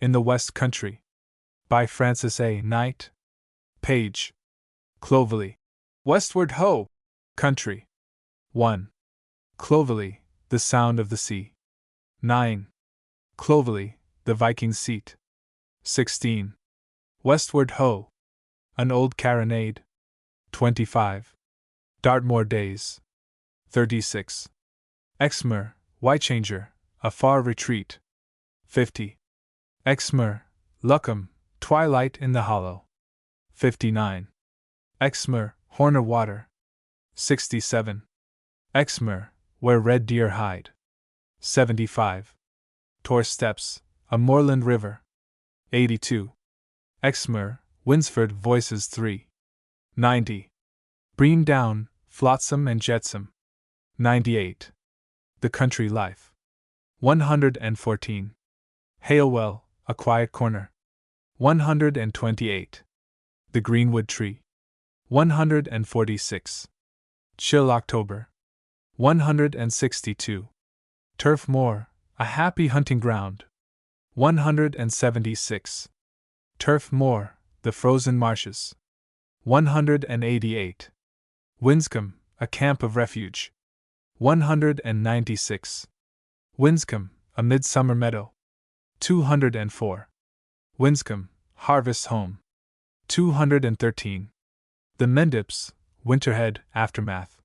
in the West Country. By Francis A. Knight. Page. Clovelly. Westward ho! Country. 1. Clovelly, the sound of the sea. 9. Clovelly, the Viking's seat. 16. Westward ho! An old carronade. 25. Dartmoor days. 36. Exmoor, Whitechanger, a far retreat. 50. Exmoor, Luckham, twilight in the hollow. 59. Exmoor, Horner Water. 67. Exmoor, where red deer hide. 75. Tor Steps, a moorland river. 82. Exmoor, Winsford Voices 3. 90. Brean Down, Flotsam and Jetsam. 98. The Country Life. 114. Halewell, a quiet corner. 128. The Greenwood Tree. 146. Chill October. 162. Turf Moor, a happy hunting ground. 176. Turf Moor, the frozen marshes. 188. Winscombe, a camp of refuge. 196. Winscombe, a midsummer meadow. 204. Winscombe, harvest home. 213. The Mendips, Winterhead, aftermath.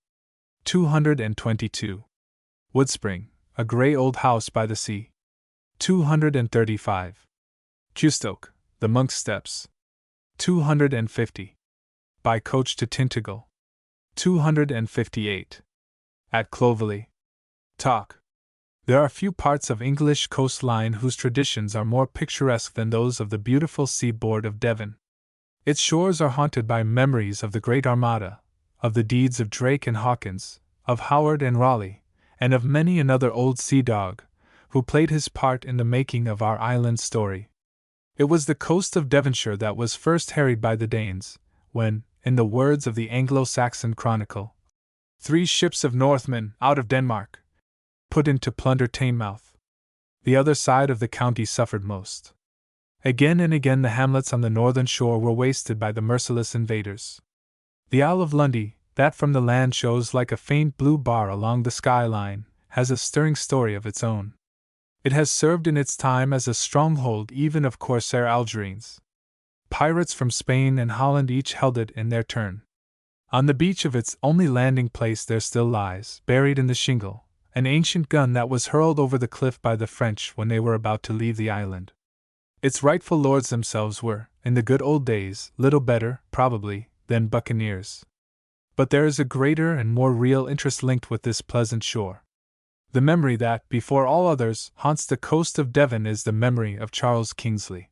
222. Woodspring, a grey old house by the sea. 235. Custoke, the Monk's Steps. 250. By coach to Tintagel. 258. At Clovelly. Talk. There are few parts of English coastline whose traditions are more picturesque than those of the beautiful seaboard of Devon. Its shores are haunted by memories of the Great Armada, of the deeds of Drake and Hawkins, of Howard and Raleigh, and of many another old sea dog, who played his part in the making of our island story. It was the coast of Devonshire that was first harried by the Danes, when, in the words of the Anglo-Saxon Chronicle, 3 ships of Northmen, out of Denmark, put in to plunder Teignmouth. The other side of the county suffered most. Again and again the hamlets on the northern shore were wasted by the merciless invaders. The Isle of Lundy, that from the land shows like a faint blue bar along the skyline, has a stirring story of its own. It has served in its time as a stronghold even of corsair Algerines. Pirates from Spain and Holland each held it in their turn. On the beach of its only landing place there still lies, buried in the shingle, an ancient gun that was hurled over the cliff by the French when they were about to leave the island. Its rightful lords themselves were, in the good old days, little better, probably, than buccaneers. But there is a greater and more real interest linked with this pleasant shore. The memory that, before all others, haunts the coast of Devon is the memory of Charles Kingsley.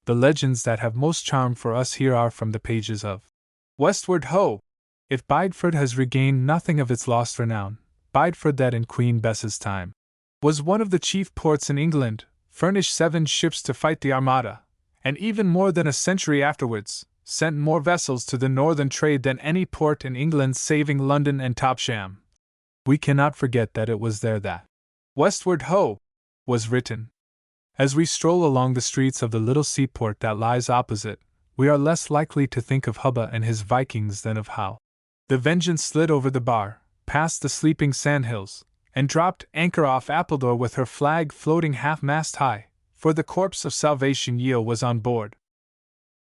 The legends that have most charm for us here are from the pages of Westward Ho! If Bideford has regained nothing of its lost renown, Bideford that in Queen Bess's time was one of the chief ports in England, furnished 7 ships to fight the Armada, and even more than a century afterwards, sent more vessels to the northern trade than any port in England saving London and Topsham. We cannot forget that it was there that Westward Ho! Was written. As we stroll along the streets of the little seaport that lies opposite, we are less likely to think of Hubba and his Vikings than of how the Vengeance slid over the bar, past the sleeping sandhills, and dropped anchor off Appledore with her flag floating half-mast high, for the corpse of Salvation Yeo was on board.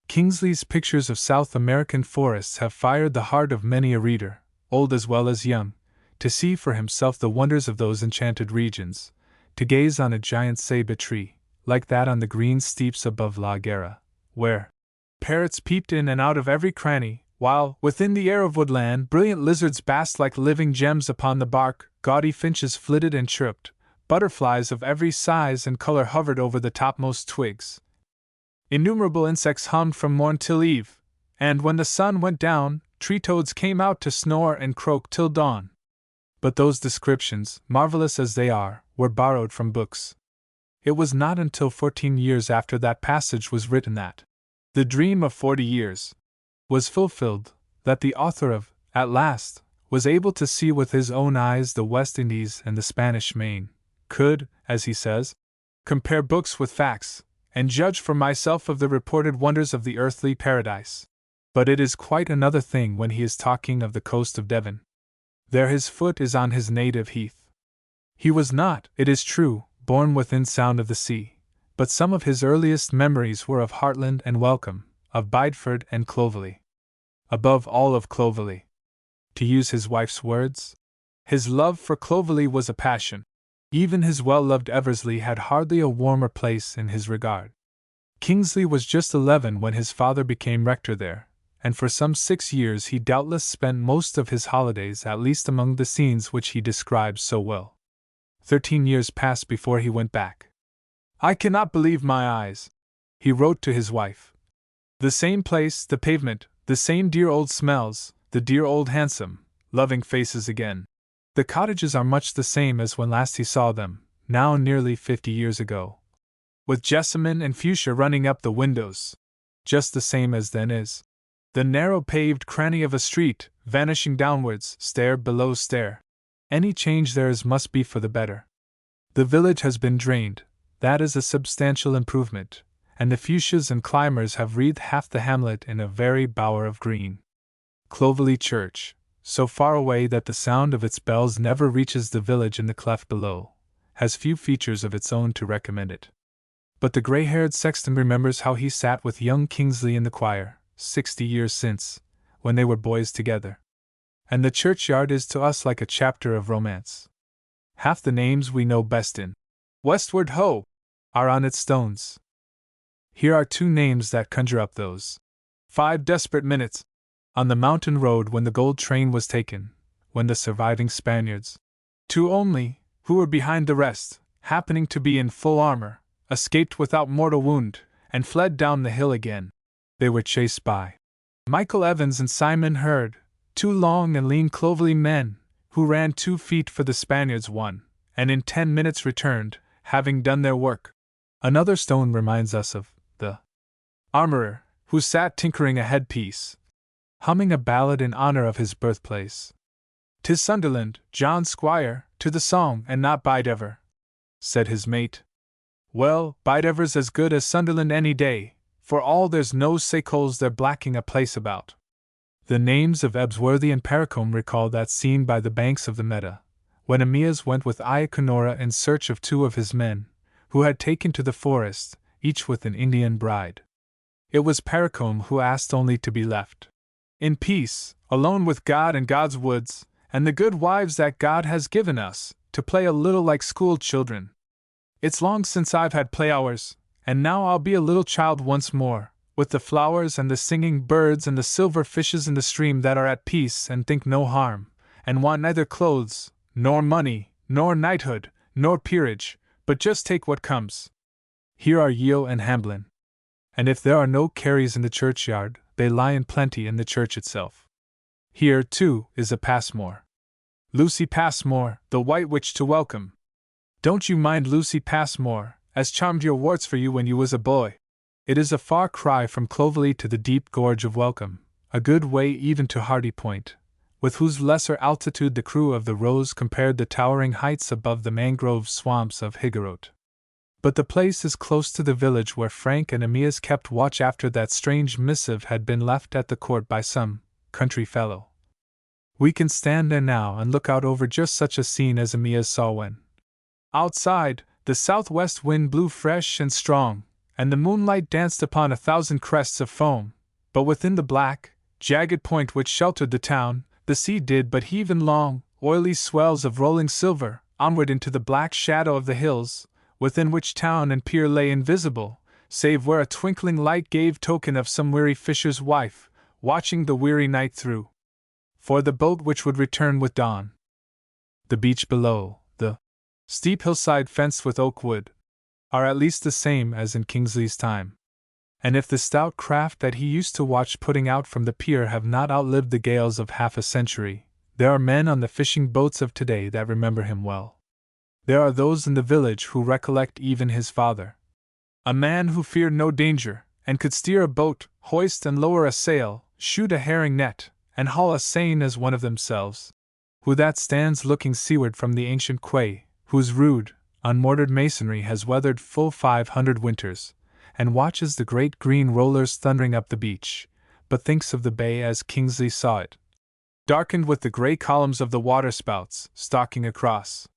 Kingsley's pictures of South American forests have fired the heart of many a reader, old as well as young, to see for himself the wonders of those enchanted regions, to gaze on a giant ceiba tree, like that on the green steeps above La Guerra, where parrots peeped in and out of every cranny, while, within the air of woodland, brilliant lizards basked like living gems upon the bark, gaudy finches flitted and chirped, butterflies of every size and color hovered over the topmost twigs. Innumerable insects hummed from morn till eve, and when the sun went down, tree toads came out to snore and croak till dawn. But those descriptions, marvelous as they are, were borrowed from books. It was not until 14 years after that passage was written that the dream of 40 years was fulfilled, that the author of, at last, was able to see with his own eyes the West Indies and the Spanish Main, could, as he says, compare books with facts, and judge for myself of the reported wonders of the earthly paradise. But it is quite another thing when he is talking of the coast of Devon. There his foot is on his native heath. He was not, it is true, born within sound of the sea, but some of his earliest memories were of Hartland and Welcome, of Bideford and Clovelly. Above all of Clovelly. To use his wife's words, his love for Clovelly was a passion. Even his well-loved Eversley had hardly a warmer place in his regard. Kingsley was just 11 when his father became rector there, and for some 6 years he doubtless spent most of his holidays at least among the scenes which he describes so well. 13 years passed before he went back. "I cannot believe my eyes," he wrote to his wife. "The same place, the pavement, the same dear old smells, the dear old handsome, loving faces again. The cottages are much the same as when last he saw them, now nearly 50 years ago. With jessamine and fuchsia running up the windows. Just the same as then is. The narrow paved cranny of a street, vanishing downwards, stair below stair. Any change there is must be for the better. The village has been drained, that is a substantial improvement, and the fuchsias and climbers have wreathed half the hamlet in a very bower of green. Clovelly Church, so far away that the sound of its bells never reaches the village in the cleft below, has few features of its own to recommend it. But the grey-haired sexton remembers how he sat with young Kingsley in the choir, 60 years since, when they were boys together. And the churchyard is to us like a chapter of romance. Half the names we know best in Westward Ho! Are on its stones. Here are 2 names that conjure up those 5 desperate minutes on the mountain road when the gold train was taken, when the surviving Spaniards, 2 only, who were behind the rest, happening to be in full armor, escaped without mortal wound, and fled down the hill again. They were chased by Michael Evans and Simon Hurd, 2 long and lean Clovelly men, who ran 2 feet for the Spaniards one, and in 10 minutes returned, having done their work. Another stone reminds us of the armorer, who sat tinkering a headpiece, humming a ballad in honor of his birthplace. "'Tis Sunderland, John Squire, to the song, and not Bidever," said his mate. "Well, Bidever's as good as Sunderland any day, for all there's no saycoals there blacking a place about." The names of Ebsworthy and Parracombe recall that scene by the banks of the Meta, when Aeneas went with Iaconora in search of 2 of his men, who had taken to the forest, each with an Indian bride. It was Parracombe who asked only to be left in peace, alone with God and God's woods, and the good wives that God has given us, to play a little like school children. "It's long since I've had play hours, and now I'll be a little child once more, with the flowers and the singing birds and the silver fishes in the stream that are at peace and think no harm, and want neither clothes, nor money, nor knighthood, nor peerage, but just take what comes." Here are Yeo and Hamblin. And if there are no Careys in the churchyard, they lie in plenty in the church itself. Here, too, is a Passmore. Lucy Passmore, the White Witch to welcome. Don't you mind Lucy Passmore, as charmed your warts for you when you was a boy? It is a far cry from Clovelly to the deep gorge of Welcome, a good way even to Hardy Point, with whose lesser altitude the crew of the Rose compared the towering heights above the mangrove swamps of Higuerot. But the place is close to the village where Frank and Aeneas kept watch after that strange missive had been left at the court by some country fellow. We can stand there now and look out over just such a scene as Aeneas saw when, outside, the southwest wind blew fresh and strong, and the moonlight danced upon 1,000 crests of foam, but within the black, jagged point which sheltered the town, the sea did but heave in long, oily swells of rolling silver, onward into the black shadow of the hills, within which town and pier lay invisible, save where a twinkling light gave token of some weary fisher's wife, watching the weary night through, for the boat which would return with dawn. The beach below, the steep hillside fenced with oak wood, are at least the same as in Kingsley's time. And if the stout craft that he used to watch putting out from the pier have not outlived the gales of half a century, there are men on the fishing boats of today that remember him well. There are those in the village who recollect even his father. A man who feared no danger, and could steer a boat, hoist and lower a sail, shoot a herring net, and haul a seine as one of themselves. Who that stands looking seaward from the ancient quay, whose rude, unmortared masonry has weathered full 500 winters, and watches the great green rollers thundering up the beach, but thinks of the bay as Kingsley saw it, darkened with the gray columns of the waterspouts stalking across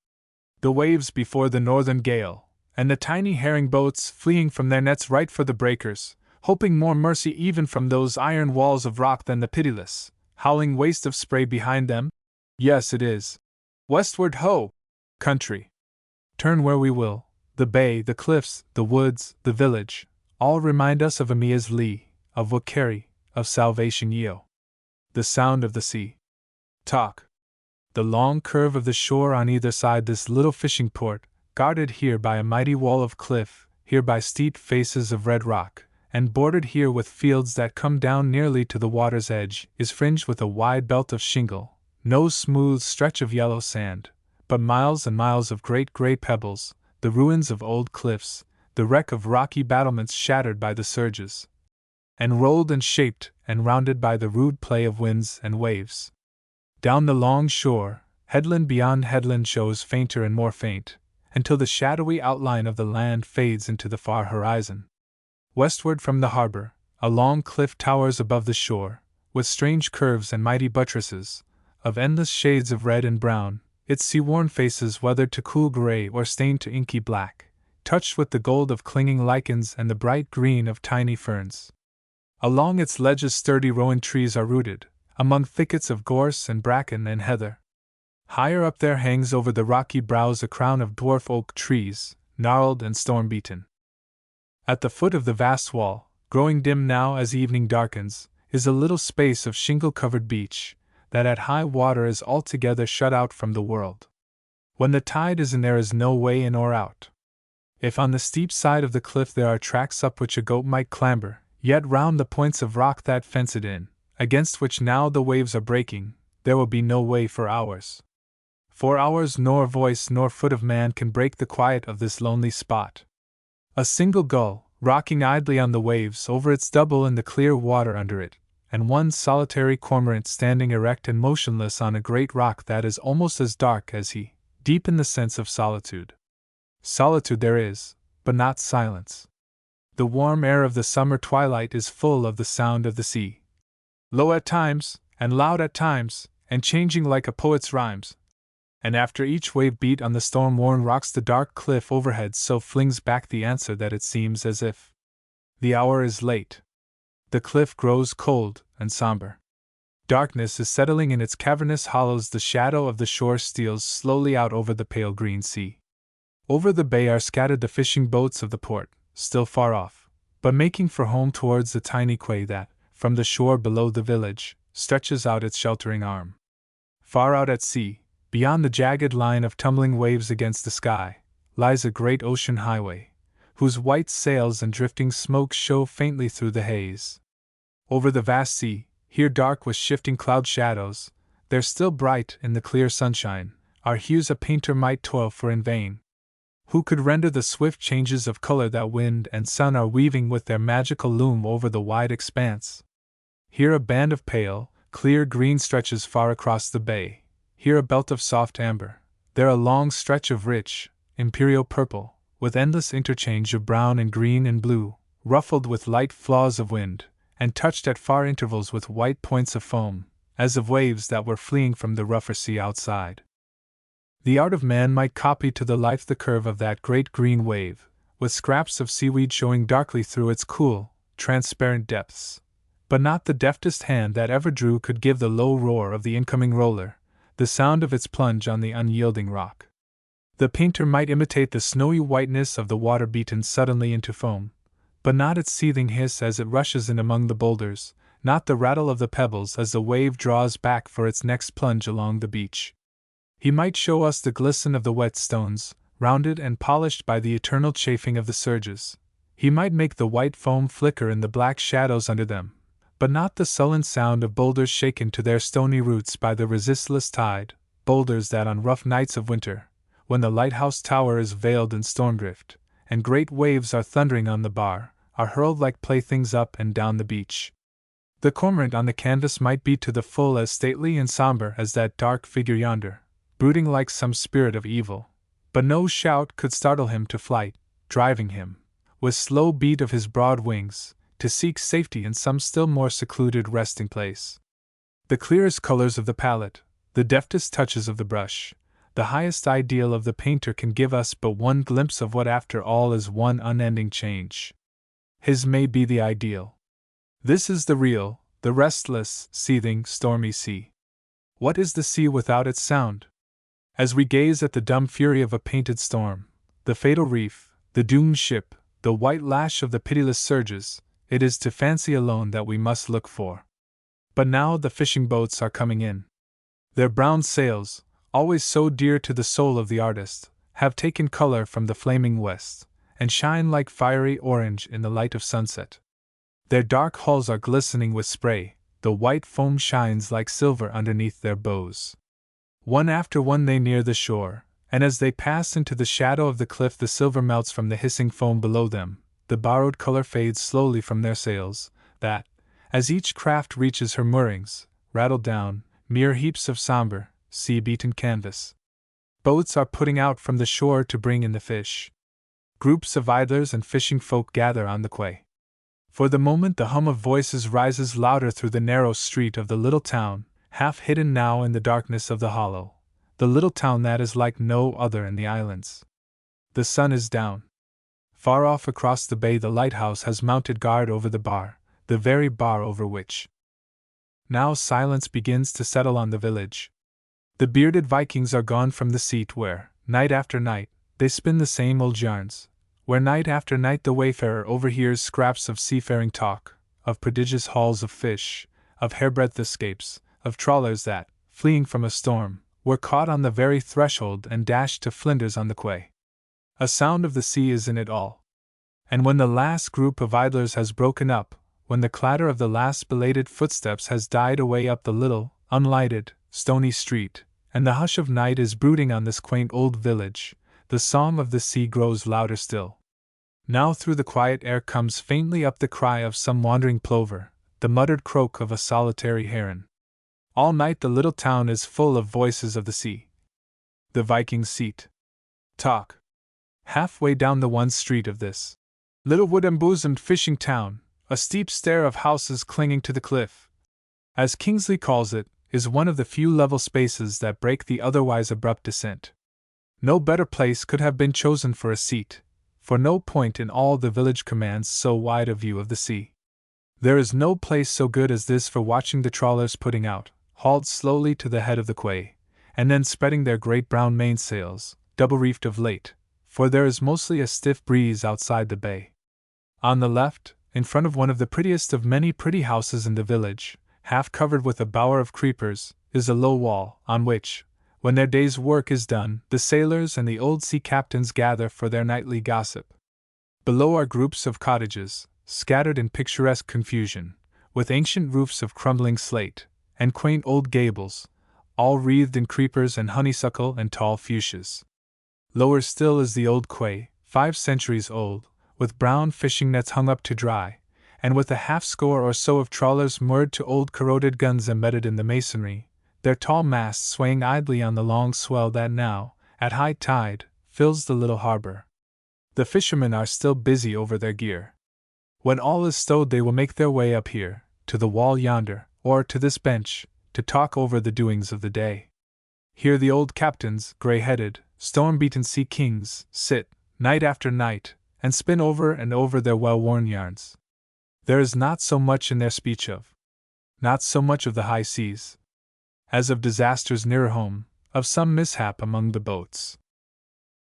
the waves before the northern gale, and the tiny herring boats fleeing from their nets right for the breakers, hoping more mercy even from those iron walls of rock than the pitiless, howling waste of spray behind them? Yes, it is. Westward ho! Country. Turn where we will, the bay, the cliffs, the woods, the village, all remind us of Amia's Lee, of Wakari, of Salvation Yeo. The sound of the sea. Talk. The long curve of the shore on either side this little fishing port, guarded here by a mighty wall of cliff, here by steep faces of red rock, and bordered here with fields that come down nearly to the water's edge, is fringed with a wide belt of shingle, no smooth stretch of yellow sand, but miles and miles of great gray pebbles, the ruins of old cliffs, the wreck of rocky battlements shattered by the surges, and rolled and shaped and rounded by the rude play of winds and waves. Down the long shore, headland beyond headland shows fainter and more faint, until the shadowy outline of the land fades into the far horizon. Westward from the harbor, a long cliff towers above the shore, with strange curves and mighty buttresses, of endless shades of red and brown, its sea-worn faces weathered to cool gray or stained to inky black, touched with the gold of clinging lichens and the bright green of tiny ferns. Along its ledges sturdy rowan trees are rooted, among thickets of gorse and bracken and heather. Higher up there hangs over the rocky brows a crown of dwarf oak trees, gnarled and storm-beaten. At the foot of the vast wall, growing dim now as evening darkens, is a little space of shingle-covered beach, that at high water is altogether shut out from the world. When the tide is in there is no way in or out. If on the steep side of the cliff there are tracks up which a goat might clamber, yet round the points of rock that fence it in, against which now the waves are breaking, there will be no way for hours. For hours nor voice nor foot of man can break the quiet of this lonely spot. A single gull, rocking idly on the waves over its double in the clear water under it, and one solitary cormorant standing erect and motionless on a great rock that is almost as dark as he, deep in the sense of solitude. Solitude there is, but not silence. The warm air of the summer twilight is full of the sound of the sea. Low at times, and loud at times, and changing like a poet's rhymes. And after each wave beat on the storm-worn rocks the dark cliff overhead so flings back the answer that it seems as if the hour is late. The cliff grows cold and somber. Darkness is settling in its cavernous hollows. The shadow of the shore steals slowly out over the pale green sea. Over the bay are scattered the fishing boats of the port, still far off, but making for home towards the tiny quay that, from the shore below the village, stretches out its sheltering arm. Far out at sea, beyond the jagged line of tumbling waves against the sky, lies a great ocean highway, whose white sails and drifting smoke show faintly through the haze. Over the vast sea, here dark with shifting cloud shadows, there still bright in the clear sunshine, are hues a painter might toil for in vain. Who could render the swift changes of color that wind and sun are weaving with their magical loom over the wide expanse? Here a band of pale, clear green stretches far across the bay, here a belt of soft amber, there a long stretch of rich, imperial purple, with endless interchange of brown and green and blue, ruffled with light flaws of wind, and touched at far intervals with white points of foam, as of waves that were fleeing from the rougher sea outside. The art of man might copy to the life the curve of that great green wave, with scraps of seaweed showing darkly through its cool, transparent depths. But not the deftest hand that ever drew could give the low roar of the incoming roller, the sound of its plunge on the unyielding rock. The painter might imitate the snowy whiteness of the water beaten suddenly into foam, but not its seething hiss as it rushes in among the boulders, not the rattle of the pebbles as the wave draws back for its next plunge along the beach. He might show us the glisten of the wet stones, rounded and polished by the eternal chafing of the surges. He might make the white foam flicker in the black shadows under them, but not the sullen sound of boulders shaken to their stony roots by the resistless tide, boulders that on rough nights of winter, when the lighthouse tower is veiled in stormdrift, and great waves are thundering on the bar, are hurled like playthings up and down the beach. The cormorant on the canvas might be to the full as stately and somber as that dark figure yonder, brooding like some spirit of evil, but no shout could startle him to flight, driving him, with slow beat of his broad wings, to seek safety in some still more secluded resting place. The clearest colors of the palette, the deftest touches of the brush, the highest ideal of the painter can give us but one glimpse of what after all is one unending change. His may be the ideal. This is the real, the restless, seething, stormy sea. What is the sea without its sound? As we gaze at the dumb fury of a painted storm, the fatal reef, the doomed ship, the white lash of the pitiless surges, it is to fancy alone that we must look for. But now the fishing boats are coming in. Their brown sails, always so dear to the soul of the artist, have taken color from the flaming west, and shine like fiery orange in the light of sunset. Their dark hulls are glistening with spray, the white foam shines like silver underneath their bows. One after one they near the shore, and as they pass into the shadow of the cliff the silver melts from the hissing foam below them, the borrowed color fades slowly from their sails, that, as each craft reaches her moorings, rattle down, mere heaps of somber, sea-beaten canvas. Boats are putting out from the shore to bring in the fish. Groups of idlers and fishing folk gather on the quay. For the moment the hum of voices rises louder through the narrow street of the little town, half hidden now in the darkness of the hollow, the little town that is like no other in the islands. The sun is down. Far off across the bay the lighthouse has mounted guard over the bar, the very bar over which. Now silence begins to settle on the village. The bearded Vikings are gone from the seat where, night after night, they spin the same old yarns, where night after night the wayfarer overhears scraps of seafaring talk, of prodigious hauls of fish, of hairbreadth escapes, of trawlers that, fleeing from a storm, were caught on the very threshold and dashed to flinders on the quay. A sound of the sea is in it all. And when the last group of idlers has broken up, when the clatter of the last belated footsteps has died away up the little, unlighted, stony street, and the hush of night is brooding on this quaint old village, the song of the sea grows louder still. Now through the quiet air comes faintly up the cry of some wandering plover, the muttered croak of a solitary heron. All night the little town is full of voices of the sea. The Vikings seat. Talk. Halfway down the one street of this little wood-embosomed fishing town, a steep stair of houses clinging to the cliff, as Kingsley calls it, is one of the few level spaces that break the otherwise abrupt descent. No better place could have been chosen for a seat, for no point in all the village commands so wide a view of the sea. There is no place so good as this for watching the trawlers putting out, hauled slowly to the head of the quay, and then spreading their great brown mainsails, double-reefed of late, for there is mostly a stiff breeze outside the bay. On the left, in front of one of the prettiest of many pretty houses in the village, half covered with a bower of creepers, is a low wall, on which, when their day's work is done, the sailors and the old sea captains gather for their nightly gossip. Below are groups of cottages, scattered in picturesque confusion, with ancient roofs of crumbling slate, and quaint old gables, all wreathed in creepers and honeysuckle and tall fuchsias. Lower still is the old quay, 5 centuries old, with brown fishing nets hung up to dry, and with a half-score or so of trawlers moored to old corroded guns embedded in the masonry, their tall masts swaying idly on the long swell that now, at high tide, fills the little harbor. The fishermen are still busy over their gear. When all is stowed they will make their way up here, to the wall yonder, or to this bench, to talk over the doings of the day. Here the old captains, grey-headed, storm-beaten sea kings, sit, night after night, and spin over and over their well-worn yarns. There is not so much in their speech not so much of the high seas, as of disasters nearer home, of some mishap among the boats.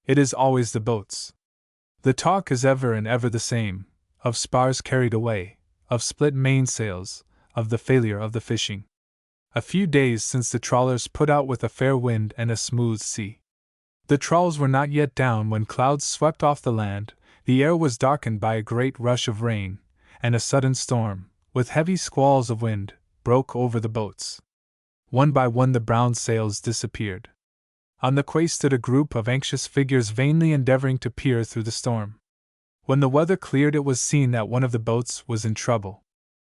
It is always the boats. The talk is ever and ever the same, of spars carried away, of split mainsails, of the failure of the fishing. A few days since the trawlers put out with a fair wind and a smooth sea. The trawls were not yet down when clouds swept off the land, the air was darkened by a great rush of rain, and a sudden storm, with heavy squalls of wind, broke over the boats. One by one the brown sails disappeared. On the quay stood a group of anxious figures vainly endeavoring to peer through the storm. When the weather cleared it was seen that one of the boats was in trouble.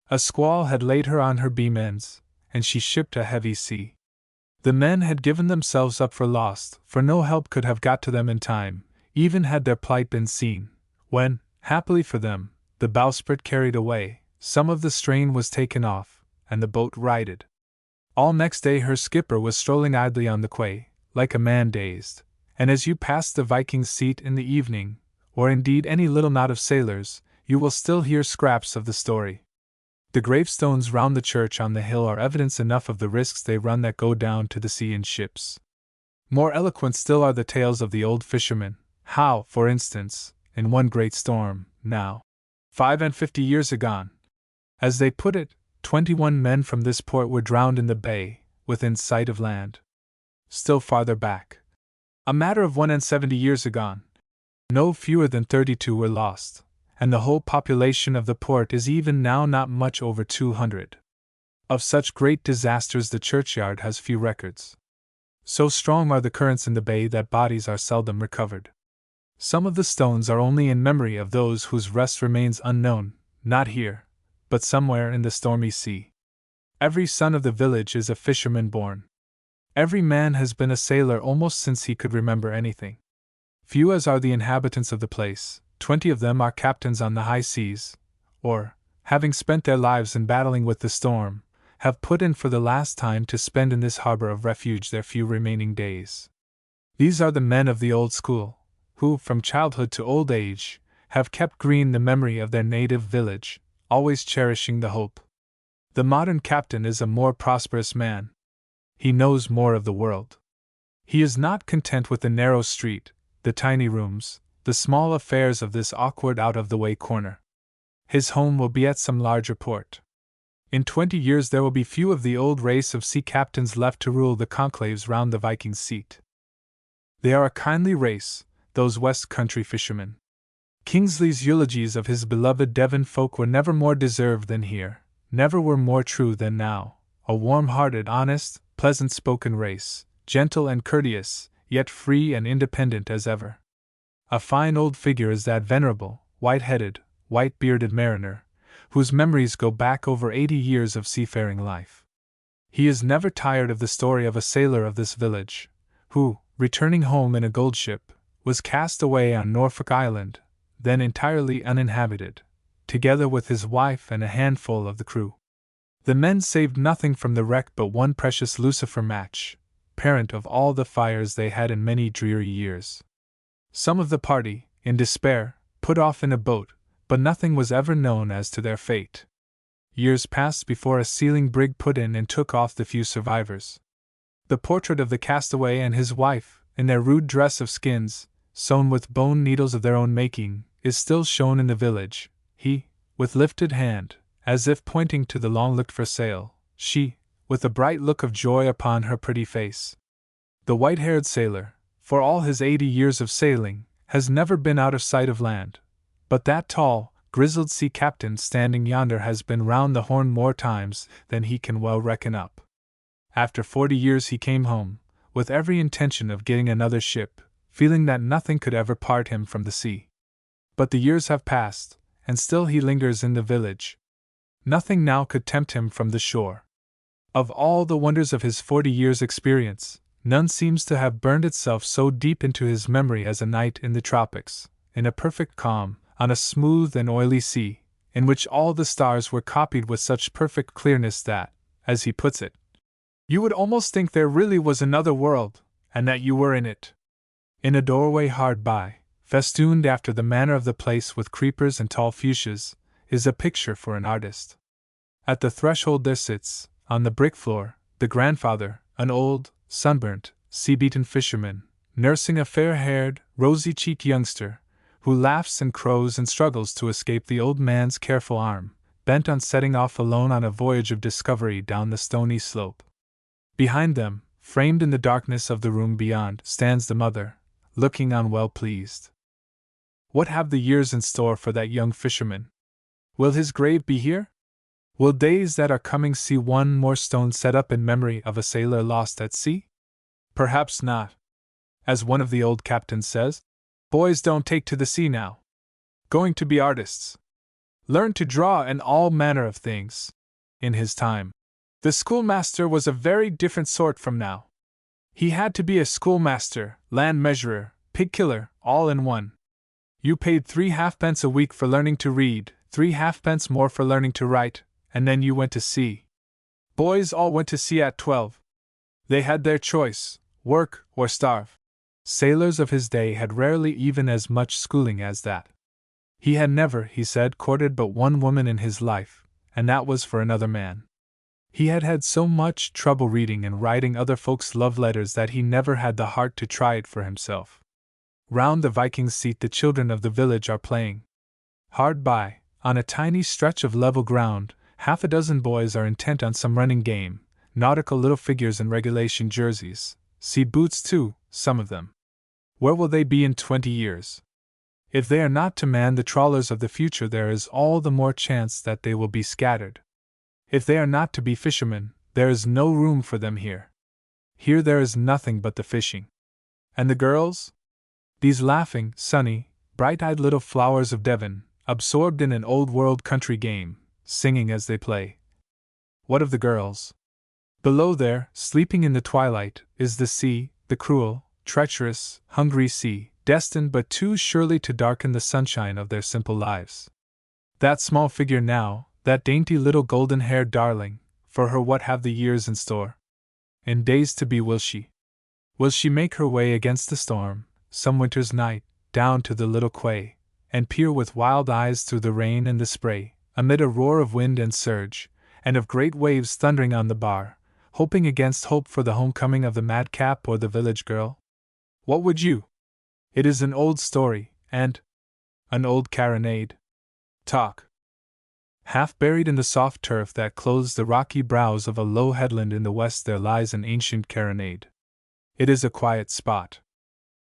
A squall had laid her on her beam ends, and she shipped a heavy sea. The men had given themselves up for lost, for no help could have got to them in time, even had their plight been seen, when, Happily for them, the bowsprit carried away, some of the strain was taken off, and the boat righted. All next day her skipper was strolling idly on the quay, like a man dazed, and as you pass the Viking's Seat in the evening, or indeed any little knot of sailors, you will still hear scraps of the story. The gravestones round the church on the hill are evidence enough of the risks they run that go down to the sea in ships. More eloquent still are the tales of the old fishermen, how, for instance, in one great storm, now 55 years agone, as they put it, 21 men from this port were drowned in the bay, within sight of land. Still farther back, a matter of 170 years agone, no fewer than 32 were lost, and the whole population of the port is even now not much over 200. Of such great disasters the churchyard has few records. So strong are the currents in the bay that bodies are seldom recovered. Some of the stones are only in memory of those whose rest remains unknown, not here, but somewhere in the stormy sea. Every son of the village is a fisherman born. Every man has been a sailor almost since he could remember anything. Few as are the inhabitants of the place, 20 of them are captains on the high seas, or, having spent their lives in battling with the storm, have put in for the last time to spend in this harbor of refuge their few remaining days. These are the men of the old school, who, from childhood to old age, have kept green the memory of their native village, always cherishing the hope. The modern captain is a more prosperous man. He knows more of the world. He is not content with the narrow street, the tiny rooms, the small affairs of this awkward out-of-the-way corner. His home will be at some larger port. In 20 years there will be few of the old race of sea captains left to rule the conclaves round the Viking's Seat. They are a kindly race, those West Country fishermen. Kingsley's eulogies of his beloved Devon folk were never more deserved than here, never were more true than now. A warm-hearted, honest, pleasant-spoken race, gentle and courteous, yet free and independent as ever. A fine old figure is that venerable, white-headed, white-bearded mariner, whose memories go back over 80 years of seafaring life. He is never tired of the story of a sailor of this village, who, returning home in a gold ship, was cast away on Norfolk Island, then entirely uninhabited, together with his wife and a handful of the crew. The men saved nothing from the wreck but one precious lucifer match, parent of all the fires they had in many dreary years. Some of the party, in despair, put off in a boat, but nothing was ever known as to their fate. Years passed before a sealing brig put in and took off the few survivors. The portrait of the castaway and his wife, in their rude dress of skins, sewn with bone needles of their own making, is still shown in the village, he, with lifted hand, as if pointing to the long-looked-for sail, she, with a bright look of joy upon her pretty face. The white-haired sailor, for all his 80 years of sailing, has never been out of sight of land, but that tall, grizzled sea captain standing yonder has been round the Horn more times than he can well reckon up. After 40 years he came home, with every intention of getting another ship, feeling that nothing could ever part him from the sea. But the years have passed, and still he lingers in the village. Nothing now could tempt him from the shore. Of all the wonders of his 40 years' experience, none seems to have burned itself so deep into his memory as a night in the tropics, in a perfect calm, on a smooth and oily sea, in which all the stars were copied with such perfect clearness that, as he puts it, you would almost think there really was another world, and that you were in it. In a doorway hard by, festooned after the manner of the place with creepers and tall fuchsias, is a picture for an artist. At the threshold there sits, on the brick floor, the grandfather, an old, sunburnt, sea-beaten fisherman, nursing a fair-haired, rosy-cheeked youngster, who laughs and crows and struggles to escape the old man's careful arm, bent on setting off alone on a voyage of discovery down the stony slope. Behind them, framed in the darkness of the room beyond, stands the mother, looking on well pleased. What have the years in store for that young fisherman? Will his grave be here? Will days that are coming see one more stone set up in memory of a sailor lost at sea? Perhaps not. As one of the old captains says, boys don't take to the sea now. Going to be artists. Learn to draw and all manner of things. In his time, the schoolmaster was a very different sort from now. He had to be a schoolmaster, land measurer, pig killer, all in one. You paid 3 halfpence a week for learning to read, 3 halfpence more for learning to write, and then you went to sea. Boys all went to sea at 12. They had their choice, work or starve. Sailors of his day had rarely even as much schooling as that. He had never, he said, courted but one woman in his life, and that was for another man. He had had so much trouble reading and writing other folks' love letters that he never had the heart to try it for himself. Round the Viking's seat the children of the village are playing. Hard by, on a tiny stretch of level ground, half a dozen boys are intent on some running game, nautical little figures in regulation jerseys, sea boots too, some of them. Where will they be in 20 years? If they are not to man the trawlers of the future, there is all the more chance that they will be scattered. If they are not to be fishermen, there is no room for them here. Here there is nothing but the fishing. And the girls? These laughing, sunny, bright-eyed little flowers of Devon, absorbed in an old-world country game, singing as they play. What of the girls? Below there, sleeping in the twilight, is the sea, the cruel, treacherous, hungry sea, destined but too surely to darken the sunshine of their simple lives. That small figure now, that dainty little golden-haired darling, for her what have the years in store? In days to be will she make her way against the storm, some winter's night, down to the little quay, and peer with wild eyes through the rain and the spray, amid a roar of wind and surge, and of great waves thundering on the bar, hoping against hope for the homecoming of the madcap or the village girl? What would you? It is an old story, and an old carronade. Talk. Half buried in the soft turf that clothes the rocky brows of a low headland in the west there lies an ancient carronade. It is a quiet spot.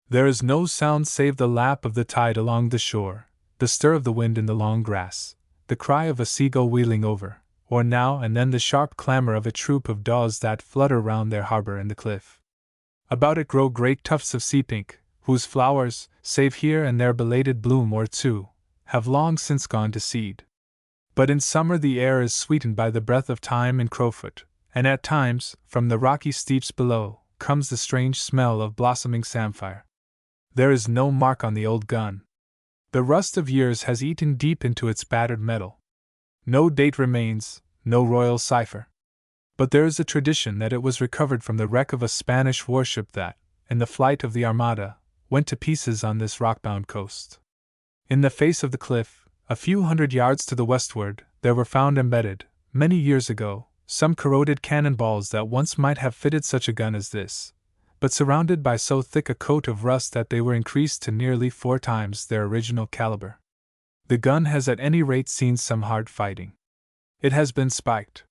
There is no sound save the lap of the tide along the shore, the stir of the wind in the long grass, the cry of a seagull wheeling over, or now and then the sharp clamor of a troop of daws that flutter round their harbor and the cliff. About it grow great tufts of sea pink, whose flowers, save here and there belated bloom or two, have long since gone to seed. But in summer the air is sweetened by the breath of thyme and crowfoot, and at times, from the rocky steeps below, comes the strange smell of blossoming samphire. There is no mark on the old gun. The rust of years has eaten deep into its battered metal. No date remains, no royal cipher. But there is a tradition that it was recovered from the wreck of a Spanish warship that, in the flight of the Armada, went to pieces on this rock-bound coast. In the face of the cliff, a few hundred yards to the westward, there were found embedded, many years ago, some corroded cannonballs that once might have fitted such a gun as this, but surrounded by so thick a coat of rust that they were increased to nearly 4 times their original caliber. The gun has at any rate seen some hard fighting. It has been spiked.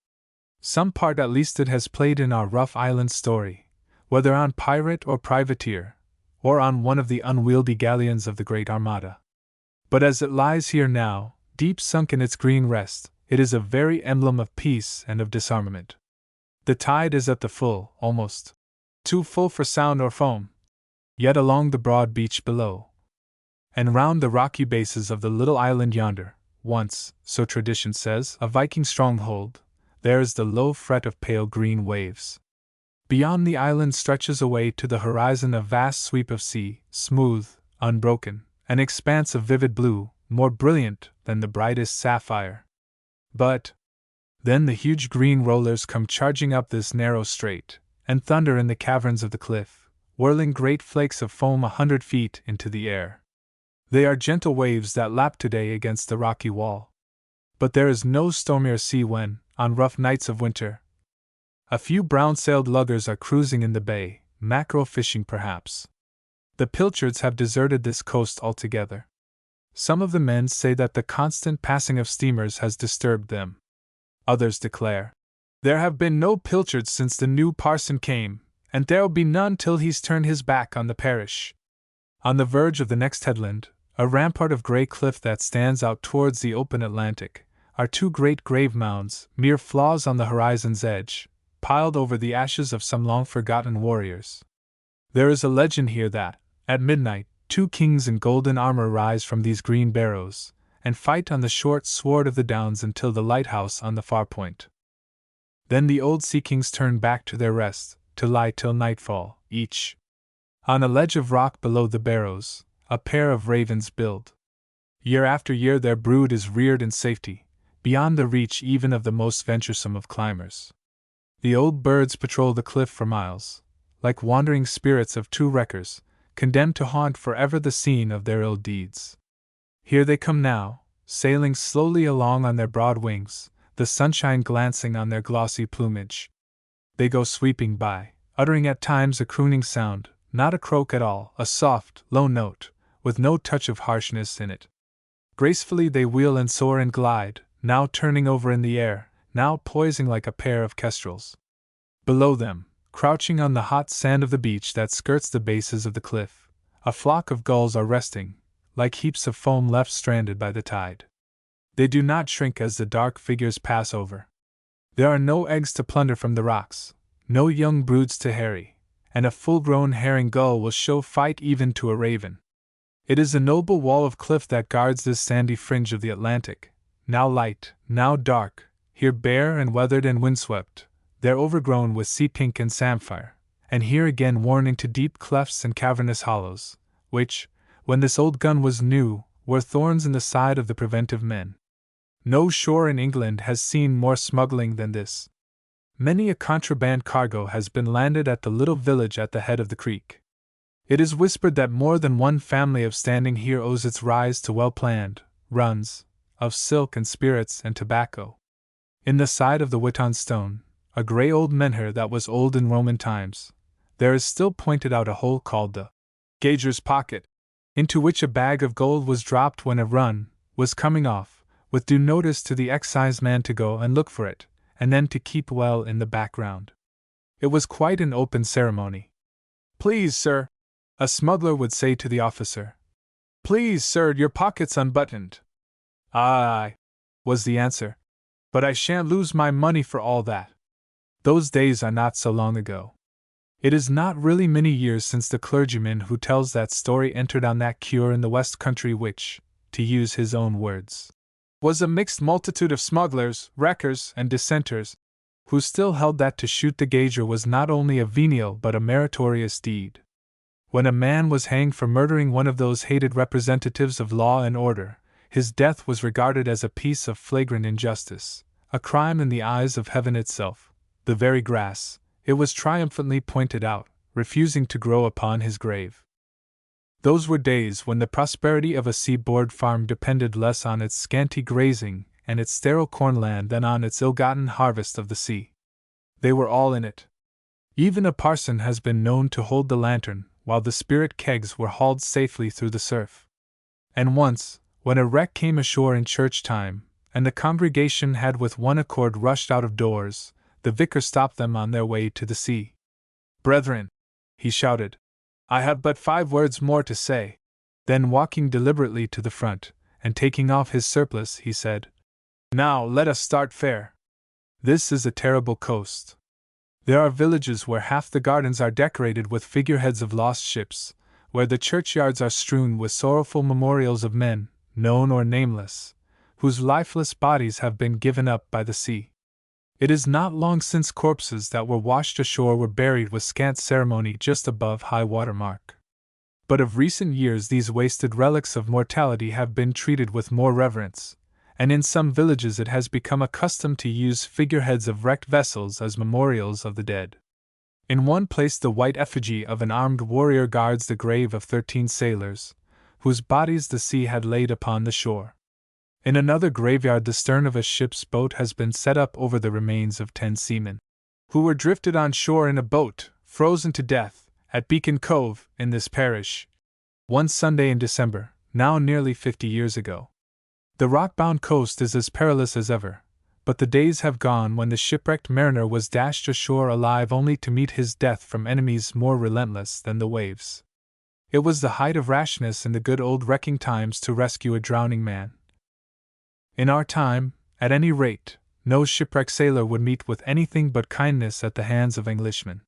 Some part at least it has played in our rough island story, whether on pirate or privateer, or on one of the unwieldy galleons of the Great Armada. But as it lies here now, deep sunk in its green rest, it is a very emblem of peace and of disarmament. The tide is at the full, almost too full for sound or foam, yet along the broad beach below, and round the rocky bases of the little island yonder, once, so tradition says, a Viking stronghold, there is the low fret of pale green waves. Beyond the island stretches away to the horizon a vast sweep of sea, smooth, unbroken, an expanse of vivid blue, more brilliant than the brightest sapphire. But then the huge green rollers come charging up this narrow strait, and thunder in the caverns of the cliff, whirling great flakes of foam 100 feet into the air. They are gentle waves that lap today against the rocky wall. But there is no stormier sea when, on rough nights of winter, a few brown-sailed luggers are cruising in the bay, mackerel fishing perhaps. The pilchards have deserted this coast altogether. Some of the men say that the constant passing of steamers has disturbed them. Others declare, there have been no pilchards since the new parson came, and there'll be none till he's turned his back on the parish. On the verge of the next headland, a rampart of grey cliff that stands out towards the open Atlantic, are 2 great grave mounds, mere flaws on the horizon's edge, piled over the ashes of some long-forgotten warriors. There is a legend here that, at midnight, 2 kings in golden armor rise from these green barrows, and fight on the short sward of the downs until the lighthouse on the far point. Then the old sea kings turn back to their rest, to lie till nightfall, each on a ledge of rock below the barrows, a pair of ravens build. Year after year their brood is reared in safety, beyond the reach even of the most venturesome of climbers. The old birds patrol the cliff for miles, like wandering spirits of true wreckers, condemned to haunt forever the scene of their ill deeds. Here they come now, sailing slowly along on their broad wings, the sunshine glancing on their glossy plumage. They go sweeping by, uttering at times a crooning sound, not a croak at all, a soft, low note, with no touch of harshness in it. Gracefully they wheel and soar and glide, now turning over in the air, now poising like a pair of kestrels. Below them, crouching on the hot sand of the beach that skirts the bases of the cliff, a flock of gulls are resting, like heaps of foam left stranded by the tide. They do not shrink as the dark figures pass over. There are no eggs to plunder from the rocks, no young broods to harry, and a full-grown herring gull will show fight even to a raven. It is a noble wall of cliff that guards this sandy fringe of the Atlantic, now light, now dark, here bare and weathered and windswept, there overgrown with sea pink and samphire, and here again worn into deep clefts and cavernous hollows, which, when this old gun was new, were thorns in the side of the preventive men. No shore in England has seen more smuggling than this. Many a contraband cargo has been landed at the little village at the head of the creek. It is whispered that more than one family of standing here owes its rise to well-planned runs of silk and spirits and tobacco. In the side of the Witan stone, a grey old menhir that was old in Roman times, there is still pointed out a hole called the gauger's pocket, into which a bag of gold was dropped when a run was coming off, with due notice to the exciseman to go and look for it, and then to keep well in the background. It was quite an open ceremony. "Please, sir," a smuggler would say to the officer. "Please, sir, your pocket's unbuttoned." "Aye," was the answer, "but I shan't lose my money for all that." Those days are not so long ago. It is not really many years since the clergyman who tells that story entered on that cure in the West Country which, to use his own words, was a mixed multitude of smugglers, wreckers, and dissenters, who still held that to shoot the gauger was not only a venial but a meritorious deed. When a man was hanged for murdering one of those hated representatives of law and order, his death was regarded as a piece of flagrant injustice, a crime in the eyes of heaven itself, the very grass, it was triumphantly pointed out, refusing to grow upon his grave. Those were days when the prosperity of a seaboard farm depended less on its scanty grazing and its sterile cornland than on its ill-gotten harvest of the sea. They were all in it. Even a parson has been known to hold the lantern while the spirit kegs were hauled safely through the surf. And once, when a wreck came ashore in church time, and the congregation had with one accord rushed out of doors, the vicar stopped them on their way to the sea. "Brethren," he shouted, "I have but 5 words more to say." Then walking deliberately to the front, and taking off his surplice, he said, "Now let us start fair. This is a terrible coast. There are villages where half the gardens are decorated with figureheads of lost ships, where the churchyards are strewn with sorrowful memorials of men, known or nameless, whose lifeless bodies have been given up by the sea. It is not long since corpses that were washed ashore were buried with scant ceremony just above high water mark. But of recent years these wasted relics of mortality have been treated with more reverence, and in some villages it has become a custom to use figureheads of wrecked vessels as memorials of the dead. In one place the white effigy of an armed warrior guards the grave of 13 sailors, whose bodies the sea had laid upon the shore. In another graveyard the stern of a ship's boat has been set up over the remains of 10 seamen, who were drifted on shore in a boat, frozen to death, at Beacon Cove, in this parish, one Sunday in December, now nearly 50 years ago. The rock-bound coast is as perilous as ever, but the days have gone when the shipwrecked mariner was dashed ashore alive only to meet his death from enemies more relentless than the waves. It was the height of rashness in the good old wrecking times to rescue a drowning man. In our time, at any rate, no shipwrecked sailor would meet with anything but kindness at the hands of Englishmen.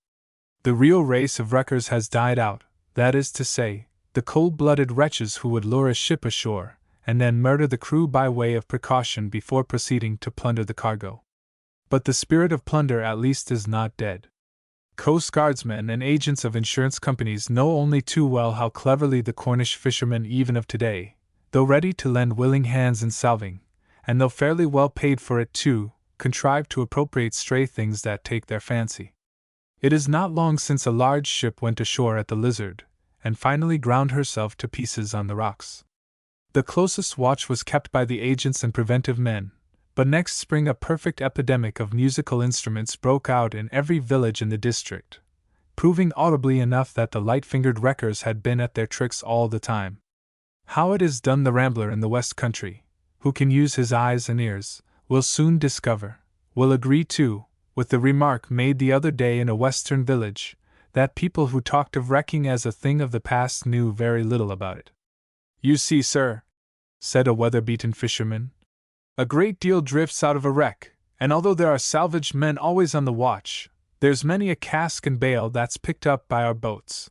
The real race of wreckers has died out, that is to say, the cold-blooded wretches who would lure a ship ashore, and then murder the crew by way of precaution before proceeding to plunder the cargo. But the spirit of plunder at least is not dead. Coast Guardsmen and agents of insurance companies know only too well how cleverly the Cornish fishermen even of today, though ready to lend willing hands in salving, and though fairly well paid for it too, contrive to appropriate stray things that take their fancy. It is not long since a large ship went ashore at the Lizard, and finally ground herself to pieces on the rocks. The closest watch was kept by the agents and preventive men, but next spring a perfect epidemic of musical instruments broke out in every village in the district, proving audibly enough that the light-fingered wreckers had been at their tricks all the time. How it is done the rambler in the West Country, who can use his eyes and ears, will soon discover, will agree too, with the remark made the other day in a western village, that people who talked of wrecking as a thing of the past knew very little about it. "You see, sir," said a weather-beaten fisherman, "a great deal drifts out of a wreck, and although there are salvage men always on the watch, there's many a cask and bale that's picked up by our boats.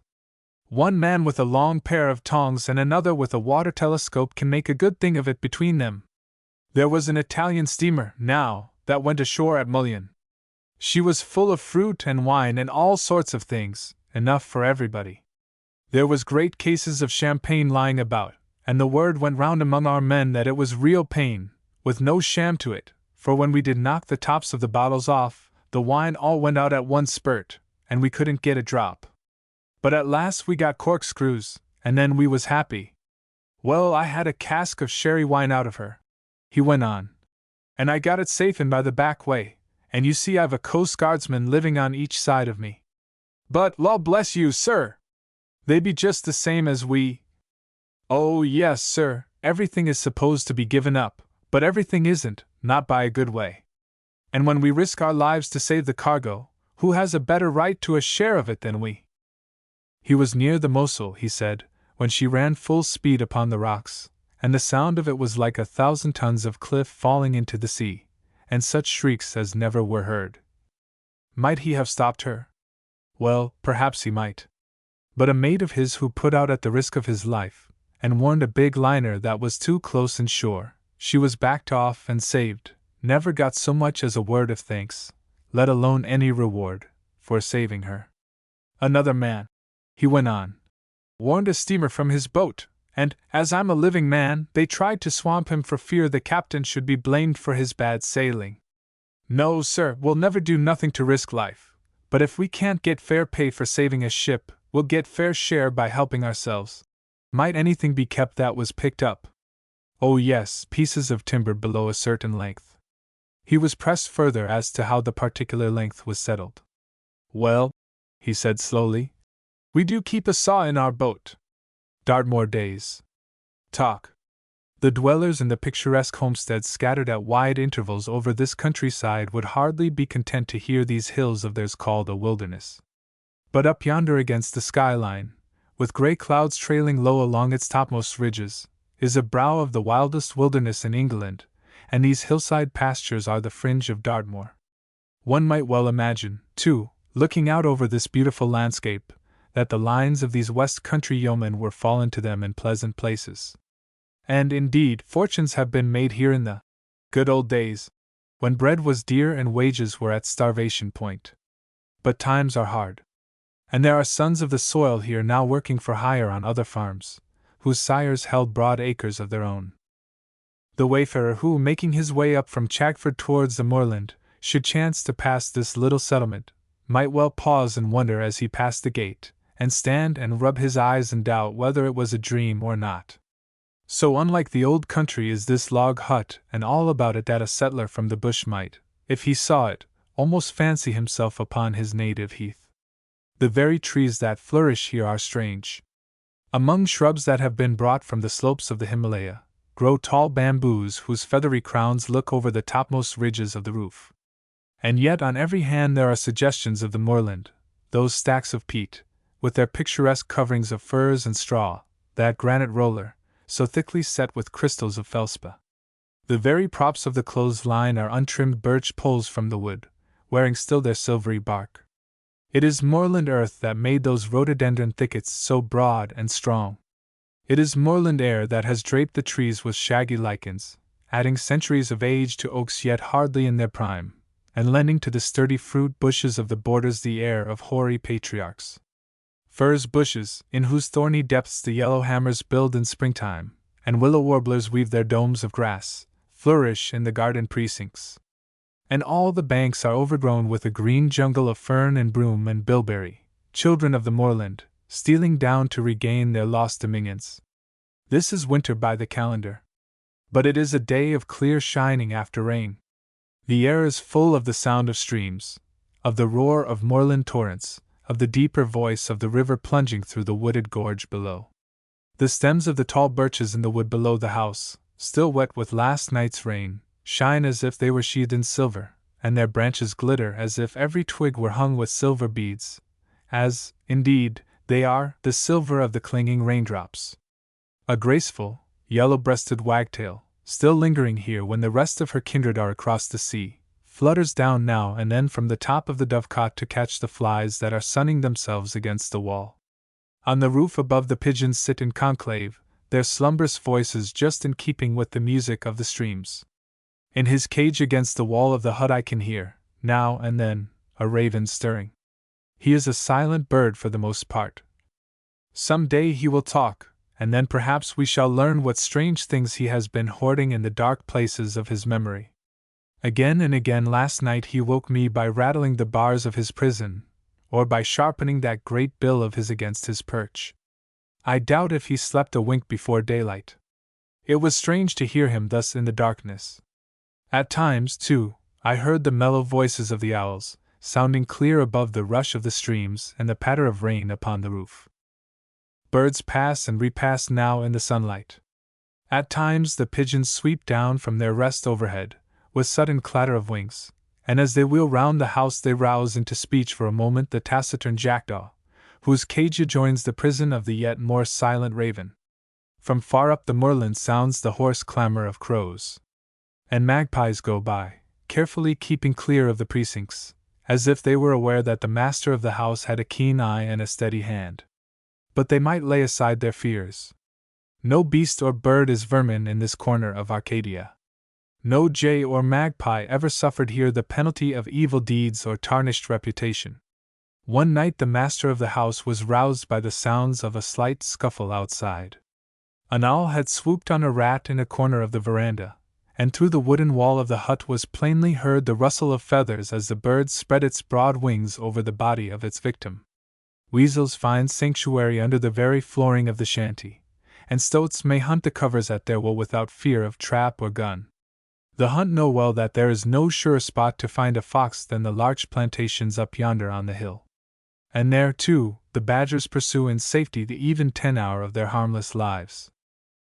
One man with a long pair of tongs and another with a water telescope can make a good thing of it between them. There was an Italian steamer, now, that went ashore at Mullion. She was full of fruit and wine and all sorts of things, enough for everybody. There was great cases of champagne lying about, and the word went round among our men that it was real pain, with no sham to it, for when we did knock the tops of the bottles off, the wine all went out at one spurt, and we couldn't get a drop. But at last we got corkscrews, and then we was happy. Well, I had a cask of sherry wine out of her," he went on, "and I got it safe in by the back way, and you see I've a coast guardsman living on each side of me. But, law bless you, sir! They be just the same as we. Oh, yes, sir, everything is supposed to be given up, but everything isn't, not by a good way. And when we risk our lives to save the cargo, who has a better right to a share of it than we?" He was near the Mosel, he said, when she ran full speed upon the rocks, and the sound of it was like 1,000 tons of cliff falling into the sea, and such shrieks as never were heard. Might he have stopped her? Well, perhaps he might. But a mate of his who put out at the risk of his life, and warned a big liner that was too close inshore, she was backed off and saved, never got so much as a word of thanks, let alone any reward, for saving her. Another man, he went on, warned a steamer from his boat, and, as I'm a living man, they tried to swamp him for fear the captain should be blamed for his bad sailing. No, sir, we'll never do nothing to risk life, but if we can't get fair pay for saving a ship, we'll get fair share by helping ourselves. Might anything be kept that was picked up? Oh yes, pieces of timber below a certain length. He was pressed further as to how the particular length was settled. Well, he said slowly, we do keep a saw in our boat. Dartmoor days. Talk. The dwellers in the picturesque homesteads scattered at wide intervals over this countryside would hardly be content to hear these hills of theirs called a wilderness. But up yonder against the skyline, with grey clouds trailing low along its topmost ridges, is a brow of the wildest wilderness in England, and these hillside pastures are the fringe of Dartmoor. One might well imagine, too, looking out over this beautiful landscape, that the lines of these West Country yeomen were fallen to them in pleasant places. And, indeed, fortunes have been made here in the good old days, when bread was dear and wages were at starvation point. But times are hard. And there are sons of the soil here now working for hire on other farms, whose sires held broad acres of their own. The wayfarer who, making his way up from Chagford towards the moorland, should chance to pass this little settlement, might well pause and wonder as he passed the gate, and stand and rub his eyes and doubt whether it was a dream or not. So unlike the old country is this log hut and all about it that a settler from the bush might, if he saw it, almost fancy himself upon his native heath. The very trees that flourish here are strange. Among shrubs that have been brought from the slopes of the Himalaya, grow tall bamboos whose feathery crowns look over the topmost ridges of the roof. And yet on every hand there are suggestions of the moorland, those stacks of peat, with their picturesque coverings of furze and straw, that granite roller, so thickly set with crystals of felspar. The very props of the clothesline are untrimmed birch poles from the wood, wearing still their silvery bark. It is moorland earth that made those rhododendron thickets so broad and strong. It is moorland air that has draped the trees with shaggy lichens, adding centuries of age to oaks yet hardly in their prime, and lending to the sturdy fruit bushes of the borders the air of hoary patriarchs. Furze bushes, in whose thorny depths the yellowhammers build in springtime, and willow warblers weave their domes of grass, flourish in the garden precincts. And all the banks are overgrown with a green jungle of fern and broom and bilberry, children of the moorland, stealing down to regain their lost dominions. This is winter by the calendar. But it is a day of clear shining after rain. The air is full of the sound of streams, of the roar of moorland torrents, of the deeper voice of the river plunging through the wooded gorge below. The stems of the tall birches in the wood below the house, still wet with last night's rain, shine as if they were sheathed in silver, and their branches glitter as if every twig were hung with silver beads, as, indeed, they are the silver of the clinging raindrops. A graceful, yellow-breasted wagtail, still lingering here when the rest of her kindred are across the sea, flutters down now and then from the top of the dovecot to catch the flies that are sunning themselves against the wall. On the roof above the pigeons sit in conclave, their slumberous voices just in keeping with the music of the streams. In his cage against the wall of the hut I can hear, now and then, a raven stirring. He is a silent bird for the most part. Some day he will talk, and then perhaps we shall learn what strange things he has been hoarding in the dark places of his memory. Again and again last night he woke me by rattling the bars of his prison, or by sharpening that great bill of his against his perch. I doubt if he slept a wink before daylight. It was strange to hear him thus in the darkness. At times, too, I heard the mellow voices of the owls, sounding clear above the rush of the streams and the patter of rain upon the roof. Birds pass and repass now in the sunlight. At times the pigeons sweep down from their rest overhead, with sudden clatter of wings, and as they wheel round the house they rouse into speech for a moment the taciturn jackdaw, whose cage adjoins the prison of the yet more silent raven. From far up the moorland sounds the hoarse clamor of crows. And magpies go by, carefully keeping clear of the precincts, as if they were aware that the master of the house had a keen eye and a steady hand. But they might lay aside their fears. No beast or bird is vermin in this corner of Arcadia. No jay or magpie ever suffered here the penalty of evil deeds or tarnished reputation. One night the master of the house was roused by the sounds of a slight scuffle outside. An owl had swooped on a rat in a corner of the veranda, and through the wooden wall of the hut was plainly heard the rustle of feathers as the bird spread its broad wings over the body of its victim. Weasels find sanctuary under the very flooring of the shanty, and stoats may hunt the covers at their will without fear of trap or gun. The hunt know well that there is no surer spot to find a fox than the larch plantations up yonder on the hill. And there, too, the badgers pursue in safety the even tenure of their harmless lives.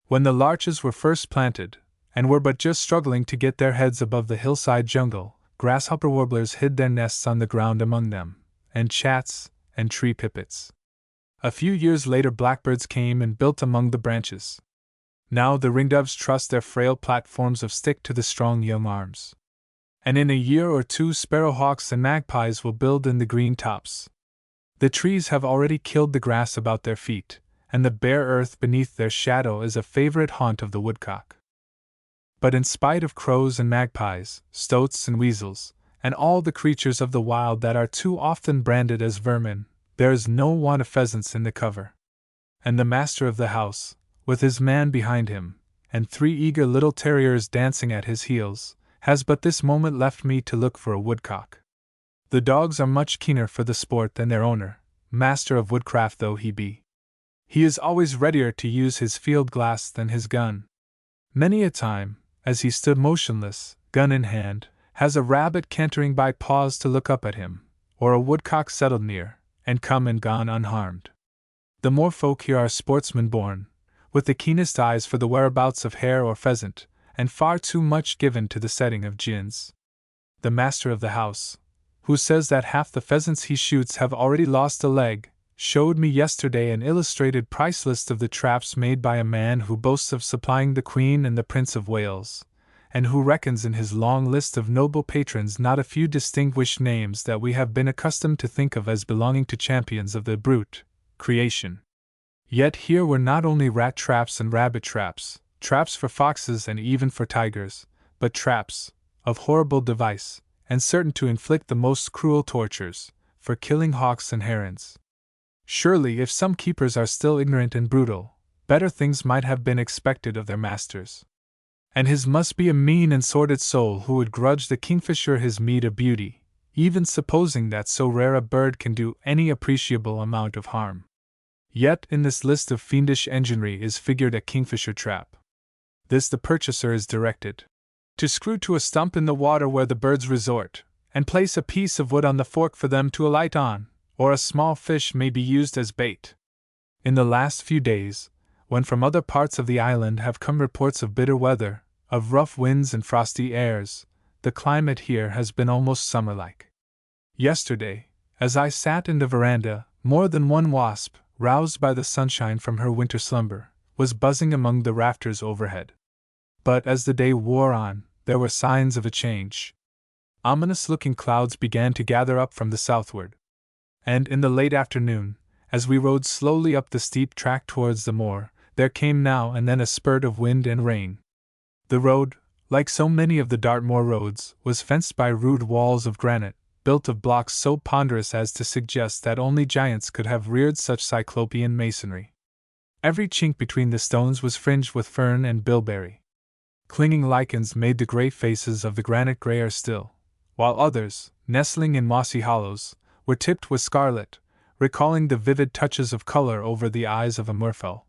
When the larches were first planted, and were but just struggling to get their heads above the hillside jungle, grasshopper warblers hid their nests on the ground among them, and chats, and tree pipits. A few years later blackbirds came and built among the branches. Now the ringdoves trust their frail platforms of stick to the strong young arms. And in a year or two sparrowhawks and magpies will build in the green tops. The trees have already killed the grass about their feet, and the bare earth beneath their shadow is a favorite haunt of the woodcock. But in spite of crows and magpies, stoats and weasels, and all the creatures of the wild that are too often branded as vermin, there is no want of pheasants in the cover. And the master of the house, with his man behind him, and 3 eager little terriers dancing at his heels, has but this moment left me to look for a woodcock. The dogs are much keener for the sport than their owner, master of woodcraft though he be. He is always readier to use his field glass than his gun. Many a time, as he stood motionless, gun in hand, has a rabbit cantering by paused to look up at him, or a woodcock settled near, and come and gone unharmed. The moor folk here are sportsmen born, with the keenest eyes for the whereabouts of hare or pheasant, and far too much given to the setting of gins. The master of the house, who says that half the pheasants he shoots have already lost a leg, showed me yesterday an illustrated price list of the traps made by a man who boasts of supplying the Queen and the Prince of Wales, and who reckons in his long list of noble patrons not a few distinguished names that we have been accustomed to think of as belonging to champions of the brute creation. Yet here were not only rat traps and rabbit traps, traps for foxes and even for tigers, but traps, of horrible device, and certain to inflict the most cruel tortures, for killing hawks and herons. Surely, if some keepers are still ignorant and brutal, better things might have been expected of their masters. And his must be a mean and sordid soul who would grudge the kingfisher his meed of beauty, even supposing that so rare a bird can do any appreciable amount of harm. Yet in this list of fiendish enginery is figured a kingfisher trap. This the purchaser is directed to screw to a stump in the water where the birds resort, and place a piece of wood on the fork for them to alight on, or a small fish may be used as bait. In the last few days, when from other parts of the island have come reports of bitter weather, of rough winds and frosty airs, the climate here has been almost summer-like. Yesterday, as I sat in the veranda, more than one wasp, roused by the sunshine from her winter slumber, was buzzing among the rafters overhead. But as the day wore on, there were signs of a change. Ominous-looking clouds began to gather up from the southward. And in the late afternoon, as we rode slowly up the steep track towards the moor, there came now and then a spurt of wind and rain. The road, like so many of the Dartmoor roads, was fenced by rude walls of granite, built of blocks so ponderous as to suggest that only giants could have reared such cyclopean masonry. Every chink between the stones was fringed with fern and bilberry. Clinging lichens made the grey faces of the granite greyer still, while others, nestling in mossy hollows, were tipped with scarlet, recalling the vivid touches of color over the eyes of a merfolk.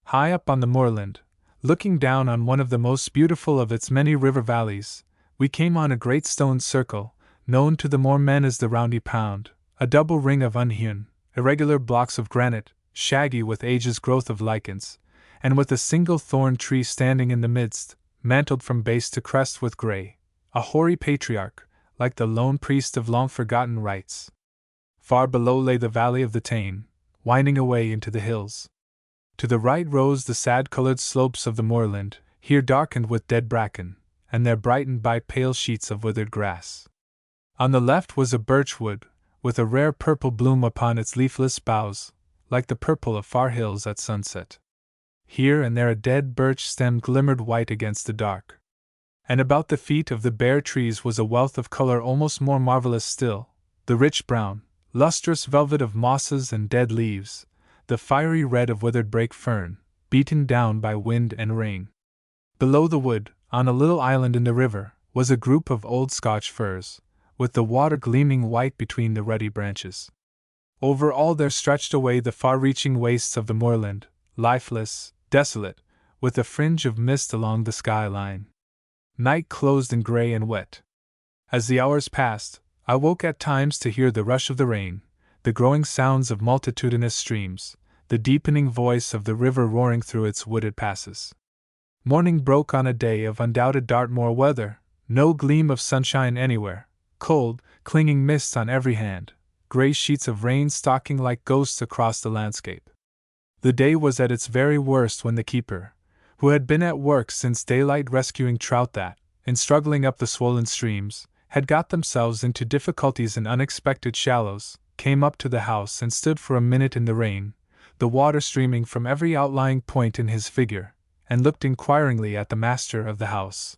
High up on the moorland, looking down on one of the most beautiful of its many river valleys, we came on a great stone circle, known to the moormen as the Roundy Pound, a double ring of unhewn, irregular blocks of granite, shaggy with age's growth of lichens, and with a single thorn tree standing in the midst, mantled from base to crest with grey, a hoary patriarch, like the lone priest of long-forgotten rites. Far below lay the valley of the Tane, winding away into the hills. To the right rose the sad-colored slopes of the moorland, here darkened with dead bracken, and there brightened by pale sheets of withered grass. On the left was a birch wood, with a rare purple bloom upon its leafless boughs, like the purple of far hills at sunset. Here and there a dead birch stem glimmered white against the dark. And about the feet of the bare trees was a wealth of color almost more marvelous still, the rich brown, lustrous velvet of mosses and dead leaves, the fiery red of withered brake fern, beaten down by wind and rain. Below the wood, on a little island in the river, was a group of old Scotch firs, with the water gleaming white between the ruddy branches. Over all there stretched away the far-reaching wastes of the moorland, lifeless, desolate, with a fringe of mist along the sky-line. Night closed in grey and wet. As the hours passed, I woke at times to hear the rush of the rain, the growing sounds of multitudinous streams, the deepening voice of the river roaring through its wooded passes. Morning broke on a day of undoubted Dartmoor weather, no gleam of sunshine anywhere, cold, clinging mists on every hand, grey sheets of rain stalking like ghosts across the landscape. The day was at its very worst when the keeper, who had been at work since daylight rescuing trout that, in struggling up the swollen streams, had got themselves into difficulties in unexpected shallows, came up to the house and stood for a minute in the rain, the water streaming from every outlying point in his figure, and looked inquiringly at the master of the house.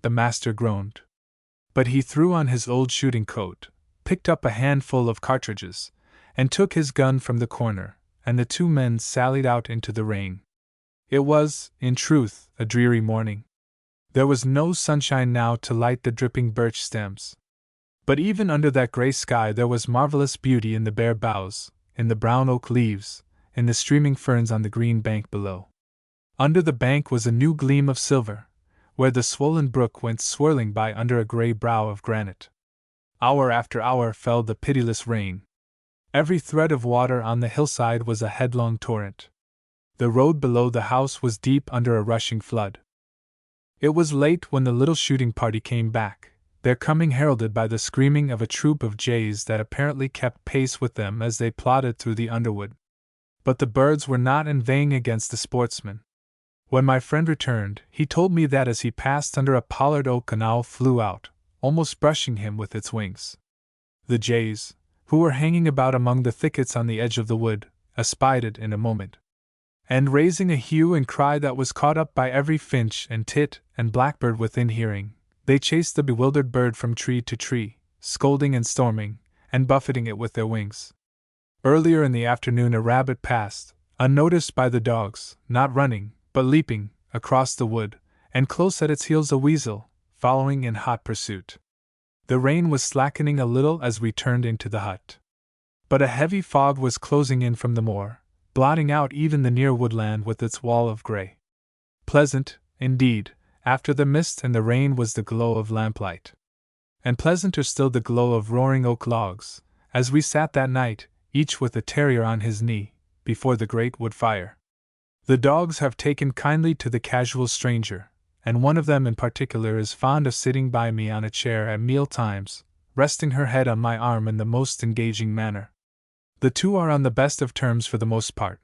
The master groaned. But he threw on his old shooting coat, picked up a handful of cartridges, and took his gun from the corner, and the two men sallied out into the rain. It was, in truth, a dreary morning. There was no sunshine now to light the dripping birch stems. But even under that grey sky there was marvelous beauty in the bare boughs, in the brown oak leaves, in the streaming ferns on the green bank below. Under the bank was a new gleam of silver, where the swollen brook went swirling by under a grey brow of granite. Hour after hour fell the pitiless rain. Every thread of water on the hillside was a headlong torrent. The road below the house was deep under a rushing flood. It was late when the little shooting party came back, their coming heralded by the screaming of a troop of jays that apparently kept pace with them as they plodded through the underwood. But the birds were not inveighing against the sportsmen. When my friend returned, he told me that as he passed under a pollard oak an owl flew out, almost brushing him with its wings. The jays, who were hanging about among the thickets on the edge of the wood, espied it in a moment. And raising a hue and cry that was caught up by every finch and tit and blackbird within hearing, they chased the bewildered bird from tree to tree, scolding and storming, and buffeting it with their wings. Earlier in the afternoon a rabbit passed, unnoticed by the dogs, not running, but leaping, across the wood, and close at its heels a weasel, following in hot pursuit. The rain was slackening a little as we turned into the hut. But a heavy fog was closing in from the moor, blotting out even the near woodland with its wall of gray. Pleasant, indeed, after the mist and the rain was the glow of lamplight. And pleasanter still the glow of roaring oak logs, as we sat that night, each with a terrier on his knee, before the great wood fire. The dogs have taken kindly to the casual stranger, and one of them in particular is fond of sitting by me on a chair at meal times, resting her head on my arm in the most engaging manner. The two are on the best of terms for the most part,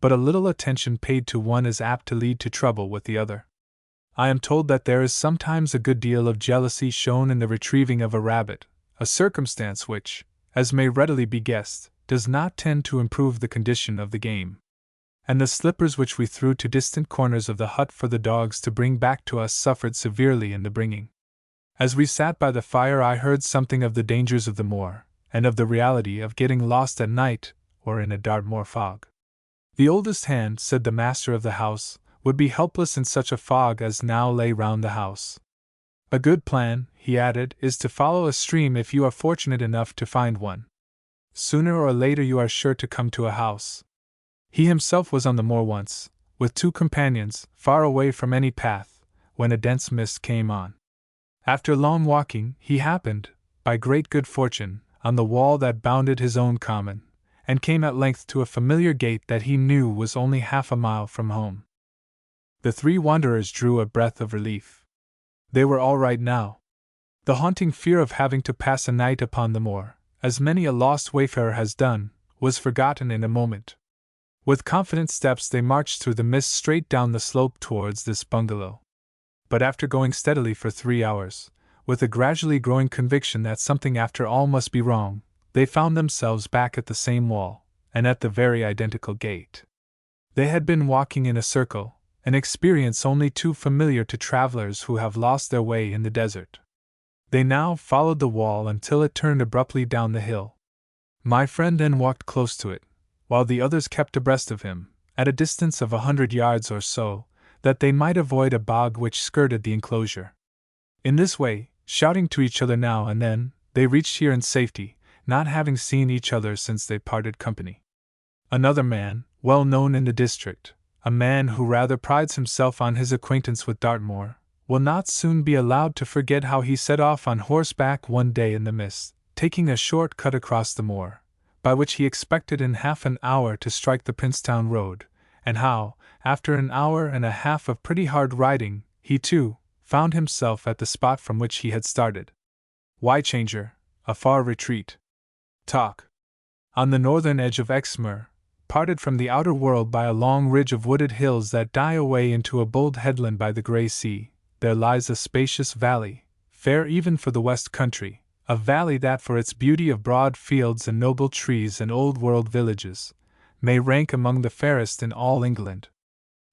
but a little attention paid to one is apt to lead to trouble with the other. I am told that there is sometimes a good deal of jealousy shown in the retrieving of a rabbit, a circumstance which, as may readily be guessed, does not tend to improve the condition of the game. And the slippers which we threw to distant corners of the hut for the dogs to bring back to us suffered severely in the bringing. As we sat by the fire, I heard something of the dangers of the moor, and of the reality of getting lost at night or in a Dartmoor fog. The oldest hand, said the master of the house, would be helpless in such a fog as now lay round the house. A good plan, he added, is to follow a stream if you are fortunate enough to find one. Sooner or later you are sure to come to a house. He himself was on the moor once, with two companions, far away from any path, when a dense mist came on. After long walking, he happened, by great good fortune, on the wall that bounded his own common, and came at length to a familiar gate that he knew was only half a mile from home. The three wanderers drew a breath of relief. They were all right now. The haunting fear of having to pass a night upon the moor, as many a lost wayfarer has done, was forgotten in a moment. With confident steps they marched through the mist straight down the slope towards this bungalow. But after going steadily for 3 hours, with a gradually growing conviction that something after all must be wrong, they found themselves back at the same wall, and at the very identical gate. They had been walking in a circle, an experience only too familiar to travelers who have lost their way in the desert. They now followed the wall until it turned abruptly down the hill. My friend then walked close to it, while the others kept abreast of him, at a distance of 100 yards or so, that they might avoid a bog which skirted the enclosure. In this way, shouting to each other now and then, they reached here in safety, not having seen each other since they parted company. Another man, well known in the district, a man who rather prides himself on his acquaintance with Dartmoor, will not soon be allowed to forget how he set off on horseback one day in the mist, taking a short cut across the moor, by which he expected in half an hour to strike the Princetown road, and how, after an hour and a half of pretty hard riding, he too found himself at the spot from which he had started. Why Changer, a far retreat. Talk. On the northern edge of Exmoor, parted from the outer world by a long ridge of wooded hills that die away into a bold headland by the grey sea, there lies a spacious valley, fair even for the west country, a valley that for its beauty of broad fields and noble trees and old-world villages, may rank among the fairest in all England.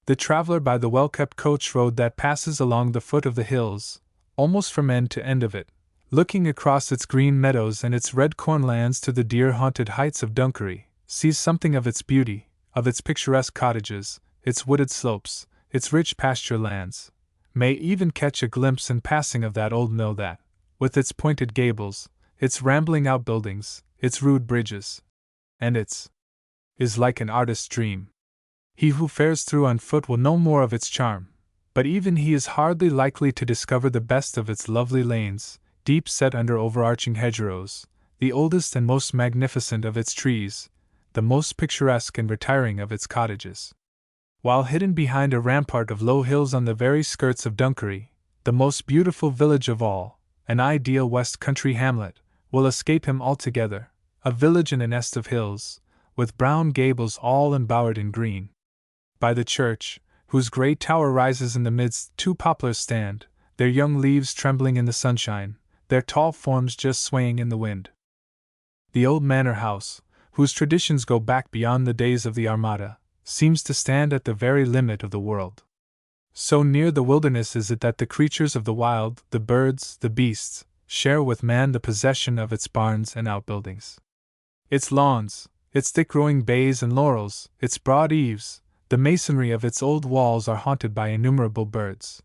The traveller by the well-kept coach road that passes along the foot of the hills, almost from end to end of it, looking across its green meadows and its red cornlands to the deer-haunted heights of Dunkery, sees something of its beauty, of its picturesque cottages, its wooded slopes, its rich pasture lands, may even catch a glimpse in passing of that old mill that, with its pointed gables, its rambling outbuildings, its rude bridges, and its is like an artist's dream. He who fares through on foot will know more of its charm, but even he is hardly likely to discover the best of its lovely lanes, deep set under overarching hedgerows, the oldest and most magnificent of its trees, the most picturesque and retiring of its cottages. While hidden behind a rampart of low hills on the very skirts of Dunkery, the most beautiful village of all, an ideal west country hamlet, will escape him altogether, a village in a nest of hills, with brown gables all embowered in green. By the church, whose grey tower rises in the midst, 2 poplars stand, their young leaves trembling in the sunshine, their tall forms just swaying in the wind. The old manor house, whose traditions go back beyond the days of the Armada, seems to stand at the very limit of the world. So near the wilderness is it that the creatures of the wild, the birds, the beasts, share with man the possession of its barns and outbuildings. Its lawns, Its thick-growing bays and laurels, its broad eaves, the masonry of its old walls are haunted by innumerable birds.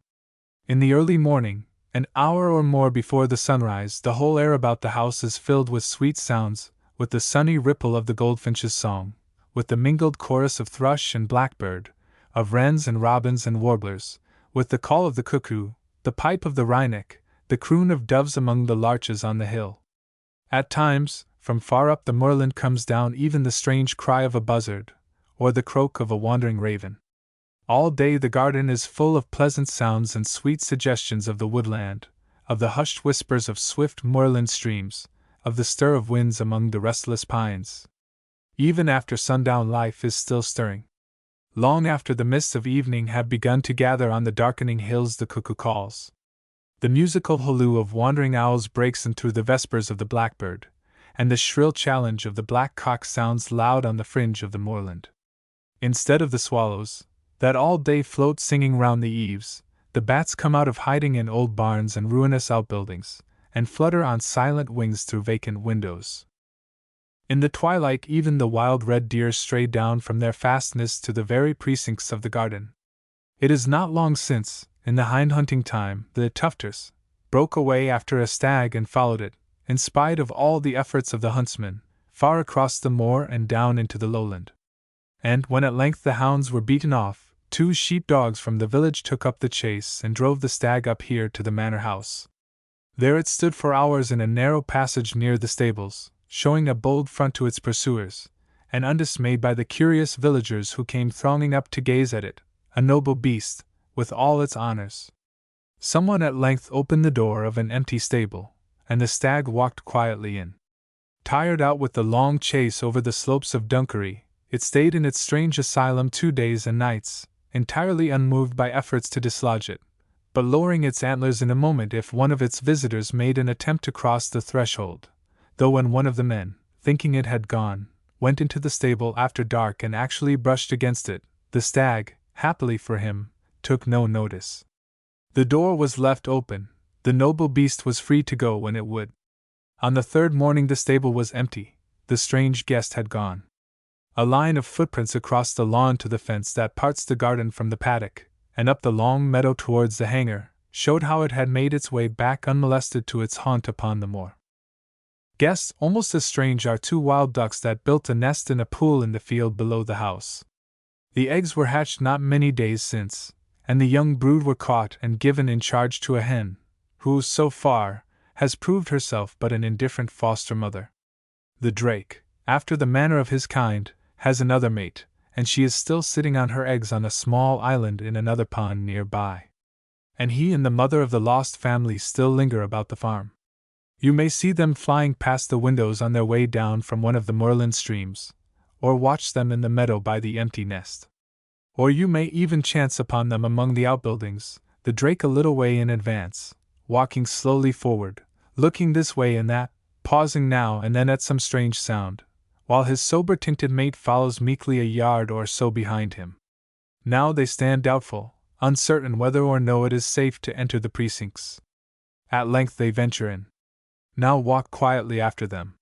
In the early morning, an hour or more before the sunrise, the whole air about the house is filled with sweet sounds, with the sunny ripple of the goldfinch's song, with the mingled chorus of thrush and blackbird, of wrens and robins and warblers, with the call of the cuckoo, the pipe of the wryneck, the croon of doves among the larches on the hill. At times, from far up the moorland comes down even the strange cry of a buzzard, or the croak of a wandering raven. All day the garden is full of pleasant sounds and sweet suggestions of the woodland, of the hushed whispers of swift moorland streams, of the stir of winds among the restless pines. Even after sundown life is still stirring. Long after the mists of evening have begun to gather on the darkening hills, the cuckoo calls. The musical halloo of wandering owls breaks in through the vespers of the blackbird, and the shrill challenge of the black cock sounds loud on the fringe of the moorland. Instead of the swallows, that all day float singing round the eaves, the bats come out of hiding in old barns and ruinous outbuildings, and flutter on silent wings through vacant windows. In the twilight even the wild red deer stray down from their fastness to the very precincts of the garden. It is not long since, in the hind hunting time, the tufters broke away after a stag and followed it, in spite of all the efforts of the huntsman, far across the moor and down into the lowland. And when at length the hounds were beaten off, 2 sheep-dogs from the village took up the chase and drove the stag up here to the manor house. There it stood for hours in a narrow passage near the stables, showing a bold front to its pursuers, and undismayed by the curious villagers who came thronging up to gaze at it, a noble beast, with all its honors. Someone at length opened the door of an empty stable, and the stag walked quietly in. Tired out with the long chase over the slopes of Dunkery, it stayed in its strange asylum 2 days and nights, entirely unmoved by efforts to dislodge it, but lowering its antlers in a moment if one of its visitors made an attempt to cross the threshold, though when one of the men, thinking it had gone, went into the stable after dark and actually brushed against it, the stag, happily for him, took no notice. The door was left open, the noble beast was free to go when it would. On the 3rd morning the stable was empty, the strange guest had gone. A line of footprints across the lawn to the fence that parts the garden from the paddock, and up the long meadow towards the hangar, showed how it had made its way back unmolested to its haunt upon the moor. Guests almost as strange are 2 wild ducks that built a nest in a pool in the field below the house. The eggs were hatched not many days since, and the young brood were caught and given in charge to a hen, who, so far, has proved herself but an indifferent foster mother. The drake, after the manner of his kind, has another mate, and she is still sitting on her eggs on a small island in another pond near by. And he and the mother of the lost family still linger about the farm. You may see them flying past the windows on their way down from one of the moorland streams, or watch them in the meadow by the empty nest. Or you may even chance upon them among the outbuildings, the drake a little way in advance, walking slowly forward, looking this way and that, pausing now and then at some strange sound, while his sober-tinted mate follows meekly a yard or so behind him. Now they stand doubtful, uncertain whether or no it is safe to enter the precincts. At length they venture in. Now walk quietly after them.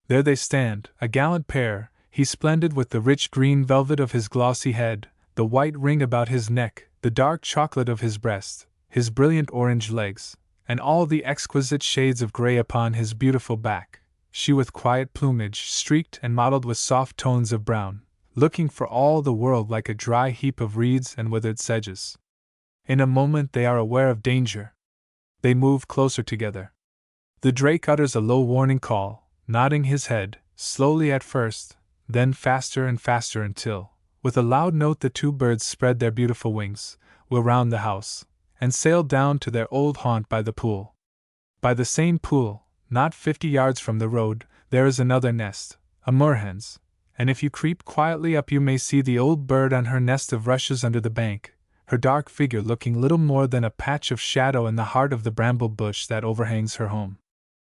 There they stand, a gallant pair, he splendid with the rich green velvet of his glossy head, the white ring about his neck, the dark chocolate of his breast, his brilliant orange legs, and all the exquisite shades of grey upon his beautiful back, she with quiet plumage streaked and mottled with soft tones of brown, looking for all the world like a dry heap of reeds and withered sedges. In a moment they are aware of danger. They move closer together. The drake utters a low warning call, nodding his head, slowly at first, then faster and faster until, with a loud note, the 2 birds spread their beautiful wings, wheel round the house, and sail down to their old haunt by the pool. By the same pool, not 50 yards from the road, there is another nest, a moorhen's, and if you creep quietly up you may see the old bird on her nest of rushes under the bank, her dark figure looking little more than a patch of shadow in the heart of the bramble bush that overhangs her home.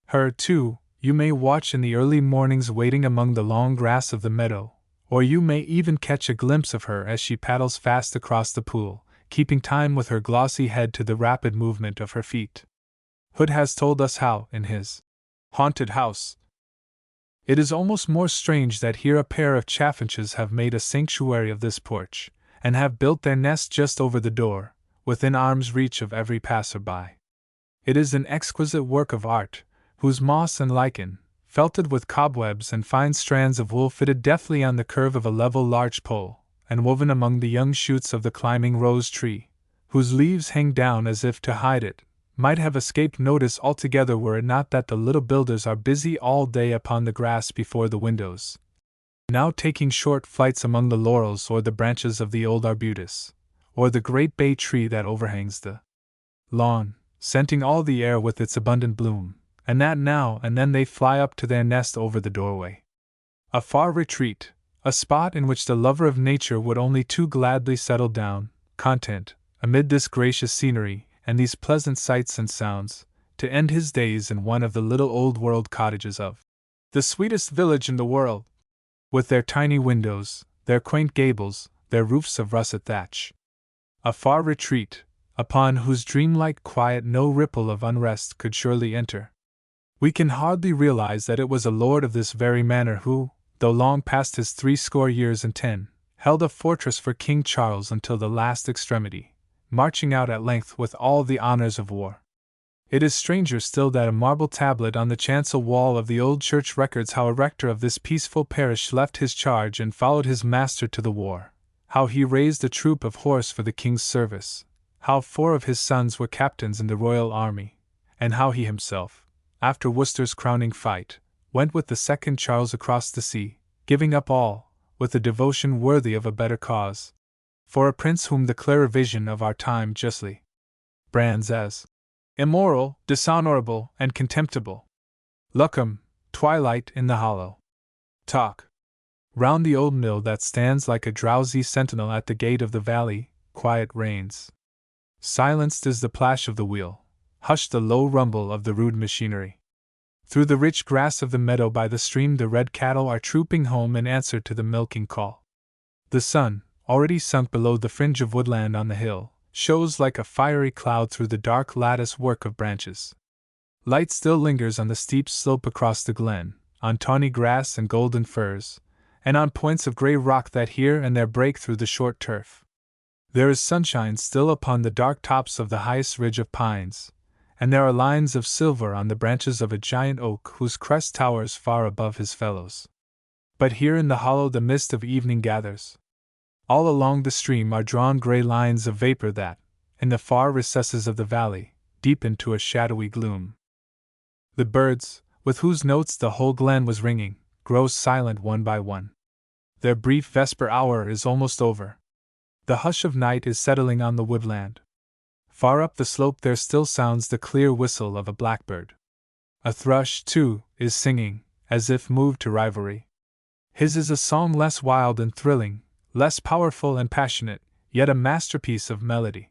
Her, too, you may watch in the early mornings wading among the long grass of the meadow, or you may even catch a glimpse of her as she paddles fast across the pool, keeping time with her glossy head to the rapid movement of her feet. Hood has told us how, in his haunted house, It is almost more strange that here a pair of chaffinches have made a sanctuary of this porch, and have built their nest just over the door, within arm's reach of every passer-by. It is an exquisite work of art, whose moss and lichen, felted with cobwebs and fine strands of wool fitted deftly on the curve of a level larch pole, and woven among the young shoots of the climbing rose tree, whose leaves hang down as if to hide it, might have escaped notice altogether were it not that the little builders are busy all day upon the grass before the windows, now taking short flights among the laurels or the branches of the old arbutus, or the great bay tree that overhangs the lawn, scenting all the air with its abundant bloom, and that now and then they fly up to their nest over the doorway. A far retreat, a spot in which the lover of nature would only too gladly settle down, content, amid this gracious scenery and these pleasant sights and sounds, to end his days in one of the little old-world cottages of the sweetest village in the world, with their tiny windows, their quaint gables, their roofs of russet thatch. A far retreat, upon whose dreamlike quiet no ripple of unrest could surely enter. We can hardly realize that it was a lord of this very manor who, though long past his 70 years, held a fortress for King Charles until the last extremity, marching out at length with all the honors of war. It is stranger still that a marble tablet on the chancel wall of the old church records how a rector of this peaceful parish left his charge and followed his master to the war, how he raised a troop of horse for the king's service, how 4 of his sons were captains in the royal army, and how he himself, after Worcester's crowning fight, went with the second Charles across the sea, giving up all, with a devotion worthy of a better cause, for a prince whom the clearer vision of our time justly brands as immoral, dishonorable, and contemptible. Luckham, twilight in the hollow. Talk. Round the old mill that stands like a drowsy sentinel at the gate of the valley, quiet reigns. Silenced is the plash of the wheel, hushed the low rumble of the rude machinery. Through the rich grass of the meadow by the stream the red cattle are trooping home in answer to the milking call. The sun, already sunk below the fringe of woodland on the hill, shows like a fiery cloud through the dark lattice work of branches. Light still lingers on the steep slope across the glen, on tawny grass and golden furze, and on points of grey rock that here and there break through the short turf. There is sunshine still upon the dark tops of the highest ridge of pines, and there are lines of silver on the branches of a giant oak whose crest towers far above his fellows. But here in the hollow the mist of evening gathers. All along the stream are drawn grey lines of vapor that, in the far recesses of the valley, deepen to a shadowy gloom. The birds, with whose notes the whole glen was ringing, grow silent one by one. Their brief vesper hour is almost over. The hush of night is settling on the woodland. Far up the slope there still sounds the clear whistle of a blackbird. A thrush, too, is singing, as if moved to rivalry. His is a song less wild and thrilling, less powerful and passionate, yet a masterpiece of melody.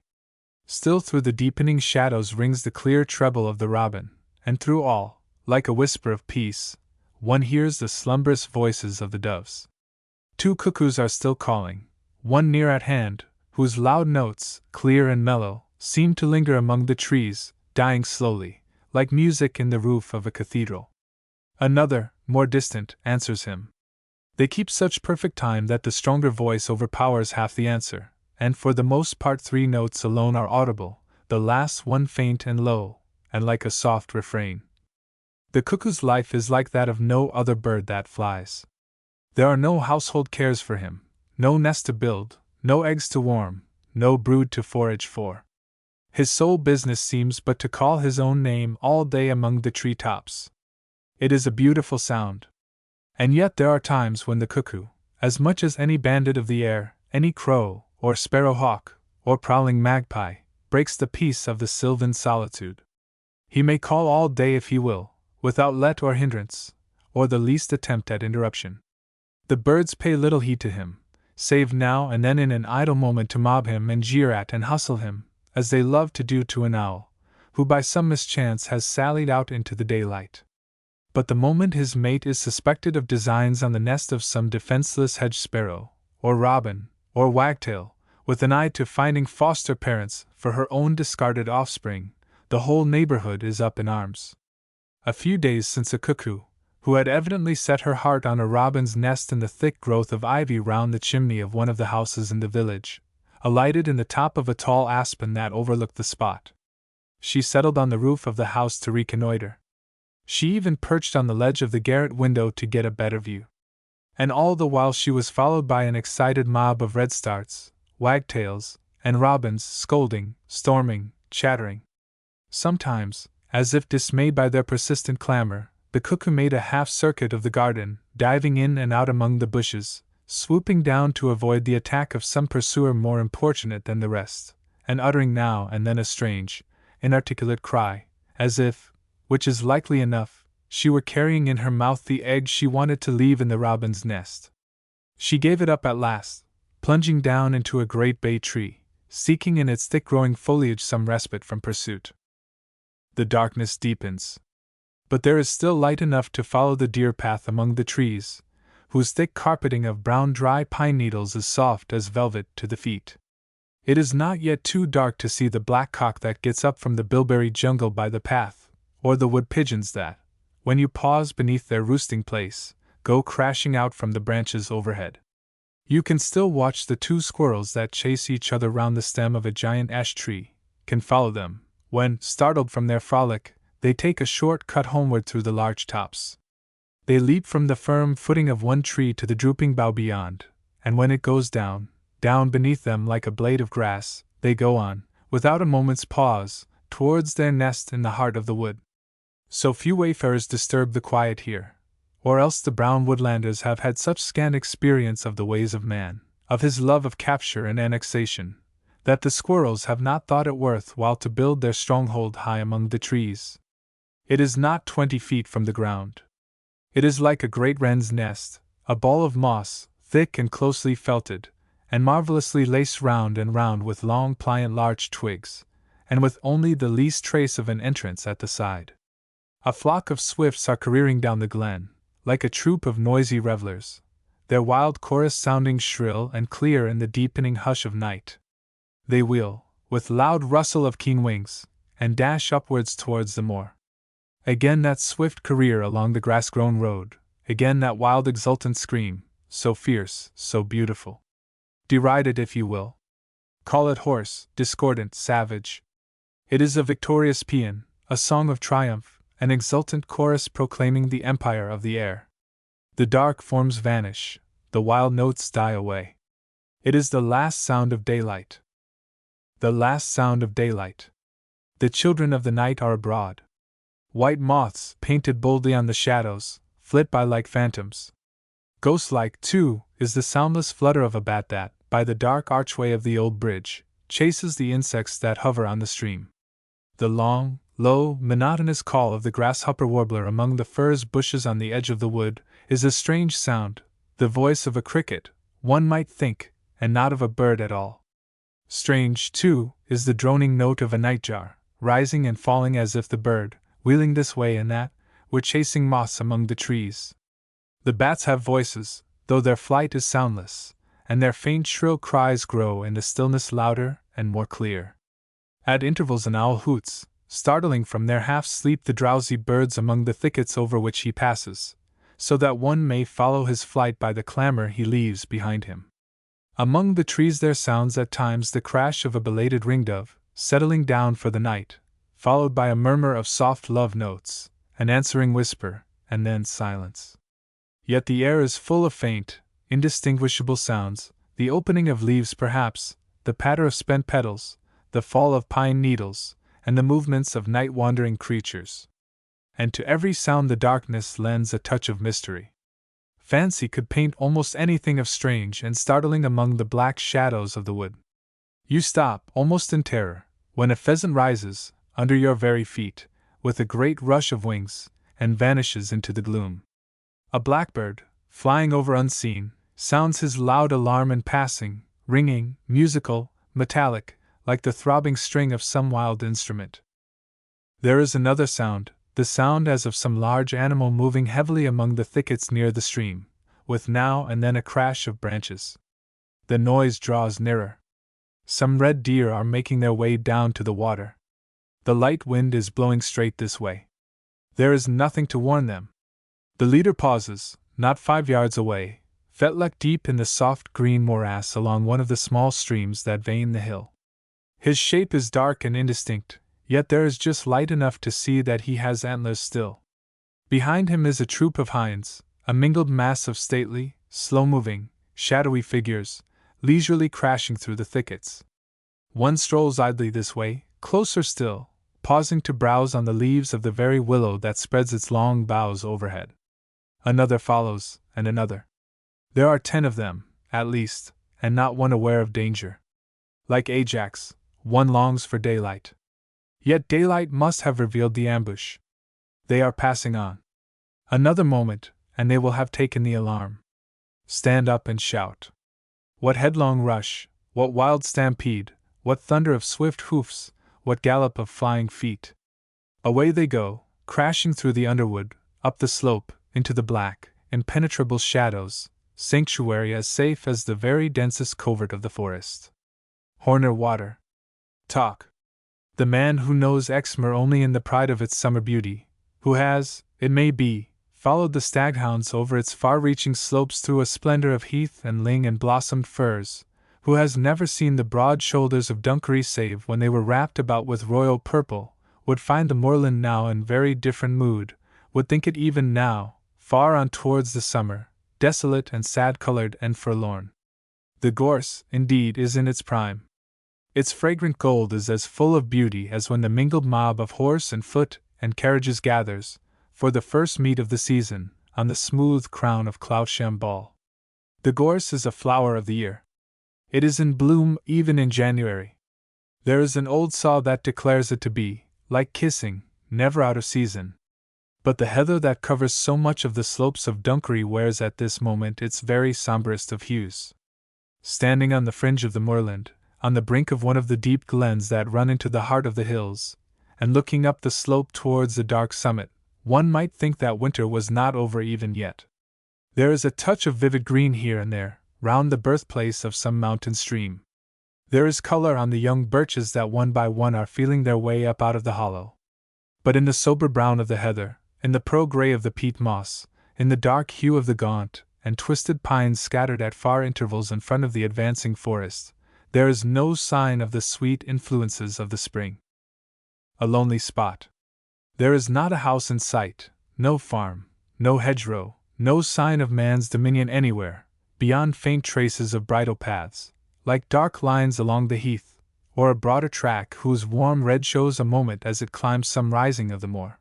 Still through the deepening shadows rings the clear treble of the robin, and through all, like a whisper of peace, one hears the slumberous voices of the doves. 2 cuckoos are still calling, one near at hand, whose loud notes, clear and mellow, seem to linger among the trees, dying slowly, like music in the roof of a cathedral. Another, more distant, answers him. They keep such perfect time that the stronger voice overpowers half the answer, and for the most part 3 notes alone are audible, the last one faint and low, and like a soft refrain. The cuckoo's life is like that of no other bird that flies. There are no household cares for him, no nest to build, no eggs to warm, no brood to forage for. His sole business seems but to call his own name all day among the tree tops. It is a beautiful sound. And yet there are times when the cuckoo, as much as any bandit of the air, any crow, or sparrow-hawk, or prowling magpie, breaks the peace of the sylvan solitude. He may call all day if he will, without let or hindrance, or the least attempt at interruption. The birds pay little heed to him, save now and then in an idle moment to mob him and jeer at and hustle him, as they love to do to an owl, who by some mischance has sallied out into the daylight. But the moment his mate is suspected of designs on the nest of some defenseless hedge sparrow, or robin, or wagtail, with an eye to finding foster parents for her own discarded offspring, the whole neighborhood is up in arms. A few days since a cuckoo, who had evidently set her heart on a robin's nest in the thick growth of ivy round the chimney of one of the houses in the village, alighted in the top of a tall aspen that overlooked the spot. She settled on the roof of the house to reconnoiter. She even perched on the ledge of the garret window to get a better view. And all the while she was followed by an excited mob of redstarts, wagtails, and robins, scolding, storming, chattering. Sometimes, as if dismayed by their persistent clamor, the cuckoo made a half-circuit of the garden, diving in and out among the bushes, swooping down to avoid the attack of some pursuer more importunate than the rest, and uttering now and then a strange, inarticulate cry, as if, which is likely enough, she were carrying in her mouth the egg she wanted to leave in the robin's nest. She gave it up at last, plunging down into a great bay tree, seeking in its thick-growing foliage some respite from pursuit. The darkness deepens. But there is still light enough to follow the deer path among the trees, whose thick carpeting of brown dry pine needles is soft as velvet to the feet. It is not yet too dark to see the blackcock that gets up from the bilberry jungle by the path, or the wood pigeons that, when you pause beneath their roosting place, go crashing out from the branches overhead. You can still watch the two squirrels that chase each other round the stem of a giant ash tree, can follow them, when, startled from their frolic, they take a short cut homeward through the large tops. They leap from the firm footing of one tree to the drooping bough beyond, and when it goes down, down beneath them like a blade of grass, they go on, without a moment's pause, towards their nest in the heart of the wood. So few wayfarers disturb the quiet here, or else the brown woodlanders have had such scant experience of the ways of man, of his love of capture and annexation, that the squirrels have not thought it worth while to build their stronghold high among the trees. It is not 20 feet from the ground. It is like a great wren's nest, a ball of moss, thick and closely felted, and marvelously laced round and round with long pliant larch twigs, and with only the least trace of an entrance at the side. A flock of swifts are careering down the glen, like a troop of noisy revelers, their wild chorus sounding shrill and clear in the deepening hush of night. They wheel, with loud rustle of keen wings, and dash upwards towards the moor. Again that swift career along the grass-grown road, again that wild exultant scream, so fierce, so beautiful. Deride it if you will. Call it hoarse, discordant, savage. It is a victorious paean, a song of triumph, an exultant chorus proclaiming the empire of the air. The dark forms vanish, the wild notes die away. It is the last sound of daylight. The last sound of daylight. The children of the night are abroad. White moths, painted boldly on the shadows, flit by like phantoms. Ghost-like, too, is the soundless flutter of a bat that, by the dark archway of the old bridge, chases the insects that hover on the stream. The long, low, monotonous call of the grasshopper warbler among the furze bushes on the edge of the wood is a strange sound, the voice of a cricket, one might think, and not of a bird at all. Strange, too, is the droning note of a nightjar, rising and falling as if the bird, wheeling this way and that, were chasing moths among the trees. The bats have voices, though their flight is soundless, and their faint shrill cries grow in the stillness louder and more clear. At intervals an owl hoots, startling from their half-sleep the drowsy birds among the thickets over which he passes, so that one may follow his flight by the clamor he leaves behind him. Among the trees there sounds at times the crash of a belated ringdove, settling down for the night, followed by a murmur of soft love notes, an answering whisper, and then silence. Yet the air is full of faint, indistinguishable sounds, the opening of leaves perhaps, the patter of spent petals, the fall of pine needles, and the movements of night-wandering creatures. And to every sound the darkness lends a touch of mystery. Fancy could paint almost anything of strange and startling among the black shadows of the wood. You stop, almost in terror, when a pheasant rises, under your very feet, with a great rush of wings, and vanishes into the gloom. A blackbird, flying over unseen, sounds his loud alarm in passing, ringing, musical, metallic, like the throbbing string of some wild instrument. There is another sound, the sound as of some large animal moving heavily among the thickets near the stream, with now and then a crash of branches. The noise draws nearer. Some red deer are making their way down to the water. The light wind is blowing straight this way. There is nothing to warn them. The leader pauses, not 5 yards away, fetlock deep in the soft green morass along one of the small streams that vein the hill. His shape is dark and indistinct, yet there is just light enough to see that he has antlers still. Behind him is a troop of hinds, a mingled mass of stately, slow-moving, shadowy figures, leisurely crashing through the thickets. One strolls idly this way, closer still, pausing to browse on the leaves of the very willow that spreads its long boughs overhead. Another follows, and another. There are 10 of them, at least, and not one aware of danger. Like Ajax, one longs for daylight. Yet daylight must have revealed the ambush. They are passing on. Another moment, and they will have taken the alarm. Stand up and shout. What headlong rush, what wild stampede, what thunder of swift hoofs, what gallop of flying feet. Away they go, crashing through the underwood, up the slope, into the black, impenetrable shadows, sanctuary as safe as the very densest covert of the forest. Horner Water. Talk. The man who knows Exmoor only in the pride of its summer beauty, who has, it may be, followed the staghounds over its far-reaching slopes through a splendor of heath and ling and blossomed firs, who has never seen the broad shoulders of Dunkery save when they were wrapped about with royal purple, would find the moorland now in very different mood, would think it even now, far on towards the summer, desolate and sad-colored and forlorn. The gorse, indeed, is in its prime. Its fragrant gold is as full of beauty as when the mingled mob of horse and foot and carriages gathers, for the first meet of the season, on the smooth crown of Cloughsham Ball. The gorse is a flower of the year. It is in bloom even in January. There is an old saw that declares it to be, like kissing, never out of season. But the heather that covers so much of the slopes of Dunkery wears at this moment its very sombrest of hues. Standing on the fringe of the moorland, on the brink of one of the deep glens that run into the heart of the hills, and looking up the slope towards the dark summit, one might think that winter was not over even yet. There is a touch of vivid green here and there, round the birthplace of some mountain stream. There is color on the young birches that one by one are feeling their way up out of the hollow. But in the sober brown of the heather, in the pearl-gray of the peat moss, in the dark hue of the gaunt and twisted pines scattered at far intervals in front of the advancing forest, there is no sign of the sweet influences of the spring. A lonely spot. There is not a house in sight, no farm, no hedgerow, no sign of man's dominion anywhere, beyond faint traces of bridle paths, like dark lines along the heath, or a broader track whose warm red shows a moment as it climbs some rising of the moor.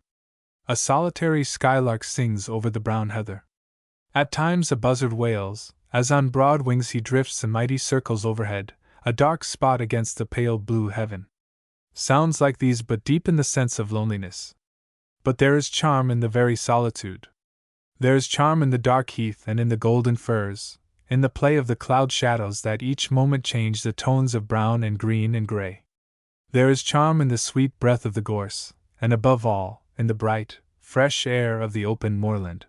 A solitary skylark sings over the brown heather. At times a buzzard wails, as on broad wings he drifts in mighty circles overhead, a dark spot against the pale blue heaven. Sounds like these but deepen the sense of loneliness. But there is charm in the very solitude. There is charm in the dark heath and in the golden firs, in the play of the cloud shadows that each moment change the tones of brown and green and gray. There is charm in the sweet breath of the gorse, and above all, in the bright, fresh air of the open moorland.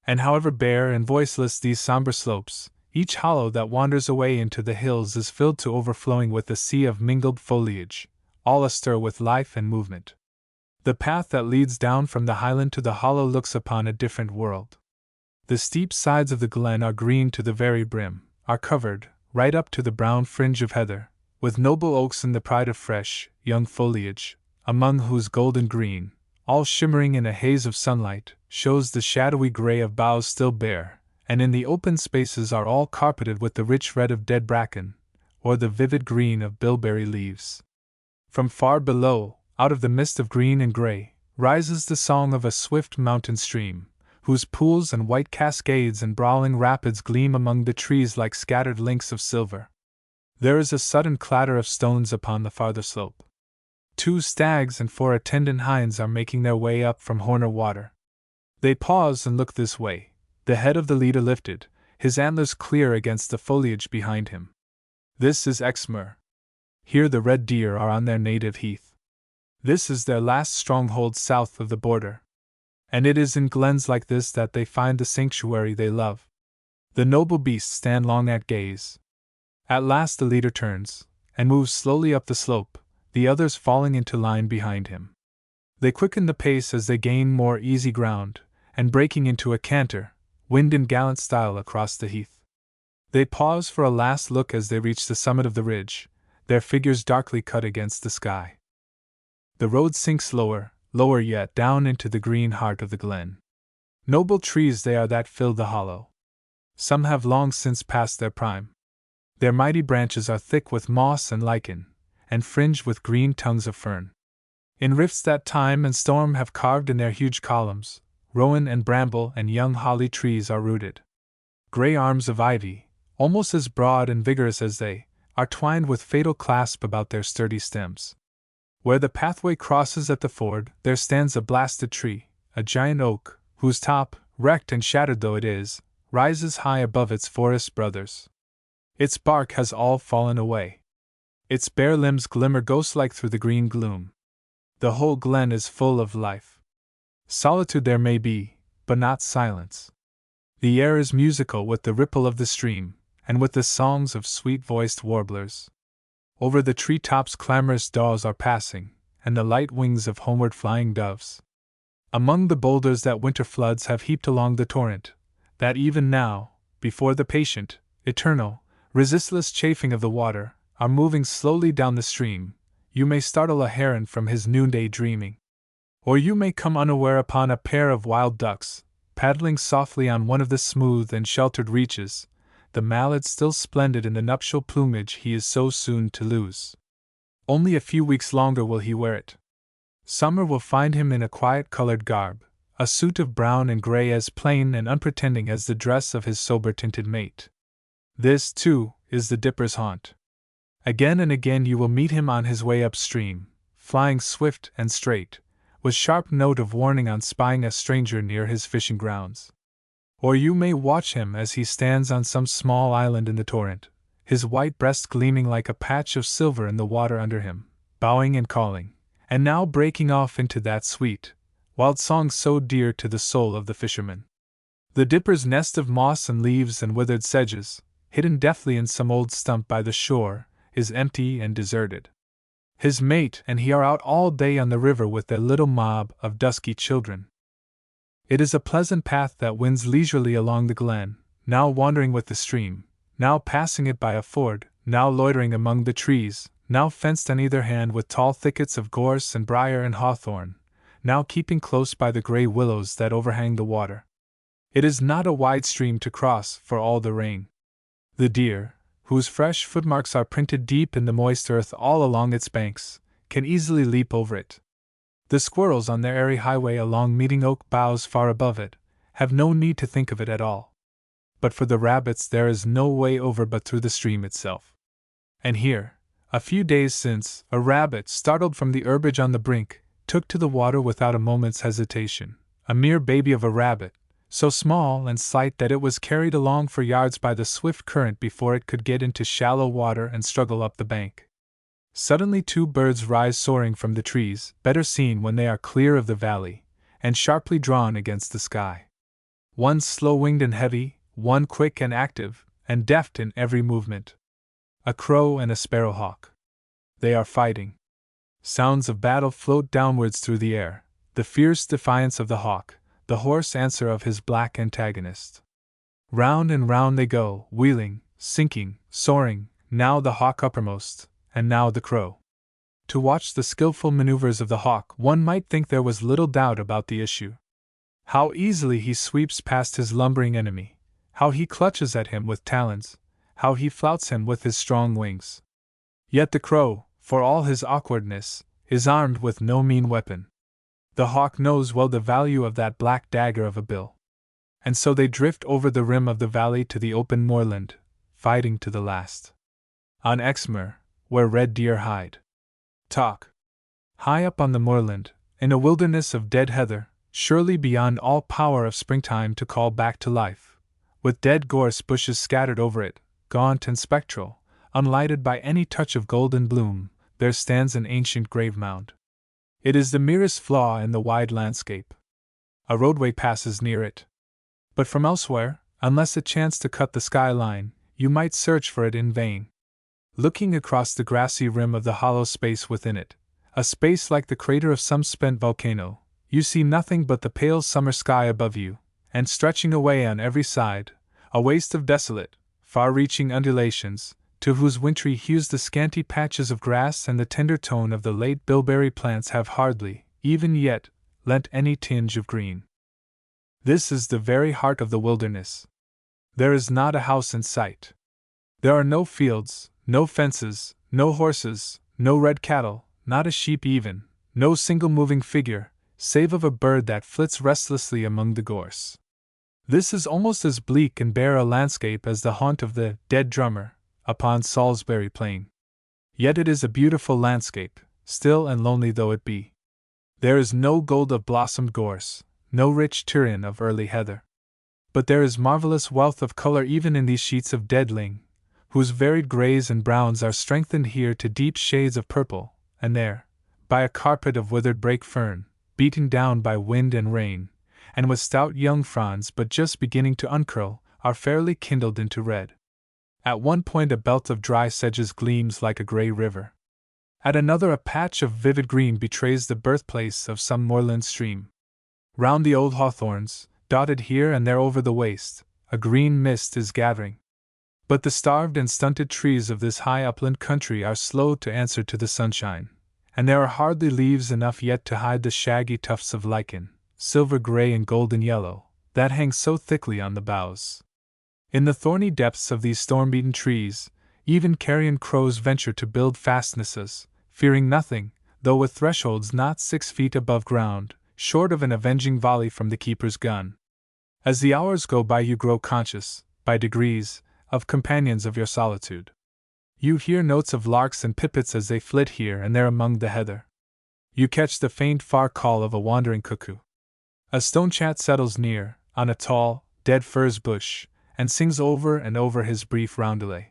And however bare and voiceless these somber slopes, each hollow that wanders away into the hills is filled to overflowing with a sea of mingled foliage, all astir with life and movement. The path that leads down from the highland to the hollow looks upon a different world. The steep sides of the glen are green to the very brim, are covered, right up to the brown fringe of heather, with noble oaks in the pride of fresh, young foliage, among whose golden green, all shimmering in a haze of sunlight, shows the shadowy gray of boughs still bare, and in the open spaces are all carpeted with the rich red of dead bracken, or the vivid green of bilberry leaves. From far below, out of the mist of green and gray, rises the song of a swift mountain stream, whose pools and white cascades and brawling rapids gleam among the trees like scattered links of silver. There is a sudden clatter of stones upon the farther slope. 2 stags and 4 attendant hinds are making their way up from Horner Water. They pause and look this way, the head of the leader lifted, his antlers clear against the foliage behind him. This is Exmoor. Here the red deer are on their native heath. This is their last stronghold south of the border. And it is in glens like this that they find the sanctuary they love. The noble beasts stand long at gaze. At last the leader turns, and moves slowly up the slope, the others falling into line behind him. They quicken the pace as they gain more easy ground, and breaking into a canter, wind in gallant style across the heath. They pause for a last look as they reach the summit of the ridge, their figures darkly cut against the sky. The road sinks lower, lower yet, down into the green heart of the glen. Noble trees they are that fill the hollow. Some have long since passed their prime. Their mighty branches are thick with moss and lichen, and fringed with green tongues of fern. In rifts that time and storm have carved in their huge columns, rowan and bramble and young holly trees are rooted. Gray arms of ivy, almost as broad and vigorous as they, are twined with fatal clasp about their sturdy stems. Where the pathway crosses at the ford, there stands a blasted tree, a giant oak, whose top, wrecked and shattered though it is, rises high above its forest brothers. Its bark has all fallen away. Its bare limbs glimmer ghost-like through the green gloom. The whole glen is full of life. Solitude there may be, but not silence. The air is musical with the ripple of the stream, and with the songs of sweet-voiced warblers. Over the tree-tops clamorous daws are passing, and the light wings of homeward flying doves. Among the boulders that winter floods have heaped along the torrent, that even now, before the patient, eternal, resistless chafing of the water, are moving slowly down the stream, you may startle a heron from his noonday dreaming. Or you may come unaware upon a pair of wild ducks, paddling softly on one of the smooth and sheltered reaches, the mallard still splendid in the nuptial plumage he is so soon to lose. Only a few weeks longer will he wear it. Summer will find him in a quiet-colored garb, a suit of brown and gray as plain and unpretending as the dress of his sober-tinted mate. This, too, is the dipper's haunt. Again and again you will meet him on his way upstream, flying swift and straight, with sharp note of warning on spying a stranger near his fishing grounds. Or you may watch him as he stands on some small island in the torrent, his white breast gleaming like a patch of silver in the water under him, bowing and calling, and now breaking off into that sweet, wild song so dear to the soul of the fisherman. The dipper's nest of moss and leaves and withered sedges, hidden deftly in some old stump by the shore, is empty and deserted. His mate and he are out all day on the river with their little mob of dusky children. It is a pleasant path that winds leisurely along the glen, now wandering with the stream, now passing it by a ford, now loitering among the trees, now fenced on either hand with tall thickets of gorse and briar and hawthorn, now keeping close by the gray willows that overhang the water. It is not a wide stream to cross for all the rain. The deer, whose fresh footmarks are printed deep in the moist earth all along its banks, can easily leap over it. The squirrels on their airy highway along meeting oak boughs far above it have no need to think of it at all. But for the rabbits there is no way over but through the stream itself. And here, a few days since, a rabbit, startled from the herbage on the brink, took to the water without a moment's hesitation, a mere baby of a rabbit, so small and slight that it was carried along for yards by the swift current before it could get into shallow water and struggle up the bank. Suddenly 2 birds rise soaring from the trees, better seen when they are clear of the valley, and sharply drawn against the sky. One slow-winged and heavy, one quick and active, and deft in every movement. A crow and a sparrowhawk. They are fighting. Sounds of battle float downwards through the air, the fierce defiance of the hawk, the hoarse answer of his black antagonist. Round and round they go, wheeling, sinking, soaring, now the hawk uppermost, and now the crow. To watch the skillful maneuvers of the hawk, one might think there was little doubt about the issue. How easily he sweeps past his lumbering enemy, how he clutches at him with talons, how he flouts him with his strong wings. Yet the crow, for all his awkwardness, is armed with no mean weapon. The hawk knows well the value of that black dagger of a bill. And so they drift over the rim of the valley to the open moorland, fighting to the last. On Exmoor, where red deer hide. Talk. High up on the moorland, in a wilderness of dead heather, surely beyond all power of springtime to call back to life, with dead gorse bushes scattered over it, gaunt and spectral, unlighted by any touch of golden bloom, there stands an ancient grave mound. It is the merest flaw in the wide landscape. A roadway passes near it. But from elsewhere, unless it chance to cut the skyline, you might search for it in vain. Looking across the grassy rim of the hollow space within it, a space like the crater of some spent volcano, you see nothing but the pale summer sky above you, and stretching away on every side, a waste of desolate, far-reaching undulations, to whose wintry hues the scanty patches of grass and the tender tone of the late bilberry plants have hardly, even yet, lent any tinge of green. This is the very heart of the wilderness. There is not a house in sight. There are no fields, no fences, no horses, no red cattle, not a sheep even, no single moving figure, save of a bird that flits restlessly among the gorse. This is almost as bleak and bare a landscape as the haunt of the dead drummer upon Salisbury Plain. Yet it is a beautiful landscape, still and lonely though it be. There is no gold of blossomed gorse, no rich tureen of early heather. But there is marvelous wealth of color even in these sheets of dead ling, whose varied grays and browns are strengthened here to deep shades of purple, and there, by a carpet of withered brake fern, beaten down by wind and rain, and with stout young fronds but just beginning to uncurl, are fairly kindled into red. At one point a belt of dry sedges gleams like a grey river. At another a patch of vivid green betrays the birthplace of some moorland stream. Round the old hawthorns, dotted here and there over the waste, a green mist is gathering. But the starved and stunted trees of this high upland country are slow to answer to the sunshine, and there are hardly leaves enough yet to hide the shaggy tufts of lichen, silver gray and golden yellow, that hang so thickly on the boughs. In the thorny depths of these storm-beaten trees, even carrion crows venture to build fastnesses, fearing nothing, though with thresholds not 6 feet above ground, short of an avenging volley from the keeper's gun. As the hours go by, you grow conscious, by degrees, of companions of your solitude. You hear notes of larks and pipits as they flit here and there among the heather. You catch the faint far call of a wandering cuckoo. A stone chat settles near, on a tall, dead furze bush, and sings over and over his brief roundelay.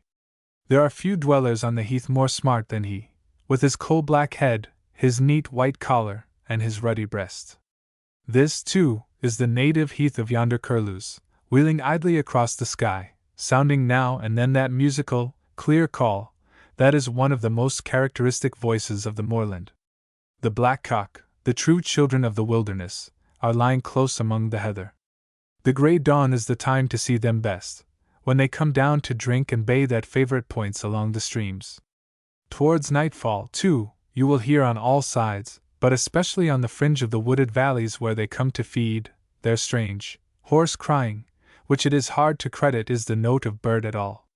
There are few dwellers on the heath more smart than he, with his coal-black head, his neat white collar, and his ruddy breast. This, too, is the native heath of yonder curlews, wheeling idly across the sky, sounding now and then that musical, clear call, that is one of the most characteristic voices of the moorland. The blackcock, the true children of the wilderness, are lying close among the heather. The grey dawn is the time to see them best, when they come down to drink and bathe at favorite points along the streams. Towards nightfall, too, you will hear on all sides, but especially on the fringe of the wooded valleys where they come to feed, their strange, hoarse crying, which it is hard to credit is the note of bird at all.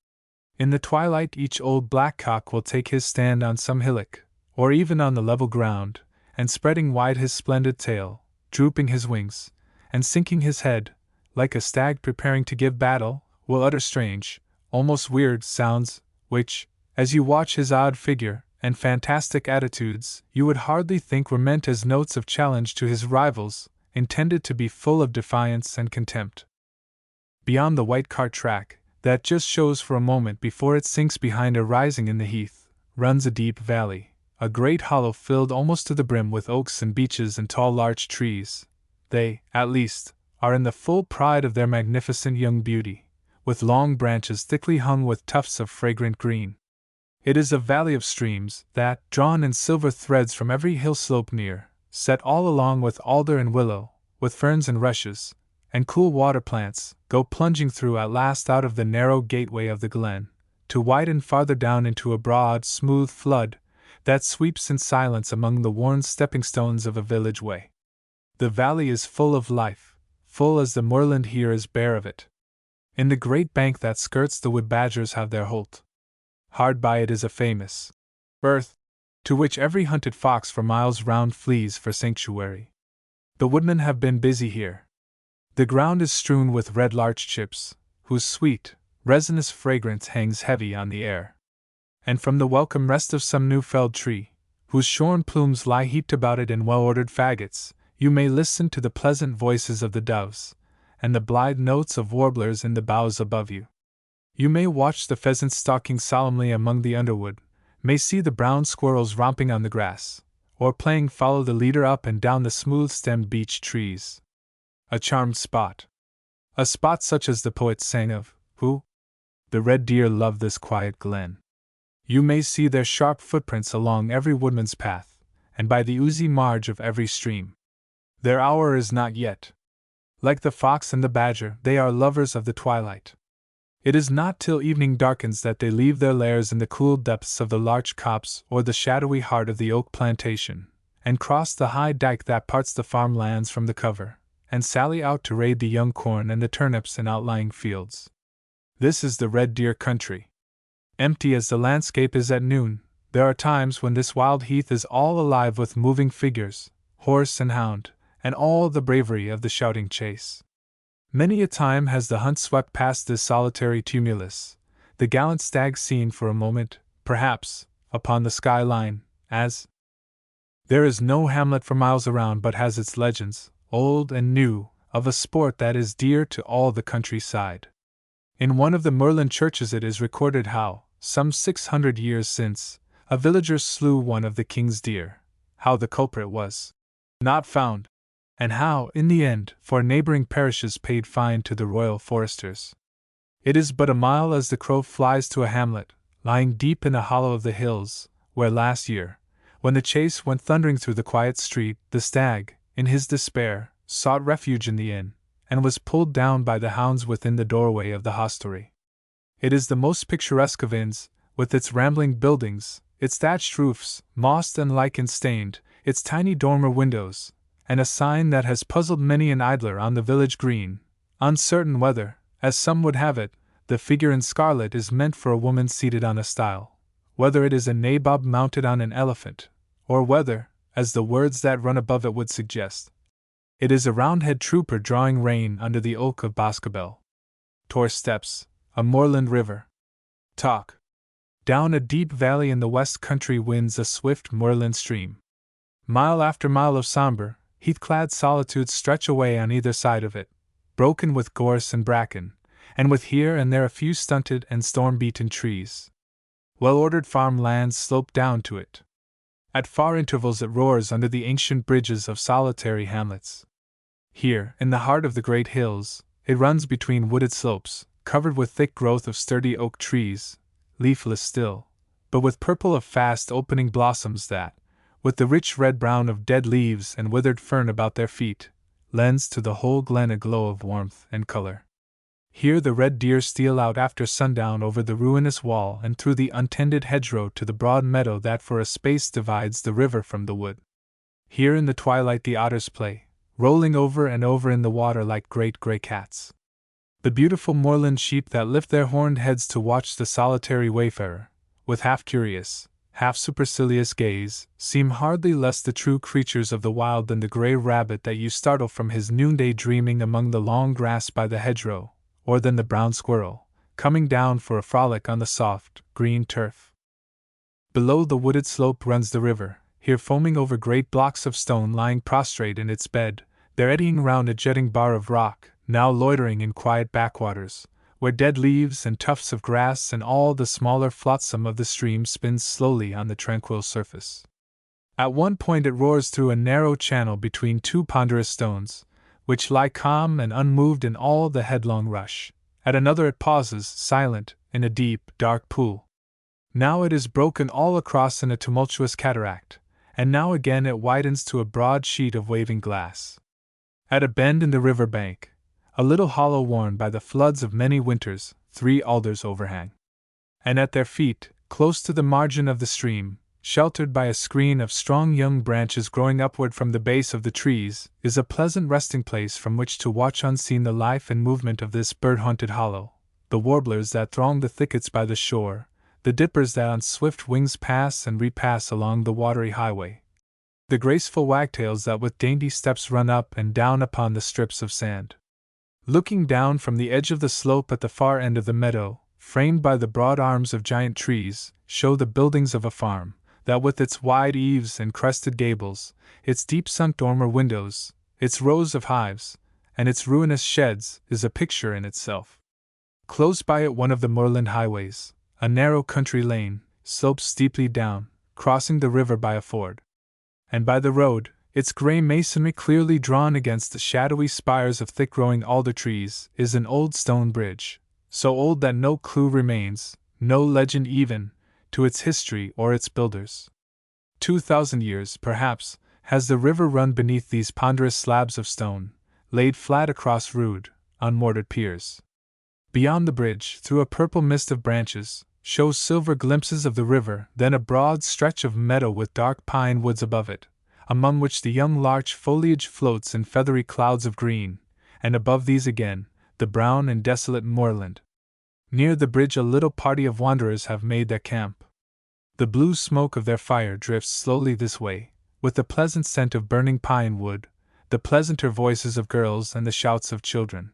In the twilight each old blackcock will take his stand on some hillock, or even on the level ground, and spreading wide his splendid tail, drooping his wings, and sinking his head, like a stag preparing to give battle, will utter strange, almost weird sounds, which, as you watch his odd figure and fantastic attitudes, you would hardly think were meant as notes of challenge to his rivals, intended to be full of defiance and contempt. Beyond the white cart track, that just shows for a moment before it sinks behind a rising in the heath, runs a deep valley, a great hollow filled almost to the brim with oaks and beeches and tall larch trees. They, at least, are in the full pride of their magnificent young beauty, with long branches thickly hung with tufts of fragrant green. It is a valley of streams that, drawn in silver threads from every hill slope near, set all along with alder and willow, with ferns and rushes, and cool water plants, go plunging through at last out of the narrow gateway of the glen, to widen farther down into a broad, smooth flood that sweeps in silence among the worn stepping stones of a village way. The valley is full of life, full as the moorland here is bare of it. In the great bank that skirts the wood badgers have their holt. Hard by it is a famous earth, to which every hunted fox for miles round flees for sanctuary. The woodmen have been busy here. The ground is strewn with red larch chips, whose sweet, resinous fragrance hangs heavy on the air. And from the welcome rest of some new felled tree, whose shorn plumes lie heaped about it in well-ordered faggots, you may listen to the pleasant voices of the doves, and the blithe notes of warblers in the boughs above you. You may watch the pheasants stalking solemnly among the underwood, may see the brown squirrels romping on the grass, or playing follow the leader up and down the smooth-stemmed beech trees. A charmed spot. A spot such as the poet sang of, who? The red deer love this quiet glen. You may see their sharp footprints along every woodman's path, and by the oozy marge of every stream. Their hour is not yet. Like the fox and the badger, they are lovers of the twilight. It is not till evening darkens that they leave their lairs in the cool depths of the larch copse or the shadowy heart of the oak plantation, and cross the high dike that parts the farm lands from the cover, and sally out to raid the young corn and the turnips in outlying fields. This is the Red Deer country. Empty as the landscape is at noon, there are times when this wild heath is all alive with moving figures, horse and hound, and all the bravery of the shouting chase. Many a time has the hunt swept past this solitary tumulus, the gallant stag seen for a moment, perhaps, upon the sky line, as there is no hamlet for miles around but has its legends, old and new, of a sport that is dear to all the countryside. In one of the Merlin churches it is recorded how, some 600 years since, a villager slew one of the king's deer, how the culprit was not found, and how, in the end, 4 neighboring parishes paid fine to the royal foresters. It is but a mile as the crow flies to a hamlet, lying deep in a hollow of the hills, where last year, when the chase went thundering through the quiet street, the stag, in his despair, sought refuge in the inn, and was pulled down by the hounds within the doorway of the hostelry. It is the most picturesque of inns, with its rambling buildings, its thatched roofs, mossed and lichen-stained, its tiny dormer windows, and a sign that has puzzled many an idler on the village green, uncertain whether, as some would have it, the figure in scarlet is meant for a woman seated on a stile, whether it is a nabob mounted on an elephant, or whether, as the words that run above it would suggest, it is a Roundhead trooper drawing rein under the oak of Boscobel. Tor steps, a moorland river. Talk. Down a deep valley in the west country winds a swift moorland stream. Mile after mile of sombre, heath-clad solitudes stretch away on either side of it, broken with gorse and bracken, and with here and there a few stunted and storm-beaten trees. Well-ordered farm lands slope down to it. At far intervals it roars under the ancient bridges of solitary hamlets. Here, in the heart of the great hills, it runs between wooded slopes, covered with thick growth of sturdy oak trees, leafless still, but with purple of fast opening blossoms that, with the rich red-brown of dead leaves and withered fern about their feet, lends to the whole glen a glow of warmth and color. Here the red deer steal out after sundown over the ruinous wall and through the untended hedgerow to the broad meadow that for a space divides the river from the wood. Here in the twilight the otters play, rolling over and over in the water like great grey cats. The beautiful moorland sheep that lift their horned heads to watch the solitary wayfarer, with half-curious, half-supercilious gaze, seem hardly less the true creatures of the wild than the grey rabbit that you startle from his noonday dreaming among the long grass by the hedgerow, or than the brown squirrel, coming down for a frolic on the soft, green turf. Below the wooded slope runs the river, here foaming over great blocks of stone lying prostrate in its bed, there eddying round a jutting bar of rock, now loitering in quiet backwaters, where dead leaves and tufts of grass and all the smaller flotsam of the stream spins slowly on the tranquil surface. At one point it roars through a narrow channel between 2 ponderous stones, which lie calm and unmoved in all the headlong rush. At another it pauses, silent, in a deep, dark pool. Now it is broken all across in a tumultuous cataract, and now again it widens to a broad sheet of waving glass. At a bend in the river bank, a little hollow worn by the floods of many winters, 3 alders overhang. And at their feet, close to the margin of the stream, sheltered by a screen of strong young branches growing upward from the base of the trees, is a pleasant resting place from which to watch unseen the life and movement of this bird-haunted hollow, the warblers that throng the thickets by the shore, the dippers that on swift wings pass and repass along the watery highway, the graceful wagtails that with dainty steps run up and down upon the strips of sand. Looking down from the edge of the slope at the far end of the meadow, framed by the broad arms of giant trees, show the buildings of a farm, that with its wide eaves and crested gables, its deep-sunk dormer windows, its rows of hives, and its ruinous sheds, is a picture in itself. Close by it one of the moorland highways, a narrow country lane, slopes steeply down, crossing the river by a ford. And by the road, its grey masonry clearly drawn against the shadowy spires of thick-growing alder trees, is an old stone bridge, so old that no clue remains, no legend even, to its history or its builders. 2,000 years, perhaps, has the river run beneath these ponderous slabs of stone, laid flat across rude, unmortared piers. Beyond the bridge, through a purple mist of branches, shows silver glimpses of the river, then a broad stretch of meadow with dark pine woods above it, among which the young larch foliage floats in feathery clouds of green, and above these again, the brown and desolate moorland. Near the bridge a little party of wanderers have made their camp. The blue smoke of their fire drifts slowly this way, with the pleasant scent of burning pine wood, the pleasanter voices of girls and the shouts of children.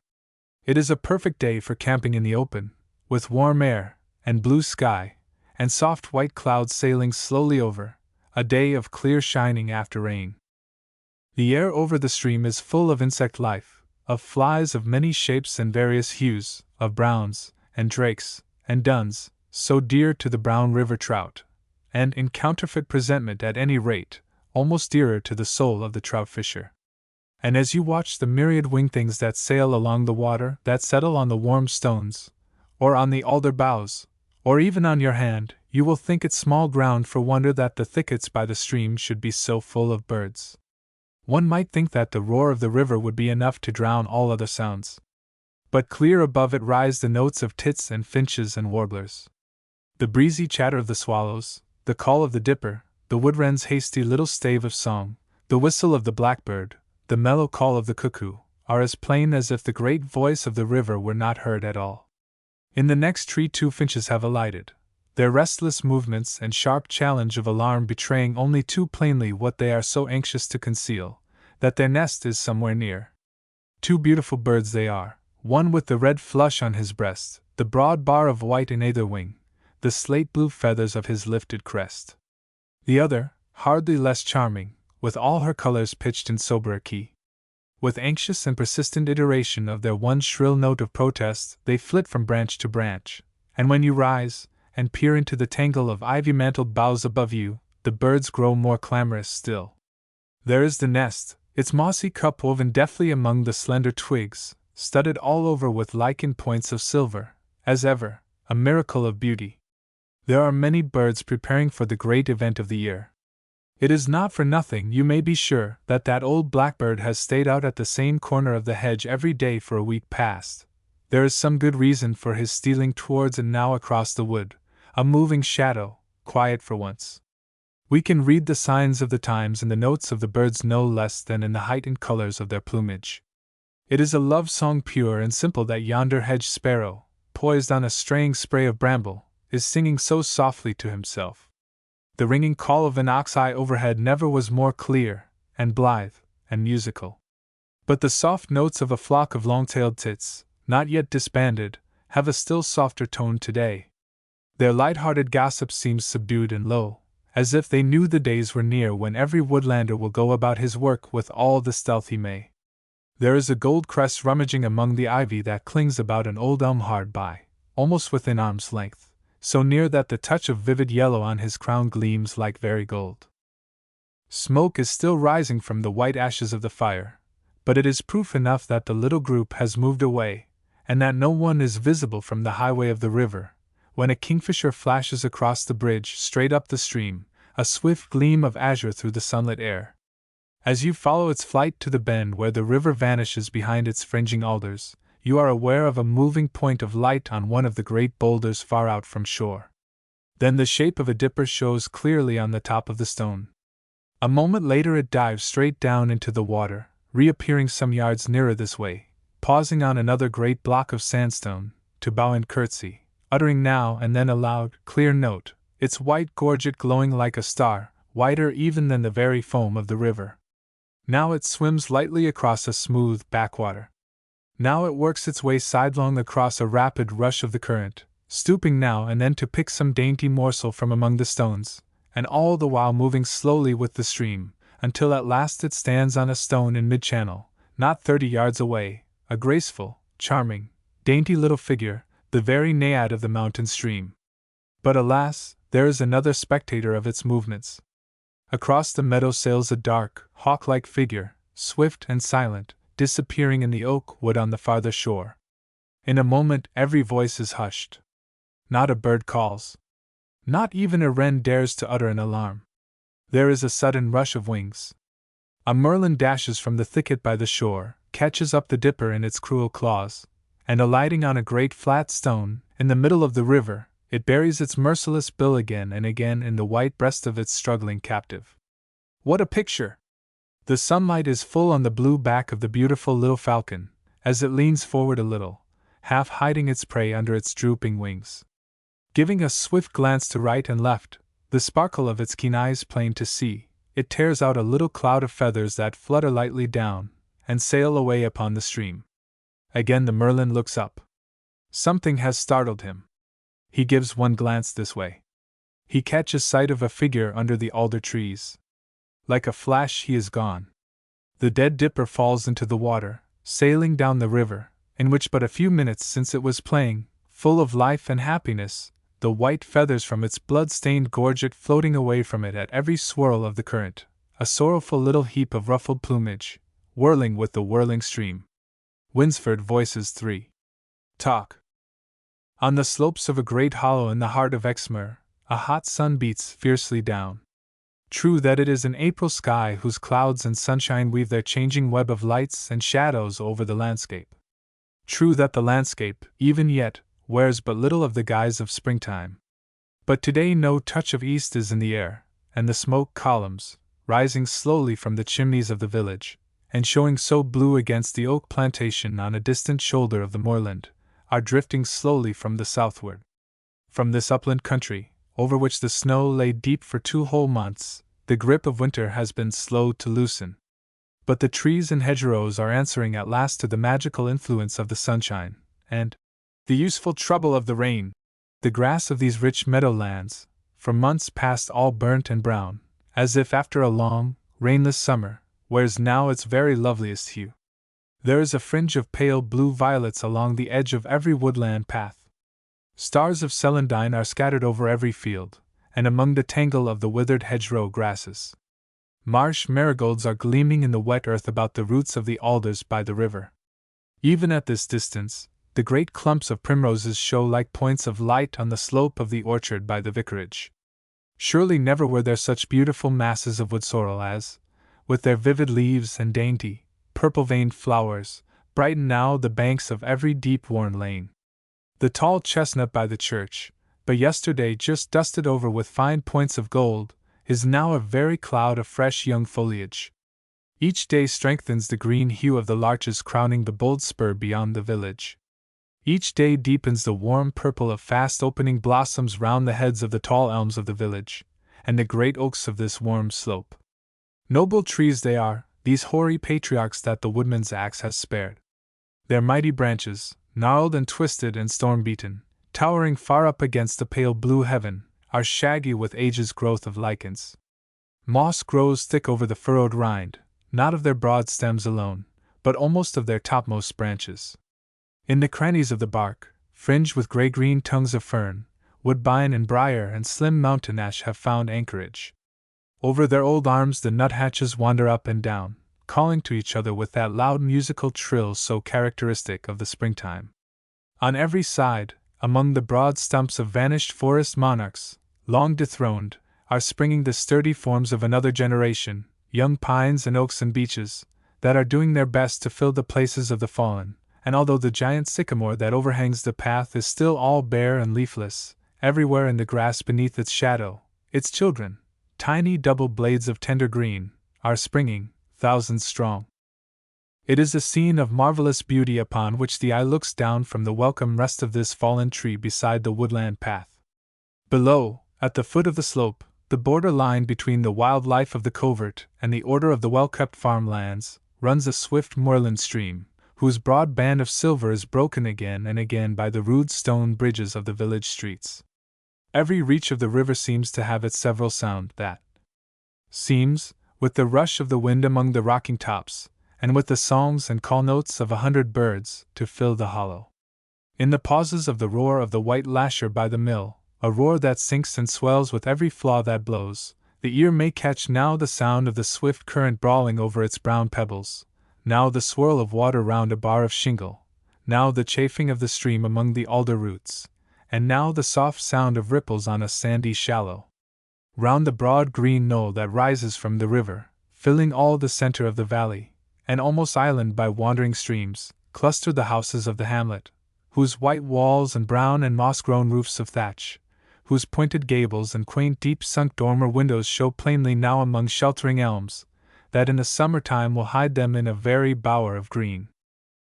It is a perfect day for camping in the open, with warm air, and blue sky, and soft white clouds sailing slowly over, a day of clear shining after rain. The air over the stream is full of insect life, of flies of many shapes and various hues, of browns, and drakes, and duns, so dear to the brown river trout, and, in counterfeit presentment at any rate, almost dearer to the soul of the trout fisher. And as you watch the myriad winged things that sail along the water, that settle on the warm stones, or on the alder boughs, or even on your hand, you will think it small ground for wonder that the thickets by the stream should be so full of birds. One might think that the roar of the river would be enough to drown all other sounds. But clear above it rise the notes of tits and finches and warblers. The breezy chatter of the swallows, the call of the dipper, the woodwren's hasty little stave of song, the whistle of the blackbird, the mellow call of the cuckoo, are as plain as if the great voice of the river were not heard at all. In the next tree 2 finches have alighted, their restless movements and sharp challenge of alarm betraying only too plainly what they are so anxious to conceal, that their nest is somewhere near. 2 beautiful birds they are, one with the red flush on his breast, the broad bar of white in either wing, the slate-blue feathers of his lifted crest. The other, hardly less charming, with all her colors pitched in soberer key. With anxious and persistent iteration of their one shrill note of protest, they flit from branch to branch, and when you rise and peer into the tangle of ivy-mantled boughs above you, the birds grow more clamorous still. There is the nest, its mossy cup woven deftly among the slender twigs, studded all over with lichen points of silver, as ever, a miracle of beauty. There are many birds preparing for the great event of the year. It is not for nothing, you may be sure, that old blackbird has stayed out at the same corner of the hedge every day for a week past. There is some good reason for his stealing towards and now across the wood, a moving shadow, quiet for once. We can read the signs of the times in the notes of the birds no less than in the heightened colors of their plumage. It is a love song pure and simple that yonder hedge sparrow, poised on a straying spray of bramble, is singing so softly to himself. The ringing call of an ox-eye overhead never was more clear, and blithe, and musical. But the soft notes of a flock of long-tailed tits, not yet disbanded, have a still softer tone today. Their light-hearted gossip seems subdued and low, as if they knew the days were near when every woodlander will go about his work with all the stealth he may. There is a goldcrest rummaging among the ivy that clings about an old elm hard by, almost within arm's length, so near that the touch of vivid yellow on his crown gleams like very gold. Smoke is still rising from the white ashes of the fire, but it is proof enough that the little group has moved away, and that no one is visible from the highway of the river, when a kingfisher flashes across the bridge straight up the stream, a swift gleam of azure through the sunlit air. As you follow its flight to the bend where the river vanishes behind its fringing alders, you are aware of a moving point of light on one of the great boulders far out from shore. Then the shape of a dipper shows clearly on the top of the stone. A moment later it dives straight down into the water, reappearing some yards nearer this way, pausing on another great block of sandstone, to bow and curtsy, uttering now and then a loud, clear note, its white gorget glowing like a star, whiter even than the very foam of the river. Now it swims lightly across a smooth backwater. Now it works its way sidelong across a rapid rush of the current, stooping now and then to pick some dainty morsel from among the stones, and all the while moving slowly with the stream, until at last it stands on a stone in mid-channel, not 30 yards away, a graceful, charming, dainty little figure, the very naiad of the mountain stream. But alas, there is another spectator of its movements. Across the meadow sails a dark, hawk-like figure, swift and silent, disappearing in the oak wood on the farther shore. In a moment every voice is hushed. Not a bird calls. Not even a wren dares to utter an alarm. There is a sudden rush of wings. A merlin dashes from the thicket by the shore, catches up the dipper in its cruel claws, and alighting on a great flat stone, in the middle of the river, it buries its merciless bill again and again in the white breast of its struggling captive. What a picture! The sunlight is full on the blue back of the beautiful little falcon, as it leans forward a little, half hiding its prey under its drooping wings. Giving a swift glance to right and left, the sparkle of its keen eyes plain to see, it tears out a little cloud of feathers that flutter lightly down, and sail away upon the stream. Again the merlin looks up. Something has startled him. He gives one glance this way. He catches sight of a figure under the alder trees. Like a flash he is gone. The dead dipper falls into the water, sailing down the river, in which but a few minutes since it was playing, full of life and happiness, the white feathers from its blood-stained gorget floating away from it at every swirl of the current, a sorrowful little heap of ruffled plumage, whirling with the whirling stream. Winsford voices 3. Talk. On the slopes of a great hollow in the heart of Exmoor, a hot sun beats fiercely down. True that it is an April sky whose clouds and sunshine weave their changing web of lights and shadows over the landscape. True that the landscape, even yet, wears but little of the guise of springtime. But today no touch of east is in the air, and the smoke columns, rising slowly from the chimneys of the village, and showing so blue against the oak plantation on a distant shoulder of the moorland, are drifting slowly from the southward. From this upland country, over which the snow lay deep for 2 whole months, the grip of winter has been slow to loosen. But the trees and hedgerows are answering at last to the magical influence of the sunshine, and the useful trouble of the rain. The grass of these rich meadowlands, for months past all burnt and brown, as if after a long, rainless summer, wears now its very loveliest hue. There is a fringe of pale blue violets along the edge of every woodland path. Stars of celandine are scattered over every field, and among the tangle of the withered hedgerow grasses. Marsh marigolds are gleaming in the wet earth about the roots of the alders by the river. Even at this distance, the great clumps of primroses show like points of light on the slope of the orchard by the vicarage. Surely never were there such beautiful masses of wood sorrel as, with their vivid leaves and dainty, purple-veined flowers, brighten now the banks of every deep-worn lane. The tall chestnut by the church, but yesterday just dusted over with fine points of gold, is now a very cloud of fresh young foliage. Each day strengthens the green hue of the larches crowning the bold spur beyond the village. Each day deepens the warm purple of fast-opening blossoms round the heads of the tall elms of the village, and the great oaks of this warm slope. Noble trees they are, these hoary patriarchs that the woodman's axe has spared. Their mighty branches, gnarled and twisted and storm-beaten, towering far up against the pale blue heaven, are shaggy with age's growth of lichens. Moss grows thick over the furrowed rind, not of their broad stems alone, but almost of their topmost branches. In the crannies of the bark, fringed with gray-green tongues of fern, woodbine and briar and slim mountain ash have found anchorage. Over their old arms the nuthatches wander up and down, calling to each other with that loud musical trill so characteristic of the springtime. On every side, among the broad stumps of vanished forest monarchs, long dethroned, are springing the sturdy forms of another generation, young pines and oaks and beeches, that are doing their best to fill the places of the fallen. And although the giant sycamore that overhangs the path is still all bare and leafless, everywhere in the grass beneath its shadow, its children, tiny double blades of tender green, are springing, thousands strong. It is a scene of marvelous beauty upon which the eye looks down from the welcome rest of this fallen tree beside the woodland path. Below, at the foot of the slope, the border line between the wild life of the covert and the order of the well-kept farmlands, runs a swift moorland stream, whose broad band of silver is broken again and again by the rude stone bridges of the village streets. Every reach of the river seems to have its several sound that seems, with the rush of the wind among the rocking tops, and with the songs and call notes of 100 birds, to fill the hollow. In the pauses of the roar of the white lasher by the mill, a roar that sinks and swells with every flaw that blows, the ear may catch now the sound of the swift current brawling over its brown pebbles, now the swirl of water round a bar of shingle, now the chafing of the stream among the alder roots, and now the soft sound of ripples on a sandy shallow. Round the broad green knoll that rises from the river, filling all the center of the valley, and almost island by wandering streams, clustered the houses of the hamlet, whose white walls and brown and moss-grown roofs of thatch, whose pointed gables and quaint deep-sunk dormer windows show plainly now among sheltering elms, that in the summer-time will hide them in a very bower of green.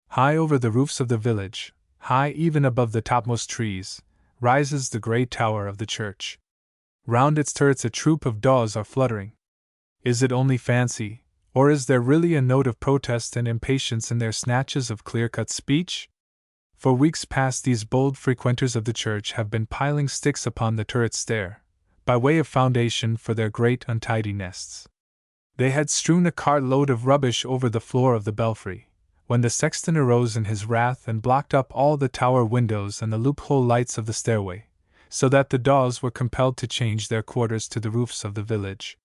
High over the roofs of the village, high even above the topmost trees, rises the grey tower of the church. Round its turrets a troop of daws are fluttering. Is it only fancy, or is there really a note of protest and impatience in their snatches of clear-cut speech? For weeks past these bold frequenters of the church have been piling sticks upon the turret stair, by way of foundation for their great untidy nests. They had strewn a cart-load of rubbish over the floor of the belfry, when the sexton arose in his wrath and blocked up all the tower windows and the loophole lights of the stairway, so that the daws were compelled to change their quarters to the roofs of the village.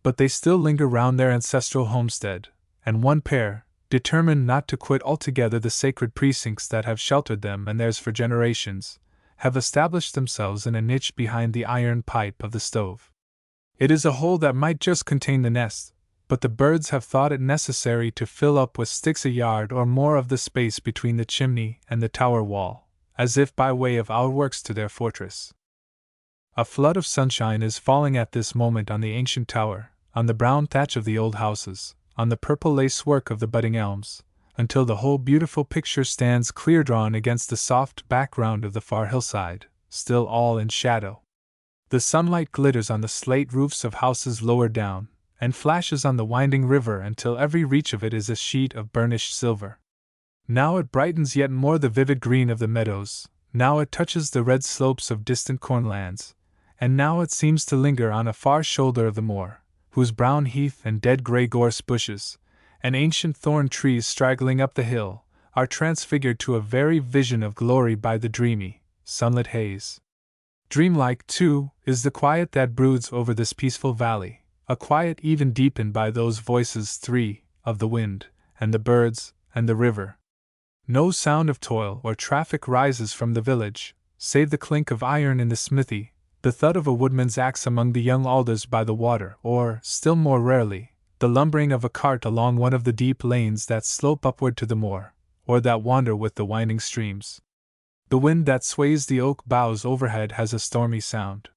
But they still linger round their ancestral homestead, and one pair, determined not to quit altogether the sacred precincts that have sheltered them and theirs for generations, have established themselves in a niche behind the iron pipe of the stove. It is a hole that might just contain the nest, but the birds have thought it necessary to fill up with sticks a yard or more of the space between the chimney and the tower wall, as if by way of outworks to their fortress. A flood of sunshine is falling at this moment on the ancient tower, on the brown thatch of the old houses, on the purple lace-work of the budding elms, until the whole beautiful picture stands clear drawn against the soft background of the far hillside, still all in shadow. The sunlight glitters on the slate roofs of houses lower down, and flashes on the winding river until every reach of it is a sheet of burnished silver. Now it brightens yet more the vivid green of the meadows, now it touches the red slopes of distant cornlands, and now it seems to linger on a far shoulder of the moor, whose brown heath and dead grey gorse bushes, and ancient thorn trees straggling up the hill, are transfigured to a very vision of glory by the dreamy, sunlit haze. Dreamlike, too, is the quiet that broods over this peaceful valley, a quiet even deepened by those voices three, of the wind, and the birds, and the river. No sound of toil or traffic rises from the village, save the clink of iron in the smithy, the thud of a woodman's axe among the young alders by the water, or, still more rarely, the lumbering of a cart along one of the deep lanes that slope upward to the moor, or that wander with the winding streams. The wind that sways the oak boughs overhead has a stormy sound.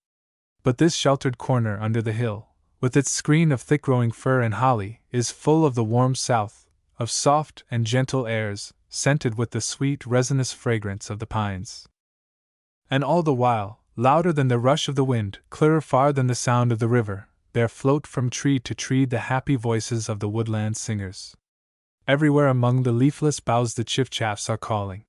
But this sheltered corner under the hill, with its screen of thick-growing fir and holly, is full of the warm south, of soft and gentle airs, scented with the sweet resinous fragrance of the pines. And all the while, louder than the rush of the wind, clearer far than the sound of the river, there float from tree to tree the happy voices of the woodland singers. Everywhere among the leafless boughs the chiffchaffs are calling.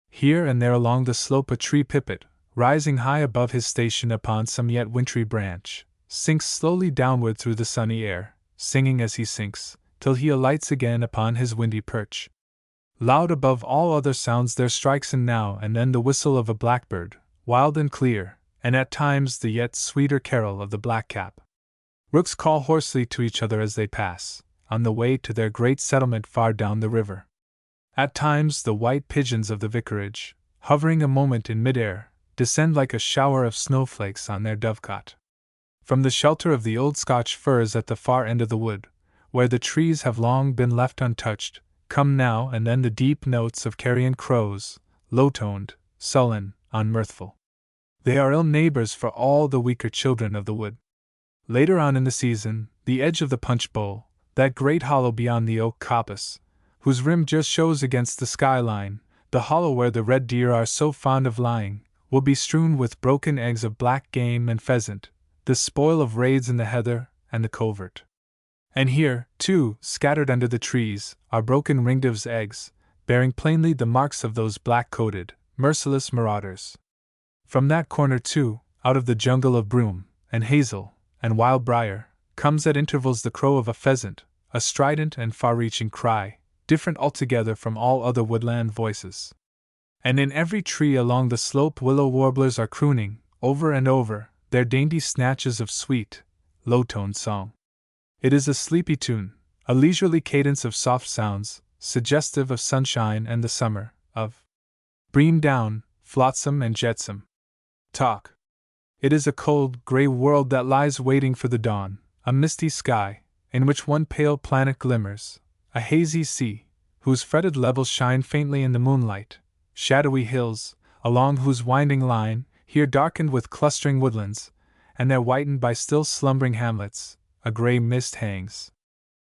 Here and there along the slope a tree pipit, rising high above his station upon some yet wintry branch, sinks slowly downward through the sunny air, singing as he sinks, till he alights again upon his windy perch. Loud above all other sounds there strikes in now and then the whistle of a blackbird, wild and clear, and at times the yet sweeter carol of the blackcap. Rooks call hoarsely to each other as they pass, on the way to their great settlement far down the river. At times the white pigeons of the vicarage, hovering a moment in mid-air, descend like a shower of snowflakes on their dovecot. From the shelter of the old Scotch firs at the far end of the wood, where the trees have long been left untouched, come now and then the deep notes of carrion crows, low-toned, sullen, unmirthful. They are ill neighbors for all the weaker children of the wood. Later on in the season, the edge of the punch bowl, that great hollow beyond the oak coppice, whose rim just shows against the skyline, the hollow where the red deer are so fond of lying, will be strewn with broken eggs of black game and pheasant, the spoil of raids in the heather and the covert. And here, too, scattered under the trees, are broken ringdoves' eggs, bearing plainly the marks of those black-coated, merciless marauders. From that corner, too, out of the jungle of broom, and hazel, and wild briar, comes at intervals the crow of a pheasant, a strident and far-reaching cry, different altogether from all other woodland voices. And in every tree along the slope willow warblers are crooning, over and over, their dainty snatches of sweet, low-toned song. It is a sleepy tune, a leisurely cadence of soft sounds, suggestive of sunshine and the summer, of bream down, flotsam and jetsam. Talk. It is a cold, grey world that lies waiting for the dawn, a misty sky, in which one pale planet glimmers, a hazy sea, whose fretted levels shine faintly in the moonlight, shadowy hills, along whose winding line, here darkened with clustering woodlands, and there whitened by still slumbering hamlets, a grey mist hangs.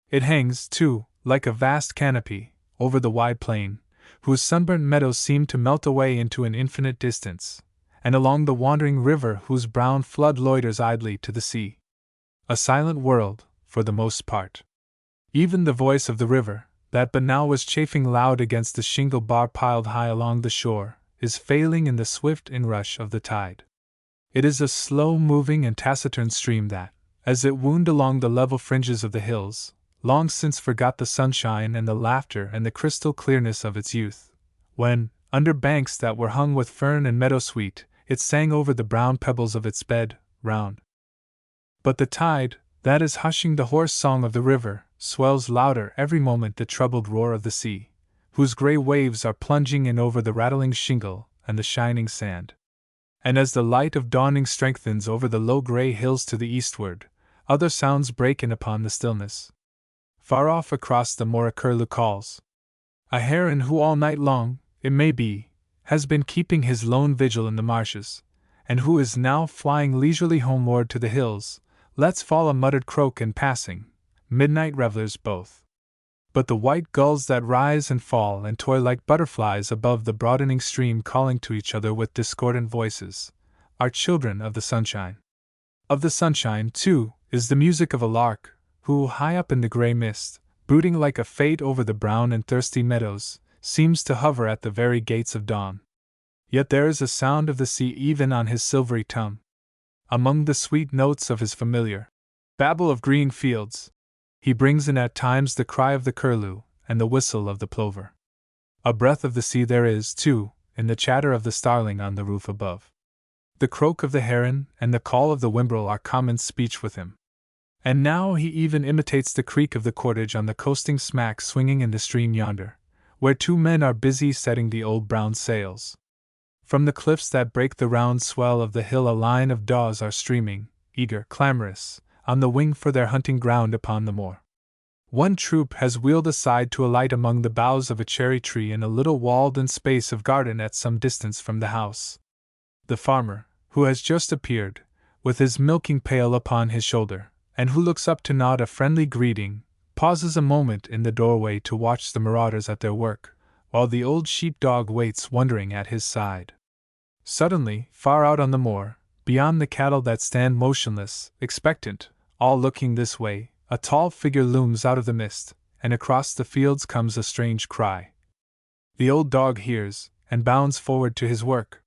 It hangs, too, like a vast canopy, over the wide plain, whose sunburnt meadows seem to melt away into an infinite distance, and along the wandering river whose brown flood loiters idly to the sea. A silent world, for the most part. Even the voice of the river, that but now was chafing loud against the shingle bar piled high along the shore, is failing in the swift inrush of the tide. It is a slow-moving and taciturn stream that, as it wound along the level fringes of the hills, long since forgot the sunshine and the laughter and the crystal clearness of its youth, when, under banks that were hung with fern and meadowsweet, it sang over the brown pebbles of its bed, round. But the tide, that is hushing the hoarse song of the river, swells louder every moment the troubled roar of the sea, whose grey waves are plunging in over the rattling shingle and the shining sand. And as the light of dawning strengthens over the low grey hills to the eastward, other sounds break in upon the stillness. Far off across the moor a curlew calls. A heron who all night long, it may be, has been keeping his lone vigil in the marshes, and who is now flying leisurely homeward to the hills, lets fall a muttered croak in passing, midnight revellers both. But the white gulls that rise and fall and toy like butterflies above the broadening stream calling to each other with discordant voices, are children of the sunshine. Of the sunshine, too, is the music of a lark, who, high up in the grey mist, brooding like a fate over the brown and thirsty meadows, seems to hover at the very gates of dawn. Yet there is a sound of the sea even on his silvery tongue. Among the sweet notes of his familiar babble of green fields, he brings in at times the cry of the curlew and the whistle of the plover. A breath of the sea there is, too, in the chatter of the starling on the roof above. The croak of the heron and the call of the whimbrel are common speech with him. And now he even imitates the creak of the cordage on the coasting smack swinging in the stream yonder, where two men are busy setting the old brown sails. From the cliffs that break the round swell of the hill a line of daws are streaming, eager, clamorous, on the wing for their hunting ground upon the moor. One troop has wheeled aside to alight among the boughs of a cherry tree in a little walled-in space of garden at some distance from the house. The farmer, who has just appeared, with his milking pail upon his shoulder, and who looks up to nod a friendly greeting, pauses a moment in the doorway to watch the marauders at their work, while the old sheep-dog waits wondering at his side. Suddenly, far out on the moor, beyond the cattle that stand motionless, expectant, all looking this way, a tall figure looms out of the mist, and across the fields comes a strange cry. The old dog hears, and bounds forward to his work.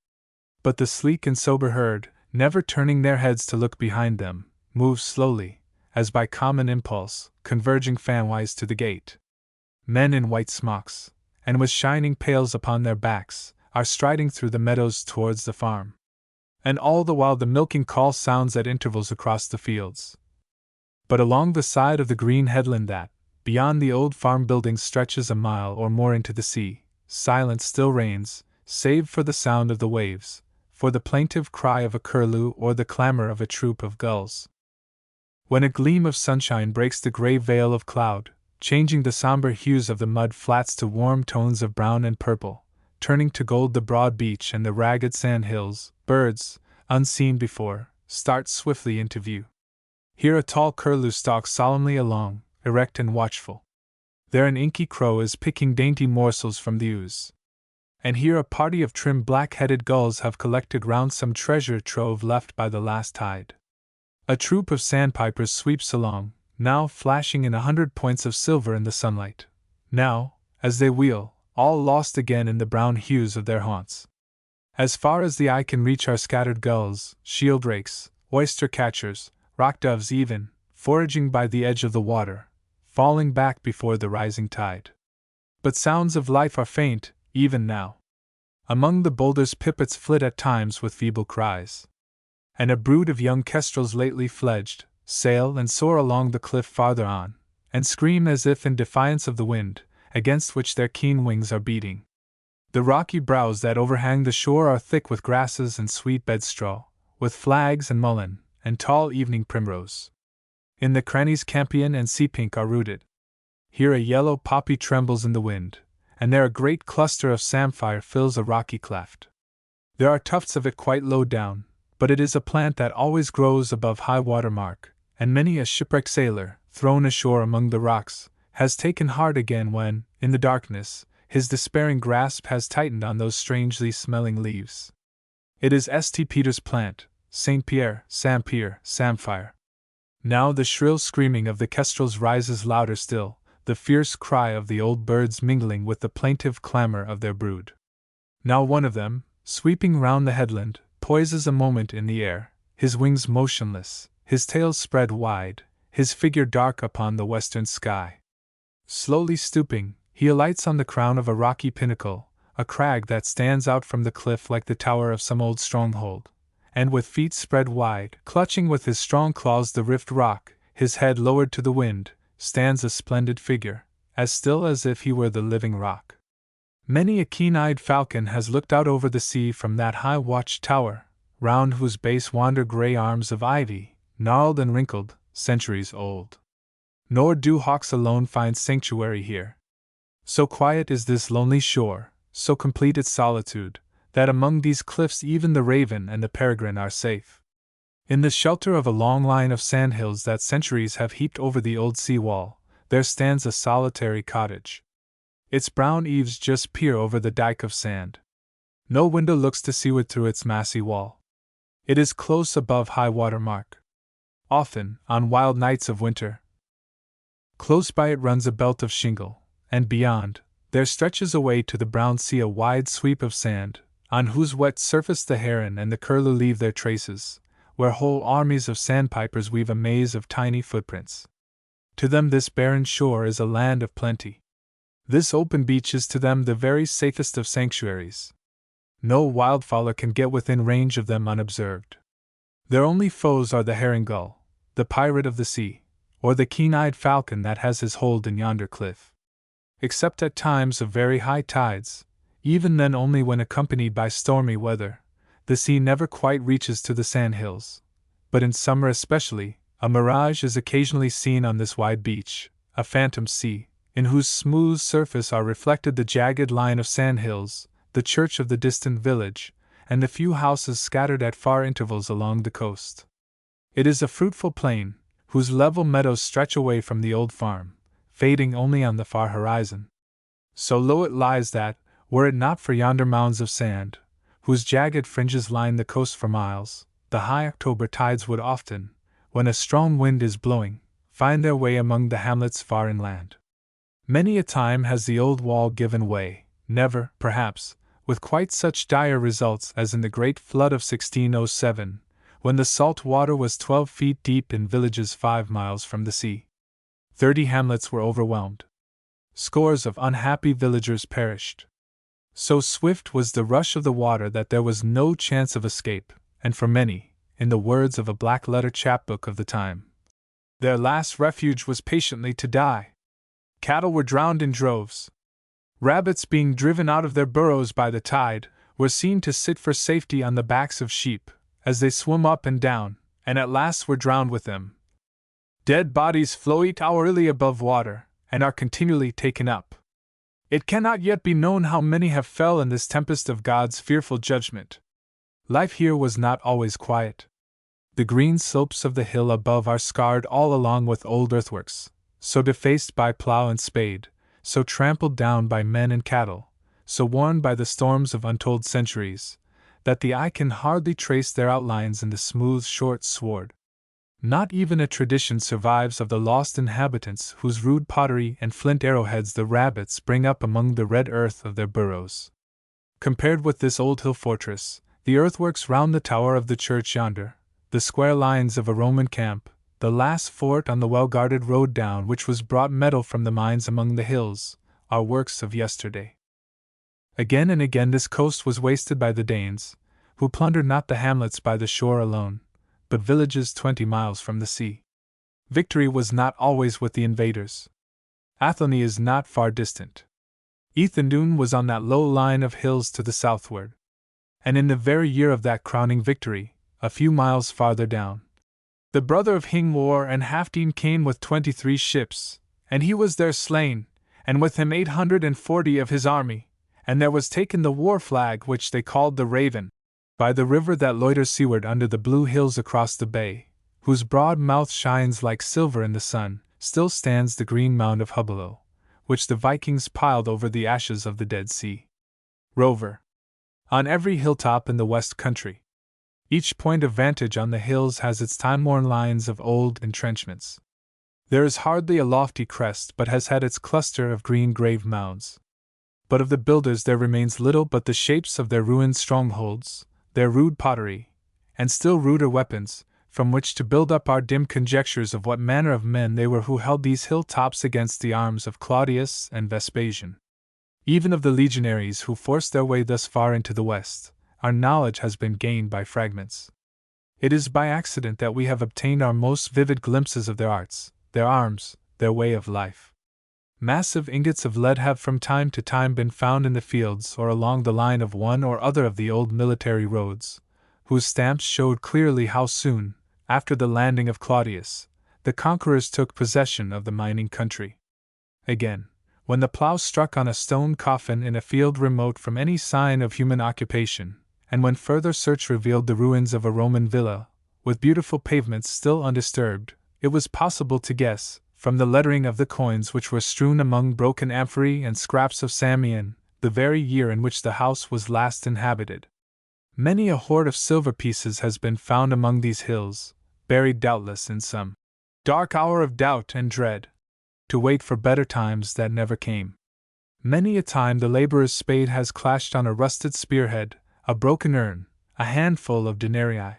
But the sleek and sober herd, never turning their heads to look behind them, moves slowly, as by common impulse, converging fanwise to the gate. Men in white smocks, and with shining pails upon their backs, are striding through the meadows towards the farm. And all the while the milking call sounds at intervals across the fields. But along the side of the green headland that, beyond the old farm buildings stretches a mile or more into the sea, silence still reigns, save for the sound of the waves, for the plaintive cry of a curlew or the clamor of a troop of gulls. When a gleam of sunshine breaks the grey veil of cloud, changing the somber hues of the mud flats to warm tones of brown and purple, turning to gold the broad beach and the ragged sand hills, birds, unseen before, start swiftly into view. Here a tall curlew stalks solemnly along, erect and watchful. There an inky crow is picking dainty morsels from the ooze. And here a party of trim black-headed gulls have collected round some treasure trove left by the last tide. A troop of sandpipers sweeps along, now flashing in 100 points of silver in the sunlight, now, as they wheel, all lost again in the brown hues of their haunts. As far as the eye can reach are scattered gulls, shieldrakes, oyster-catchers, rock-doves even, foraging by the edge of the water, falling back before the rising tide. But sounds of life are faint, even now. Among the boulders pipits flit at times with feeble cries. And a brood of young kestrels lately fledged, sail and soar along the cliff farther on, and scream as if in defiance of the wind, against which their keen wings are beating. The rocky brows that overhang the shore are thick with grasses and sweet bedstraw, with flags and mullein, and tall evening primrose. In the crannies campion and sea pink are rooted. Here a yellow poppy trembles in the wind, and there a great cluster of samphire fills a rocky cleft. There are tufts of it quite low down, but it is a plant that always grows above high water mark, and many a shipwrecked sailor, thrown ashore among the rocks, has taken heart again when, in the darkness, his despairing grasp has tightened on those strangely smelling leaves. It is St. Peter's plant, St. Pierre, samphire. Now the shrill screaming of the kestrels rises louder still, the fierce cry of the old birds mingling with the plaintive clamor of their brood. Now one of them, sweeping round the headland, poises a moment in the air, his wings motionless, his tail spread wide, his figure dark upon the western sky. Slowly stooping, he alights on the crown of a rocky pinnacle, a crag that stands out from the cliff like the tower of some old stronghold, and with feet spread wide, clutching with his strong claws the rift rock, his head lowered to the wind, stands a splendid figure, as still as if he were the living rock. Many a keen-eyed falcon has looked out over the sea from that high watch-tower, round whose base wander grey arms of ivy, gnarled and wrinkled, centuries old. Nor do hawks alone find sanctuary here. So quiet is this lonely shore, so complete its solitude, that among these cliffs even the raven and the peregrine are safe. In the shelter of a long line of sandhills that centuries have heaped over the old sea wall, there stands a solitary cottage. Its brown eaves just peer over the dyke of sand. No window looks to seaward through its massy wall. It is close above high water mark. Often, on wild nights of winter, close by it runs a belt of shingle, and beyond, there stretches away to the brown sea a wide sweep of sand, on whose wet surface the heron and the curlew leave their traces, where whole armies of sandpipers weave a maze of tiny footprints. To them this barren shore is a land of plenty. This open beach is to them the very safest of sanctuaries. No wildfowler can get within range of them unobserved. Their only foes are the herring gull, the pirate of the sea, or the keen-eyed falcon that has his hold in yonder cliff. Except at times of very high tides, even then only when accompanied by stormy weather, the sea never quite reaches to the sandhills. But in summer especially, a mirage is occasionally seen on this wide beach, a phantom sea, in whose smooth surface are reflected the jagged line of sandhills, the church of the distant village, and the few houses scattered at far intervals along the coast. It is a fruitful plain, whose level meadows stretch away from the old farm, fading only on the far horizon. So low it lies that, were it not for yonder mounds of sand, whose jagged fringes line the coast for miles, the high October tides would often, when a strong wind is blowing, find their way among the hamlets far inland. Many a time has the old wall given way, never, perhaps, with quite such dire results as in the great flood of 1607, when the salt water was 12 feet deep in villages 5 miles from the sea. 30 hamlets were overwhelmed. Scores of unhappy villagers perished. So swift was the rush of the water that there was no chance of escape, and for many, in the words of a black-letter chapbook of the time, their last refuge was patiently to die. Cattle were drowned in droves. Rabbits, being driven out of their burrows by the tide, were seen to sit for safety on the backs of sheep, as they swum up and down, and at last were drowned with them. Dead bodies float hourly above water, and are continually taken up. It cannot yet be known how many have fell in this tempest of God's fearful judgment. Life here was not always quiet. The green slopes of the hill above are scarred all along with old earthworks, so defaced by plough and spade, so trampled down by men and cattle, so worn by the storms of untold centuries, that the eye can hardly trace their outlines in the smooth short sward. Not even a tradition survives of the lost inhabitants whose rude pottery and flint arrowheads the rabbits bring up among the red earth of their burrows. Compared with this old hill fortress, the earthworks round the tower of the church yonder, the square lines of a Roman camp, the last fort on the well-guarded road down which was brought metal from the mines among the hills, are works of yesterday. Again and again this coast was wasted by the Danes, who plundered not the hamlets by the shore alone, but villages 20 miles from the sea. Victory was not always with the invaders. Athelney is not far distant. Ethandune was on that low line of hills to the southward. And in the very year of that crowning victory, a few miles farther down, The brother of Hing War and Halfdene came with 23 ships, and he was there slain, and with him 840 of his army, and there was taken the war flag which they called the Raven. By the river that loiters seaward under the blue hills across the bay, whose broad mouth shines like silver in the sun, still stands the green mound of Hubalo, which the Vikings piled over the ashes of the Dead Sea. Rover. On every hilltop in the West Country, each point of vantage on the hills has its time-worn lines of old entrenchments. There is hardly a lofty crest but has had its cluster of green grave mounds. But of the builders there remains little but the shapes of their ruined strongholds, their rude pottery, and still ruder weapons, from which to build up our dim conjectures of what manner of men they were who held these hilltops against the arms of Claudius and Vespasian. Even of the legionaries who forced their way thus far into the West, our knowledge has been gained by fragments. It is by accident that we have obtained our most vivid glimpses of their arts, their arms, their way of life. Massive ingots of lead have from time to time been found in the fields or along the line of one or other of the old military roads, whose stamps showed clearly how soon, after the landing of Claudius, the conquerors took possession of the mining country. Again, when the plough struck on a stone coffin in a field remote from any sign of human occupation, and when further search revealed the ruins of a Roman villa, with beautiful pavements still undisturbed, it was possible to guess, from the lettering of the coins which were strewn among broken amphorae and scraps of Samian, the very year in which the house was last inhabited. Many a hoard of silver pieces has been found among these hills, buried doubtless in some dark hour of doubt and dread, to wait for better times that never came. Many a time the laborer's spade has clashed on a rusted spearhead, a broken urn, a handful of denarii.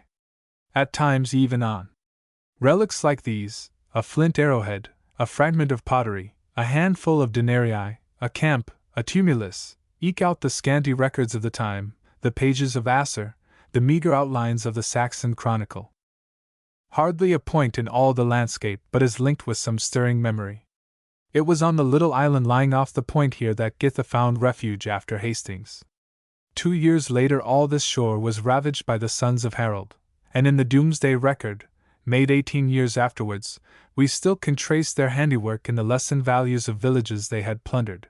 At times even on relics like these, a flint arrowhead, a fragment of pottery, a handful of denarii, a camp, a tumulus, eke out the scanty records of the time, the pages of Asser, the meager outlines of the Saxon Chronicle. Hardly a point in all the landscape but is linked with some stirring memory. It was on the little island lying off the point here that Githa found refuge after Hastings. 2 years later all this shore was ravaged by the sons of Harold, and in the Doomsday Record, made 18 years afterwards, we still can trace their handiwork in the lessened values of villages they had plundered.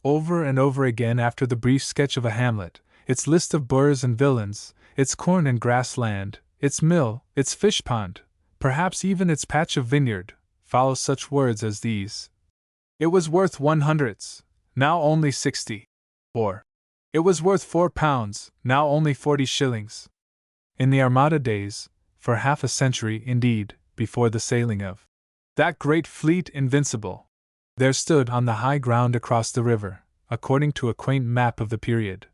Over and over again after the brief sketch of a hamlet, its list of burghs and villeins, its corn and grass land, its mill, its fish pond, perhaps even its patch of vineyard, follow such words as these. It was worth 100s, now only 60. Or, it was worth £4, now only 40 shillings. In the Armada days, for half a century indeed, before the sailing of that great fleet Invincible, there stood on the high ground across the river, according to a quaint map of the period,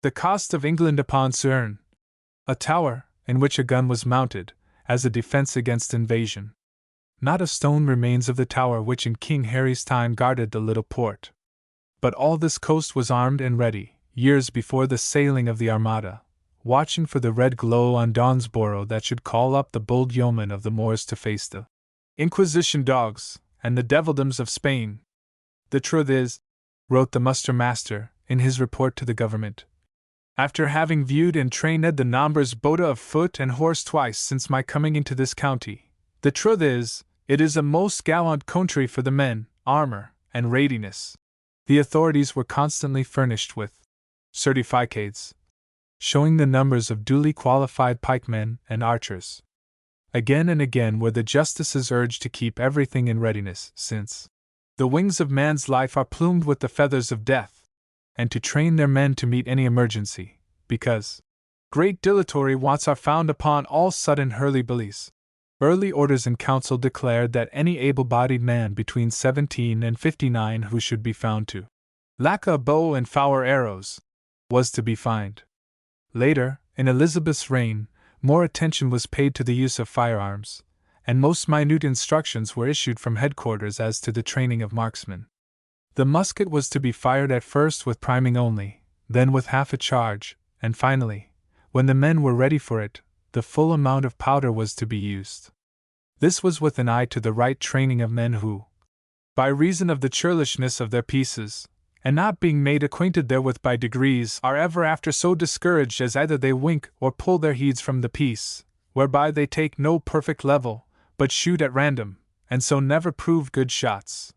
the cost of England upon Cerne, a tower, in which a gun was mounted, as a defense against invasion. Not a stone remains of the tower which in King Harry's time guarded the little port. But all this coast was armed and ready, years before the sailing of the Armada, watching for the red glow on Dawnsborough that should call up the bold yeomen of the Moors to face the Inquisition dogs and the devildoms of Spain. The truth is, wrote the muster master, in his report to the government, after having viewed and trained the nombers both of foot and horse twice since my coming into this county, the truth is, it is a most gallant country for the men, armor, and readiness. The authorities were constantly furnished with certificates, showing the numbers of duly qualified pikemen and archers. Again and again were the justices urged to keep everything in readiness, since the wings of man's life are plumed with the feathers of death, and to train their men to meet any emergency, because great dilatory wants are found upon all sudden hurlyburlies. Early orders in council declared that any able-bodied man between 17 and 59 who should be found to lack a bow and fowler arrows was to be fined. Later, in Elizabeth's reign, more attention was paid to the use of firearms, and most minute instructions were issued from headquarters as to the training of marksmen. The musket was to be fired at first with priming only, then with half a charge, and finally, when the men were ready for it, the full amount of powder was to be used. This was with an eye to the right training of men who, by reason of the churlishness of their pieces, and not being made acquainted therewith by degrees, are ever after so discouraged as either they wink or pull their heeds from the piece, whereby they take no perfect level, but shoot at random, and so never prove good shots.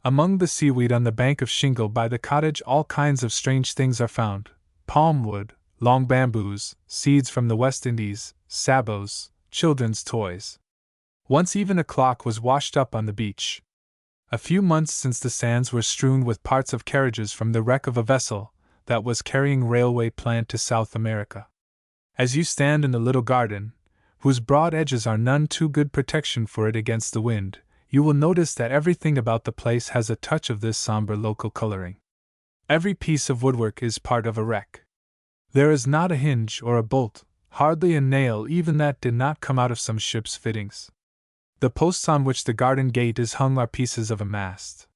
Among the seaweed on the bank of shingle by the cottage all kinds of strange things are found: palm wood, long bamboos, seeds from the West Indies, sabots, children's toys. Once even a clock was washed up on the beach. A few months since the sands were strewn with parts of carriages from the wreck of a vessel that was carrying railway plant to South America. As you stand in the little garden, whose broad edges are none too good protection for it against the wind, you will notice that everything about the place has a touch of this somber local coloring. Every piece of woodwork is part of a wreck. There is not a hinge or a bolt, hardly a nail even that did not come out of some ship's fittings. The posts on which the garden gate is hung are pieces of a mast.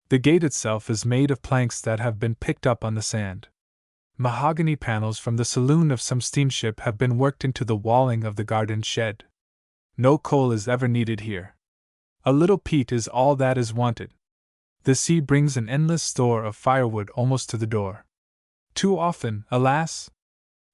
The gate itself is made of planks that have been picked up on the sand. Mahogany panels from the saloon of some steamship have been worked into the walling of the garden shed. No coal is ever needed here. A little peat is all that is wanted. The sea brings an endless store of firewood almost to the door. Too often, alas!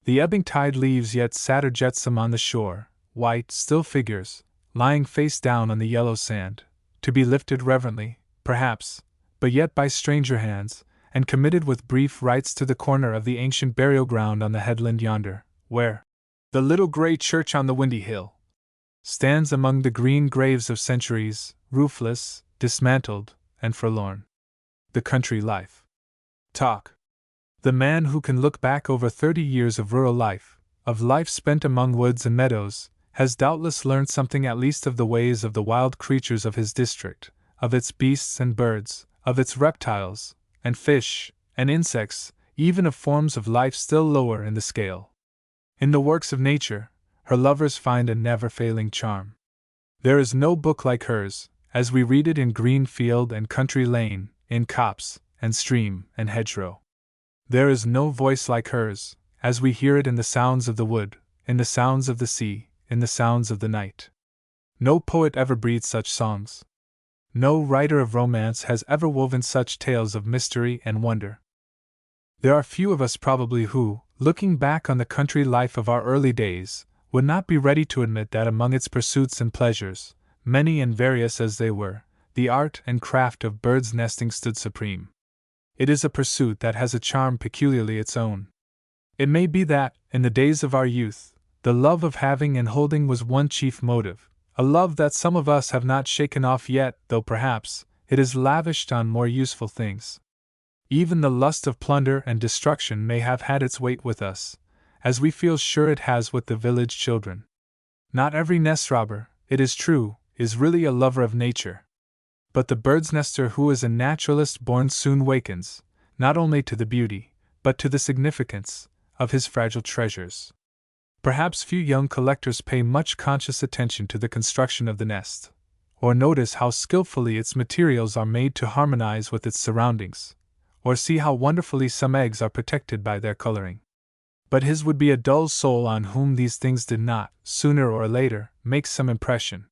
The ebbing tide leaves yet sadder jetsam on the shore, white, still figures, lying face down on the yellow sand, to be lifted reverently, perhaps, but yet by stranger hands, and committed with brief rites to the corner of the ancient burial ground on the headland yonder, where the little grey church on the windy hill stands among the green graves of centuries, roofless, dismantled, and forlorn. The country life. Talk. The man who can look back over 30 years of rural life, of life spent among woods and meadows, has doubtless learned something at least of the ways of the wild creatures of his district, of its beasts and birds, of its reptiles, and fish, and insects, even of forms of life still lower in the scale. In the works of nature, her lovers find a never-failing charm. There is no book like hers, as we read it in green field and country lane, in copse, and stream, and hedgerow. There is no voice like hers, as we hear it in the sounds of the wood, in the sounds of the sea, in the sounds of the night. No poet ever breathed such songs. No writer of romance has ever woven such tales of mystery and wonder. There are few of us probably who, looking back on the country life of our early days, would not be ready to admit that among its pursuits and pleasures, many and various as they were, the art and craft of bird's nesting stood supreme. It is a pursuit that has a charm peculiarly its own. It may be that, in the days of our youth, the love of having and holding was one chief motive, a love that some of us have not shaken off yet, though perhaps it is lavished on more useful things. Even the lust of plunder and destruction may have had its weight with us, as we feel sure it has with the village children. Not every nest robber, it is true, is really a lover of nature. But the bird's nester who is a naturalist born soon wakens, not only to the beauty, but to the significance, of his fragile treasures. Perhaps few young collectors pay much conscious attention to the construction of the nest, or notice how skillfully its materials are made to harmonize with its surroundings, or see how wonderfully some eggs are protected by their coloring. But his would be a dull soul on whom these things did not, sooner or later, make some impression.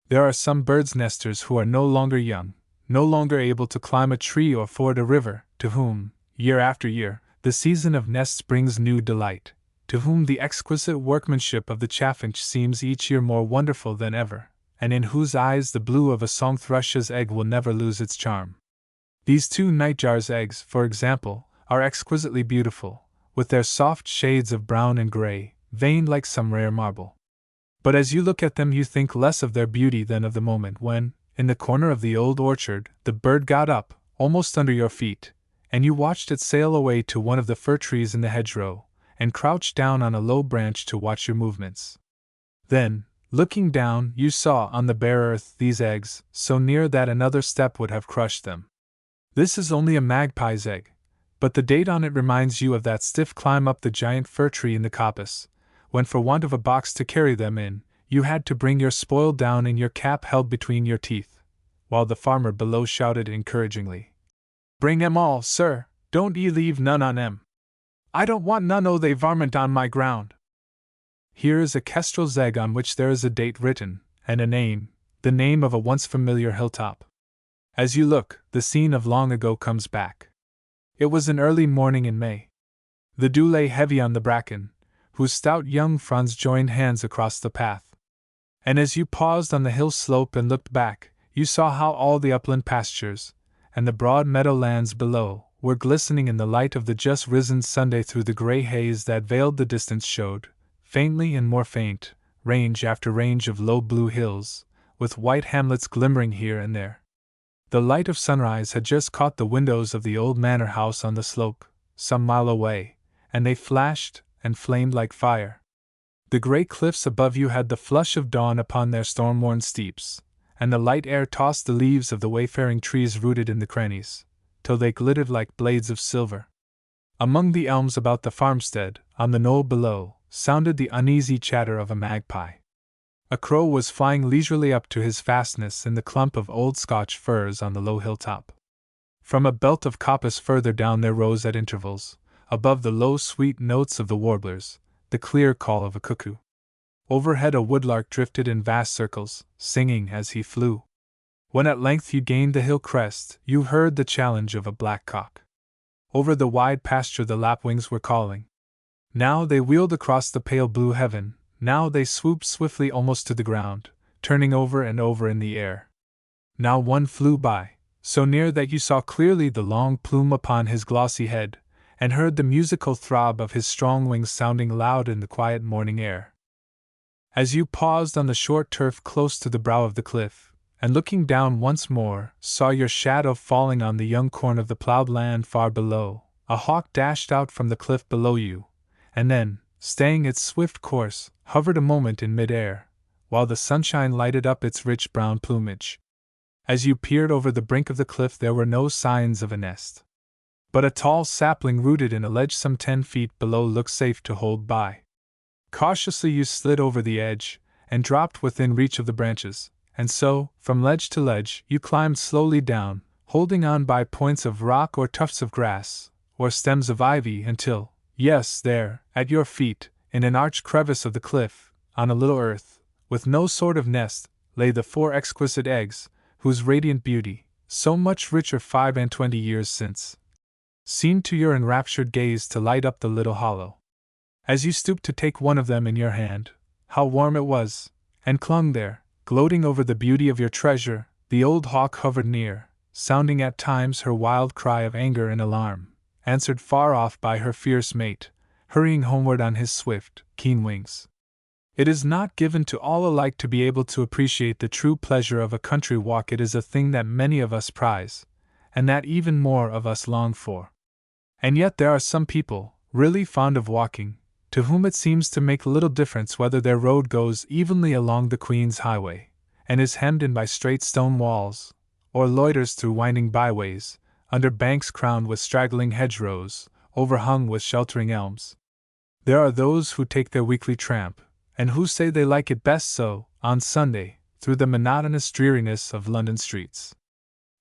There are some bird's nesters who are no longer young, no longer able to climb a tree or ford a river, to whom, year after year, the season of nests brings new delight, to whom the exquisite workmanship of the chaffinch seems each year more wonderful than ever, and in whose eyes the blue of a song thrush's egg will never lose its charm. These two nightjar's eggs, for example, are exquisitely beautiful, with their soft shades of brown and gray, veined like some rare marble. But as you look at them you think less of their beauty than of the moment when, in the corner of the old orchard, the bird got up, almost under your feet, and you watched it sail away to one of the fir trees in the hedgerow, and crouched down on a low branch to watch your movements. Then, looking down, you saw on the bare earth these eggs, so near that another step would have crushed them. This is only a magpie's egg, but the date on it reminds you of that stiff climb up the giant fir tree in the coppice, when for want of a box to carry them in, you had to bring your spoil down in your cap held between your teeth, while the farmer below shouted encouragingly, "Bring 'em all, sir, don't ye leave none on 'em. I don't want none o' they varmint on my ground." Here is a kestrel's egg on which there is a date written, and a name, the name of a once familiar hilltop. As you look, the scene of long ago comes back. It was an early morning in May. The dew lay heavy on the bracken, whose stout young fronds joined hands across the path. And as you paused on the hill slope and looked back, you saw how all the upland pastures, and the broad meadowlands below, were glistening in the light of the just risen Sunday through the gray haze that veiled the distance showed, faintly and more faint, range after range of low blue hills, with white hamlets glimmering here and there. The light of sunrise had just caught the windows of the old manor house on the slope, some mile away, and they flashed and flamed like fire. The gray cliffs above you had the flush of dawn upon their storm-worn steeps, and the light air tossed the leaves of the wayfaring trees rooted in the crannies, till they glittered like blades of silver. Among the elms about the farmstead, on the knoll below, sounded the uneasy chatter of a magpie. A crow was flying leisurely up to his fastness in the clump of old Scotch firs on the low hilltop. From a belt of coppice further down there rose at intervals, above the low sweet notes of the warblers, the clear call of a cuckoo. Overhead a woodlark drifted in vast circles, singing as he flew. When at length you gained the hill crest, you heard the challenge of a blackcock. Over the wide pasture the lapwings were calling. Now they wheeled across the pale blue heaven, now they swooped swiftly almost to the ground, turning over and over in the air. Now one flew by, so near that you saw clearly the long plume upon his glossy head, and heard the musical throb of his strong wings sounding loud in the quiet morning air. As you paused on the short turf close to the brow of the cliff, and looking down once more, saw your shadow falling on the young corn of the ploughed land far below, a hawk dashed out from the cliff below you, and then, staying its swift course, hovered a moment in mid-air, while the sunshine lighted up its rich brown plumage. As you peered over the brink of the cliff there were no signs of a nest. But a tall sapling rooted in a ledge some 10 feet below looked safe to hold by. Cautiously you slid over the edge, and dropped within reach of the branches, and so, from ledge to ledge, you climbed slowly down, holding on by points of rock or tufts of grass, or stems of ivy until, yes, there, at your feet, in an arched crevice of the cliff, on a little earth, with no sort of nest, lay the 4 exquisite eggs, whose radiant beauty, so much richer 25 years since, seemed to your enraptured gaze to light up the little hollow. As you stooped to take one of them in your hand, how warm it was, and clung there, gloating over the beauty of your treasure, the old hawk hovered near, sounding at times her wild cry of anger and alarm, answered far off by her fierce mate, hurrying homeward on his swift, keen wings. It is not given to all alike to be able to appreciate the true pleasure of a country walk. It is a thing that many of us prize, and that even more of us long for. And yet there are some people, really fond of walking, to whom it seems to make little difference whether their road goes evenly along the Queen's Highway, and is hemmed in by straight stone walls, or loiters through winding byways, under banks crowned with straggling hedgerows, overhung with sheltering elms. There are those who take their weekly tramp, and who say they like it best so, on Sunday, through the monotonous dreariness of London streets.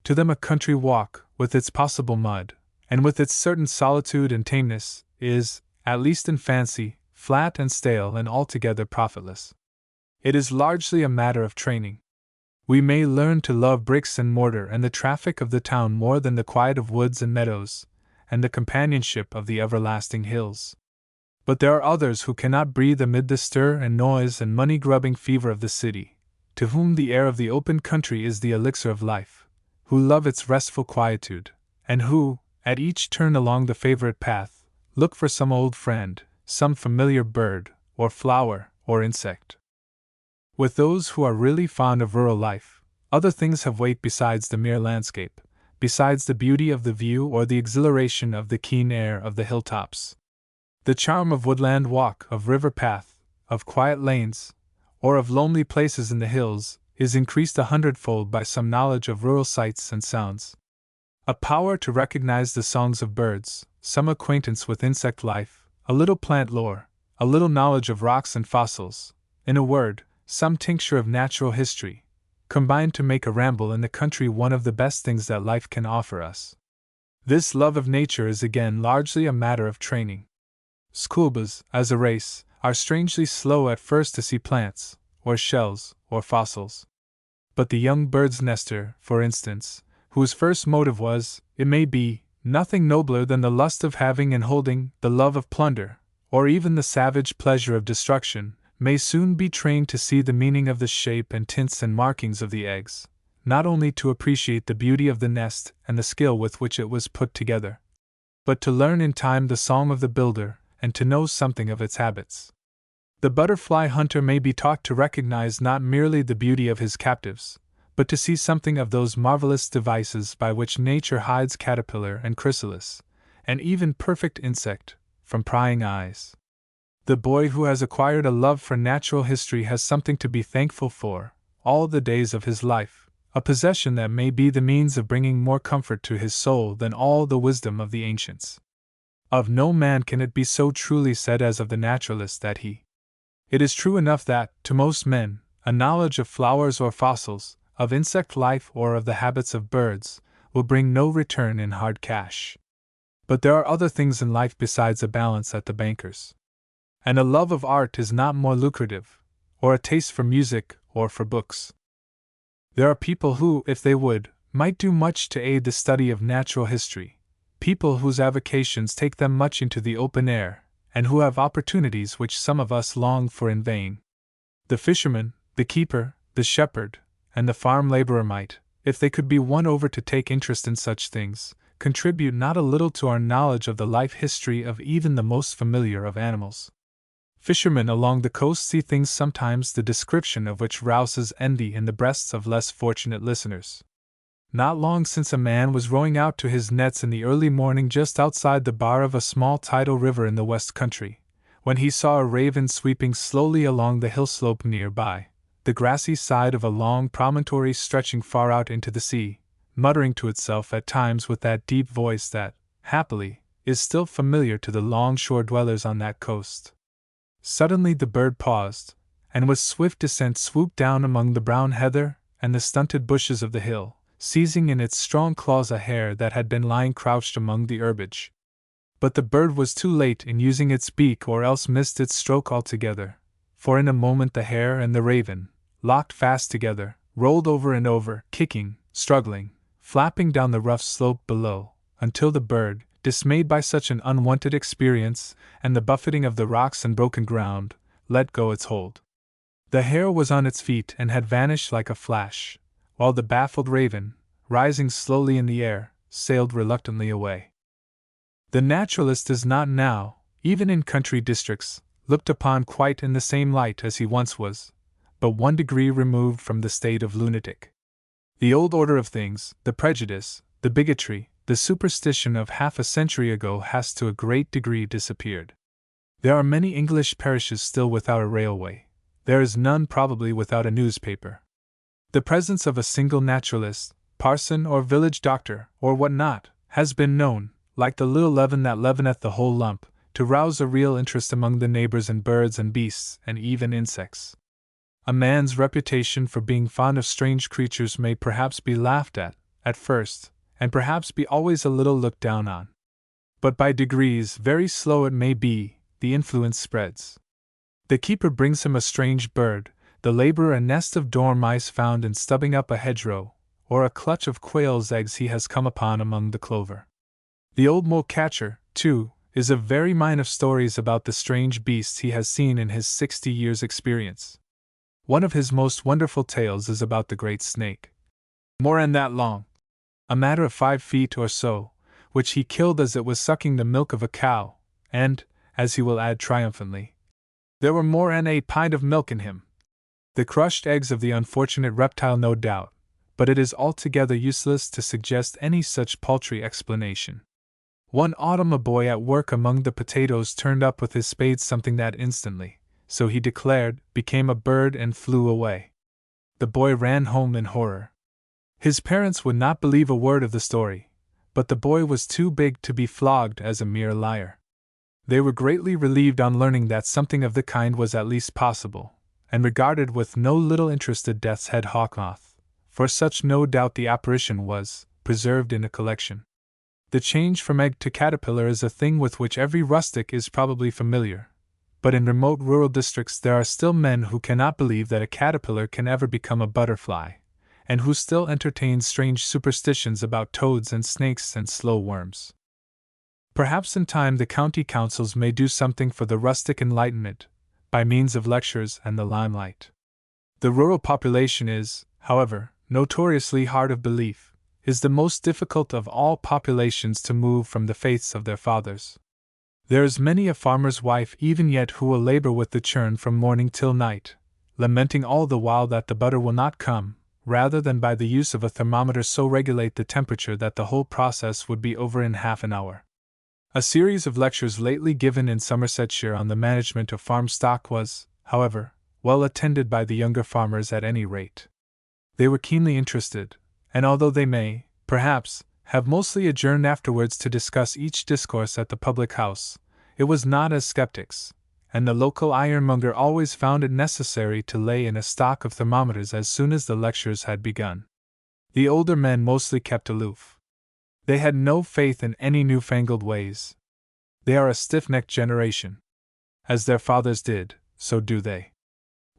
To them a country walk, with its possible mud, and with its certain solitude and tameness, is, at least in fancy, flat and stale and altogether profitless. It is largely a matter of training. We may learn to love bricks and mortar and the traffic of the town more than the quiet of woods and meadows, and the companionship of the everlasting hills. But there are others who cannot breathe amid the stir and noise and money-grubbing fever of the city, to whom the air of the open country is the elixir of life, who love its restful quietude, and who, at each turn along the favorite path, look for some old friend, some familiar bird, or flower, or insect. With those who are really fond of rural life, other things have weight besides the mere landscape, besides the beauty of the view or the exhilaration of the keen air of the hilltops. The charm of woodland walk, of river path, of quiet lanes, or of lonely places in the hills, is increased 100-fold by some knowledge of rural sights and sounds. A power to recognize the songs of birds, some acquaintance with insect life, a little plant lore, a little knowledge of rocks and fossils, in a word, some tincture of natural history, combine to make a ramble in the country one of the best things that life can offer us. This love of nature is again largely a matter of training. Schoolboys, as a race, are strangely slow at first to see plants, or shells, or fossils. But the young bird's nester, for instance, whose first motive was, it may be, nothing nobler than the lust of having and holding, the love of plunder, or even the savage pleasure of destruction, may soon be trained to see the meaning of the shape and tints and markings of the eggs, not only to appreciate the beauty of the nest and the skill with which it was put together, but to learn in time the song of the builder and to know something of its habits. The butterfly hunter may be taught to recognize not merely the beauty of his captives, but to see something of those marvelous devices by which nature hides caterpillar and chrysalis, and even perfect insect, from prying eyes. The boy who has acquired a love for natural history has something to be thankful for, all the days of his life, a possession that may be the means of bringing more comfort to his soul than all the wisdom of the ancients. Of no man can it be so truly said as of the naturalist that he. It is true enough that, to most men, a knowledge of flowers or fossils, of insect life or of the habits of birds, will bring no return in hard cash. But there are other things in life besides a balance at the banker's. And a love of art is not more lucrative, or a taste for music or for books. There are people who, if they would, might do much to aid the study of natural history, people whose avocations take them much into the open air, and who have opportunities which some of us long for in vain. The fisherman, the keeper, the shepherd, and the farm laborer might, if they could be won over to take interest in such things, contribute not a little to our knowledge of the life history of even the most familiar of animals. Fishermen along the coast see things sometimes the description of which rouses envy in the breasts of less fortunate listeners. Not long since a man was rowing out to his nets in the early morning just outside the bar of a small tidal river in the west country, when he saw a raven sweeping slowly along the hill slope near by, the grassy side of a long promontory stretching far out into the sea, muttering to itself at times with that deep voice that, happily, is still familiar to the long-shore dwellers on that coast. Suddenly the bird paused, and with swift descent swooped down among the brown heather and the stunted bushes of the hill, seizing in its strong claws a hare that had been lying crouched among the herbage. But the bird was too late in using its beak or else missed its stroke altogether, for in a moment the hare and the raven, locked fast together, rolled over and over, kicking, struggling, flapping down the rough slope below, until the bird, dismayed by such an unwonted experience, and the buffeting of the rocks and broken ground, let go its hold. The hare was on its feet and had vanished like a flash, while the baffled raven, rising slowly in the air, sailed reluctantly away. The naturalist is not now, even in country districts, looked upon quite in the same light as he once was, but one degree removed from the state of lunatic. The old order of things, the prejudice, the bigotry, the superstition of half a century ago has to a great degree disappeared. There are many English parishes still without a railway. There is none probably without a newspaper. The presence of a single naturalist, parson or village doctor, or what not, has been known, like the little leaven that leaveneth the whole lump, to rouse a real interest among the neighbors in birds and beasts and even insects. A man's reputation for being fond of strange creatures may perhaps be laughed at first, and perhaps be always a little looked down on. But by degrees, very slow it may be, the influence spreads. The keeper brings him a strange bird, the laborer a nest of dormice found in stubbing up a hedgerow, or a clutch of quail's eggs he has come upon among the clover. The old mole-catcher, too, is a very mine of stories about the strange beasts he has seen in his 60 years' experience. One of his most wonderful tales is about the great snake, more than that long, a matter of 5 feet or so, which he killed as it was sucking the milk of a cow, and, as he will add triumphantly, there were more than a pint of milk in him. The crushed eggs of the unfortunate reptile, no doubt, but it is altogether useless to suggest any such paltry explanation. One autumn a boy at work among the potatoes turned up with his spade something that instantly, so he declared, became a bird and flew away. The boy ran home in horror. His parents would not believe a word of the story, but the boy was too big to be flogged as a mere liar. They were greatly relieved on learning that something of the kind was at least possible, and regarded with no little interest a death's head hawk moth, for such no doubt the apparition was, preserved in a collection. The change from egg to caterpillar is a thing with which every rustic is probably familiar, but in remote rural districts there are still men who cannot believe that a caterpillar can ever become a butterfly, and who still entertain strange superstitions about toads and snakes and slow worms. Perhaps in time the county councils may do something for the rustic enlightenment, by means of lectures and the limelight. The rural population is, however, notoriously hard of belief, is the most difficult of all populations to move from the faiths of their fathers. There is many a farmer's wife even yet who will labor with the churn from morning till night, lamenting all the while that the butter will not come, rather than by the use of a thermometer so regulate the temperature that the whole process would be over in half an hour. A series of lectures lately given in Somersetshire on the management of farm stock was, however, well attended by the younger farmers at any rate. They were keenly interested, and although they may, perhaps, have mostly adjourned afterwards to discuss each discourse at the public house, it was not as skeptics, and the local ironmonger always found it necessary to lay in a stock of thermometers as soon as the lectures had begun. The older men mostly kept aloof. They had no faith in any newfangled ways. They are a stiff-necked generation. As their fathers did, so do they.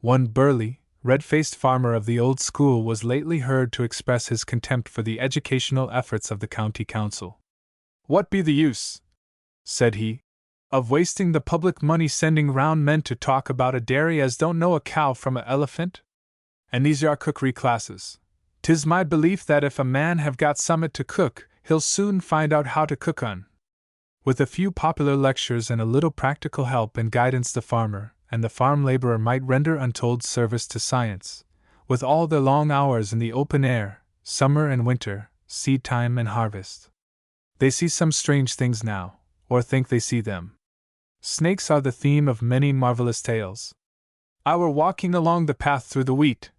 One burly, red-faced farmer of the old school was lately heard to express his contempt for the educational efforts of the county council. "What be the use," said he, "of wasting the public money sending round men to talk about a dairy as don't know a cow from a elephant? And these are cookery classes. 'Tis my belief that if a man have got summat to cook, he'll soon find out how to cook un." With a few popular lectures and a little practical help and guidance, the farmer and the farm laborer might render untold service to science, with all their long hours in the open air, summer and winter, seed time and harvest. They see some strange things now, or think they see them. Snakes are the theme of many marvelous tales. "I were walking along the path through the wheat,"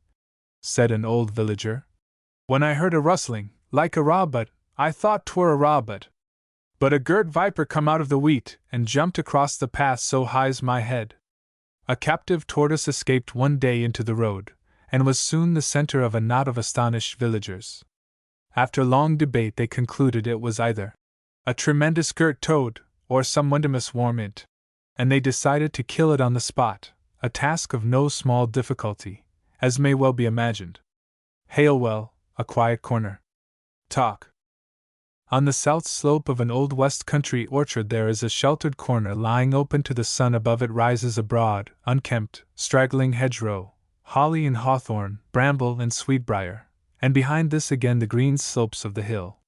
said an old villager, "when I heard a rustling, like a robot. I thought 'twere a robot. But a girt viper come out of the wheat, and jumped across the path so high's my head." A captive tortoise escaped one day into the road, and was soon the center of a knot of astonished villagers. After long debate they concluded it was either a tremendous girt toad, or some wondermous warmint, and they decided to kill it on the spot, a task of no small difficulty, as may well be imagined. Halewell, a quiet corner. Talk. On the south slope of an old west country orchard there is a sheltered corner lying open to the sun. Above it rises a broad, unkempt, straggling hedgerow, holly and hawthorn, bramble and sweetbriar, and behind this again the green slopes of the hill.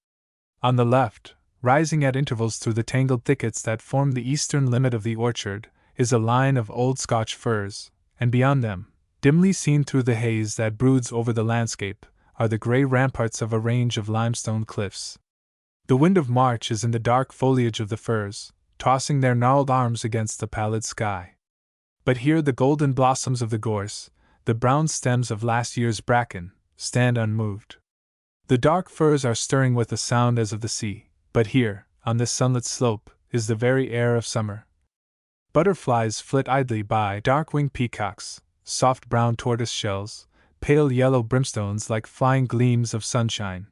On the left, rising at intervals through the tangled thickets that form the eastern limit of the orchard, is a line of old Scotch firs, and beyond them, dimly seen through the haze that broods over the landscape, are the grey ramparts of a range of limestone cliffs. The wind of March is in the dark foliage of the firs, tossing their gnarled arms against the pallid sky. But here the golden blossoms of the gorse, the brown stems of last year's bracken, stand unmoved. The dark firs are stirring with a sound as of the sea, but here, on this sunlit slope, is the very air of summer. Butterflies flit idly by, dark-winged peacocks, soft brown tortoise shells, pale yellow brimstones like flying gleams of sunshine.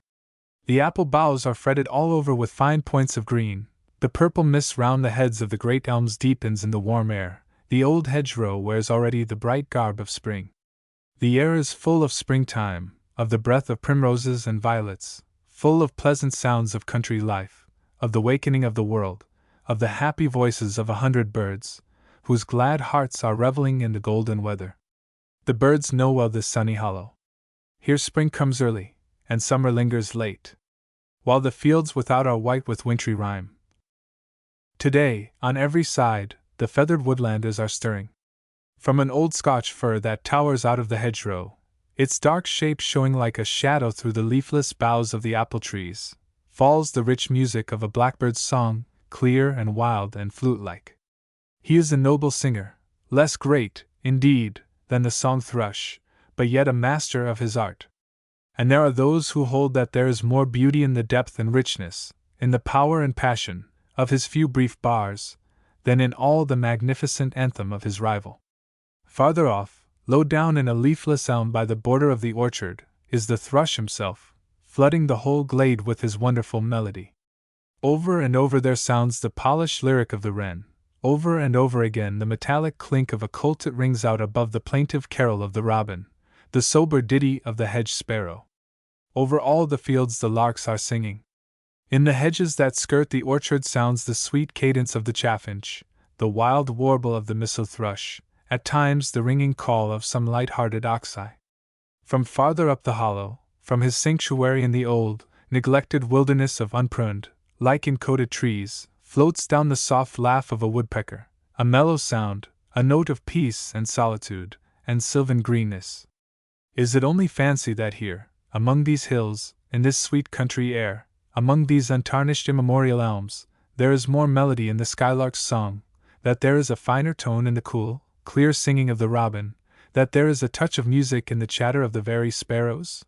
The apple boughs are fretted all over with fine points of green, the purple mist round the heads of the great elms deepens in the warm air, the old hedgerow wears already the bright garb of spring. The air is full of springtime, of the breath of primroses and violets, full of pleasant sounds of country life, of the wakening of the world, of the happy voices of 100 birds, whose glad hearts are reveling in the golden weather. The birds know well this sunny hollow. Here spring comes early, and summer lingers late, while the fields without are white with wintry rime. Today, on every side, the feathered woodlanders are stirring. From an old Scotch fir that towers out of the hedgerow, its dark shape showing like a shadow through the leafless boughs of the apple trees, falls the rich music of a blackbird's song, clear and wild and flute-like. He is a noble singer, less great, indeed, than the song thrush, but yet a master of his art. And there are those who hold that there is more beauty in the depth and richness, in the power and passion, of his few brief bars, than in all the magnificent anthem of his rival. Farther off, low down in a leafless elm by the border of the orchard, is the thrush himself, flooding the whole glade with his wonderful melody. Over and over there sounds the polished lyric of the wren, over and over again the metallic clink of a colt rings out above the plaintive carol of the robin, the sober ditty of the hedge sparrow. Over all the fields the larks are singing. In the hedges that skirt the orchard sounds the sweet cadence of the chaffinch, the wild warble of the missel thrush, at times the ringing call of some light-hearted oxeye. From farther up the hollow, from his sanctuary in the old, neglected wilderness of unpruned, lichen-coated trees, floats down the soft laugh of a woodpecker, a mellow sound, a note of peace and solitude, and sylvan greenness. Is it only fancy that here, among these hills, in this sweet country air, among these untarnished immemorial elms, there is more melody in the skylark's song, that there is a finer tone in the cool, clear singing of the robin, that there is a touch of music in the chatter of the very sparrows?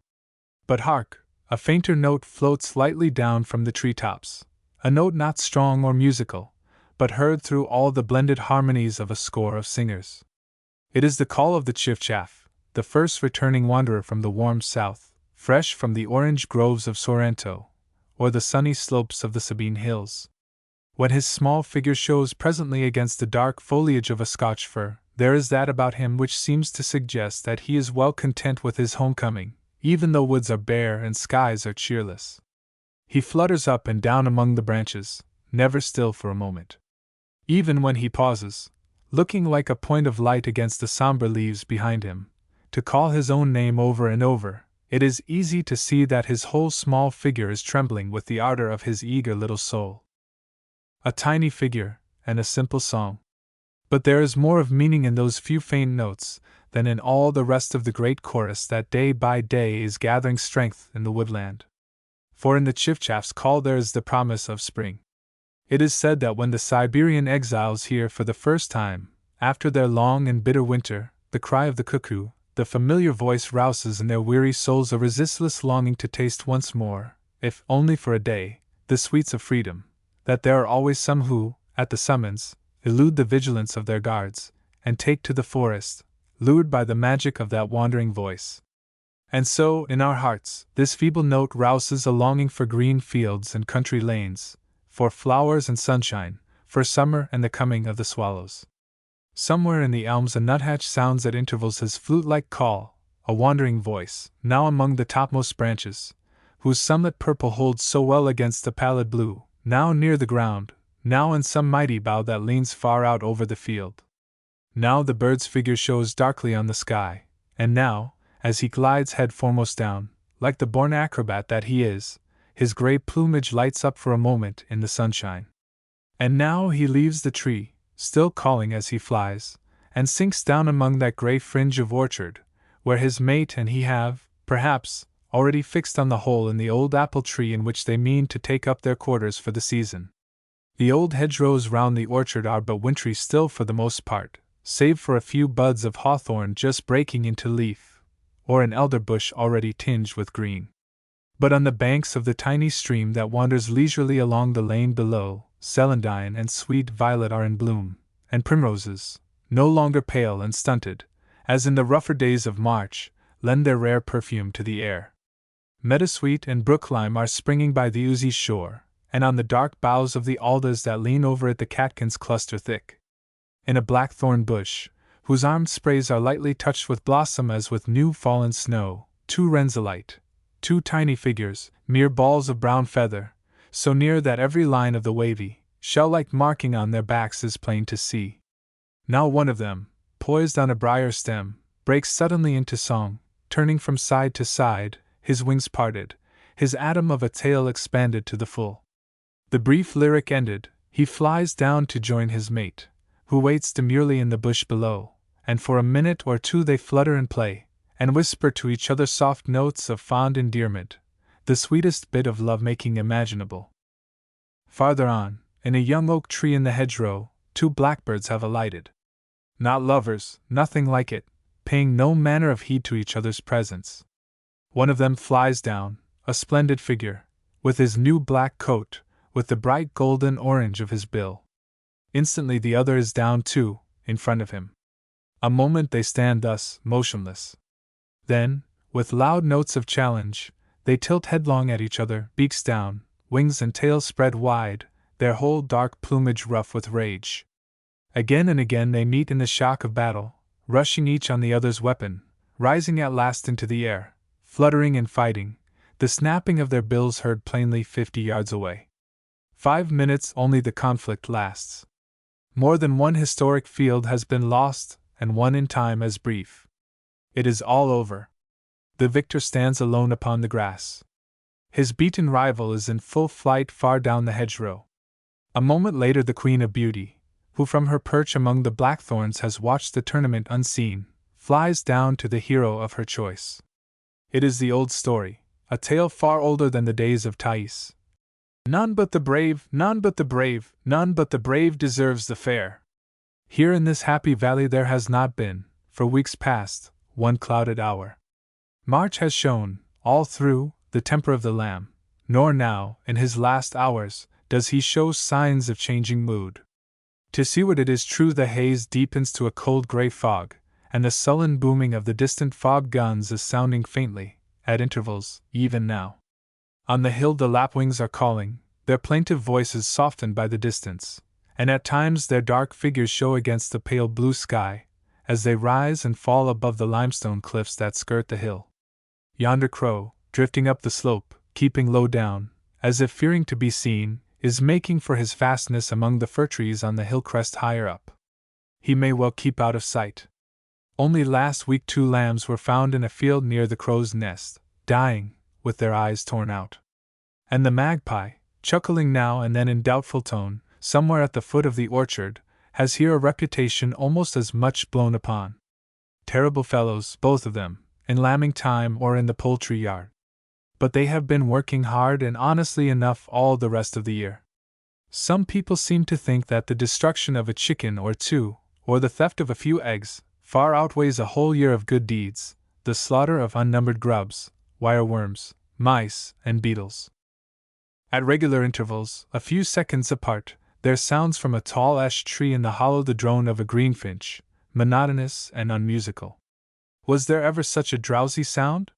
But hark! A fainter note floats lightly down from the tree-tops, a note not strong or musical, but heard through all the blended harmonies of a score of singers. It is the call of the chiff-chaff, the first returning wanderer from the warm south, fresh from the orange groves of Sorrento, or the sunny slopes of the Sabine Hills. When his small figure shows presently against the dark foliage of a Scotch fir, there is that about him which seems to suggest that he is well content with his homecoming, even though woods are bare and skies are cheerless. He flutters up and down among the branches, never still for a moment. Even when he pauses, looking like a point of light against the somber leaves behind him, to call his own name over and over, it is easy to see that his whole small figure is trembling with the ardor of his eager little soul. A tiny figure, and a simple song. But there is more of meaning in those few faint notes than in all the rest of the great chorus that day by day is gathering strength in the woodland. For in the chiff-chaff's call there is the promise of spring. It is said that when the Siberian exiles hear for the first time, after their long and bitter winter, the cry of the cuckoo, the familiar voice rouses in their weary souls a resistless longing to taste once more, if only for a day, the sweets of freedom, that there are always some who, at the summons, elude the vigilance of their guards, and take to the forest, lured by the magic of that wandering voice. And so, in our hearts, this feeble note rouses a longing for green fields and country lanes, for flowers and sunshine, for summer and the coming of the swallows. Somewhere in the elms a nuthatch sounds at intervals his flute-like call, a wandering voice, now among the topmost branches, whose sunlit purple holds so well against the pallid blue, now near the ground, now in some mighty bough that leans far out over the field. Now the bird's figure shows darkly on the sky, and now, as he glides head foremost down, like the born acrobat that he is, his grey plumage lights up for a moment in the sunshine. And now he leaves the tree, still calling as he flies, and sinks down among that grey fringe of orchard, where his mate and he have, perhaps, already fixed on the hole in the old apple tree in which they mean to take up their quarters for the season. The old hedgerows round the orchard are but wintry still for the most part, save for a few buds of hawthorn just breaking into leaf, or an elder bush already tinged with green. But on the banks of the tiny stream that wanders leisurely along the lane below, celandine and sweet violet are in bloom, and primroses, no longer pale and stunted, as in the rougher days of March, lend their rare perfume to the air. Meadowsweet and brooklime are springing by the oozy shore, and on the dark boughs of the alders that lean over it the catkins cluster thick. In a blackthorn bush, whose armed sprays are lightly touched with blossom as with new fallen snow, two wrens alight, two tiny figures, mere balls of brown feather, so near that every line of the wavy, shell-like marking on their backs is plain to see. Now one of them, poised on a briar stem, breaks suddenly into song, turning from side to side, his wings parted, his atom of a tail expanded to the full. The brief lyric ended, he flies down to join his mate, who waits demurely in the bush below, and for a minute or two they flutter and play, and whisper to each other soft notes of fond endearment, the sweetest bit of love-making imaginable. Farther on, in a young oak tree in the hedgerow, two blackbirds have alighted. Not lovers, nothing like it, paying no manner of heed to each other's presence. One of them flies down, a splendid figure, with his new black coat, with the bright golden orange of his bill. Instantly the other is down too, in front of him. A moment they stand thus, motionless. Then, with loud notes of challenge, they tilt headlong at each other, beaks down, wings and tail spread wide, their whole dark plumage rough with rage. Again and again they meet in the shock of battle, rushing each on the other's weapon, rising at last into the air, fluttering and fighting, the the snapping of their bills heard plainly 50 yards away. 5 minutes only the conflict lasts. More than one historic field has been lost, and one in time as brief. It is all over. The victor stands alone upon the grass. His beaten rival is in full flight far down the hedgerow. A moment later the Queen of Beauty, who from her perch among the blackthorns has watched the tournament unseen, flies down to the hero of her choice. It is the old story, a tale far older than the days of Thais. None but the brave, none but the brave, none but the brave deserves the fair. Here in this happy valley there has not been, for weeks past, one clouded hour. March has shone, all through, the temper of the lamb, nor now, in his last hours, does he show signs of changing mood. To seaward it is true the haze deepens to a cold grey fog, and the sullen booming of the distant fog guns is sounding faintly, at intervals, even now. On the hill the lapwings are calling, their plaintive voices softened by the distance, and at times their dark figures show against the pale blue sky, as they rise and fall above the limestone cliffs that skirt the hill. Yonder crow, drifting up the slope, keeping low down, as if fearing to be seen, is making for his fastness among the fir trees on the hill crest higher up. He may well keep out of sight. Only last week 2 lambs were found in a field near the crow's nest, dying, with their eyes torn out. And the magpie, chuckling now and then in doubtful tone, somewhere at the foot of the orchard, has here a reputation almost as much blown upon. Terrible fellows, both of them, in lambing time or in the poultry yard. But they have been working hard and honestly enough all the rest of the year. Some people seem to think that the destruction of a chicken or 2, or the theft of a few eggs, far outweighs a whole year of good deeds, the slaughter of unnumbered grubs, wireworms, mice, and beetles. At regular intervals, a few seconds apart, there sounds from a tall ash tree in the hollow the drone of a greenfinch, monotonous and unmusical. Was there ever such a drowsy sound?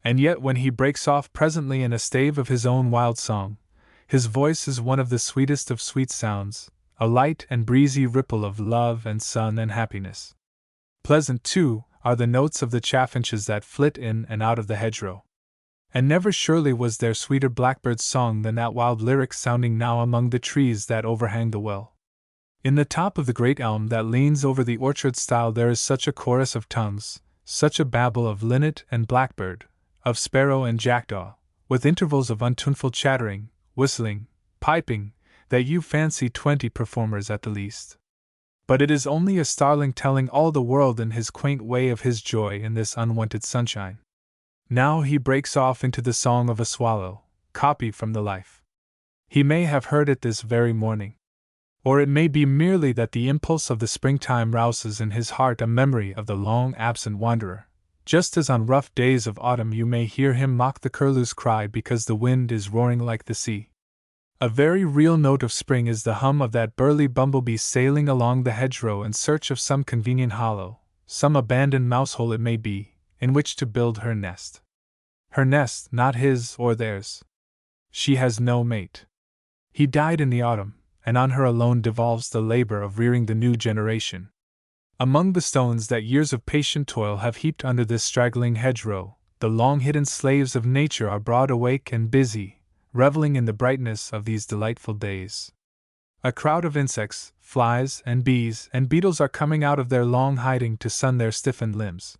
And yet when he breaks off presently in a stave of his own wild song, his voice is one of the sweetest of sweet sounds, a light and breezy ripple of love and sun and happiness. Pleasant, too, are the notes of the chaffinches that flit in and out of the hedgerow. And never surely was there sweeter blackbird's song than that wild lyric sounding now among the trees that overhang the well. In the top of the great elm that leans over the orchard stile there is such a chorus of tongues, such a babble of linnet and blackbird, of sparrow and jackdaw, with intervals of untuneful chattering, whistling, piping, that you fancy 20 performers at the least. But it is only a starling telling all the world in his quaint way of his joy in this unwonted sunshine. Now he breaks off into the song of a swallow, copy from the life. He may have heard it this very morning. Or it may be merely that the impulse of the springtime rouses in his heart a memory of the long-absent wanderer, just as on rough days of autumn you may hear him mock the curlew's cry because the wind is roaring like the sea. A very real note of spring is the hum of that burly bumblebee sailing along the hedgerow in search of some convenient hollow, some abandoned mousehole it may be, in which to build her nest. Her nest, not his or theirs. She has no mate. He died in the autumn, and on her alone devolves the labor of rearing the new generation. Among the stones that years of patient toil have heaped under this straggling hedgerow, the long-hidden slaves of nature are broad awake and busy, reveling in the brightness of these delightful days. A crowd of insects, flies and bees and beetles are coming out of their long hiding to sun their stiffened limbs.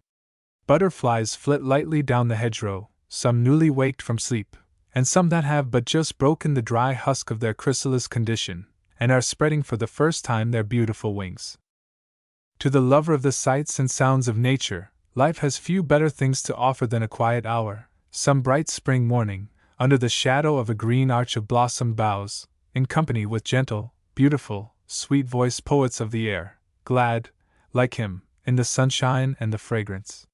Butterflies flit lightly down the hedgerow, some newly waked from sleep, and some that have but just broken the dry husk of their chrysalis condition, and are spreading for the first time their beautiful wings. To the lover of the sights and sounds of nature, life has few better things to offer than a quiet hour, some bright spring morning, under the shadow of a green arch of blossomed boughs, in company with gentle, beautiful, sweet-voiced poets of the air, glad, like him, in the sunshine and the fragrance.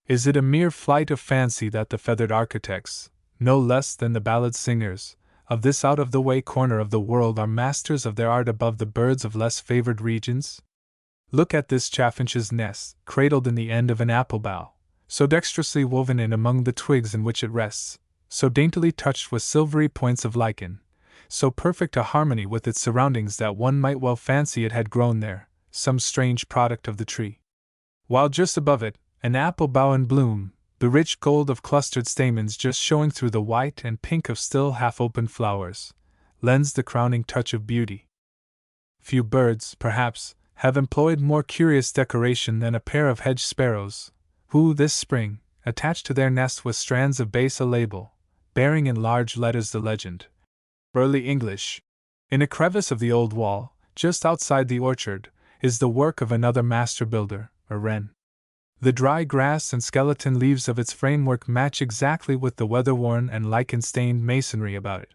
Is it a mere flight of fancy that the feathered architects, no less than the ballad singers, of this out-of-the-way corner of the world are masters of their art above the birds of less favored regions? Look at this chaffinch's nest, cradled in the end of an apple bough, so dexterously woven in among the twigs in which it rests, so daintily touched with silvery points of lichen, so perfect a harmony with its surroundings that one might well fancy it had grown there, some strange product of the tree. While just above it, an apple bough in bloom, the rich gold of clustered stamens just showing through the white and pink of still half-opened flowers, lends the crowning touch of beauty. Few birds, perhaps, have employed more curious decoration than a pair of hedge sparrows, who, this spring, attached to their nest with strands of base a label, bearing in large letters the legend, Early English. In a crevice of the old wall, just outside the orchard, is the work of another master builder, a wren. The dry grass and skeleton leaves of its framework match exactly with the weather-worn and lichen-stained masonry about it.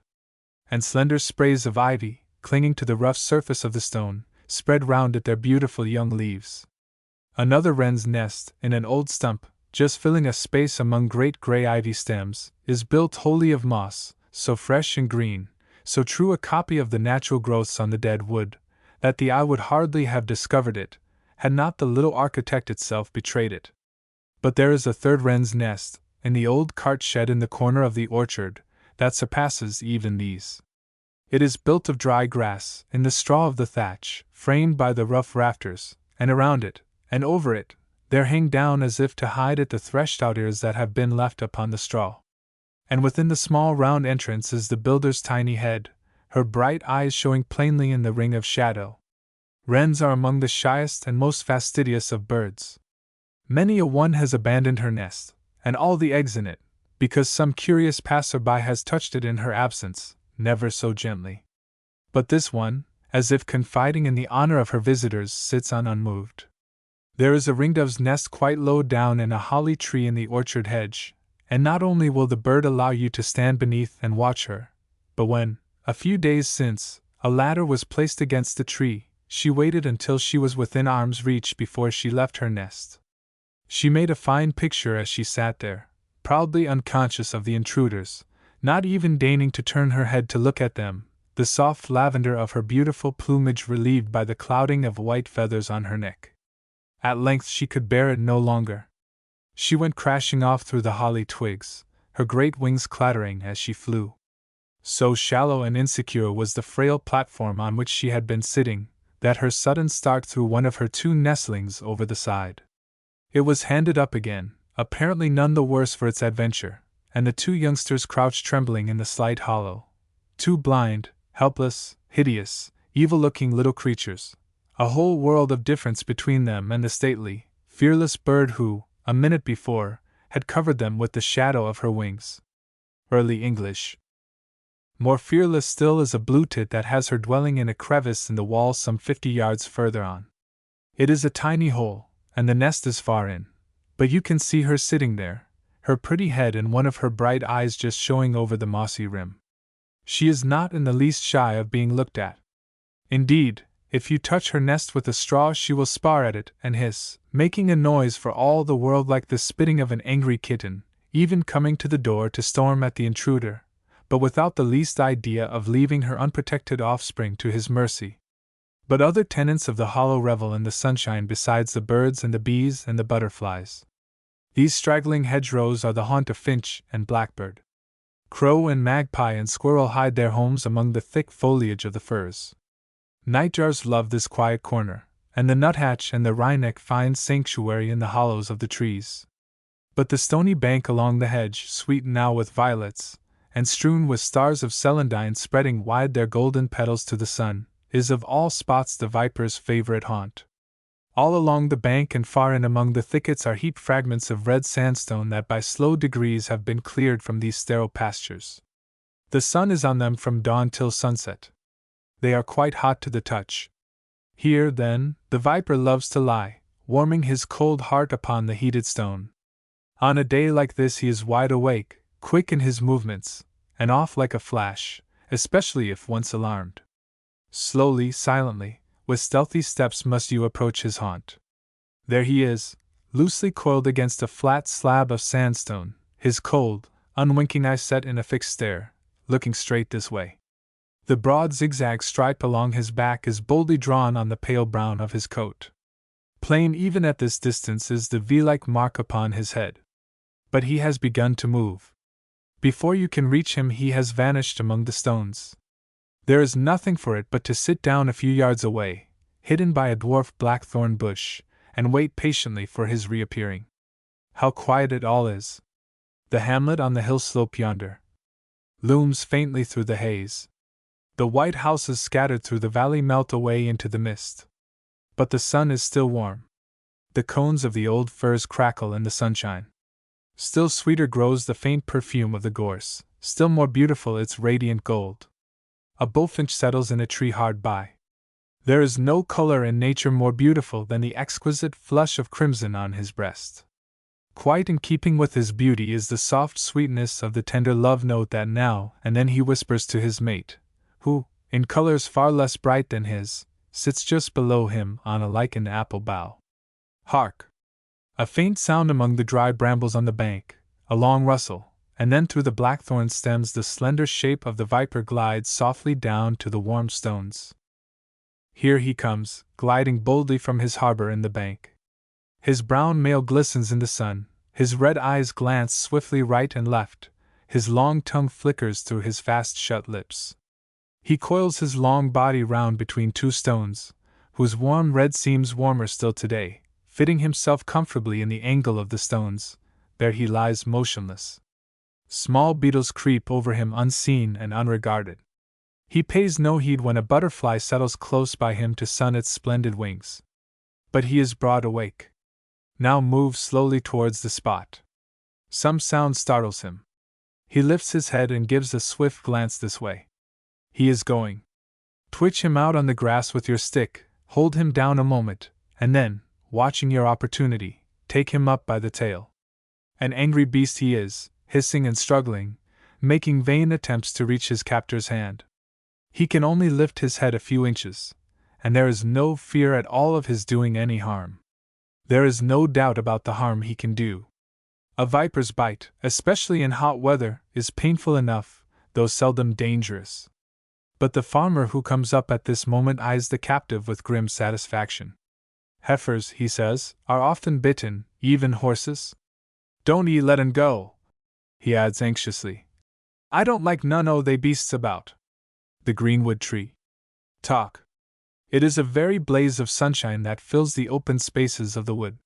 And slender sprays of ivy, clinging to the rough surface of the stone, spread round it their beautiful young leaves. Another wren's nest, in an old stump, just filling a space among great gray ivy stems, is built wholly of moss, so fresh and green, so true a copy of the natural growths on the dead wood, that the eye would hardly have discovered it, had not the little architect itself betrayed it. But there is a third wren's nest, in the old cart shed in the corner of the orchard, that surpasses even these. It is built of dry grass, in the straw of the thatch, framed by the rough rafters, and around it, and over it, there hang down as if to hide it the threshed-out ears that have been left upon the straw. And within the small round entrance is the builder's tiny head, her bright eyes showing plainly in the ring of shadow. Wrens are among the shyest and most fastidious of birds. Many a one has abandoned her nest, and all the eggs in it, because some curious passer-by has touched it in her absence, never so gently. But this one, as if confiding in the honor of her visitors, sits on unmoved. There is a ringdove's nest quite low down in a holly tree in the orchard hedge, and not only will the bird allow you to stand beneath and watch her, but when, a few days since, a ladder was placed against the tree, she waited until she was within arm's reach before she left her nest. She made a fine picture as she sat there, proudly unconscious of the intruders, not even deigning to turn her head to look at them, the soft lavender of her beautiful plumage relieved by the clouding of white feathers on her neck. At length she could bear it no longer. She went crashing off through the holly twigs, her great wings clattering as she flew. So shallow and insecure was the frail platform on which she had been sitting, that her sudden start threw one of her two nestlings over the side. It was handed up again, apparently none the worse for its adventure, and the two youngsters crouched trembling in the slight hollow. Two blind, helpless, hideous, evil-looking little creatures, a whole world of difference between them and the stately, fearless bird who, a minute before, had covered them with the shadow of her wings. Early English. More fearless still is a blue tit that has her dwelling in a crevice in the wall some 50 yards further on. It is a tiny hole, and the nest is far in, but you can see her sitting there, her pretty head and one of her bright eyes just showing over the mossy rim. She is not in the least shy of being looked at. Indeed, if you touch her nest with a straw she will spar at it and hiss, making a noise for all the world like the spitting of an angry kitten, even coming to the door to storm at the intruder, but without the least idea of leaving her unprotected offspring to his mercy. But other tenants of the hollow revel in the sunshine besides the birds and the bees and the butterflies. These straggling hedgerows are the haunt of finch and blackbird. Crow and magpie and squirrel hide their homes among the thick foliage of the firs. Nightjars love this quiet corner, and the nuthatch and the wryneck find sanctuary in the hollows of the trees. But the stony bank along the hedge, sweetened now with violets, and strewn with stars of celandine spreading wide their golden petals to the sun, is of all spots the viper's favorite haunt. All along the bank and far in among the thickets are heaped fragments of red sandstone that by slow degrees have been cleared from these sterile pastures. The sun is on them from dawn till sunset. They are quite hot to the touch. Here, then, the viper loves to lie, warming his cold heart upon the heated stone. On a day like this he is wide awake, quick in his movements, and off like a flash, especially if once alarmed. Slowly, silently, with stealthy steps must you approach his haunt. There he is, loosely coiled against a flat slab of sandstone, his cold, unwinking eyes set in a fixed stare, looking straight this way. The broad zigzag stripe along his back is boldly drawn on the pale brown of his coat. Plain even at this distance is the V-like mark upon his head. But he has begun to move. Before you can reach him he has vanished among the stones. There is nothing for it but to sit down a few yards away, hidden by a dwarf blackthorn bush, and wait patiently for his reappearing. How quiet it all is! The hamlet on the hill slope yonder looms faintly through the haze. The white houses scattered through the valley melt away into the mist. But the sun is still warm. The cones of the old firs crackle in the sunshine. Still sweeter grows the faint perfume of the gorse, still more beautiful its radiant gold. A bullfinch settles in a tree hard by. There is no color in nature more beautiful than the exquisite flush of crimson on his breast. Quite in keeping with his beauty is the soft sweetness of the tender love note that now and then he whispers to his mate, who, in colors far less bright than his, sits just below him on a lichened apple bough. Hark! A faint sound among the dry brambles on the bank, a long rustle, and then through the blackthorn stems the slender shape of the viper glides softly down to the warm stones. Here he comes, gliding boldly from his harbor in the bank. His brown mail glistens in the sun, his red eyes glance swiftly right and left, his long tongue flickers through his fast-shut lips. He coils his long body round between two stones, whose warm red seems warmer still today, fitting himself comfortably in the angle of the stones. There he lies motionless. Small beetles creep over him unseen and unregarded. He pays no heed when a butterfly settles close by him to sun its splendid wings. But he is broad awake. Now moves slowly towards the spot. Some sound startles him. He lifts his head and gives a swift glance this way. He is going. Twitch him out on the grass with your stick, hold him down a moment, and then, watching your opportunity, take him up by the tail. An angry beast he is, hissing and struggling, making vain attempts to reach his captor's hand. He can only lift his head a few inches, and there is no fear at all of his doing any harm. There is no doubt about the harm he can do. A viper's bite, especially in hot weather, is painful enough, though seldom dangerous. But the farmer who comes up at this moment eyes the captive with grim satisfaction. Heifers, he says, are often bitten, even horses. Don't 'ee let 'un go, he adds anxiously. I don't like none o' they beasts about. The greenwood tree. Talk. It is a very blaze of sunshine that fills the open spaces of the wood.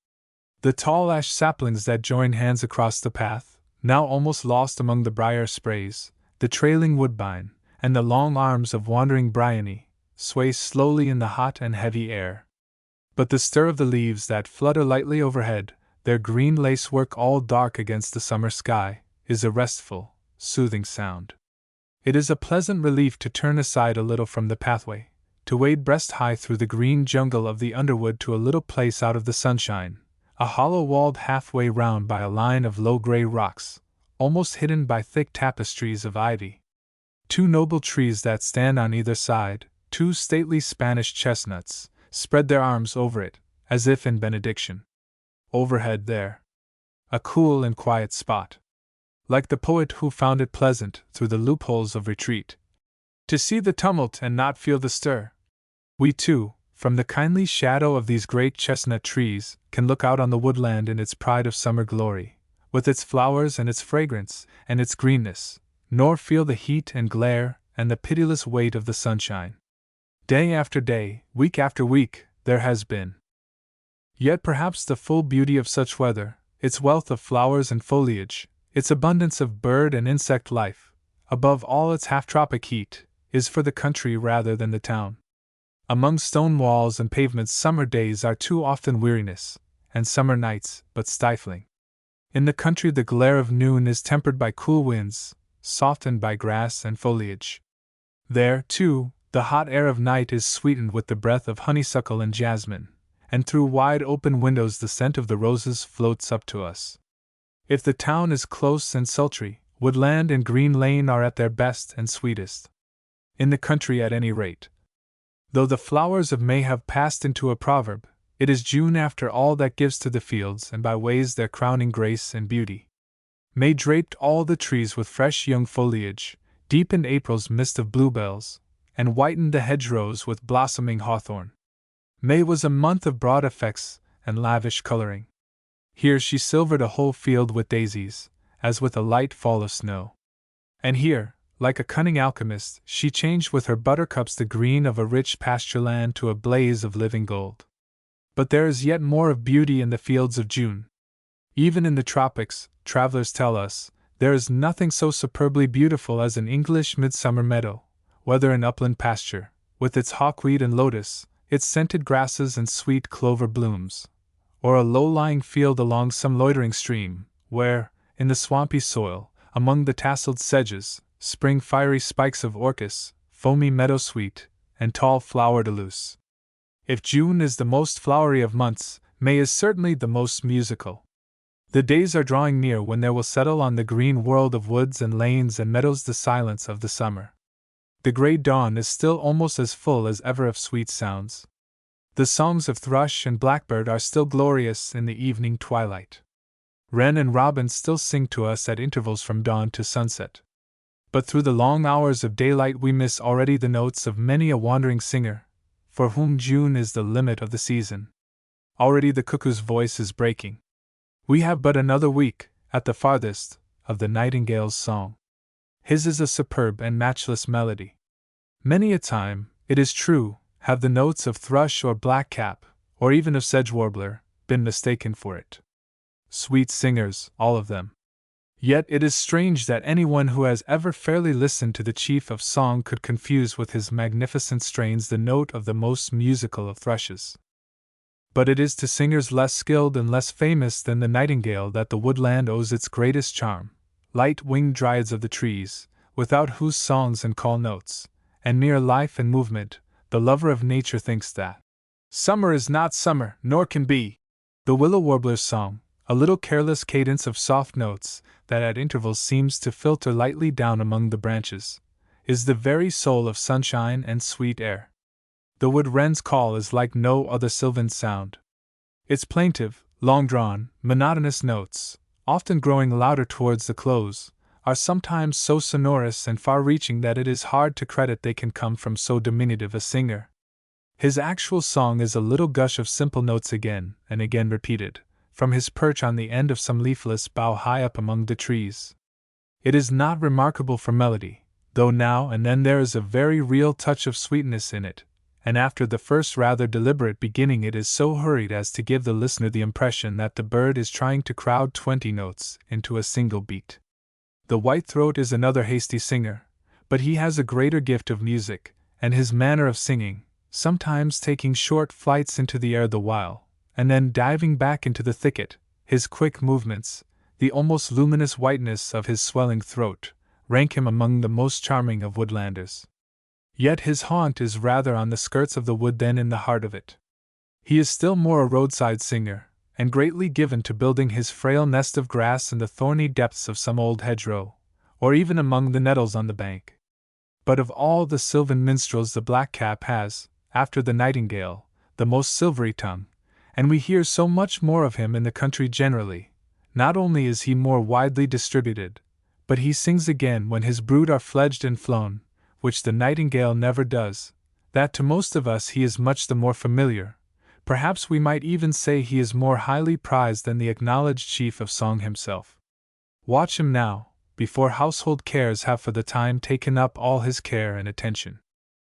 The tall ash saplings that join hands across the path, now almost lost among the briar sprays, the trailing woodbine, and the long arms of wandering bryony, sway slowly in the hot and heavy air. But the stir of the leaves that flutter lightly overhead, their green lacework all dark against the summer sky, is a restful, soothing sound. It is a pleasant relief to turn aside a little from the pathway, to wade breast-high through the green jungle of the underwood to a little place out of the sunshine, a hollow walled halfway round by a line of low gray rocks, almost hidden by thick tapestries of ivy. Two noble trees that stand on either side, two stately Spanish chestnuts, spread their arms over it, as if in benediction. Overhead there, a cool and quiet spot. Like the poet who found it pleasant, through the loopholes of retreat, to see the tumult and not feel the stir. We too, from the kindly shadow of these great chestnut trees, can look out on the woodland in its pride of summer glory, with its flowers and its fragrance and its greenness, nor feel the heat and glare and the pitiless weight of the sunshine. Day after day, week after week, there has been. Yet perhaps the full beauty of such weather, its wealth of flowers and foliage, its abundance of bird and insect life, above all its half-tropic heat, is for the country rather than the town. Among stone walls and pavements summer days are too often weariness, and summer nights but stifling. In the country the glare of noon is tempered by cool winds, softened by grass and foliage. There, too, the hot air of night is sweetened with the breath of honeysuckle and jasmine, and through wide open windows the scent of the roses floats up to us. If the town is close and sultry, woodland and green lane are at their best and sweetest. In the country at any rate. Though the flowers of May have passed into a proverb, it is June after all that gives to the fields and byways their crowning grace and beauty. May draped all the trees with fresh young foliage, deepened April's mist of bluebells, and whitened the hedgerows with blossoming hawthorn. May was a month of broad effects and lavish coloring. Here she silvered a whole field with daisies, as with a light fall of snow. And here, like a cunning alchemist, she changed with her buttercups the green of a rich pasture land to a blaze of living gold. But there is yet more of beauty in the fields of June. Even in the tropics, travelers tell us, there is nothing so superbly beautiful as an English midsummer meadow, whether an upland pasture, with its hawkweed and lotus, its scented grasses and sweet clover blooms, or a low-lying field along some loitering stream, where, in the swampy soil, among the tasseled sedges, spring fiery spikes of orchis, foamy meadowsweet, and tall flower-de-luce. If June is the most flowery of months, May is certainly the most musical. The days are drawing near when there will settle on the green world of woods and lanes and meadows the silence of the summer. The gray dawn is still almost as full as ever of sweet sounds. The songs of thrush and blackbird are still glorious in the evening twilight. Wren and robin still sing to us at intervals from dawn to sunset. But through the long hours of daylight we miss already the notes of many a wandering singer, for whom June is the limit of the season. Already the cuckoo's voice is breaking. We have but another week, at the farthest, of the nightingale's song. His is a superb and matchless melody. Many a time, it is true, have the notes of thrush or blackcap, or even of sedge warbler, been mistaken for it. Sweet singers, all of them. Yet it is strange that anyone who has ever fairly listened to the chief of song could confuse with his magnificent strains the note of the most musical of thrushes. But it is to singers less skilled and less famous than the nightingale that the woodland owes its greatest charm, light-winged dryads of the trees, without whose songs and call notes, and mere life and movement, the lover of nature thinks that summer is not summer, nor can be. The willow warbler's song, a little careless cadence of soft notes that at intervals seems to filter lightly down among the branches, is the very soul of sunshine and sweet air. The wood wren's call is like no other sylvan sound. Its plaintive, long-drawn, monotonous notes, often growing louder towards the close, are sometimes so sonorous and far-reaching that it is hard to credit they can come from so diminutive a singer. His actual song is a little gush of simple notes again and again repeated, from his perch on the end of some leafless bough high up among the trees. It is not remarkable for melody, though now and then there is a very real touch of sweetness in it, and after the first rather deliberate beginning it is so hurried as to give the listener the impression that the bird is trying to crowd 20 notes into a single beat. The whitethroat is another hasty singer, but he has a greater gift of music, and his manner of singing, sometimes taking short flights into the air the while, and then diving back into the thicket, his quick movements, the almost luminous whiteness of his swelling throat, rank him among the most charming of woodlanders. Yet his haunt is rather on the skirts of the wood than in the heart of it. He is still more a roadside singer, and greatly given to building his frail nest of grass in the thorny depths of some old hedgerow, or even among the nettles on the bank. But of all the sylvan minstrels the blackcap has, after the nightingale, the most silvery tongue, and we hear so much more of him in the country generally. Not only is he more widely distributed, but he sings again when his brood are fledged and flown, which the nightingale never does, that to most of us he is much the more familiar. Perhaps we might even say he is more highly prized than the acknowledged chief of song himself. Watch him now, before household cares have for the time taken up all his care and attention.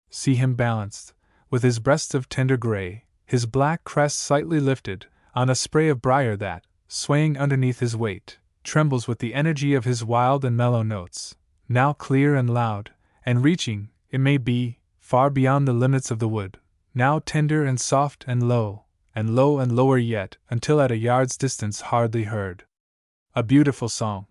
See him balanced, with his breast of tender gray, his black crest slightly lifted, on a spray of briar that, swaying underneath his weight, trembles with the energy of his wild and mellow notes, now clear and loud, and reaching, it may be, far beyond the limits of the wood, now tender and soft and low and lower yet, until at a yard's distance hardly heard. A beautiful song.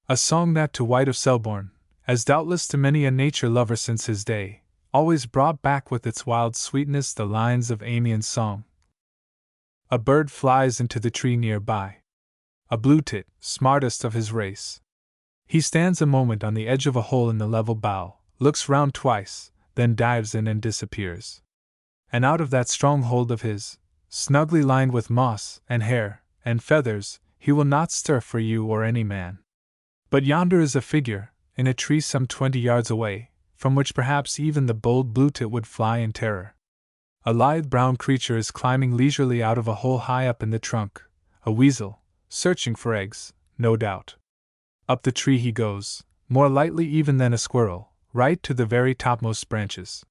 A song that to White of Selborne, as doubtless to many a nature lover since his day, always brought back with its wild sweetness the lines of Amyon's song. A bird flies into the tree near by. A blue tit, smartest of his race. He stands a moment on the edge of a hole in the level bough, looks round twice, then dives in and disappears. And out of that stronghold of his, snugly lined with moss and hair and feathers, he will not stir for you or any man. But yonder is a figure, in a tree some 20 yards away, from which perhaps even the bold blue tit would fly in terror. A lithe brown creature is climbing leisurely out of a hole high up in the trunk, a weasel, searching for eggs, no doubt. Up the tree he goes, more lightly even than a squirrel, right to the very topmost branches.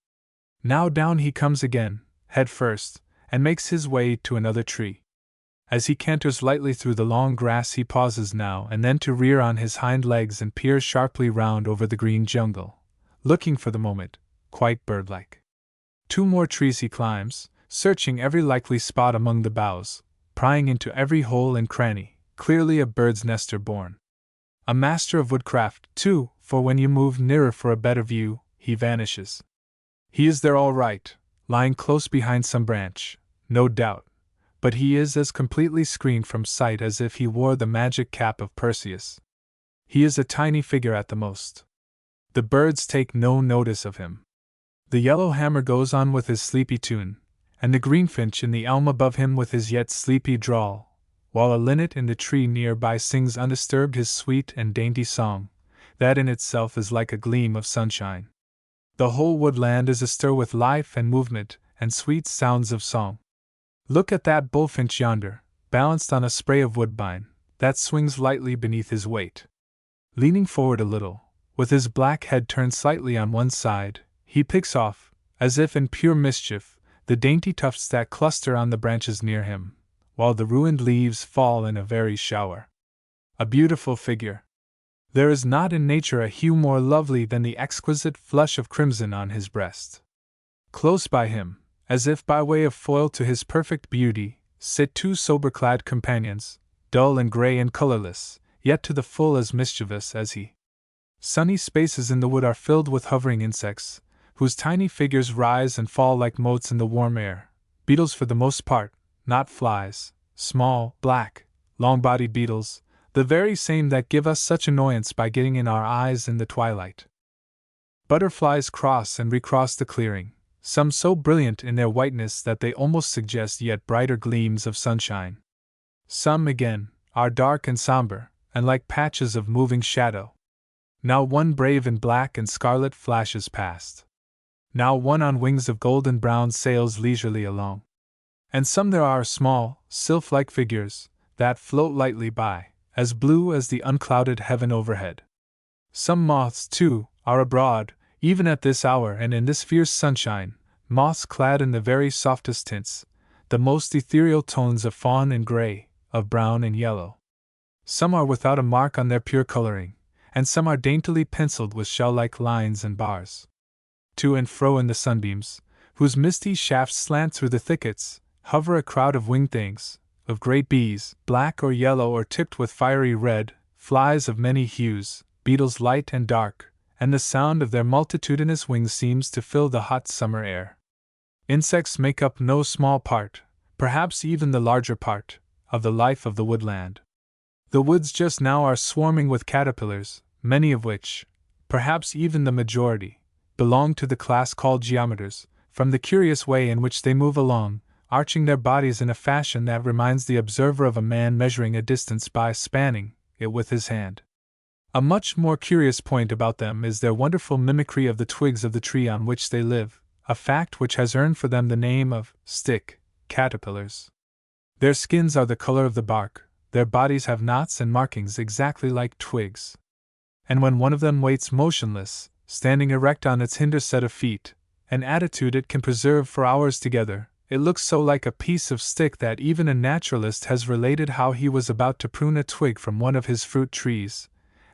Now down he comes again, head first, and makes his way to another tree. As he canters lightly through the long grass, he pauses now and then to rear on his hind legs and peer sharply round over the green jungle, looking for the moment, quite bird-like. 2 more trees he climbs, searching every likely spot among the boughs, prying into every hole and cranny, clearly a bird's nester born. A master of woodcraft, too, for when you move nearer for a better view, he vanishes. He is there all right, lying close behind some branch, no doubt, but he is as completely screened from sight as if he wore the magic cap of Perseus. He is a tiny figure at the most. The birds take no notice of him. The yellowhammer goes on with his sleepy tune, and the greenfinch in the elm above him with his yet sleepy drawl, while a linnet in the tree near by sings undisturbed his sweet and dainty song, that in itself is like a gleam of sunshine. The whole woodland is astir with life and movement and sweet sounds of song. Look at that bullfinch yonder, balanced on a spray of woodbine, that swings lightly beneath his weight. Leaning forward a little, with his black head turned slightly on one side, he picks off, as if in pure mischief, the dainty tufts that cluster on the branches near him, while the ruined leaves fall in a very shower. A beautiful figure. There is not in nature a hue more lovely than the exquisite flush of crimson on his breast. Close by him, as if by way of foil to his perfect beauty, sit 2 sober-clad companions, dull and gray and colorless, yet to the full as mischievous as he. Sunny spaces in the wood are filled with hovering insects, whose tiny figures rise and fall like motes in the warm air, beetles for the most part, not flies, small, black, long-bodied beetles, the very same that give us such annoyance by getting in our eyes in the twilight. Butterflies cross and recross the clearing, some so brilliant in their whiteness that they almost suggest yet brighter gleams of sunshine. Some, again, are dark and somber, and like patches of moving shadow. Now one brave in black and scarlet flashes past. Now one on wings of golden brown sails leisurely along. And some there are small, sylph-like figures, that float lightly by, as blue as the unclouded heaven overhead. Some moths, too, are abroad, even at this hour and in this fierce sunshine, moths clad in the very softest tints, the most ethereal tones of fawn and gray, of brown and yellow. Some are without a mark on their pure coloring, and some are daintily penciled with shell-like lines and bars. To and fro in the sunbeams, whose misty shafts slant through the thickets, hover a crowd of winged things, of great bees, black or yellow or tipped with fiery red, flies of many hues, beetles light and dark, and the sound of their multitudinous wings seems to fill the hot summer air. Insects make up no small part, perhaps even the larger part, of the life of the woodland. The woods just now are swarming with caterpillars, many of which, perhaps even the majority, belong to the class called geometers, from the curious way in which they move along, arching their bodies in a fashion that reminds the observer of a man measuring a distance by spanning it with his hand. A much more curious point about them is their wonderful mimicry of the twigs of the tree on which they live, a fact which has earned for them the name of stick caterpillars. Their skins are the color of the bark, their bodies have knots and markings exactly like twigs. And when one of them waits motionless, standing erect on its hinder set of feet, an attitude it can preserve for hours together, it looks so like a piece of stick that even a naturalist has related how he was about to prune a twig from one of his fruit trees,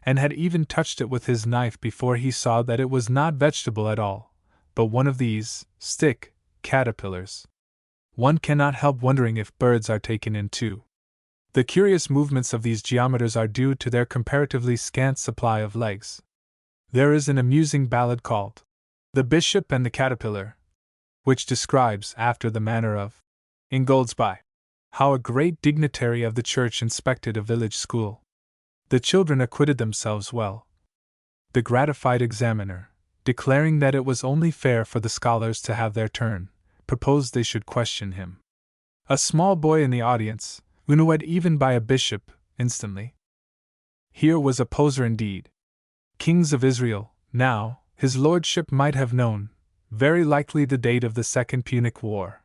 and had even touched it with his knife before he saw that it was not vegetable at all, but one of these stick caterpillars. One cannot help wondering if birds are taken in too. The curious movements of these geometers are due to their comparatively scant supply of legs. There is an amusing ballad called The Bishop and the Caterpillar, which describes, after the manner of Ingoldsby, how a great dignitary of the church inspected a village school. The children acquitted themselves well. The gratified examiner, declaring that it was only fair for the scholars to have their turn, proposed they should question him. A small boy in the audience, unawed even by a bishop, instantly. Here was a poser indeed. Kings of Israel, now, his lordship might have known, very likely the date of the Second Punic War,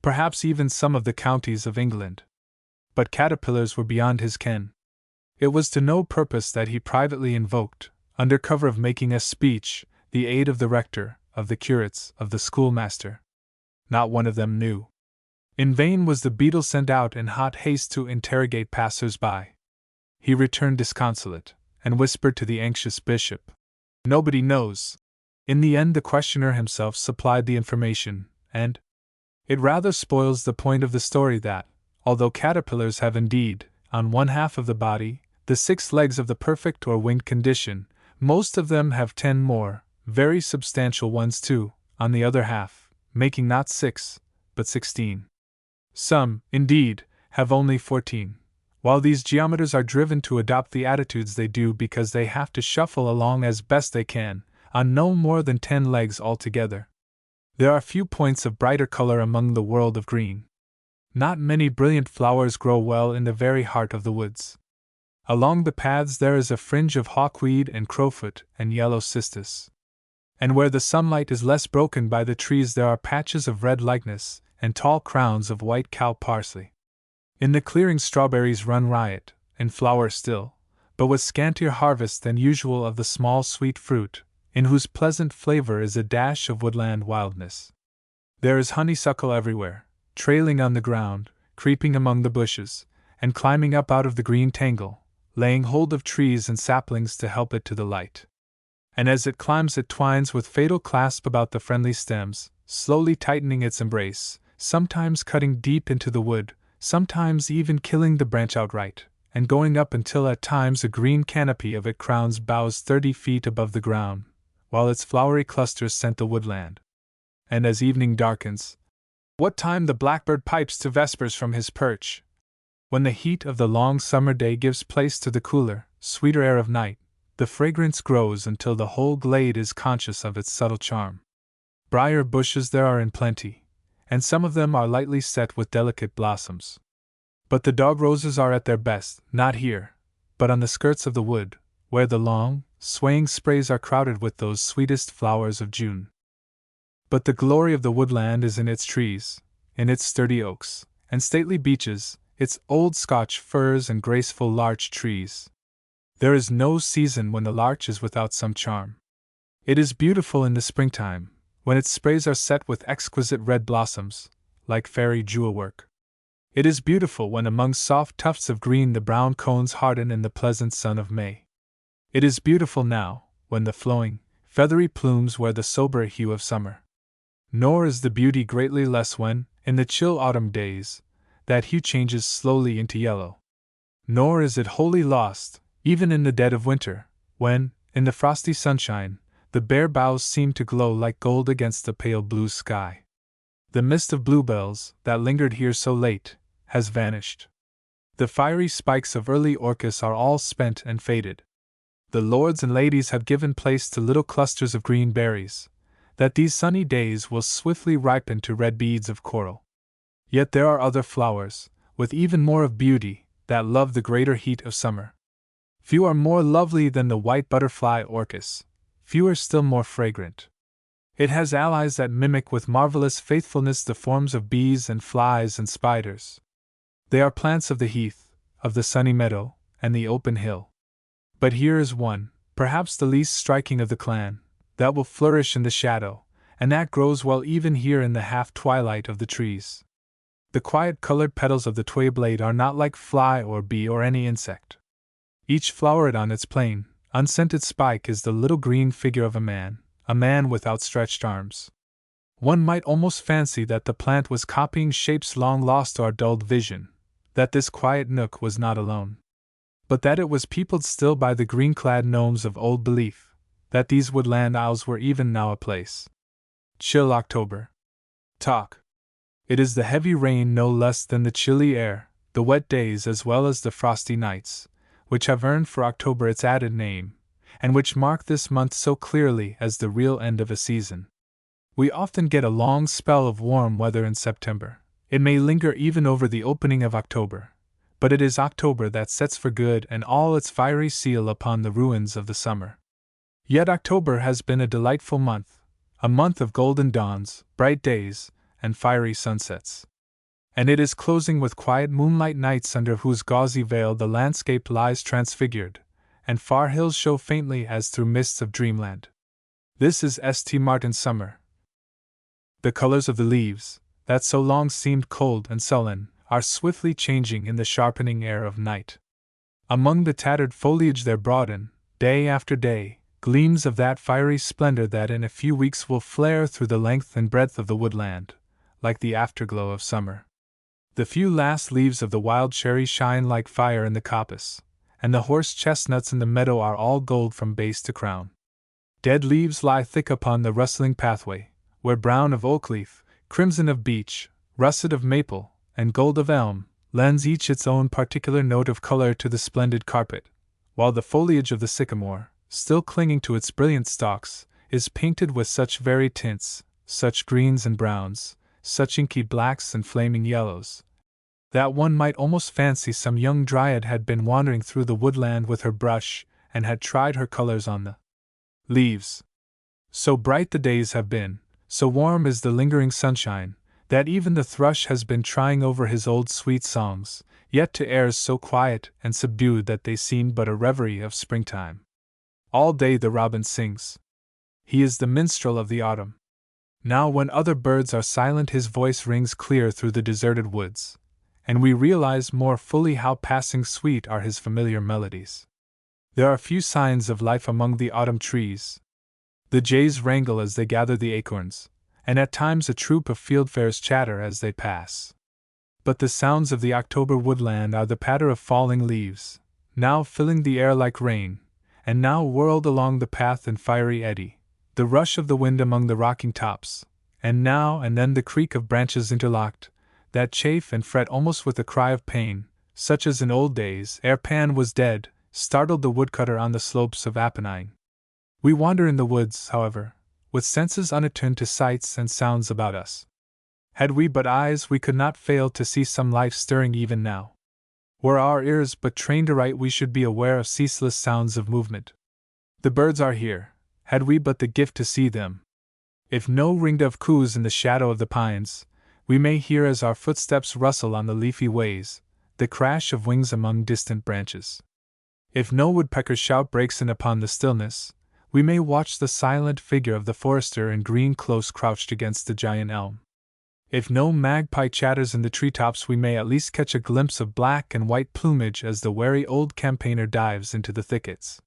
perhaps even some of the counties of England. But caterpillars were beyond his ken. It was to no purpose that he privately invoked, under cover of making a speech, the aid of the rector, of the curates, of the schoolmaster. Not one of them knew. In vain was the beadle sent out in hot haste to interrogate passers-by. He returned disconsolate, and whispered to the anxious bishop, "Nobody knows." In the end the questioner himself supplied the information, and it rather spoils the point of the story that, although caterpillars have indeed, on one half of the body, the 6 legs of the perfect or winged condition, most of them have 10 more, very substantial ones too, on the other half, making not 6, but 16. Some, indeed, have only 14, while these geometers are driven to adopt the attitudes they do because they have to shuffle along as best they can, on no more than 10 legs altogether. There are few points of brighter color among the world of green. Not many brilliant flowers grow well in the very heart of the woods. Along the paths there is a fringe of hawkweed and crowfoot and yellow cistus. And where the sunlight is less broken by the trees there are patches of red likeness and tall crowns of white cow parsley. In the clearings strawberries run riot, and flower still, but with scantier harvest than usual of the small sweet fruit, in whose pleasant flavor is a dash of woodland wildness. There is honeysuckle everywhere, trailing on the ground, creeping among the bushes, and climbing up out of the green tangle, laying hold of trees and saplings to help it to the light. And as it climbs it twines with fatal clasp about the friendly stems, slowly tightening its embrace, sometimes cutting deep into the wood, sometimes even killing the branch outright, and going up until at times a green canopy of it crowns boughs 30 feet above the ground, while its flowery clusters scent the woodland. And as evening darkens, what time the blackbird pipes to vespers from his perch, when the heat of the long summer day gives place to the cooler, sweeter air of night, the fragrance grows until the whole glade is conscious of its subtle charm. Briar bushes there are in plenty, and some of them are lightly set with delicate blossoms. But the dog roses are at their best, not here, but on the skirts of the wood, where the long, swaying sprays are crowded with those sweetest flowers of June. But the glory of the woodland is in its trees, in its sturdy oaks, and stately beeches, its old Scotch firs and graceful larch trees. There is no season when the larch is without some charm. It is beautiful in the springtime, when its sprays are set with exquisite red blossoms, like fairy jewel-work. It is beautiful when among soft tufts of green the brown cones harden in the pleasant sun of May. It is beautiful now, when the flowing, feathery plumes wear the sober hue of summer. Nor is the beauty greatly less when, in the chill autumn days, that hue changes slowly into yellow. Nor is it wholly lost, even in the dead of winter, when, in the frosty sunshine, the bare boughs seem to glow like gold against the pale blue sky. The mist of bluebells, that lingered here so late, has vanished. The fiery spikes of early orchis are all spent and faded. The lords and ladies have given place to little clusters of green berries, that these sunny days will swiftly ripen to red beads of coral. Yet there are other flowers, with even more of beauty, that love the greater heat of summer. Few are more lovely than the white butterfly orchis, fewer still more fragrant. It has allies that mimic with marvelous faithfulness the forms of bees and flies and spiders. They are plants of the heath, of the sunny meadow, and the open hill. But here is one, perhaps the least striking of the clan, that will flourish in the shadow, and that grows well even here in the half-twilight of the trees. The quiet-colored petals of the twayblade are not like fly or bee or any insect. Each floweret on its plain, unscented spike is the little green figure of a man with outstretched arms. One might almost fancy that the plant was copying shapes long lost to our dulled vision, that this quiet nook was not alone, but that it was peopled still by the green-clad gnomes of old belief, that these woodland owls were even now a place. Chill October. Talk. It is the heavy rain no less than the chilly air, the wet days as well as the frosty nights, which have earned for October its added name, and which mark this month so clearly as the real end of a season. We often get a long spell of warm weather in September. It may linger even over the opening of October, but it is October that sets for good and all its fiery seal upon the ruins of the summer. Yet October has been a delightful month, a month of golden dawns, bright days, and fiery sunsets. And it is closing with quiet moonlight nights under whose gauzy veil the landscape lies transfigured, and far hills show faintly as through mists of dreamland. This is St. Martin's summer. The colors of the leaves, that so long seemed cold and sullen, are swiftly changing in the sharpening air of night. Among the tattered foliage there broaden, day after day, gleams of that fiery splendor that in a few weeks will flare through the length and breadth of the woodland, like the afterglow of summer. The few last leaves of the wild cherry shine like fire in the coppice, and the horse chestnuts in the meadow are all gold from base to crown. Dead leaves lie thick upon the rustling pathway, where brown of oak leaf, crimson of beech, russet of maple, and gold of elm lends each its own particular note of color to the splendid carpet, while the foliage of the sycamore, still clinging to its brilliant stalks, is painted with such varied tints, such greens and browns, such inky blacks and flaming yellows, that one might almost fancy some young dryad had been wandering through the woodland with her brush, and had tried her colors on the leaves. So bright the days have been, so warm is the lingering sunshine, that even the thrush has been trying over his old sweet songs, yet to airs so quiet and subdued that they seem but a reverie of springtime. All day the robin sings. He is the minstrel of the autumn. Now when other birds are silent his voice rings clear through the deserted woods, and we realize more fully how passing sweet are his familiar melodies. There are few signs of life among the autumn trees. The jays wrangle as they gather the acorns, and at times a troop of fieldfares chatter as they pass. But the sounds of the October woodland are the patter of falling leaves, now filling the air like rain, and now whirled along the path in fiery eddy, the rush of the wind among the rocking tops, and now and then the creak of branches interlocked, that chafe and fret almost with a cry of pain, such as in old days, ere Pan was dead, startled the woodcutter on the slopes of Apennine. We wander in the woods, however, with senses unattuned to sights and sounds about us. Had we but eyes, we could not fail to see some life stirring even now. Were our ears but trained aright, we should be aware of ceaseless sounds of movement. The birds are here, had we but the gift to see them. If no ringdove coos in the shadow of the pines, we may hear as our footsteps rustle on the leafy ways, the crash of wings among distant branches. If no woodpecker's shout breaks in upon the stillness, we may watch the silent figure of the forester in green close crouched against the giant elm. If no magpie chatters in the treetops, we may at least catch a glimpse of black and white plumage as the wary old campaigner dives into the thickets.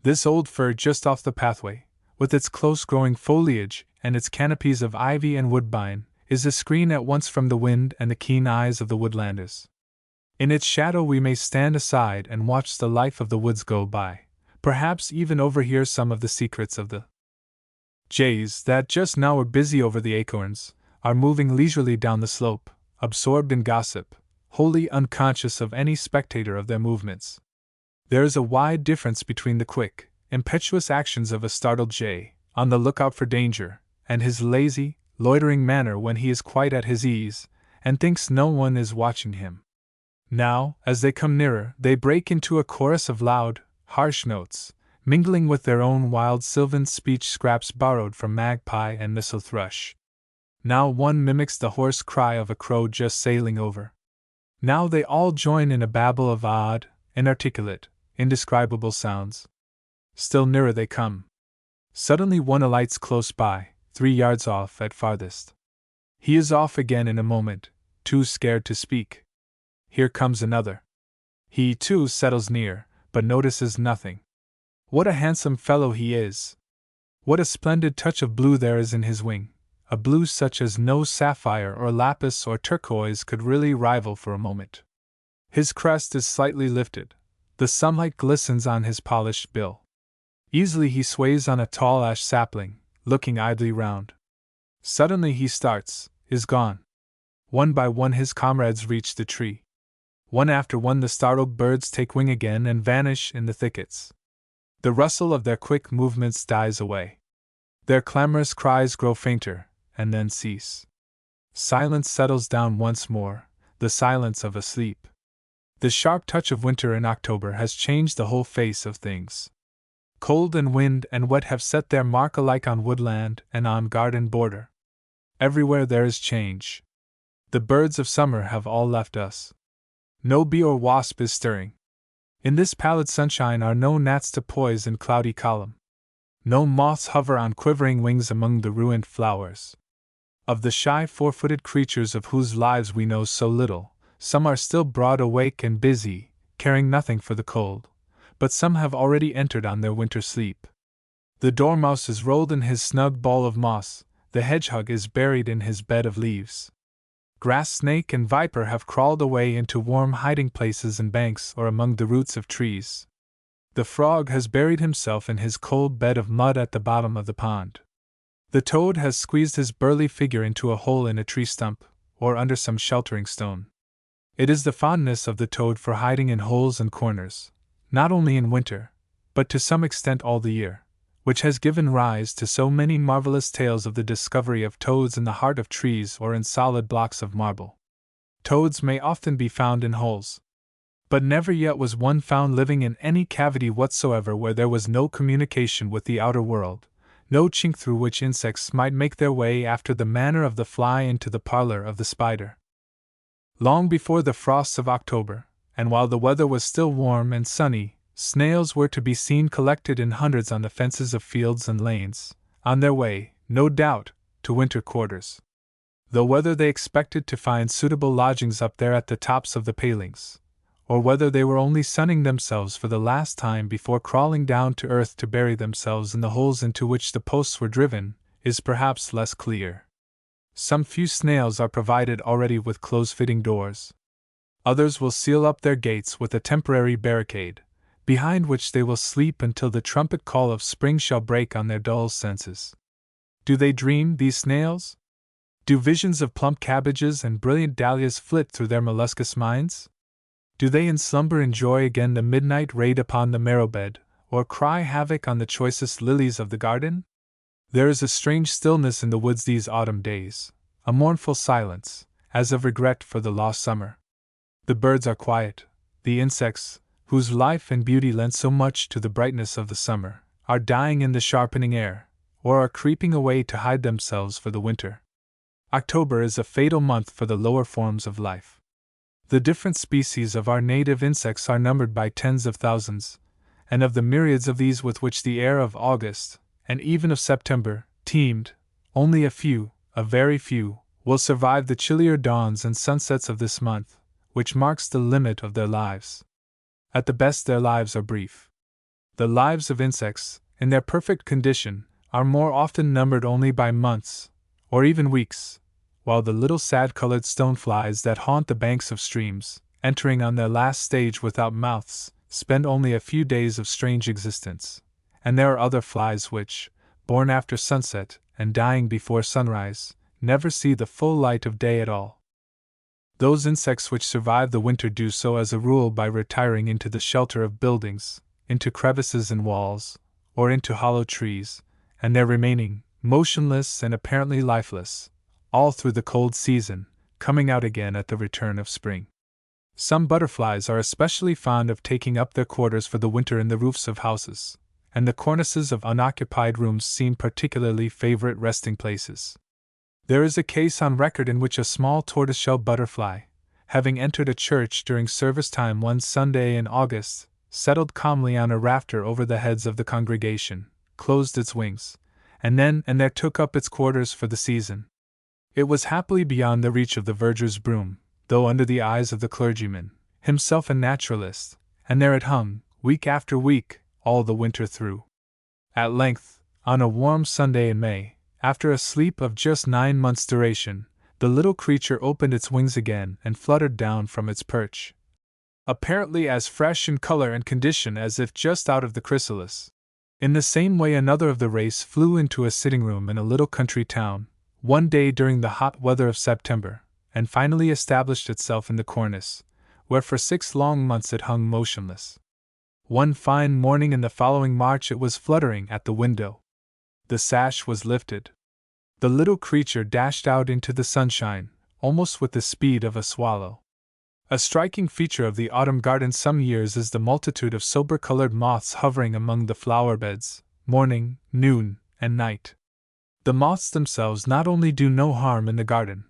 This old fir just off the pathway, with its close-growing foliage and its canopies of ivy and woodbine, is a screen at once from the wind and the keen eyes of the woodlanders. In its shadow we may stand aside and watch the life of the woods go by, perhaps even overhear some of the secrets of the jays that just now are busy over the acorns, are moving leisurely down the slope, absorbed in gossip, wholly unconscious of any spectator of their movements. There is a wide difference between the quick, impetuous actions of a startled jay, on the lookout for danger, and his lazy, loitering manner when he is quite at his ease, and thinks no one is watching him. Now, as they come nearer, they break into a chorus of loud, harsh notes, mingling with their own wild sylvan speech scraps borrowed from magpie and missel thrush. Now one mimics the hoarse cry of a crow just sailing over. Now they all join in a babble of odd, inarticulate, indescribable sounds. Still nearer they come. Suddenly one alights close by, 3 yards off at farthest. He is off again in a moment, too scared to speak. Here comes another. He, too, settles near, but notices nothing. What a handsome fellow he is! What a splendid touch of blue there is in his wing, a blue such as no sapphire or lapis or turquoise could really rival for a moment. His crest is slightly lifted, the sunlight glistens on his polished bill. Easily he sways on a tall ash sapling, looking idly round. Suddenly he starts, is gone. One by one his comrades reach the tree. One after one the startled birds take wing again and vanish in the thickets. The rustle of their quick movements dies away. Their clamorous cries grow fainter, and then cease. Silence settles down once more, the silence of a sleep. The sharp touch of winter in October has changed the whole face of things. Cold and wind and wet have set their mark alike on woodland and on garden border. Everywhere there is change. The birds of summer have all left us. No bee or wasp is stirring. In this pallid sunshine are no gnats to poise in cloudy column. No moths hover on quivering wings among the ruined flowers. Of the shy four-footed creatures of whose lives we know so little, some are still broad awake and busy, caring nothing for the cold, but some have already entered on their winter sleep. The dormouse is rolled in his snug ball of moss, the hedgehog is buried in his bed of leaves. Grass snake and viper have crawled away into warm hiding places in banks or among the roots of trees. The frog has buried himself in his cold bed of mud at the bottom of the pond. The toad has squeezed his burly figure into a hole in a tree stump, or under some sheltering stone. It is the fondness of the toad for hiding in holes and corners, not only in winter, but to some extent all the year, which has given rise to so many marvelous tales of the discovery of toads in the heart of trees or in solid blocks of marble. Toads may often be found in holes, but never yet was one found living in any cavity whatsoever where there was no communication with the outer world, no chink through which insects might make their way after the manner of the fly into the parlor of the spider. Long before the frosts of October, and while the weather was still warm and sunny, snails were to be seen collected in hundreds on the fences of fields and lanes, on their way, no doubt, to winter quarters. Though whether they expected to find suitable lodgings up there at the tops of the palings, or whether they were only sunning themselves for the last time before crawling down to earth to bury themselves in the holes into which the posts were driven, is perhaps less clear. Some few snails are provided already with close-fitting doors. Others will seal up their gates with a temporary barricade, behind which they will sleep until the trumpet call of spring shall break on their dull senses. Do they dream, these snails? Do visions of plump cabbages and brilliant dahlias flit through their molluscous minds? Do they in slumber enjoy again the midnight raid upon the marrow-bed, or cry havoc on the choicest lilies of the garden? There is a strange stillness in the woods these autumn days, a mournful silence, as of regret for the lost summer. The birds are quiet. The insects, whose life and beauty lent so much to the brightness of the summer, are dying in the sharpening air, or are creeping away to hide themselves for the winter. October is a fatal month for the lower forms of life. The different species of our native insects are numbered by tens of thousands, and of the myriads of these with which the air of August, and even of September, teemed, only a few, a very few, will survive the chillier dawns and sunsets of this month, which marks the limit of their lives. At the best their lives are brief. The lives of insects, in their perfect condition, are more often numbered only by months, or even weeks, while the little sad-colored stoneflies that haunt the banks of streams, entering on their last stage without mouths, spend only a few days of strange existence, and there are other flies which, born after sunset and dying before sunrise, never see the full light of day at all. Those insects which survive the winter do so as a rule by retiring into the shelter of buildings, into crevices in walls, or into hollow trees, and there remaining, motionless and apparently lifeless, all through the cold season, coming out again at the return of spring. Some butterflies are especially fond of taking up their quarters for the winter in the roofs of houses, and the cornices of unoccupied rooms seem particularly favorite resting places. There is a case on record in which a small tortoiseshell butterfly, having entered a church during service time one Sunday in August, settled calmly on a rafter over the heads of the congregation, closed its wings, and then and there took up its quarters for the season. It was happily beyond the reach of the verger's broom, though under the eyes of the clergyman, himself a naturalist, and there it hung, week after week, all the winter through. At length, on a warm Sunday in May, after a sleep of just 9 months' duration, the little creature opened its wings again and fluttered down from its perch, apparently as fresh in color and condition as if just out of the chrysalis. In the same way another of the race flew into a sitting-room in a little country town, one day during the hot weather of September, and finally established itself in the cornice, where for 6 long months it hung motionless. One fine morning in the following March it was fluttering at the window. The sash was lifted. The little creature dashed out into the sunshine, almost with the speed of a swallow. A striking feature of the autumn garden some years is the multitude of sober-colored moths hovering among the flower beds, morning, noon, and night. The moths themselves not only do no harm in the garden,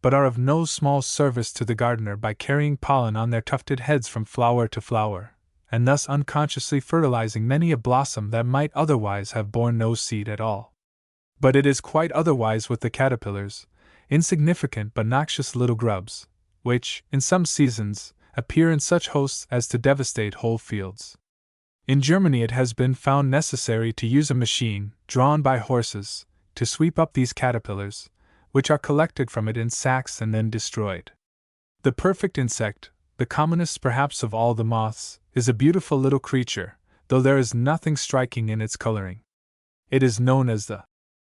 but are of no small service to the gardener by carrying pollen on their tufted heads from flower to flower, and thus unconsciously fertilizing many a blossom that might otherwise have borne no seed at all. But it is quite otherwise with the caterpillars, insignificant but noxious little grubs, which, in some seasons, appear in such hosts as to devastate whole fields. In Germany it has been found necessary to use a machine, drawn by horses, to sweep up these caterpillars, which are collected from it in sacks and then destroyed. The perfect insect, the commonest perhaps of all the moths, is a beautiful little creature, though there is nothing striking in its coloring. It is known as the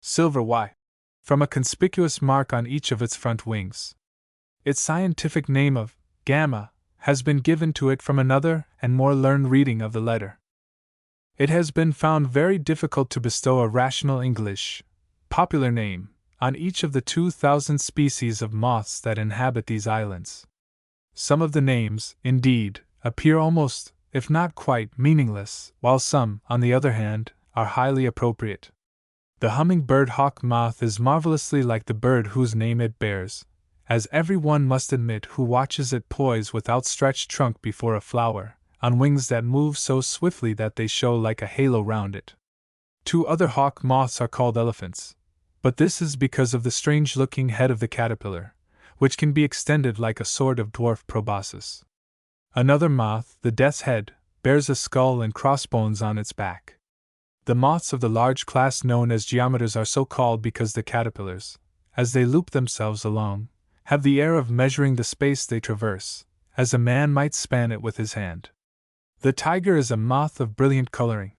silver Y, from a conspicuous mark on each of its front wings. Its scientific name of gamma has been given to it from another and more learned reading of the letter. It has been found very difficult to bestow a rational English, popular name on each of the 2,000 species of moths that inhabit these islands. Some of the names, indeed, appear almost, if not quite, meaningless, while some, on the other hand, are highly appropriate. The hummingbird hawk moth is marvelously like the bird whose name it bears, as every one must admit who watches it poise with outstretched trunk before a flower, on wings that move so swiftly that they show like a halo round it. 2 other hawk moths are called elephants, but this is because of the strange-looking head of the caterpillar, which can be extended like a sort of dwarf proboscis. Another moth, the death's head, bears a skull and crossbones on its back. The moths of the large class known as geometers are so called because the caterpillars, as they loop themselves along, have the air of measuring the space they traverse, as a man might span it with his hand. The tiger is a moth of brilliant coloring.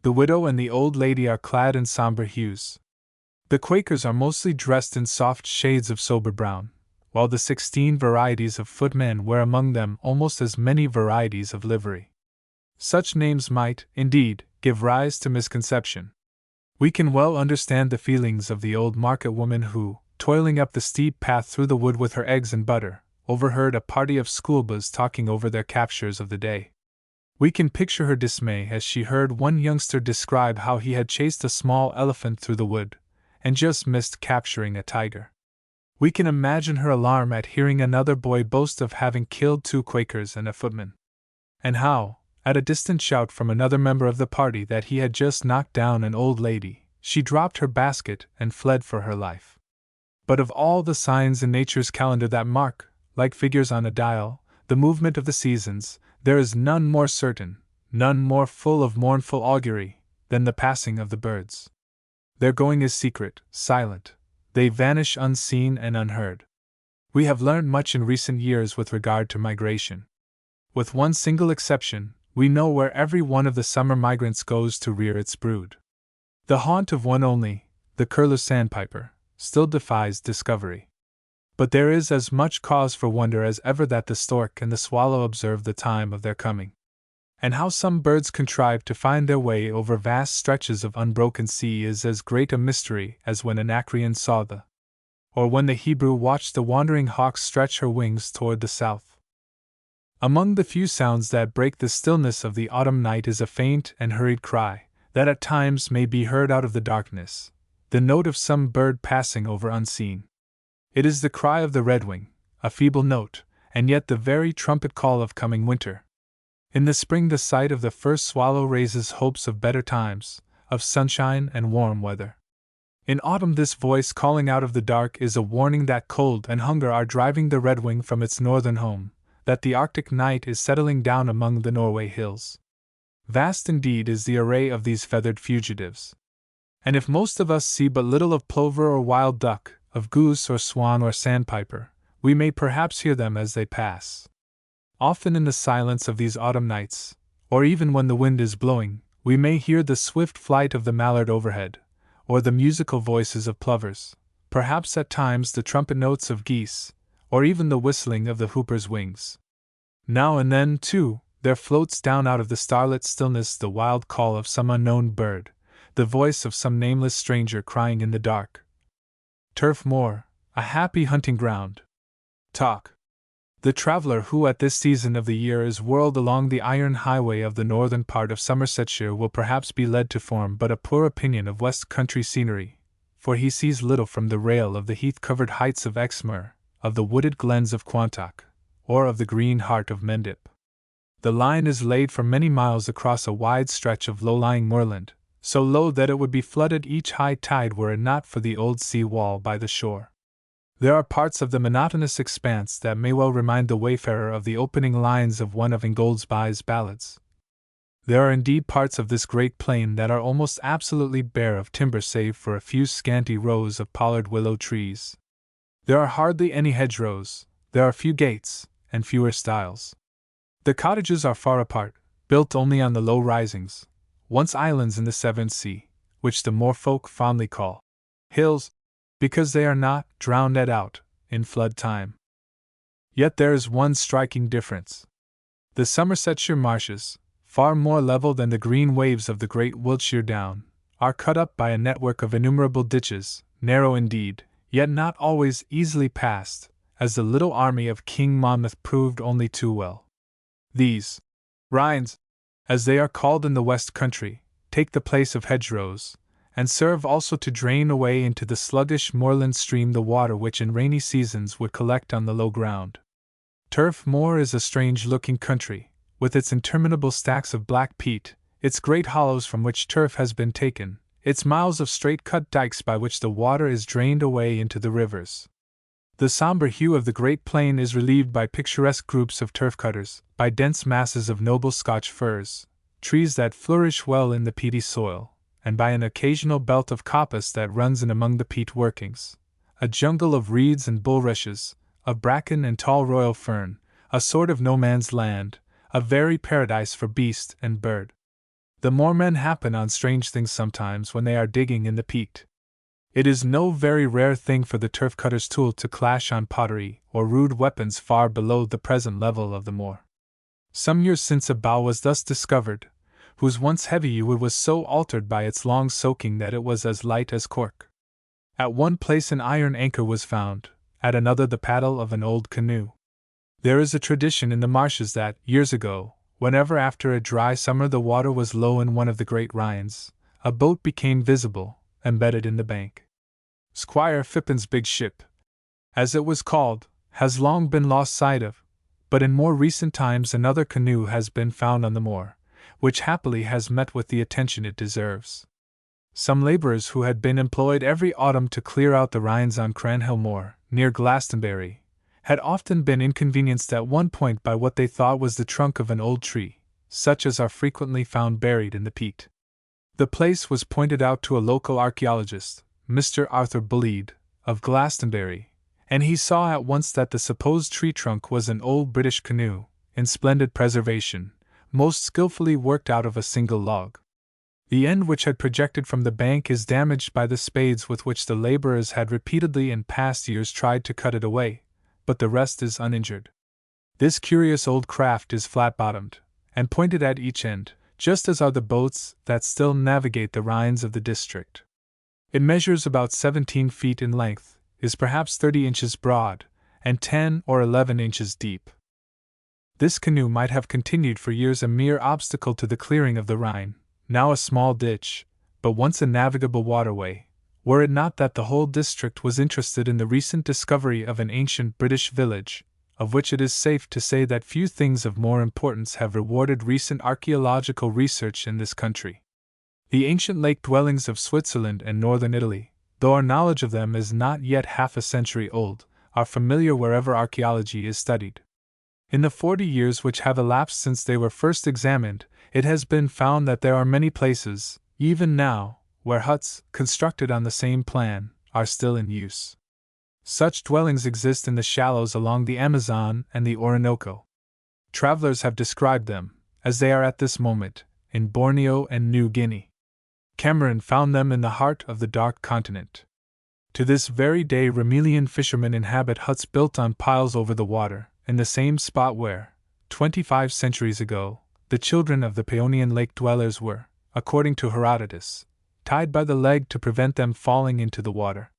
The widow and the old lady are clad in somber hues. The Quakers are mostly dressed in soft shades of sober brown, while the 16 varieties of footmen wear among them almost as many varieties of livery. Such names might, indeed, give rise to misconception. We can well understand the feelings of the old market woman who, toiling up the steep path through the wood with her eggs and butter, overheard a party of schoolboys talking over their captures of the day. We can picture her dismay as she heard one youngster describe how he had chased a small elephant through the wood, and just missed capturing a tiger. We can imagine her alarm at hearing another boy boast of having killed 2 Quakers and a footman. And how, at a distant shout from another member of the party that he had just knocked down an old lady, she dropped her basket and fled for her life. But of all the signs in nature's calendar that mark, like figures on a dial, the movement of the seasons, there is none more certain, none more full of mournful augury, than the passing of the birds. Their going is secret, silent. They vanish unseen and unheard. We have learned much in recent years with regard to migration. With one single exception, we know where every one of the summer migrants goes to rear its brood. The haunt of one only, the curlew sandpiper, still defies discovery. But there is as much cause for wonder as ever that the stork and the swallow observe the time of their coming. And how some birds contrive to find their way over vast stretches of unbroken sea is as great a mystery as when Anacreon saw or when the Hebrew watched the wandering hawk stretch her wings toward the south. Among the few sounds that break the stillness of the autumn night is a faint and hurried cry, that at times may be heard out of the darkness, the note of some bird passing over unseen. It is the cry of the redwing, a feeble note, and yet the very trumpet call of coming winter. In the spring the sight of the first swallow raises hopes of better times, of sunshine and warm weather. In autumn this voice calling out of the dark is a warning that cold and hunger are driving the redwing from its northern home, that the Arctic night is settling down among the Norway hills. Vast indeed is the array of these feathered fugitives. And if most of us see but little of plover or wild duck, of goose or swan or sandpiper, we may perhaps hear them as they pass. Often in the silence of these autumn nights, or even when the wind is blowing, we may hear the swift flight of the mallard overhead, or the musical voices of plovers, perhaps at times the trumpet notes of geese, or even the whistling of the hooper's wings. Now and then, too, there floats down out of the starlit stillness the wild call of some unknown bird, the voice of some nameless stranger crying in the dark. Turf Moor, a happy hunting ground. Talk. The traveler who at this season of the year is whirled along the iron highway of the northern part of Somersetshire will perhaps be led to form but a poor opinion of West Country scenery, for he sees little from the rail of the heath-covered heights of Exmoor, of the wooded glens of Quantock, or of the green heart of Mendip. The line is laid for many miles across a wide stretch of low-lying moorland, so low that it would be flooded each high tide were it not for the old sea wall by the shore. There are parts of the monotonous expanse that may well remind the wayfarer of the opening lines of one of Ingoldsby's ballads. There are indeed parts of this great plain that are almost absolutely bare of timber save for a few scanty rows of pollard willow trees. There are hardly any hedgerows, there are few gates, and fewer stiles. The cottages are far apart, built only on the low risings, once islands in the Severn Sea, which the moor folk fondly call hills, because they are not drowned out in flood time. Yet there is one striking difference. The Somersetshire marshes, far more level than the green waves of the great Wiltshire Down, are cut up by a network of innumerable ditches, narrow indeed, yet not always easily passed, as the little army of King Monmouth proved only too well. These rines, as they are called in the West Country, take the place of hedgerows, and serve also to drain away into the sluggish moorland stream the water which in rainy seasons would collect on the low ground. Turf Moor is a strange-looking country, with its interminable stacks of black peat, its great hollows from which turf has been taken, its miles of straight-cut dikes by which the water is drained away into the rivers. The sombre hue of the great plain is relieved by picturesque groups of turf-cutters, by dense masses of noble Scotch firs, trees that flourish well in the peaty soil, and by an occasional belt of coppice that runs in among the peat workings, a jungle of reeds and bulrushes, of bracken and tall royal fern, a sort of no-man's land, a very paradise for beast and bird. The moormen happen on strange things sometimes when they are digging in the peat. It is no very rare thing for the turf-cutter's tool to clash on pottery or rude weapons far below the present level of the moor. Some years since a bough was thus discovered, whose once heavy wood was so altered by its long soaking that it was as light as cork. At one place an iron anchor was found, at another the paddle of an old canoe. There is a tradition in the marshes that, years ago, whenever after a dry summer the water was low in one of the great rines, a boat became visible, embedded in the bank. Squire Phippin's big ship, as it was called, has long been lost sight of, but in more recent times another canoe has been found on the moor, which happily has met with the attention it deserves. Some labourers who had been employed every autumn to clear out the rines on Cranhill Moor, near Glastonbury, had often been inconvenienced at one point by what they thought was the trunk of an old tree, such as are frequently found buried in the peat. The place was pointed out to a local archaeologist, Mr. Arthur Bulleid, of Glastonbury, and he saw at once that the supposed tree trunk was an old British canoe, in splendid preservation, most skillfully worked out of a single log. The end which had projected from the bank is damaged by the spades with which the labourers had repeatedly in past years tried to cut it away, but the rest is uninjured. This curious old craft is flat-bottomed, and pointed at each end, just as are the boats that still navigate the rines of the district. It measures about 17 feet in length, is perhaps 30 inches broad, and 10 or 11 inches deep. This canoe might have continued for years a mere obstacle to the clearing of the Rhine, now a small ditch, but once a navigable waterway, were it not that the whole district was interested in the recent discovery of an ancient British village, of which it is safe to say that few things of more importance have rewarded recent archaeological research in this country. The ancient lake dwellings of Switzerland and northern Italy, though our knowledge of them is not yet half a century old, are familiar wherever archaeology is studied. In the 40 years which have elapsed since they were first examined, it has been found that there are many places, even now, where huts, constructed on the same plan, are still in use. Such dwellings exist in the shallows along the Amazon and the Orinoco. Travelers have described them, as they are at this moment, in Borneo and New Guinea. Cameron found them in the heart of the Dark Continent. To this very day Remelian fishermen inhabit huts built on piles over the water, in the same spot where, 25 centuries ago, the children of the Paeonian lake dwellers were, according to Herodotus, tied by the leg to prevent them falling into the water.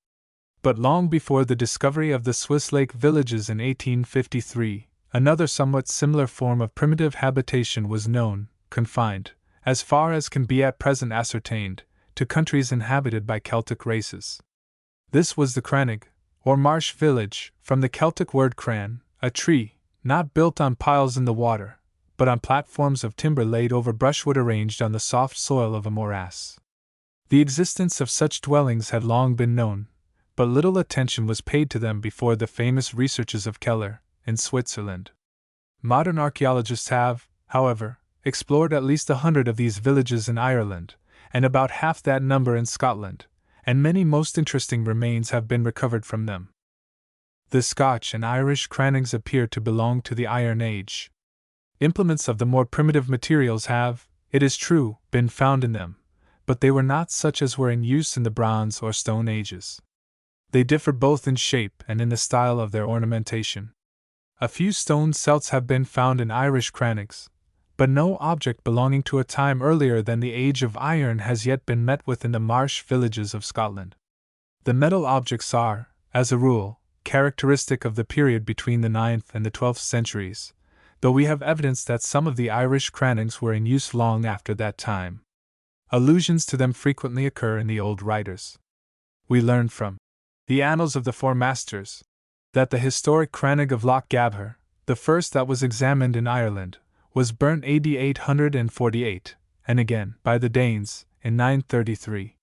But long before the discovery of the Swiss lake villages in 1853, another somewhat similar form of primitive habitation was known, confined, as far as can be at present ascertained, to countries inhabited by Celtic races. This was the crannog, or marsh village, from the Celtic word cran, a tree, not built on piles in the water, but on platforms of timber laid over brushwood arranged on the soft soil of a morass. The existence of such dwellings had long been known, but little attention was paid to them before the famous researches of Keller, in Switzerland. Modern archaeologists have, however, explored at least 100 of these villages in Ireland, and about half that number in Scotland, and many most interesting remains have been recovered from them. The Scotch and Irish crannigs appear to belong to the Iron Age. Implements of the more primitive materials have, it is true, been found in them, but they were not such as were in use in the Bronze or Stone Ages. They differ both in shape and in the style of their ornamentation. A few stone celts have been found in Irish crannigs, but no object belonging to a time earlier than the Age of Iron has yet been met with in the marsh villages of Scotland. The metal objects are, as a rule, characteristic of the period between the 9th and the 12th centuries, though we have evidence that some of the Irish crannigs were in use long after that time. Allusions to them frequently occur in the old writers. We learn from the Annals of the Four Masters that the historic crannig of Loch Gabhar, the first that was examined in Ireland, was burnt AD 848, and again, by the Danes, in 933.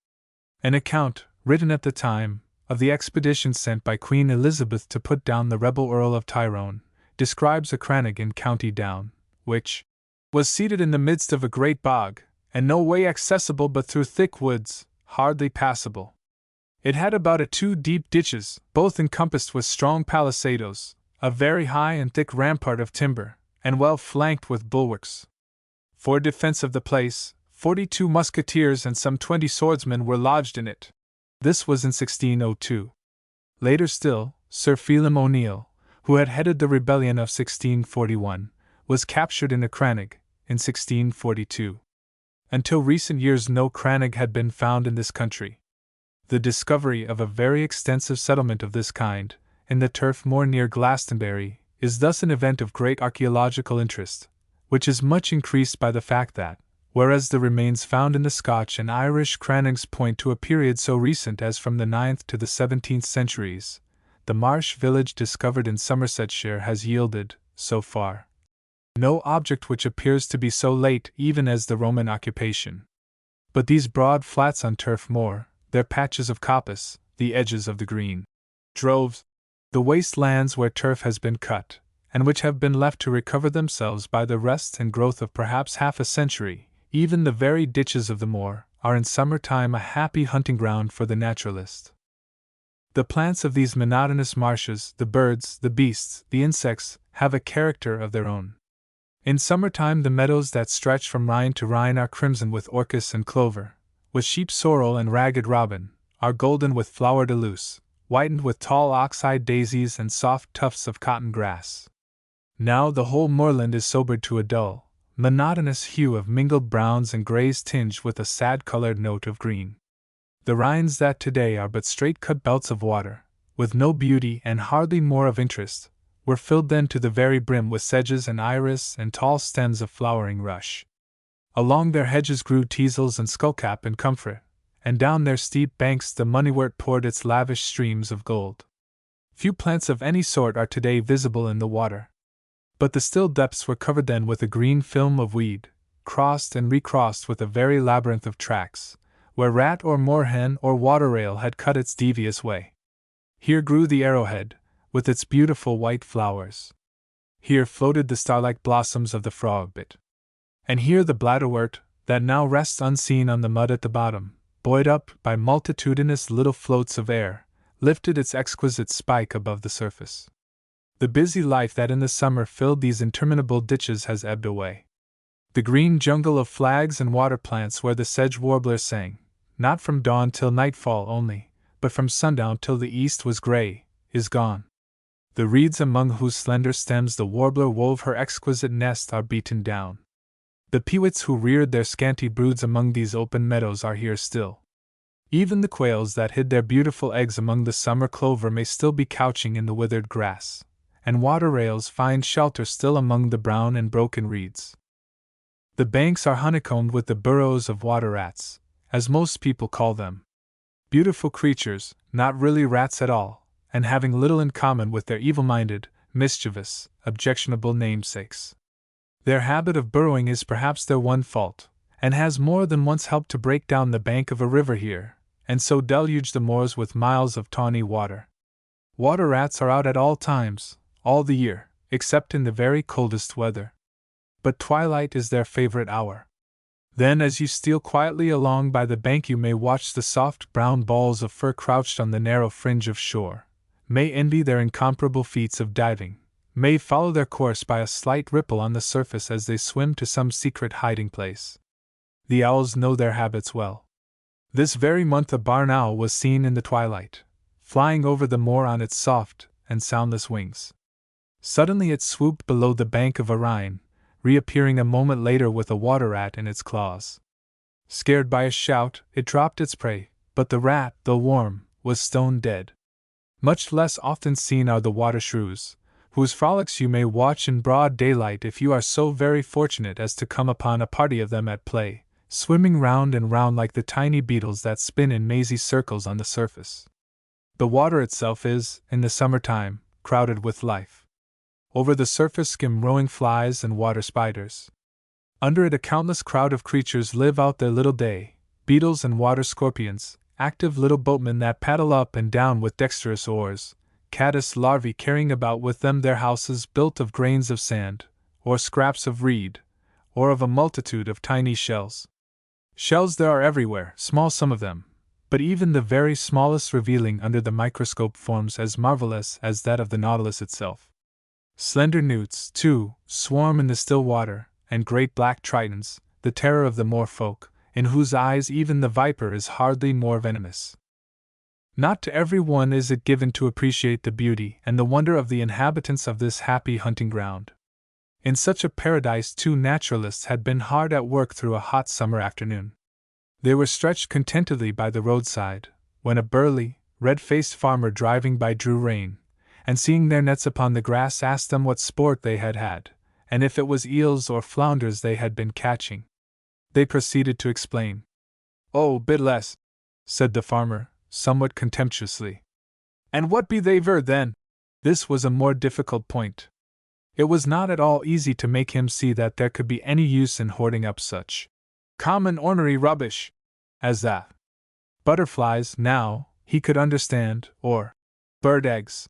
An account, written at the time, of the expedition sent by Queen Elizabeth to put down the rebel Earl of Tyrone, describes a crannig in County Down, which was seated in the midst of a great bog, and no way accessible but through thick woods, hardly passable. It had about 2 deep ditches, both encompassed with strong palisadoes, a very high and thick rampart of timber, and well flanked with bulwarks. For defense of the place, 42 musketeers and some 20 swordsmen were lodged in it. This was in 1602. Later still, Sir Phelim O'Neill, who had headed the rebellion of 1641, was captured in a crannig, in 1642. Until recent years no crannig had been found in this country. The discovery of a very extensive settlement of this kind, in the turf moor near Glastonbury, is thus an event of great archaeological interest, which is much increased by the fact that, whereas the remains found in the Scotch and Irish crannigs point to a period so recent as from the 9th to the 17th centuries, the marsh village discovered in Somersetshire has yielded, so far, no object which appears to be so late even as the Roman occupation. But these broad flats on turf moor, their patches of coppice, the edges of the green droves, the waste lands where turf has been cut, and which have been left to recover themselves by the rest and growth of perhaps half a century, even the very ditches of the moor, are in summer time a happy hunting ground for the naturalist. The plants of these monotonous marshes, the birds, the beasts, the insects, have a character of their own. In summertime the meadows that stretch from Rhine to Rhine are crimson with orchis and clover, with sheep sorrel and ragged robin, are golden with flower de luce, whitened with tall ox-eyed daisies and soft tufts of cotton grass. Now the whole moorland is sobered to a dull, monotonous hue of mingled browns and greys tinged with a sad-colored note of green. The Rhines that today are but straight-cut belts of water, with no beauty and hardly more of interest, were filled then to the very brim with sedges and iris and tall stems of flowering rush. Along their hedges grew teasels and skullcap and comfrey, and down their steep banks the moneywort poured its lavish streams of gold. Few plants of any sort are today visible in the water. But the still depths were covered then with a green film of weed, crossed and recrossed with a very labyrinth of tracks, where rat or moorhen or water rail had cut its devious way. Here grew the arrowhead, with its beautiful white flowers. Here floated the star-like blossoms of the frogbit. And here the bladderwort, that now rests unseen on the mud at the bottom, buoyed up by multitudinous little floats of air, lifted its exquisite spike above the surface. The busy life that in the summer filled these interminable ditches has ebbed away. The green jungle of flags and water plants where the sedge warbler sang, not from dawn till nightfall only, but from sundown till the east was grey, is gone. The reeds among whose slender stems the warbler wove her exquisite nest are beaten down. The peewits who reared their scanty broods among these open meadows are here still. Even the quails that hid their beautiful eggs among the summer clover may still be couching in the withered grass, and water rails find shelter still among the brown and broken reeds. The banks are honeycombed with the burrows of water rats, as most people call them. Beautiful creatures, not really rats at all, and having little in common with their evil-minded, mischievous, objectionable namesakes. Their habit of burrowing is perhaps their one fault, and has more than once helped to break down the bank of a river here, and so deluge the moors with miles of tawny water. Water rats are out at all times, all the year, except in the very coldest weather. But twilight is their favorite hour. Then, as you steal quietly along by the bank, you may watch the soft brown balls of fur crouched on the narrow fringe of shore, may envy their incomparable feats of diving, may follow their course by a slight ripple on the surface as they swim to some secret hiding place. The owls know their habits well. This very month a barn owl was seen in the twilight, flying over the moor on its soft and soundless wings. Suddenly it swooped below the bank of a Rhine, reappearing a moment later with a water rat in its claws. Scared by a shout, it dropped its prey, but the rat, though warm, was stone dead. Much less often seen are the water shrews, whose frolics you may watch in broad daylight if you are so very fortunate as to come upon a party of them at play, swimming round and round like the tiny beetles that spin in mazy circles on the surface. The water itself is, in the summer-time, crowded with life. Over the surface skim rowing flies and water spiders. Under it a countless crowd of creatures live out their little day, beetles and water scorpions, active little boatmen that paddle up and down with dexterous oars, caddis larvae carrying about with them their houses built of grains of sand, or scraps of reed, or of a multitude of tiny shells. Shells there are everywhere, small some of them, but even the very smallest revealing under the microscope forms as marvelous as that of the Nautilus itself. Slender newts, too, swarm in the still water, and great black tritons, the terror of the moor folk, in whose eyes even the viper is hardly more venomous. Not to every one is it given to appreciate the beauty and the wonder of the inhabitants of this happy hunting ground. In such a paradise 2 naturalists had been hard at work through a hot summer afternoon. They were stretched contentedly by the roadside, when a burly, red-faced farmer driving by drew rein, and seeing their nets upon the grass asked them what sport they had had, and if it was eels or flounders they had been catching. They proceeded to explain. "Oh, bit less," said the farmer, somewhat contemptuously. "And what be they ver, then?" This was a more difficult point. It was not at all easy to make him see that there could be any use in hoarding up such common ornery rubbish as that. Butterflies, now, he could understand, or bird eggs.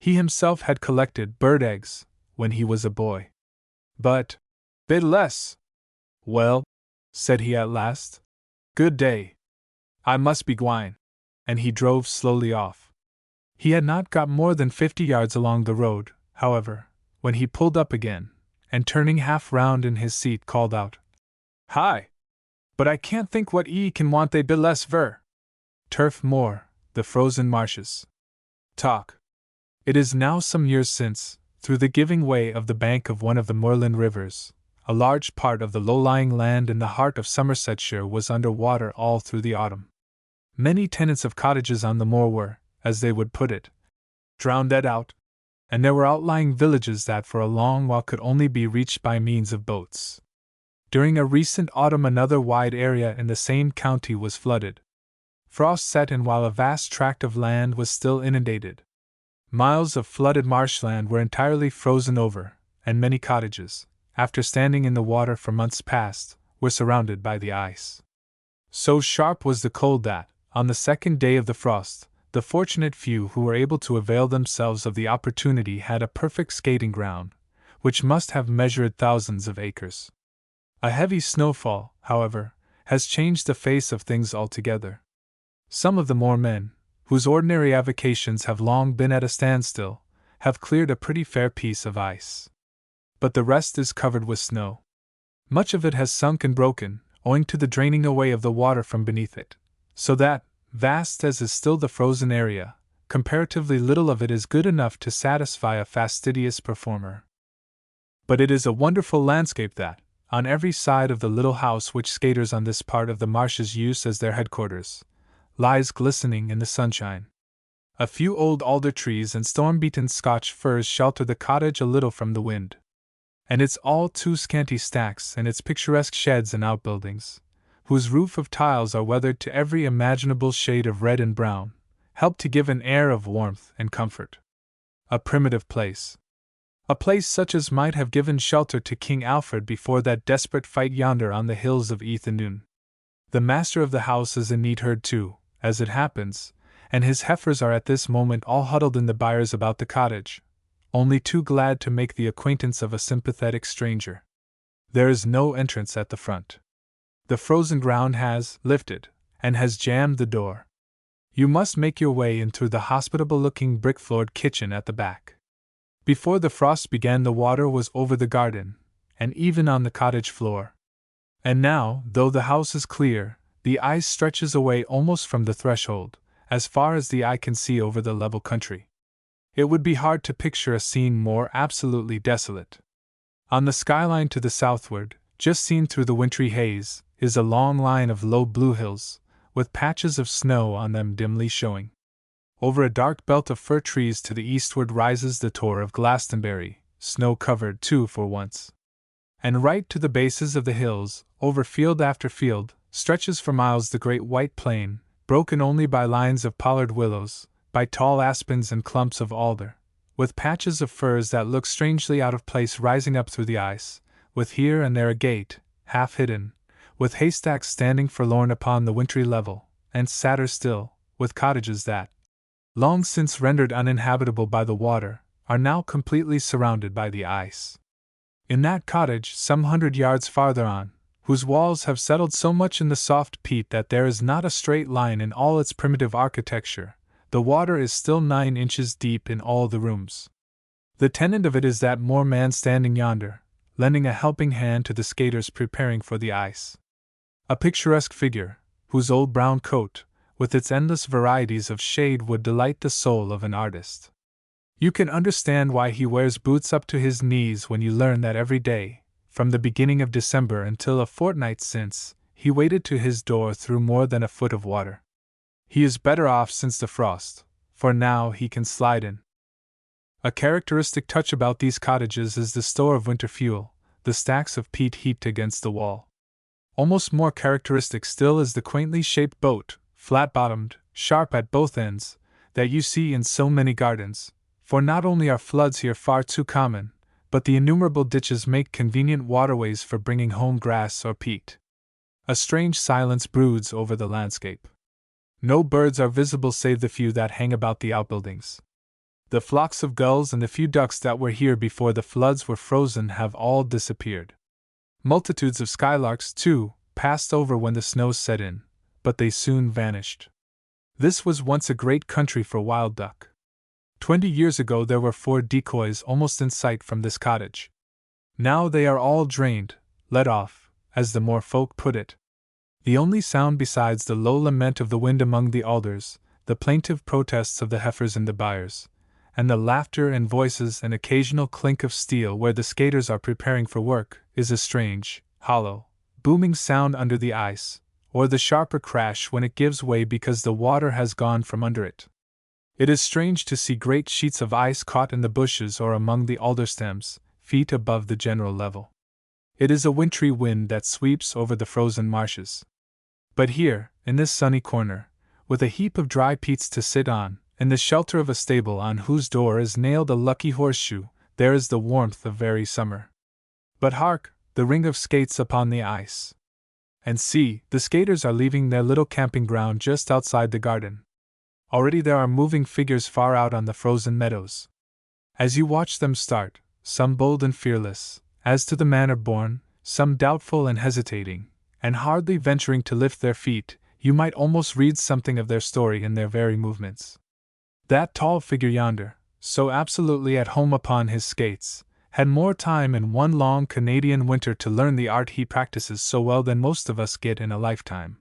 He himself had collected bird eggs when he was a boy. But, bit less. "Well," said he at last, "good day. I must be gwine," and he drove slowly off. He had not got more than 50 yards along the road, however, when he pulled up again, and turning half round in his seat called out, "Hi! But I can't think what ye can want they bit less ver." Turf moor, the frozen marshes. Talk. It is now some years since, through the giving way of the bank of one of the moorland rivers, a large part of the low-lying land in the heart of Somersetshire was under water all through the autumn. Many tenants of cottages on the moor were, as they would put it, drowned out, and there were outlying villages that for a long while could only be reached by means of boats. During a recent autumn another wide area in the same county was flooded. Frost set in while a vast tract of land was still inundated. Miles of flooded marshland were entirely frozen over, and many cottages, after standing in the water for months past, were surrounded by the ice. So sharp was the cold that, on the second day of the frost, the fortunate few who were able to avail themselves of the opportunity had a perfect skating ground, which must have measured thousands of acres. A heavy snowfall, however, has changed the face of things altogether. Some of the moormen, whose ordinary avocations have long been at a standstill, have cleared a pretty fair piece of ice. But the rest is covered with snow. Much of it has sunk and broken, owing to the draining away of the water from beneath it, so that, vast as is still the frozen area, comparatively little of it is good enough to satisfy a fastidious performer. But it is a wonderful landscape that, on every side of the little house which skaters on this part of the marshes use as their headquarters, lies glistening in the sunshine. A few old alder trees and storm-beaten Scotch firs shelter the cottage a little from the wind. And its all too scanty stacks and its picturesque sheds and outbuildings, whose roof of tiles are weathered to every imaginable shade of red and brown, help to give an air of warmth and comfort. A primitive place. A place such as might have given shelter to King Alfred before that desperate fight yonder on the hills of Ethandune. The master of the house is a neatherd too, as it happens, and his heifers are at this moment all huddled in the byres about the cottage, only too glad to make the acquaintance of a sympathetic stranger. There is no entrance at the front. The frozen ground has lifted, and has jammed the door. You must make your way in through the hospitable-looking brick-floored kitchen at the back. Before the frost began, the water was over the garden, and even on the cottage floor. And now, though the house is clear, the ice stretches away almost from the threshold, as far as the eye can see over the level country. It would be hard to picture a scene more absolutely desolate. On the skyline to the southward, just seen through the wintry haze, is a long line of low blue hills, with patches of snow on them dimly showing. Over a dark belt of fir trees to the eastward rises the Tor of Glastonbury, snow-covered too for once. And right to the bases of the hills, over field after field, stretches for miles the great white plain, broken only by lines of pollard willows, by tall aspens and clumps of alder, with patches of firs that look strangely out of place rising up through the ice, with here and there a gate, half hidden, with haystacks standing forlorn upon the wintry level, and sadder still, with cottages that, long since rendered uninhabitable by the water, are now completely surrounded by the ice. In that cottage, some 100 yards farther on, whose walls have settled so much in the soft peat that there is not a straight line in all its primitive architecture, the water is still 9 inches deep in all the rooms. The tenant of it is that Moor man standing yonder, lending a helping hand to the skaters preparing for the ice. A picturesque figure, whose old brown coat, with its endless varieties of shade, would delight the soul of an artist. You can understand why he wears boots up to his knees when you learn that every day, from the beginning of December until a fortnight since, he waded to his door through more than a foot of water. He is better off since the frost, for now he can slide in. A characteristic touch about these cottages is the store of winter fuel, the stacks of peat heaped against the wall. Almost more characteristic still is the quaintly shaped boat, flat-bottomed, sharp at both ends, that you see in so many gardens, for not only are floods here far too common, but the innumerable ditches make convenient waterways for bringing home grass or peat. A strange silence broods over the landscape. No birds are visible save the few that hang about the outbuildings. The flocks of gulls and the few ducks that were here before the floods were frozen have all disappeared. Multitudes of skylarks, too, passed over when the snows set in, but they soon vanished. This was once a great country for wild duck. 20 years ago there were 4 decoys almost in sight from this cottage. Now they are all drained, let off, as the Moor folk put it. The only sound besides the low lament of the wind among the alders, the plaintive protests of the heifers in the byres, and the laughter and voices and occasional clink of steel where the skaters are preparing for work, is a strange, hollow, booming sound under the ice, or the sharper crash when it gives way because the water has gone from under it. It is strange to see great sheets of ice caught in the bushes or among the alder stems, feet above the general level. It is a wintry wind that sweeps over the frozen marshes. But here, in this sunny corner, with a heap of dry peats to sit on, in the shelter of a stable on whose door is nailed a lucky horseshoe, there is the warmth of very summer. But hark, the ring of skates upon the ice. And see, the skaters are leaving their little camping ground just outside the garden. Already there are moving figures far out on the frozen meadows. As you watch them start, some bold and fearless, as to the manner born, some doubtful and hesitating, and hardly venturing to lift their feet, you might almost read something of their story in their very movements. That tall figure yonder, so absolutely at home upon his skates, had more time in one long Canadian winter to learn the art he practices so well than most of us get in a lifetime.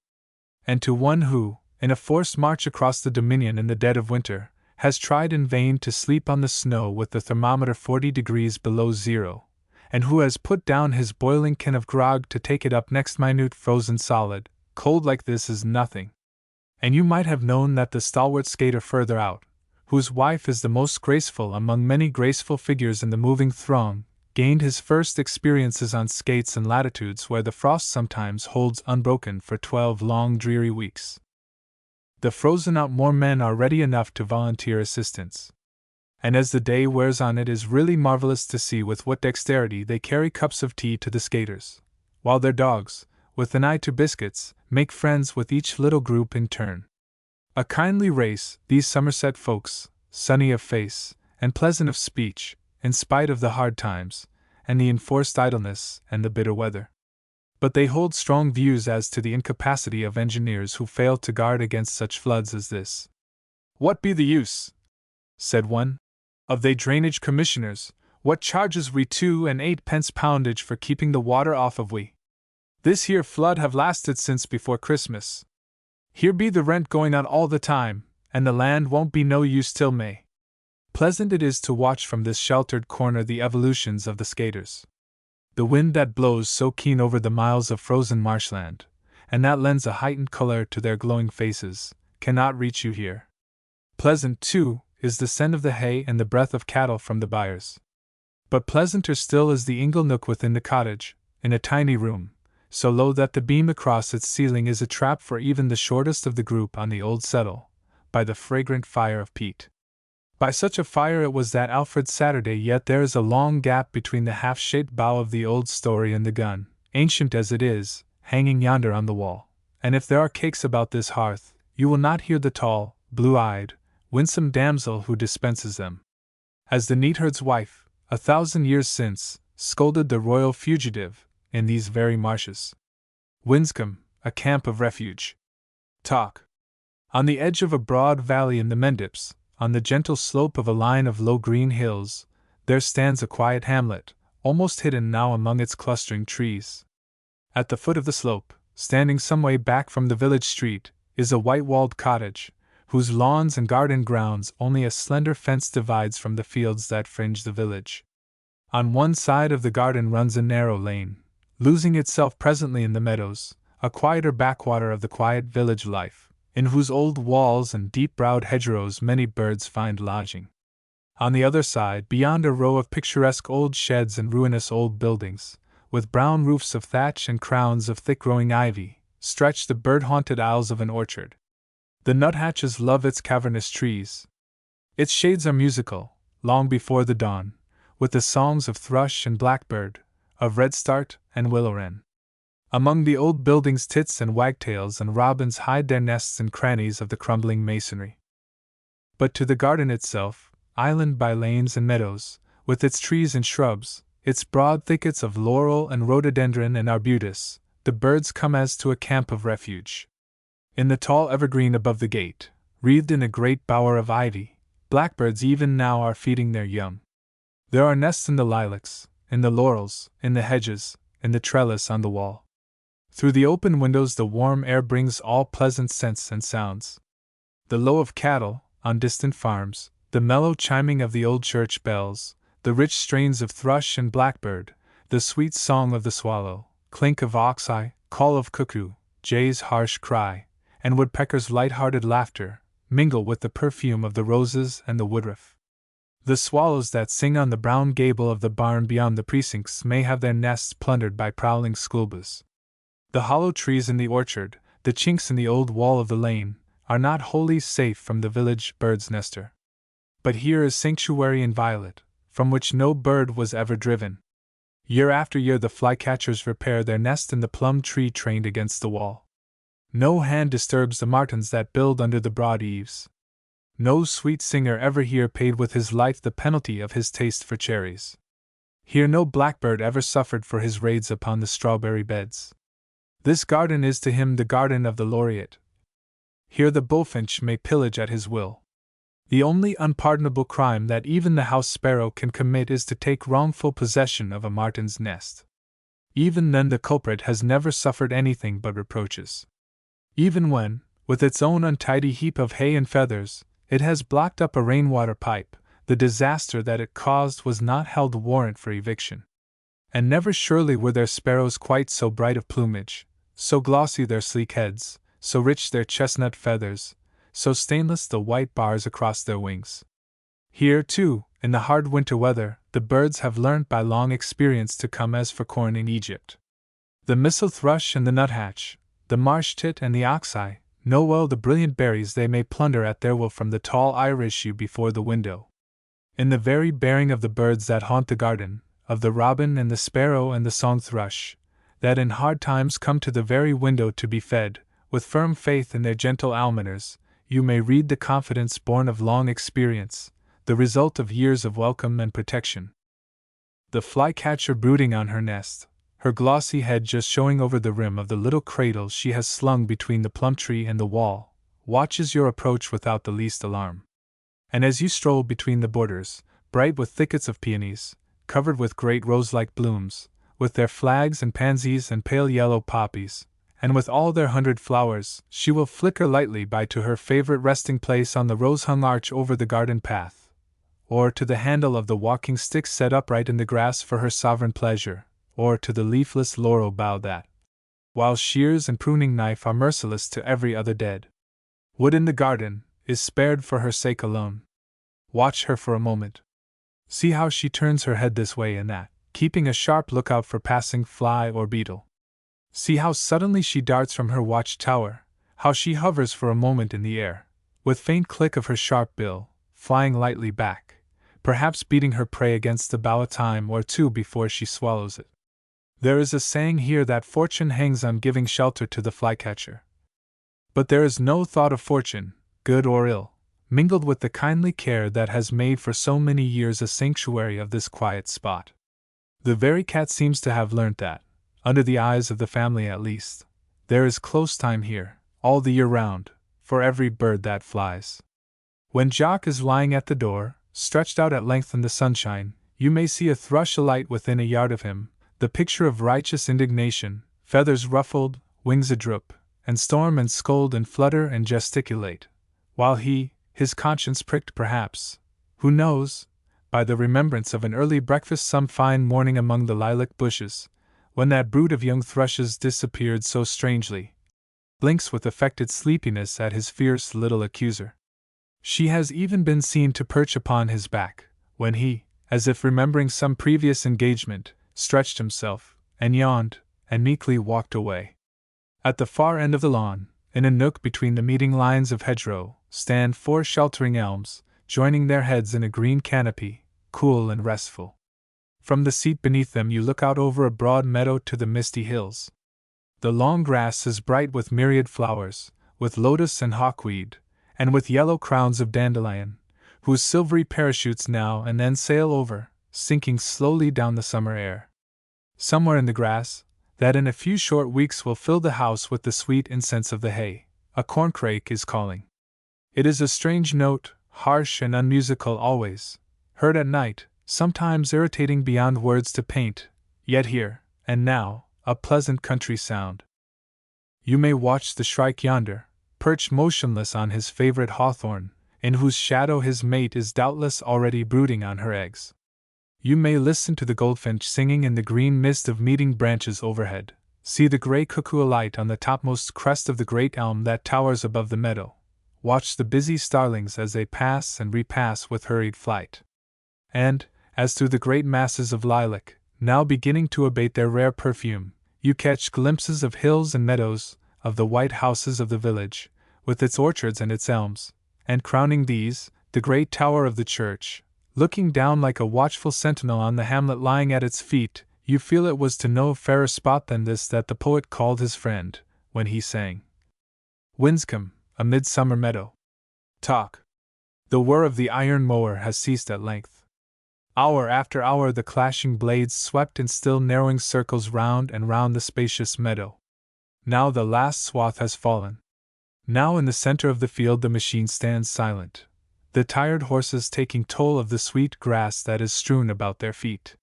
And to one who, in a forced march across the Dominion in the dead of winter, has tried in vain to sleep on the snow with the thermometer 40 degrees below zero, and who has put down his boiling can of grog to take it up next minute frozen solid, cold like this is nothing. And you might have known that the stalwart skater further out, whose wife is the most graceful among many graceful figures in the moving throng, gained his first experiences on skates in latitudes where the frost sometimes holds unbroken for 12 long dreary weeks. The frozen-out Moor men are ready enough to volunteer assistance. And as the day wears on it is really marvelous to see with what dexterity they carry cups of tea to the skaters, while their dogs, with an eye to biscuits, make friends with each little group in turn. A kindly race, these Somerset folks, sunny of face, and pleasant of speech, in spite of the hard times, and the enforced idleness, and the bitter weather. But they hold strong views as to the incapacity of engineers who fail to guard against such floods as this. What be the use, said one, of they drainage commissioners, what charges we 2 and 8 pence poundage for keeping the water off of we? This here flood have lasted since before Christmas. Here be the rent going on all the time, and the land won't be no use till May. Pleasant it is to watch from this sheltered corner the evolutions of the skaters. The wind that blows so keen over the miles of frozen marshland, and that lends a heightened color to their glowing faces, cannot reach you here. Pleasant, too, is the scent of the hay and the breath of cattle from the byres. But pleasanter still is the ingle nook within the cottage, in a tiny room, so low that the beam across its ceiling is a trap for even the shortest of the group on the old settle, by the fragrant fire of peat. By such a fire it was that Alfred Saturday, yet there is a long gap between the half-shaped bow of the old story and the gun, ancient as it is, hanging yonder on the wall, and if there are cakes about this hearth, you will not hear the tall, blue-eyed, winsome damsel who dispenses them. As the neatherd's wife, 1,000 years since, scolded the royal fugitive, in these very marshes. Winscombe, a camp of refuge. Talk. On the edge of a broad valley in the Mendips, on the gentle slope of a line of low green hills, there stands a quiet hamlet, almost hidden now among its clustering trees. At the foot of the slope, standing some way back from the village street, is a white-walled cottage, whose lawns and garden grounds only a slender fence divides from the fields that fringe the village. On one side of the garden runs a narrow lane, losing itself presently in the meadows, a quieter backwater of the quiet village life, in whose old walls and deep-browed hedgerows many birds find lodging. On the other side, beyond a row of picturesque old sheds and ruinous old buildings, with brown roofs of thatch and crowns of thick-growing ivy, stretch the bird-haunted aisles of an orchard. The nuthatches love its cavernous trees. Its shades are musical, long before the dawn, with the songs of thrush and blackbird, of redstart and willow-wren. Among the old buildings tits and wagtails and robins hide their nests in crannies of the crumbling masonry. But to the garden itself, island by lanes and meadows, with its trees and shrubs, its broad thickets of laurel and rhododendron and arbutus, the birds come as to a camp of refuge. In the tall evergreen above the gate, wreathed in a great bower of ivy, blackbirds even now are feeding their young. There are nests in the lilacs, in the laurels, in the hedges, in the trellis on the wall. Through the open windows the warm air brings all pleasant scents and sounds. The low of cattle, on distant farms, the mellow chiming of the old church bells, the rich strains of thrush and blackbird, the sweet song of the swallow, clink of ox-eye, call of cuckoo, jay's harsh cry, and woodpecker's light-hearted laughter, mingle with the perfume of the roses and the woodruff. The swallows that sing on the brown gable of the barn beyond the precincts may have their nests plundered by prowling sculbas. The hollow trees in the orchard, the chinks in the old wall of the lane, are not wholly safe from the village bird's nester. But here is sanctuary in violet, from which no bird was ever driven. Year after year the flycatchers repair their nest in the plum tree trained against the wall. No hand disturbs the martins that build under the broad eaves. No sweet singer ever here paid with his life the penalty of his taste for cherries. Here no blackbird ever suffered for his raids upon the strawberry beds. This garden is to him the garden of the laureate. Here the bullfinch may pillage at his will. The only unpardonable crime that even the house sparrow can commit is to take wrongful possession of a martin's nest. Even then the culprit has never suffered anything but reproaches. Even when, with its own untidy heap of hay and feathers, it has blocked up a rainwater pipe, the disaster that it caused was not held warrant for eviction. And never surely were there sparrows quite so bright of plumage, so glossy their sleek heads, so rich their chestnut feathers, so stainless the white bars across their wings. Here, too, in the hard winter weather, the birds have learnt by long experience to come as for corn in Egypt. The missel thrush and the nuthatch, the marsh tit and the ox-eye, know well the brilliant berries they may plunder at their will from the tall iris yew before the window. In the very bearing of the birds that haunt the garden, of the robin and the sparrow and the song thrush, that in hard times come to the very window to be fed, with firm faith in their gentle almoners, you may read the confidence born of long experience, the result of years of welcome and protection. The flycatcher brooding on her nest, her glossy head just showing over the rim of the little cradle she has slung between the plum tree and the wall, watches your approach without the least alarm. And as you stroll between the borders, bright with thickets of peonies, covered with great rose-like blooms, with their flags and pansies and pale yellow poppies, and with all their 100 flowers, she will flicker lightly by to her favorite resting place on the rose-hung arch over the garden path, or to the handle of the walking stick set upright in the grass for her sovereign pleasure, or to the leafless laurel bough that, while shears and pruning knife are merciless to every other dead wood in the garden, is spared for her sake alone. Watch her for a moment. See how she turns her head this way and that, keeping a sharp lookout for passing fly or beetle. See how suddenly she darts from her watch-tower, how she hovers for a moment in the air, with faint click of her sharp bill, flying lightly back, perhaps beating her prey against the bough a time or two before she swallows it. There is a saying here that fortune hangs on giving shelter to the flycatcher. But there is no thought of fortune, good or ill, mingled with the kindly care that has made for so many years a sanctuary of this quiet spot. The very cat seems to have learnt that, under the eyes of the family at least, there is close time here, all the year round, for every bird that flies. When Jock is lying at the door, stretched out at length in the sunshine, you may see a thrush alight within a yard of him, the picture of righteous indignation, feathers ruffled, wings adroop, and storm and scold and flutter and gesticulate, while he, his conscience pricked perhaps, who knows, by the remembrance of an early breakfast some fine morning among the lilac bushes, when that brood of young thrushes disappeared so strangely, blinks with affected sleepiness at his fierce little accuser. She has even been seen to perch upon his back, when he, as if remembering some previous engagement, stretched himself, and yawned, and meekly walked away. At the far end of the lawn, in a nook between the meeting lines of hedgerow, stand 4 sheltering elms, joining their heads in a green canopy, cool and restful. From the seat beneath them you look out over a broad meadow to the misty hills. The long grass is bright with myriad flowers, with lotus and hawkweed, and with yellow crowns of dandelion, whose silvery parachutes now and then sail over, sinking slowly down the summer air. Somewhere in the grass, that in a few short weeks will fill the house with the sweet incense of the hay, a corncrake is calling. It is a strange note, harsh and unmusical always, heard at night, sometimes irritating beyond words to paint, yet here, and now, a pleasant country sound. You may watch the shrike yonder, perched motionless on his favorite hawthorn, in whose shadow his mate is doubtless already brooding on her eggs. You may listen to the goldfinch singing in the green mist of meeting branches overhead, see the gray cuckoo alight on the topmost crest of the great elm that towers above the meadow, watch the busy starlings as they pass and repass with hurried flight. And, as through the great masses of lilac, now beginning to abate their rare perfume, you catch glimpses of hills and meadows, of the white houses of the village, with its orchards and its elms, and crowning these, the great tower of the church, looking down like a watchful sentinel on the hamlet lying at its feet, you feel it was to no fairer spot than this that the poet called his friend, when he sang Winscombe, a midsummer meadow. Talk. The whir of the iron mower has ceased at length. Hour after hour the clashing blades swept in still narrowing circles round and round the spacious meadow. Now the last swath has fallen. Now in the center of the field the machine stands silent, the tired horses taking toll of the sweet grass that is strewn about their feet.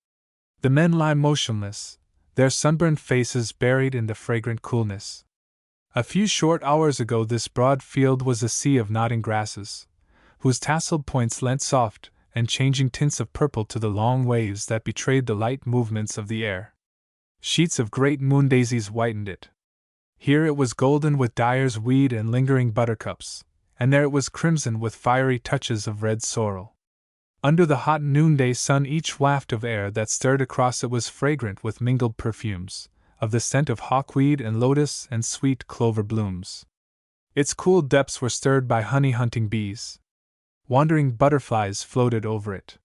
The men lie motionless, their sunburned faces buried in the fragrant coolness. A few short hours ago this broad field was a sea of nodding grasses, whose tasseled points lent soft and changing tints of purple to the long waves that betrayed the light movements of the air. Sheets of great moon daisies whitened it. Here it was golden with dyer's weed and lingering buttercups, and there it was crimson with fiery touches of red sorrel. Under the hot noonday sun each waft of air that stirred across it was fragrant with mingled perfumes, of the scent of hawkweed and lotus and sweet clover blooms. Its cool depths were stirred by honey-hunting bees. Wandering butterflies floated over it.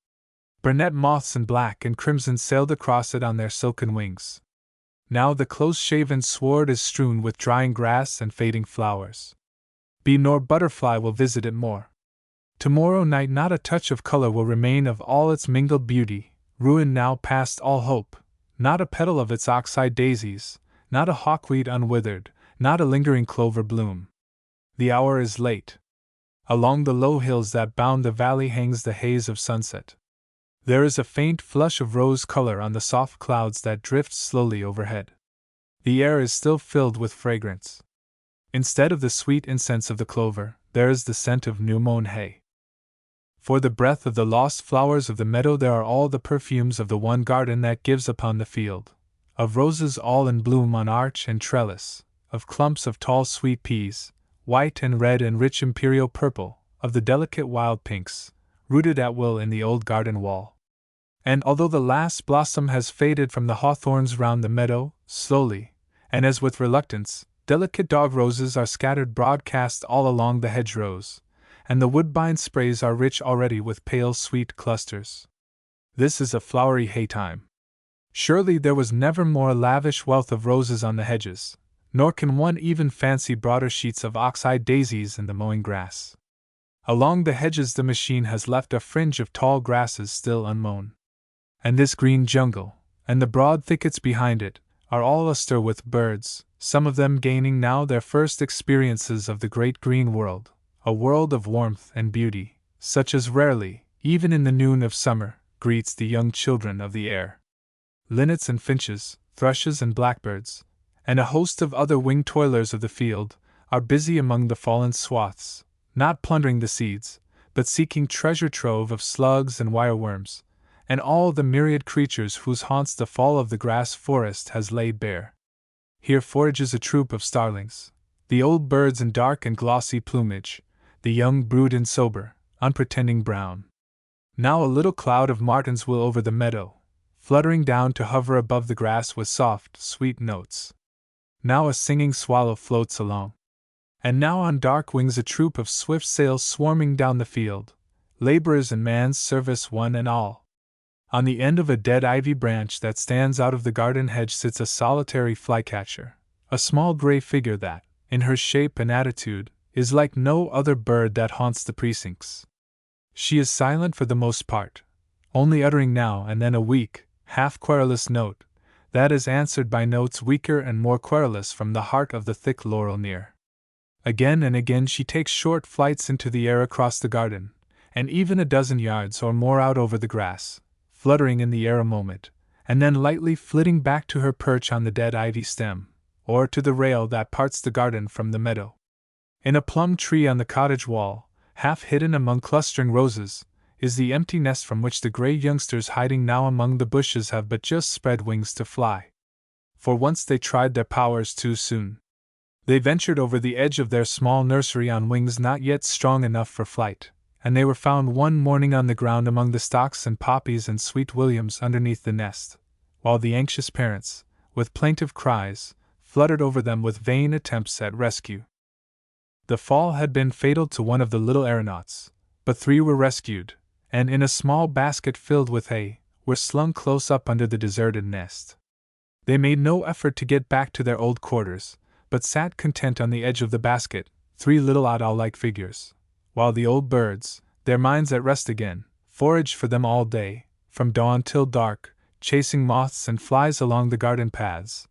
Brunette moths in black and crimson sailed across it on their silken wings. Now the close-shaven sward is strewn with drying grass and fading flowers. bee nor butterfly will visit it more. Tomorrow night not a touch of color will remain of all its mingled beauty, ruined now past all hope, not a petal of its ox-eyed daisies, not a hawkweed unwithered, not a lingering clover bloom. The hour is late. Along the low hills that bound the valley hangs the haze of sunset. There is a faint flush of rose color on the soft clouds that drift slowly overhead. The air is still filled with fragrance. Instead of the sweet incense of the clover, there is the scent of new-mown hay. For the breath of the lost flowers of the meadow there are all the perfumes of the one garden that gives upon the field, of roses all in bloom on arch and trellis, of clumps of tall sweet peas, white and red and rich imperial purple, of the delicate wild pinks, rooted at will in the old garden wall. And although the last blossom has faded from the hawthorns round the meadow, slowly, and as with reluctance, delicate dog roses are scattered broadcast all along the hedgerows, and the woodbine sprays are rich already with pale sweet clusters. This is a flowery haytime. Surely there was never more lavish wealth of roses on the hedges, nor can one even fancy broader sheets of ox-eyed daisies in the mowing grass. Along the hedges the machine has left a fringe of tall grasses still unmown. And this green jungle, and the broad thickets behind it, are all astir with birds, some of them gaining now their first experiences of the great green world, a world of warmth and beauty, such as rarely, even in the noon of summer, greets the young children of the air. Linnets and finches, thrushes and blackbirds, and a host of other winged toilers of the field, are busy among the fallen swaths, not plundering the seeds, but seeking treasure trove of slugs and wireworms, and all the myriad creatures whose haunts the fall of the grass forest has laid bare. Here forages a troop of starlings, the old birds in dark and glossy plumage, the young brood in sober, unpretending brown. Now a little cloud of martins will over the meadow, fluttering down to hover above the grass with soft, sweet notes. Now a singing swallow floats along. And now on dark wings a troop of swift sails swarming down the field, laborers in man's service one and all. On the end of a dead ivy branch that stands out of the garden hedge sits a solitary flycatcher, a small gray figure that, in her shape and attitude, is like no other bird that haunts the precincts. She is silent for the most part, only uttering now and then a weak, half-querulous note, that is answered by notes weaker and more querulous from the heart of the thick laurel near. Again and again she takes short flights into the air across the garden, and even a dozen yards or more out over the grass, fluttering in the air a moment, and then lightly flitting back to her perch on the dead ivy stem, or to the rail that parts the garden from the meadow. In a plum tree on the cottage wall, half hidden among clustering roses, is the empty nest from which the gray youngsters hiding now among the bushes have but just spread wings to fly. For once they tried their powers too soon. They ventured over the edge of their small nursery on wings not yet strong enough for flight, and they were found one morning on the ground among the stocks and poppies and sweet williams underneath the nest, while the anxious parents, with plaintive cries, fluttered over them with vain attempts at rescue. The fall had been fatal to one of the little aeronauts, but 3 were rescued, and in a small basket filled with hay, were slung close up under the deserted nest. They made no effort to get back to their old quarters, but sat content on the edge of the basket, 3 little owl-like figures, while the old birds, their minds at rest again, foraged for them all day, from dawn till dark, chasing moths and flies along the garden paths,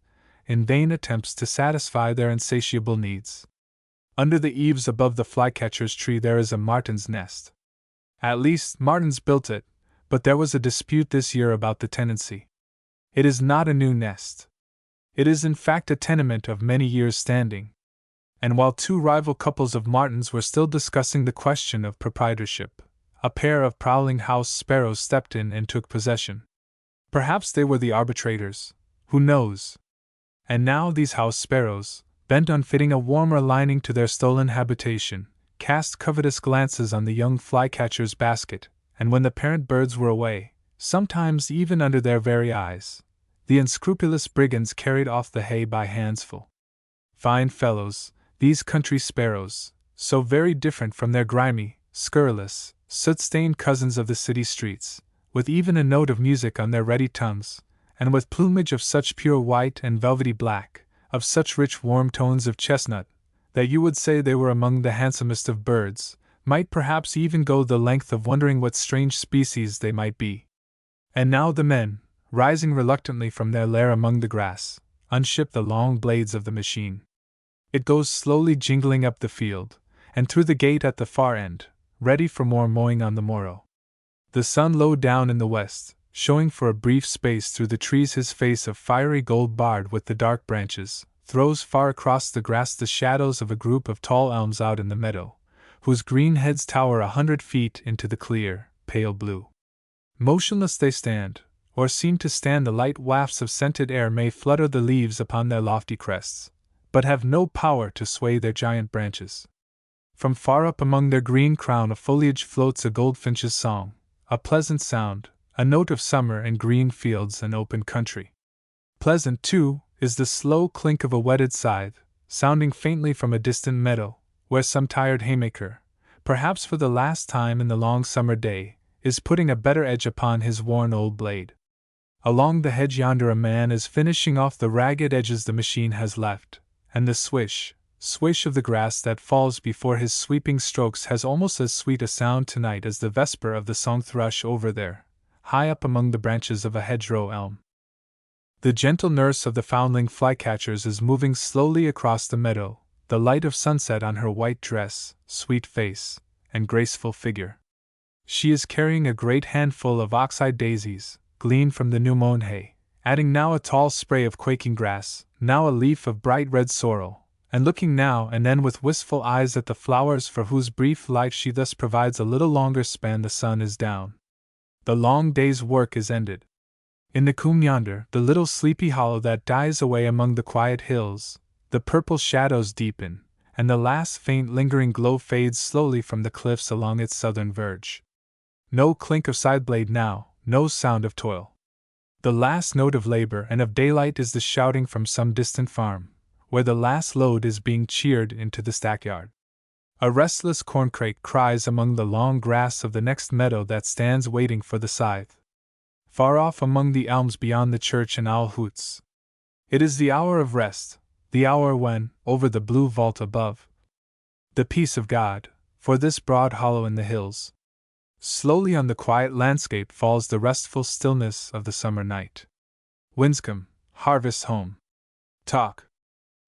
in vain attempts to satisfy their insatiable needs. Under the eaves above the flycatcher's tree there is a martin's nest. At least, martins built it, but there was a dispute this year about the tenancy. It is not a new nest. It is in fact a tenement of many years' standing. And while 2 rival couples of martins were still discussing the question of proprietorship, a pair of prowling house sparrows stepped in and took possession. Perhaps they were the arbitrators, who knows? And now these house sparrows, bent on fitting a warmer lining to their stolen habitation, cast covetous glances on the young flycatcher's basket, and when the parent birds were away, sometimes even under their very eyes, the unscrupulous brigands carried off the hay by handsful. Fine fellows, these country sparrows, so very different from their grimy, scurrilous, soot-stained cousins of the city streets, with even a note of music on their ready tongues, and with plumage of such pure white and velvety black, of such rich warm tones of chestnut, that you would say they were among the handsomest of birds, might perhaps even go the length of wondering what strange species they might be. And now the men, rising reluctantly from their lair among the grass, unship the long blades of the machine. It goes slowly jingling up the field, and through the gate at the far end, ready for more mowing on the morrow. The sun low down in the west, showing for a brief space through the trees his face of fiery gold barred with the dark branches, throws far across the grass the shadows of a group of tall elms out in the meadow, whose green heads tower 100 feet into the clear, pale blue. Motionless they stand, or seem to stand. The light wafts of scented air may flutter the leaves upon their lofty crests, but have no power to sway their giant branches. From far up among their green crown of foliage floats a goldfinch's song, a pleasant sound, a note of summer and green fields and open country. Pleasant, too, is the slow clink of a whetted scythe, sounding faintly from a distant meadow, where some tired haymaker, perhaps for the last time in the long summer day, is putting a better edge upon his worn old blade. Along the hedge yonder a man is finishing off the ragged edges the machine has left, and the swish, swish of the grass that falls before his sweeping strokes has almost as sweet a sound tonight as the vesper of the song thrush over there, high up among the branches of a hedgerow elm. The gentle nurse of the foundling flycatchers is moving slowly across the meadow, the light of sunset on her white dress, sweet face, and graceful figure. She is carrying a great handful of ox-eyed daisies, gleaned from the new mown hay, adding now a tall spray of quaking grass, now a leaf of bright red sorrel, and looking now and then with wistful eyes at the flowers for whose brief life she thus provides a little longer span. The sun is down. The long day's work is ended. In the coombe yonder, the little sleepy hollow that dies away among the quiet hills, the purple shadows deepen, and the last faint lingering glow fades slowly from the cliffs along its southern verge. No clink of scythe blade now, no sound of toil. The last note of labor and of daylight is the shouting from some distant farm, where the last load is being cheered into the stackyard. A restless corncrake cries among the long grass of the next meadow that stands waiting for the scythe. Far off among the elms beyond the church an owl hoots. It is the hour of rest, the hour when, over the blue vault above, the peace of God, for this broad hollow in the hills, slowly on the quiet landscape falls the restful stillness of the summer night. Winscombe, Harvest Home. Talk.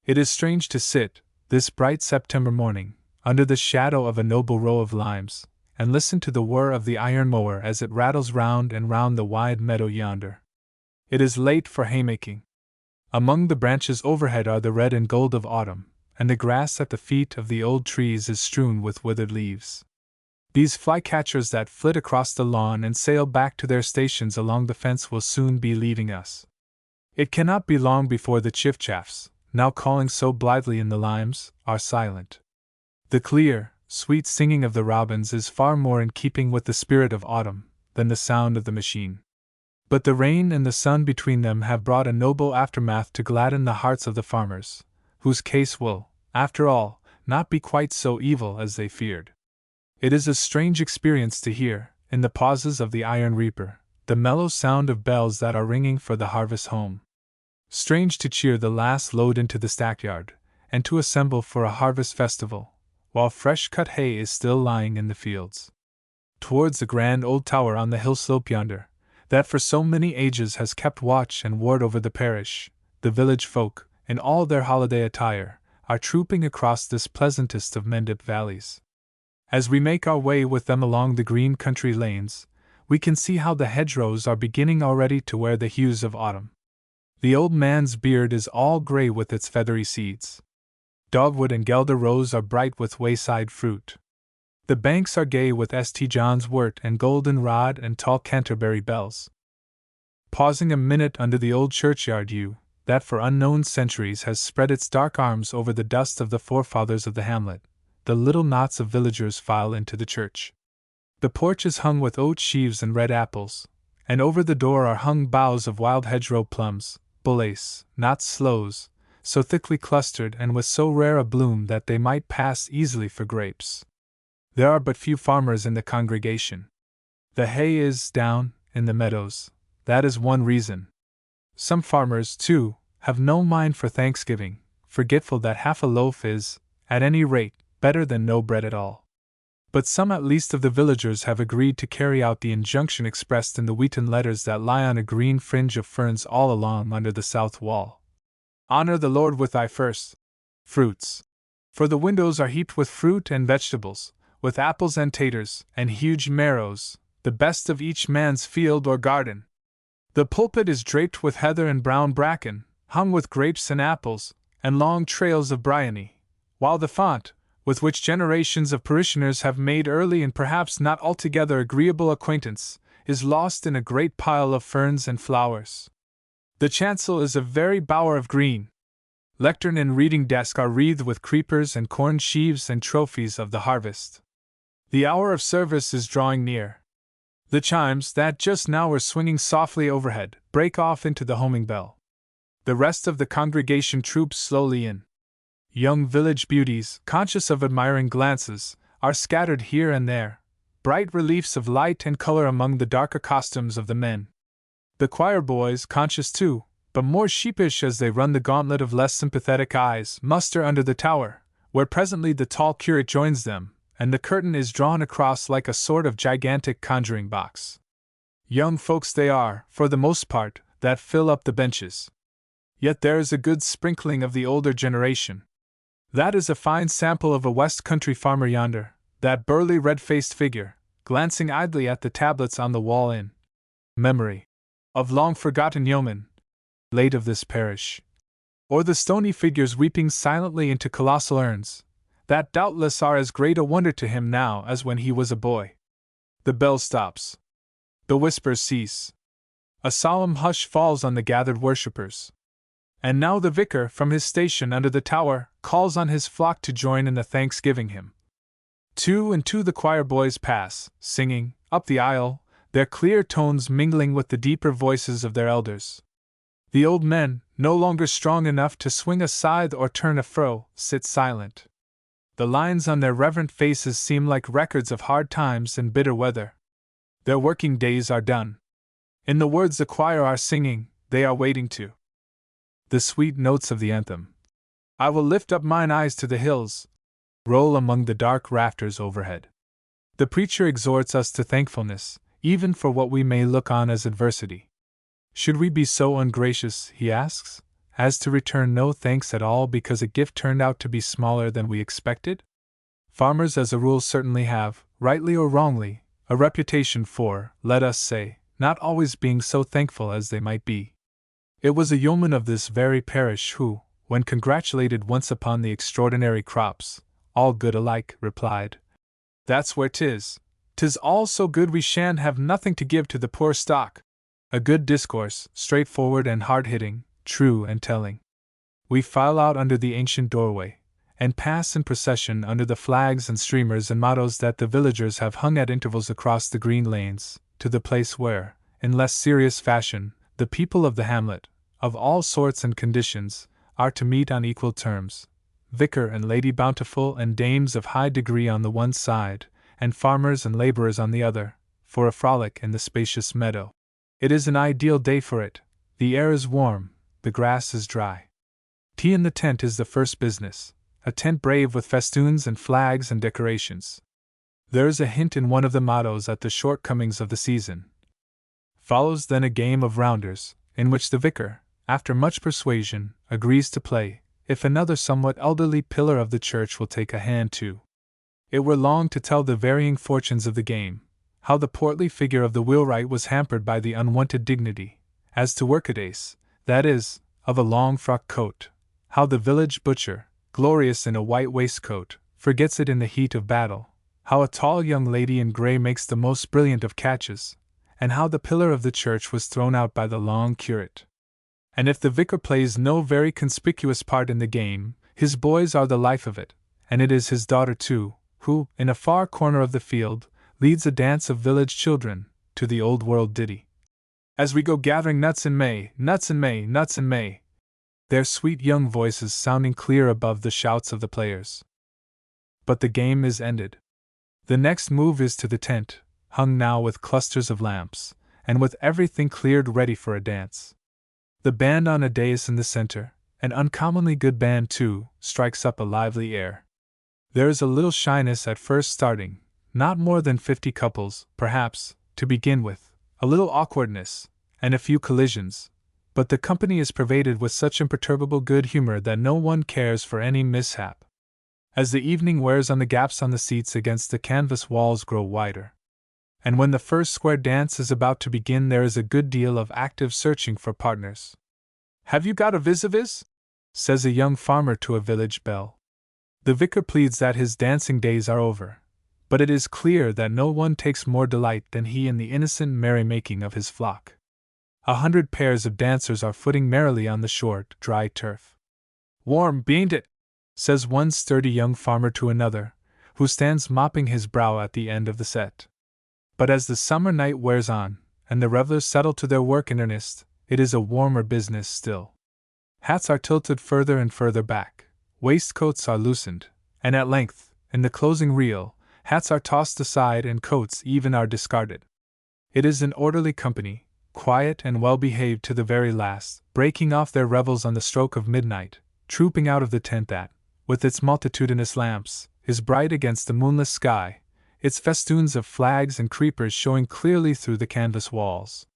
It is strange to sit, this bright September morning, under the shadow of a noble row of limes, and listen to the whir of the iron mower as it rattles round and round the wide meadow yonder. It is late for haymaking. Among the branches overhead are the red and gold of autumn, and the grass at the feet of the old trees is strewn with withered leaves. These flycatchers that flit across the lawn and sail back to their stations along the fence will soon be leaving us. It cannot be long before the chiffchaffs, now calling so blithely in the limes, are silent. The clear, sweet singing of the robins is far more in keeping with the spirit of autumn than the sound of the machine. But the rain and the sun between them have brought a noble aftermath to gladden the hearts of the farmers, whose case will, after all, not be quite so evil as they feared. It is a strange experience to hear, in the pauses of the iron reaper, the mellow sound of bells that are ringing for the harvest home. Strange to cheer the last load into the stackyard, and to assemble for a harvest festival, while fresh cut hay is still lying in the fields. Towards the grand old tower on the hill slope yonder, that for so many ages has kept watch and ward over the parish, the village folk, in all their holiday attire, are trooping across this pleasantest of Mendip valleys. As we make our way with them along the green country lanes, we can see how the hedgerows are beginning already to wear the hues of autumn. The old man's beard is all grey with its feathery seeds. Dogwood and guelder rose are bright with wayside fruit. The banks are gay with St. John's wort and goldenrod and tall Canterbury bells. Pausing a minute under the old churchyard yew, that for unknown centuries has spread its dark arms over the dust of the forefathers of the hamlet, the little knots of villagers file into the church. The porch is hung with oat sheaves and red apples, and over the door are hung boughs of wild hedgerow plums, bullace, not sloes, so thickly clustered and with so rare a bloom that they might pass easily for grapes. There are but few farmers in the congregation. The hay is down in the meadows, that is one reason. Some farmers, too, have no mind for Thanksgiving, forgetful that half a loaf is, at any rate, better than no bread at all. But some at least of the villagers have agreed to carry out the injunction expressed in the wheaten letters that lie on a green fringe of ferns all along under the south wall. Honor the Lord with thy first fruits. For the windows are heaped with fruit and vegetables, with apples and taters, and huge marrows, the best of each man's field or garden. The pulpit is draped with heather and brown bracken, hung with grapes and apples, and long trails of bryony, while the font, with which generations of parishioners have made early and perhaps not altogether agreeable acquaintance, is lost in a great pile of ferns and flowers. The chancel is a very bower of green. Lectern and reading desk are wreathed with creepers and corn sheaves and trophies of the harvest. The hour of service is drawing near. The chimes, that just now were swinging softly overhead, break off into the homing bell. The rest of the congregation troops slowly in. Young village beauties, conscious of admiring glances, are scattered here and there, bright reliefs of light and color among the darker costumes of the men. The choir boys, conscious too, but more sheepish as they run the gauntlet of less sympathetic eyes, muster under the tower, where presently the tall curate joins them, and the curtain is drawn across like a sort of gigantic conjuring box. Young folks they are, for the most part, that fill up the benches. Yet there is a good sprinkling of the older generation. That is a fine sample of a West Country farmer yonder, that burly red-faced figure, glancing idly at the tablets on the wall in memory of long-forgotten yeomen, late of this parish. Or the stony figures weeping silently into colossal urns, that doubtless are as great a wonder to him now as when he was a boy. The bell stops. The whispers cease. A solemn hush falls on the gathered worshippers. And now the vicar, from his station under the tower, calls on his flock to join in the thanksgiving hymn. 2 and 2 the choir boys pass, singing, up the aisle, their clear tones mingling with the deeper voices of their elders. The old men, no longer strong enough to swing a scythe or turn a furrow, sit silent. The lines on their reverent faces seem like records of hard times and bitter weather. Their working days are done. In the words the choir are singing, they are waiting to the sweet notes of the anthem. I will lift up mine eyes to the hills, roll among the dark rafters overhead. The preacher exhorts us to thankfulness, even for what we may look on as adversity. Should we be so ungracious, he asks, as to return no thanks at all because a gift turned out to be smaller than we expected? Farmers as a rule certainly have, rightly or wrongly, a reputation for, let us say, not always being so thankful as they might be. It was a yeoman of this very parish who, when congratulated once upon the extraordinary crops, all good alike, replied, "That's where 'tis. 'Tis all so good we shan't have nothing to give to the poor stock." A good discourse, straightforward and hard-hitting, true and telling. We file out under the ancient doorway, and pass in procession under the flags and streamers and mottos that the villagers have hung at intervals across the green lanes, to the place where, in less serious fashion, the people of the hamlet, of all sorts and conditions, are to meet on equal terms, vicar and lady bountiful and dames of high degree on the one side, and farmers and laborers on the other, for a frolic in the spacious meadow. It is an ideal day for it. The air is warm, the grass is dry. Tea in the tent is the first business, a tent brave with festoons and flags and decorations. There is a hint in one of the mottos at the shortcomings of the season. Follows then a game of rounders, in which the vicar, after much persuasion, agrees to play, if another somewhat elderly pillar of the church will take a hand too. It were long to tell the varying fortunes of the game, how the portly figure of the wheelwright was hampered by the unwonted dignity, as to workadays, that is, of a long frock coat, how the village butcher, glorious in a white waistcoat, forgets it in the heat of battle, how a tall young lady in grey makes the most brilliant of catches, and how the pillar of the church was thrown out by the long curate. And if the vicar plays no very conspicuous part in the game, his boys are the life of it, and it is his daughter too, who, in a far corner of the field, leads a dance of village children, to the old world ditty. As we go gathering nuts in May, nuts in May, nuts in May, their sweet young voices sounding clear above the shouts of the players. But the game is ended. The next move is to the tent, hung now with clusters of lamps, and with everything cleared ready for a dance. The band on a dais in the center, an uncommonly good band too, strikes up a lively air. There is a little shyness at first starting, not more than 50 couples, perhaps, to begin with, a little awkwardness, and a few collisions, but the company is pervaded with such imperturbable good humor that no one cares for any mishap. As the evening wears on, the gaps on the seats against the canvas walls grow wider. And when the first square dance is about to begin, there is a good deal of active searching for partners. "Have you got a vis-a-vis?" says a young farmer to a village belle. The vicar pleads that his dancing days are over, but it is clear that no one takes more delight than he in the innocent merrymaking of his flock. 100 pairs of dancers are footing merrily on the short, dry turf. "Warm, bean't it?" says one sturdy young farmer to another, who stands mopping his brow at the end of the set. But as the summer night wears on, and the revellers settle to their work in earnest, it is a warmer business still. Hats are tilted further and further back, waistcoats are loosened, and at length, in the closing reel, hats are tossed aside and coats even are discarded. It is an orderly company, quiet and well behaved to the very last, breaking off their revels on the stroke of midnight, trooping out of the tent that, with its multitudinous lamps, is bright against the moonless sky, its festoons of flags and creepers showing clearly through the canvas walls.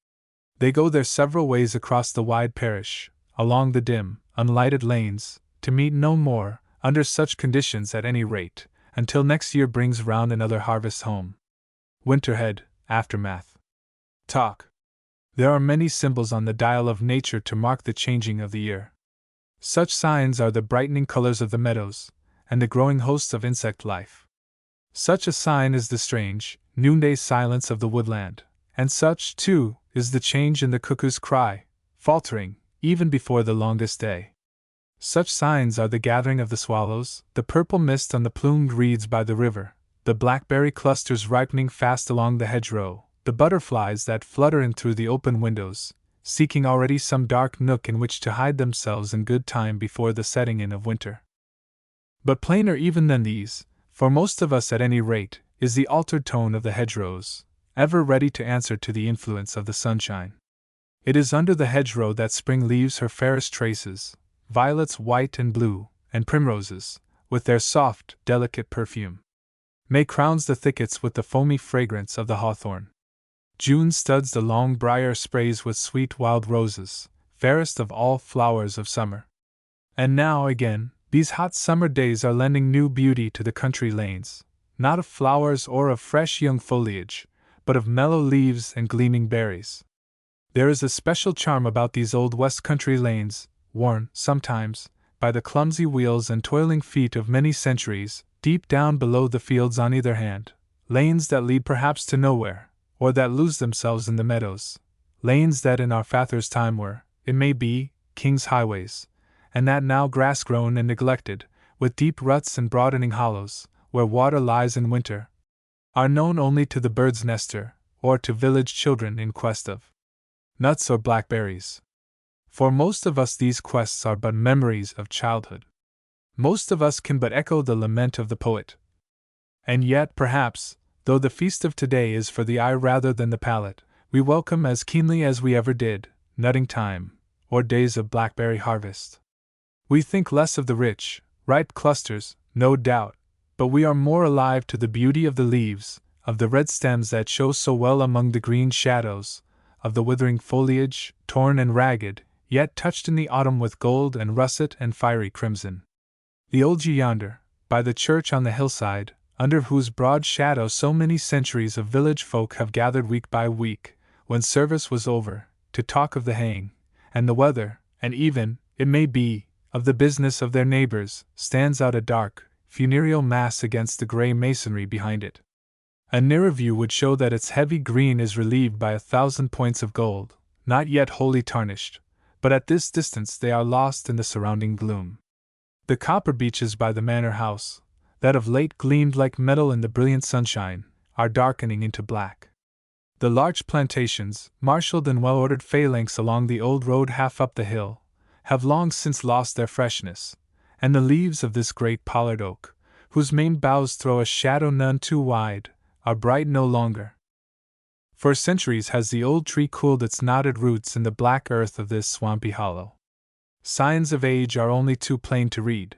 They go their several ways across the wide parish, along the dim, unlighted lanes, to meet no more, under such conditions at any rate, until next year brings round another harvest home. Winterhead, aftermath. Talk. There are many symbols on the dial of nature to mark the changing of the year. Such signs are the brightening colors of the meadows, and the growing hosts of insect life. Such a sign is the strange, noonday silence of the woodland, and such, too, is the change in the cuckoo's cry, faltering, even before the longest day. Such signs are the gathering of the swallows, the purple mist on the plumed reeds by the river, the blackberry clusters ripening fast along the hedgerow, the butterflies that flutter in through the open windows, seeking already some dark nook in which to hide themselves in good time before the setting in of winter. But plainer even than these, for most of us at any rate, is the altered tone of the hedgerows, ever ready to answer to the influence of the sunshine. It is under the hedgerow that spring leaves her fairest traces, violets white and blue, and primroses, with their soft, delicate perfume. May crowns the thickets with the foamy fragrance of the hawthorn. June studs the long briar sprays with sweet wild roses, fairest of all flowers of summer. And now, again, these hot summer days are lending new beauty to the country lanes, not of flowers or of fresh young foliage, but of mellow leaves and gleaming berries. There is a special charm about these old west country lanes, worn, sometimes, by the clumsy wheels and toiling feet of many centuries, deep down below the fields on either hand, lanes that lead perhaps to nowhere, or that lose themselves in the meadows, lanes that in our father's time were, it may be, king's highways, and that now grass-grown and neglected, with deep ruts and broadening hollows, where water lies in winter, are known only to the bird's nester, or to village children in quest of nuts or blackberries. For most of us these quests are but memories of childhood. Most of us can but echo the lament of the poet. And yet, perhaps, though the feast of today is for the eye rather than the palate, we welcome as keenly as we ever did nutting time, or days of blackberry harvest. We think less of the rich, ripe clusters, no doubt, but we are more alive to the beauty of the leaves, of the red stems that show so well among the green shadows, of the withering foliage, torn and ragged, yet touched in the autumn with gold and russet and fiery crimson. The old yew yonder, by the church on the hillside, under whose broad shadow so many centuries of village folk have gathered week by week, when service was over, to talk of the haying, and the weather, and even, it may be, of the business of their neighbors, stands out a dark, funereal mass against the grey masonry behind it. A nearer view would show that its heavy green is relieved by 1,000 points of gold, not yet wholly tarnished, but at this distance they are lost in the surrounding gloom. The copper beeches by the manor house, that of late gleamed like metal in the brilliant sunshine, are darkening into black. The large plantations, marshalled in well-ordered phalanx along the old road half up the hill, have long since lost their freshness, and the leaves of this great pollard oak, whose main boughs throw a shadow none too wide, are bright no longer. For centuries has the old tree cooled its knotted roots in the black earth of this swampy hollow. Signs of age are only too plain to read.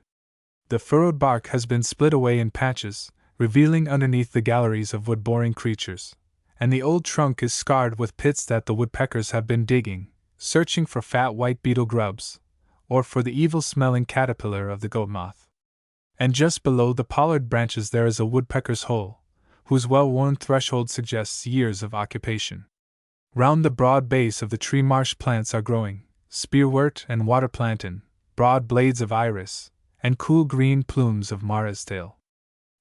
The furrowed bark has been split away in patches, revealing underneath the galleries of wood-boring creatures, and the old trunk is scarred with pits that the woodpeckers have been digging, searching for fat white beetle grubs, or for the evil-smelling caterpillar of the goat moth. And just below the pollard branches there is a woodpecker's hole, whose well-worn threshold suggests years of occupation. Round the broad base of the tree marsh plants are growing spearwort and water plantain, broad blades of iris, and cool green plumes of mara's tail.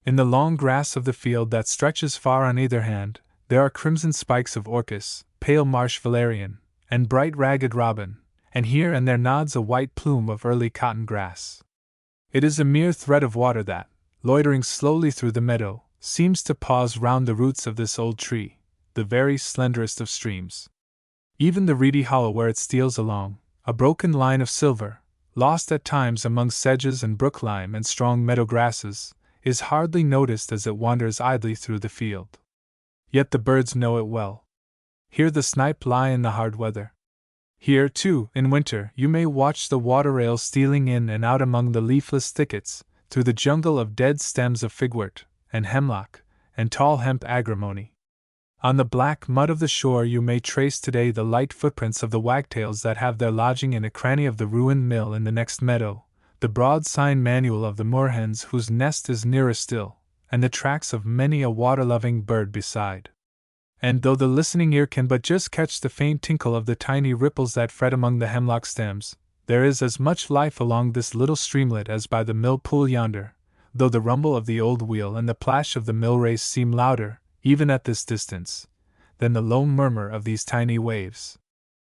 In the long grass of the field that stretches far on either hand, there are crimson spikes of orchis, pale marsh valerian, and bright ragged robin, and here and there nods a white plume of early cotton grass. It is a mere thread of water that, loitering slowly through the meadow, seems to pause round the roots of this old tree, the very slenderest of streams. Even the reedy hollow where it steals along, a broken line of silver, lost at times among sedges and brook lime and strong meadow grasses, is hardly noticed as it wanders idly through the field. Yet the birds know it well. Here the snipe lie in the hard weather. Here, too, in winter, you may watch the water rail stealing in and out among the leafless thickets, through the jungle of dead stems of figwort, and hemlock, and tall hemp agrimony. On the black mud of the shore you may trace today the light footprints of the wagtails that have their lodging in a cranny of the ruined mill in the next meadow, the broad sign manual of the moorhens whose nest is nearer still, and the tracks of many a water-loving bird beside. And though the listening ear can but just catch the faint tinkle of the tiny ripples that fret among the hemlock stems, there is as much life along this little streamlet as by the mill pool yonder, though the rumble of the old wheel and the plash of the mill race seem louder, even at this distance, than the low murmur of these tiny waves.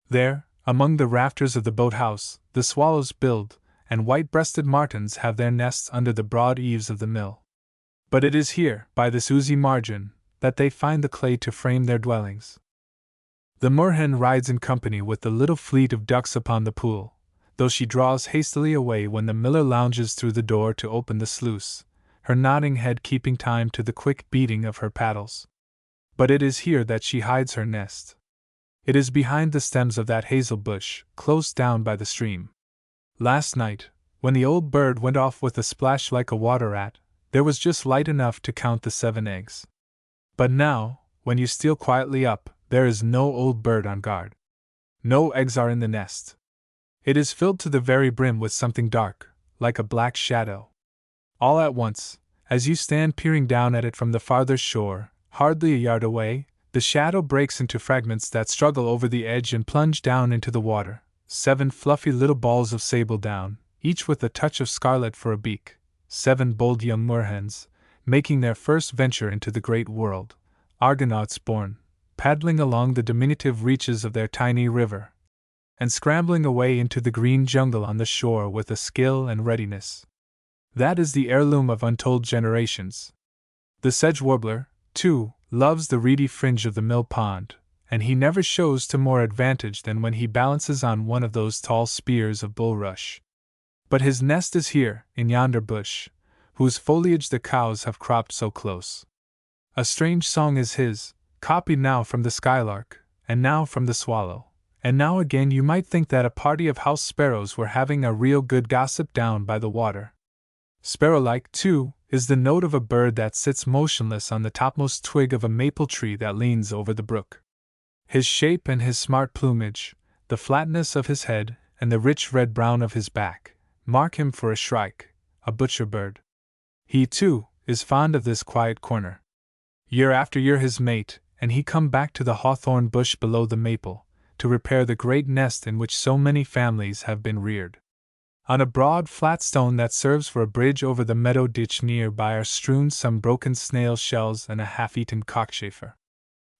There, among the rafters of the boathouse, the swallows build, and white-breasted martins have their nests under the broad eaves of the mill. But it is here, by this oozy margin, that they find the clay to frame their dwellings. The moorhen rides in company with the little fleet of ducks upon the pool, though she draws hastily away when the miller lounges through the door to open the sluice, her nodding head keeping time to the quick beating of her paddles. But it is here that she hides her nest. It is behind the stems of that hazel bush, close down by the stream. Last night, when the old bird went off with a splash like a water rat, there was just light enough to count the 7 eggs. But now, when you steal quietly up, there is no old bird on guard. No eggs are in the nest. It is filled to the very brim with something dark, like a black shadow. All at once, as you stand peering down at it from the farther shore, hardly a yard away, the shadow breaks into fragments that struggle over the edge and plunge down into the water, 7 fluffy little balls of sable down, each with a touch of scarlet for a beak, 7 bold young moorhens, making their first venture into the great world, Argonauts born, paddling along the diminutive reaches of their tiny river, and scrambling away into the green jungle on the shore with a skill and readiness. That is the heirloom of untold generations. The sedge warbler, too, loves the reedy fringe of the mill pond, and he never shows to more advantage than when he balances on one of those tall spears of bulrush. But his nest is here, in yonder bush, whose foliage the cows have cropped so close. A strange song is his, copied now from the skylark, and now from the swallow, and now again you might think that a party of house sparrows were having a real good gossip down by the water. Sparrow-like, too, is the note of a bird that sits motionless on the topmost twig of a maple tree that leans over the brook. His shape and his smart plumage, the flatness of his head, and the rich red-brown of his back, mark him for a shrike, a butcher bird. He, too, is fond of this quiet corner. Year after year his mate and he come back to the hawthorn bush below the maple, to repair the great nest in which so many families have been reared. On a broad flat stone that serves for a bridge over the meadow ditch near by are strewn some broken snail shells and a half-eaten cockchafer.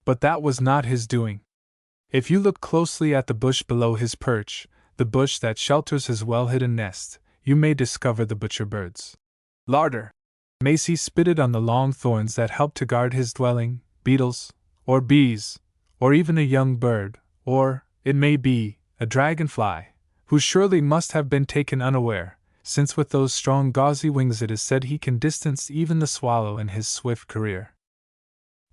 But that was not his doing. If you look closely at the bush below his perch, the bush that shelters his well-hidden nest, you may discover the butcher bird's larder. Macy spitted on the long thorns that help to guard his dwelling, beetles, or bees, or even a young bird, or, it may be, a dragonfly, who surely must have been taken unaware, since with those strong gauzy wings it is said he can distance even the swallow in his swift career.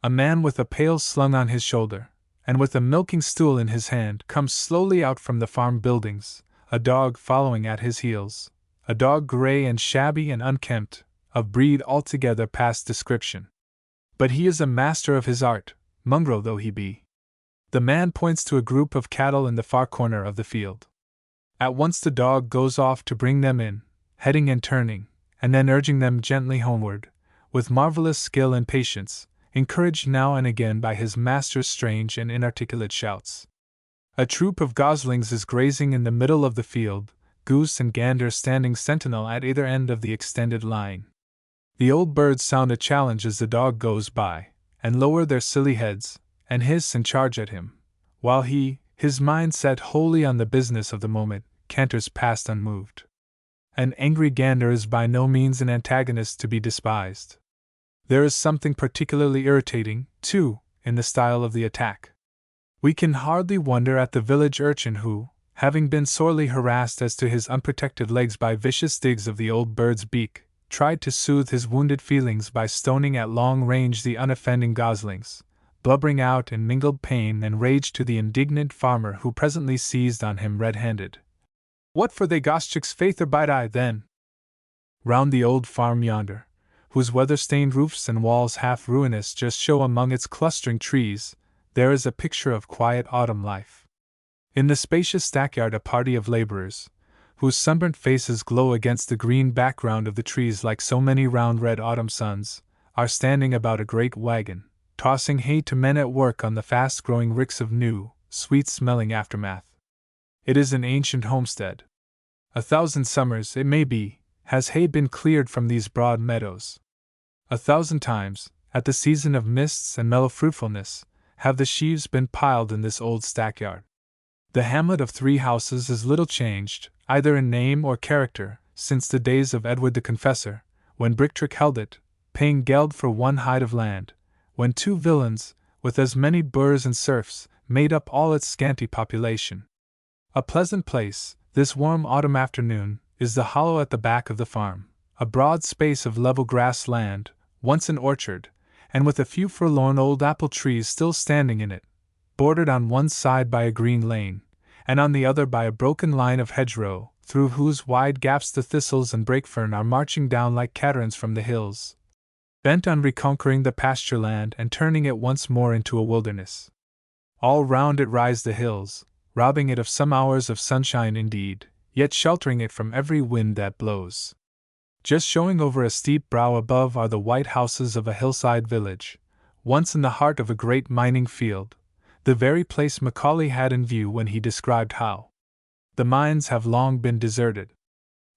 A man with a pail slung on his shoulder, and with a milking stool in his hand, comes slowly out from the farm buildings, a dog following at his heels, a dog gray and shabby and unkempt, of breed altogether past description. But he is a master of his art, mongrel though he be. The man points to a group of cattle in the far corner of the field. At once the dog goes off to bring them in, heading and turning, and then urging them gently homeward, with marvelous skill and patience, encouraged now and again by his master's strange and inarticulate shouts. A troop of goslings is grazing in the middle of the field, goose and gander standing sentinel at either end of the extended line. The old birds sound a challenge as the dog goes by, and lower their silly heads, and hiss and charge at him, while he, his mind set wholly on the business of the moment, canters past unmoved. An angry gander is by no means an antagonist to be despised. There is something particularly irritating, too, in the style of the attack. We can hardly wonder at the village urchin who, having been sorely harassed as to his unprotected legs by vicious digs of the old bird's beak, tried to soothe his wounded feelings by stoning at long range the unoffending goslings, blubbering out in mingled pain and rage to the indignant farmer who presently seized on him red-handed. What for they goschicks faith or bite I then? Round the old farm yonder, whose weather-stained roofs and walls half ruinous just show among its clustering trees, there is a picture of quiet autumn life. In the spacious stackyard a party of laborers, whose sunburnt faces glow against the green background of the trees like so many round red autumn suns, are standing about a great wagon, tossing hay to men at work on the fast-growing ricks of new, sweet-smelling aftermath. It is an ancient homestead. 1,000 summers, it may be, has hay been cleared from these broad meadows. 1,000 times, at the season of mists and mellow fruitfulness, have the sheaves been piled in this old stackyard. The hamlet of 3 houses is little changed, either in name or character, since the days of Edward the Confessor, when Brictric held it, paying geld for 1 hide of land, when 2 villains, with as many boors and serfs, made up all its scanty population. A pleasant place, this warm autumn afternoon, is the hollow at the back of the farm, a broad space of level grass land, once an orchard, and with a few forlorn old apple trees still standing in it, bordered on one side by a green lane, and on the other by a broken line of hedgerow, through whose wide gaps the thistles and brakefern are marching down like caterans from the hills, bent on reconquering the pasture land and turning it once more into a wilderness. All round it rise the hills, robbing it of some hours of sunshine indeed, yet sheltering it from every wind that blows. Just showing over a steep brow above are the white houses of a hillside village, once in the heart of a great mining field, the very place Macaulay had in view when he described how the mines have long been deserted.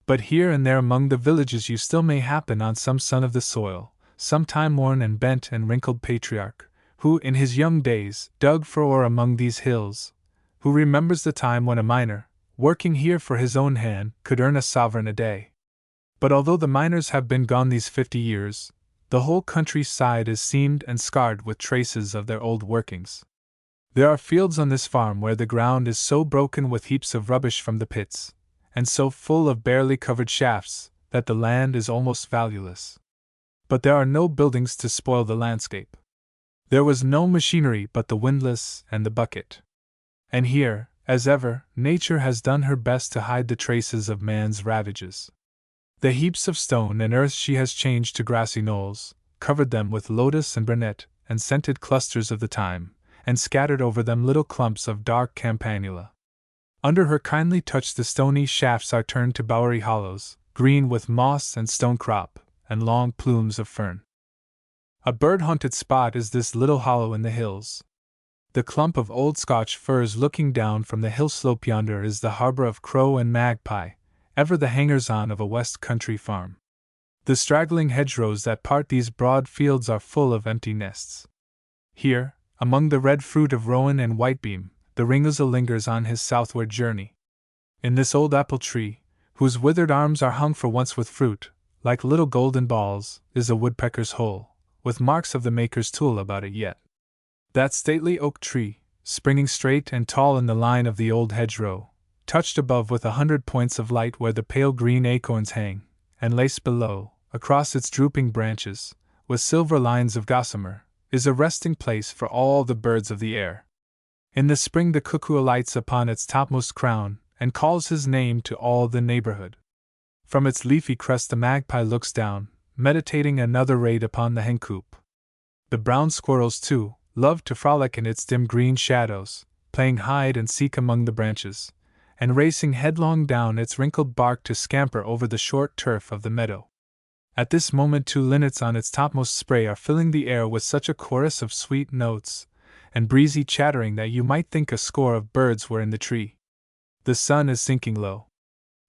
But here and there among the villages you still may happen on some son of the soil, some time-worn and bent and wrinkled patriarch, who in his young days dug for ore among these hills, who remembers the time when a miner, working here for his own hand, could earn a sovereign a day. But although the miners have been gone these 50 years, the whole countryside is seamed and scarred with traces of their old workings. There are fields on this farm where the ground is so broken with heaps of rubbish from the pits, and so full of barely covered shafts, that the land is almost valueless. But there are no buildings to spoil the landscape. There was no machinery but the windlass and the bucket. And here, as ever, nature has done her best to hide the traces of man's ravages. The heaps of stone and earth she has changed to grassy knolls, covered them with lotus and burnet and scented clusters of the thyme, and scattered over them little clumps of dark campanula. Under her kindly touch the stony shafts are turned to bowery hollows, green with moss and stonecrop, and long plumes of fern. A bird-haunted spot is this little hollow in the hills. The clump of old Scotch firs looking down from the hill slope yonder is the harbor of crow and magpie, ever the hangers-on of a west country farm. The straggling hedgerows that part these broad fields are full of empty nests. Here, among the red fruit of rowan and whitebeam, the ringaza lingers on his southward journey. In this old apple tree, whose withered arms are hung for once with fruit, like little golden balls, is a woodpecker's hole, with marks of the maker's tool about it yet. That stately oak tree, springing straight and tall in the line of the old hedgerow, touched above with 100 points of light where the pale green acorns hang, and laced below, across its drooping branches, with silver lines of gossamer, is a resting place for all the birds of the air. In the spring the cuckoo alights upon its topmost crown, and calls his name to all the neighborhood. From its leafy crest the magpie looks down, meditating another raid upon the hen coop. The brown squirrels, too, love to frolic in its dim green shadows, playing hide and seek among the branches, and racing headlong down its wrinkled bark to scamper over the short turf of the meadow. At this moment 2 linnets on its topmost spray are filling the air with such a chorus of sweet notes and breezy chattering that you might think a score of birds were in the tree. The sun is sinking low.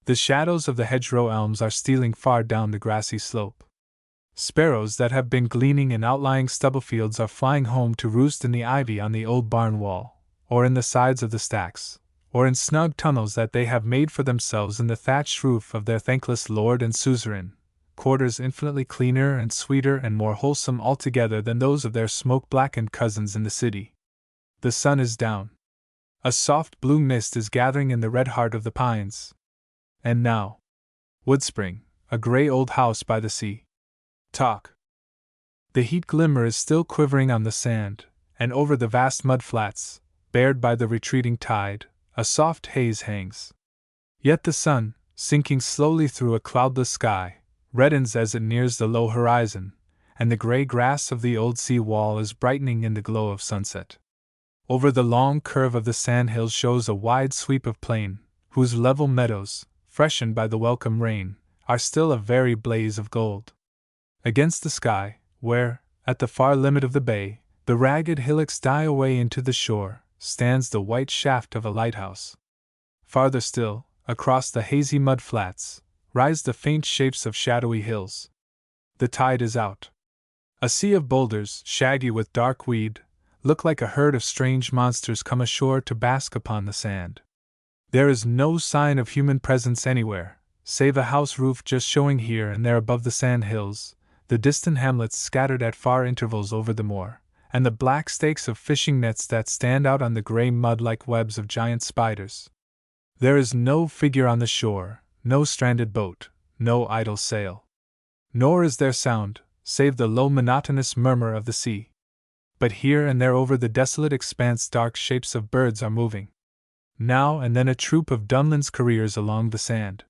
The shadows of the hedgerow elms are stealing far down the grassy slope. Sparrows that have been gleaning in outlying stubble fields are flying home to roost in the ivy on the old barn wall, or in the sides of the stacks, or in snug tunnels that they have made for themselves in the thatched roof of their thankless lord and suzerain, quarters infinitely cleaner and sweeter and more wholesome altogether than those of their smoke-blackened cousins in the city. The sun is down. A soft blue mist is gathering in the red heart of the pines. And now, Woodspring, a grey old house by the sea. Talk. The heat glimmer is still quivering on the sand, and over the vast mud flats, bared by the retreating tide, a soft haze hangs. Yet the sun, sinking slowly through a cloudless sky, reddens as it nears the low horizon, and the grey grass of the old sea wall is brightening in the glow of sunset. Over the long curve of the sandhills shows a wide sweep of plain, whose level meadows, freshened by the welcome rain, are still a very blaze of gold. Against the sky, where, at the far limit of the bay, the ragged hillocks die away into the shore, stands the white shaft of a lighthouse. Farther still, across the hazy mud flats, rise the faint shapes of shadowy hills. The tide is out. A sea of boulders, shaggy with dark weed, look like a herd of strange monsters come ashore to bask upon the sand. There is no sign of human presence anywhere, save a house roof just showing here and there above the sand hills, the distant hamlets scattered at far intervals over the moor, and the black stakes of fishing nets that stand out on the grey mud like webs of giant spiders. There is no figure on the shore, no stranded boat, no idle sail. Nor is there sound, save the low monotonous murmur of the sea. But here and there over the desolate expanse dark shapes of birds are moving. Now and then a troop of dunlins careers along the sand.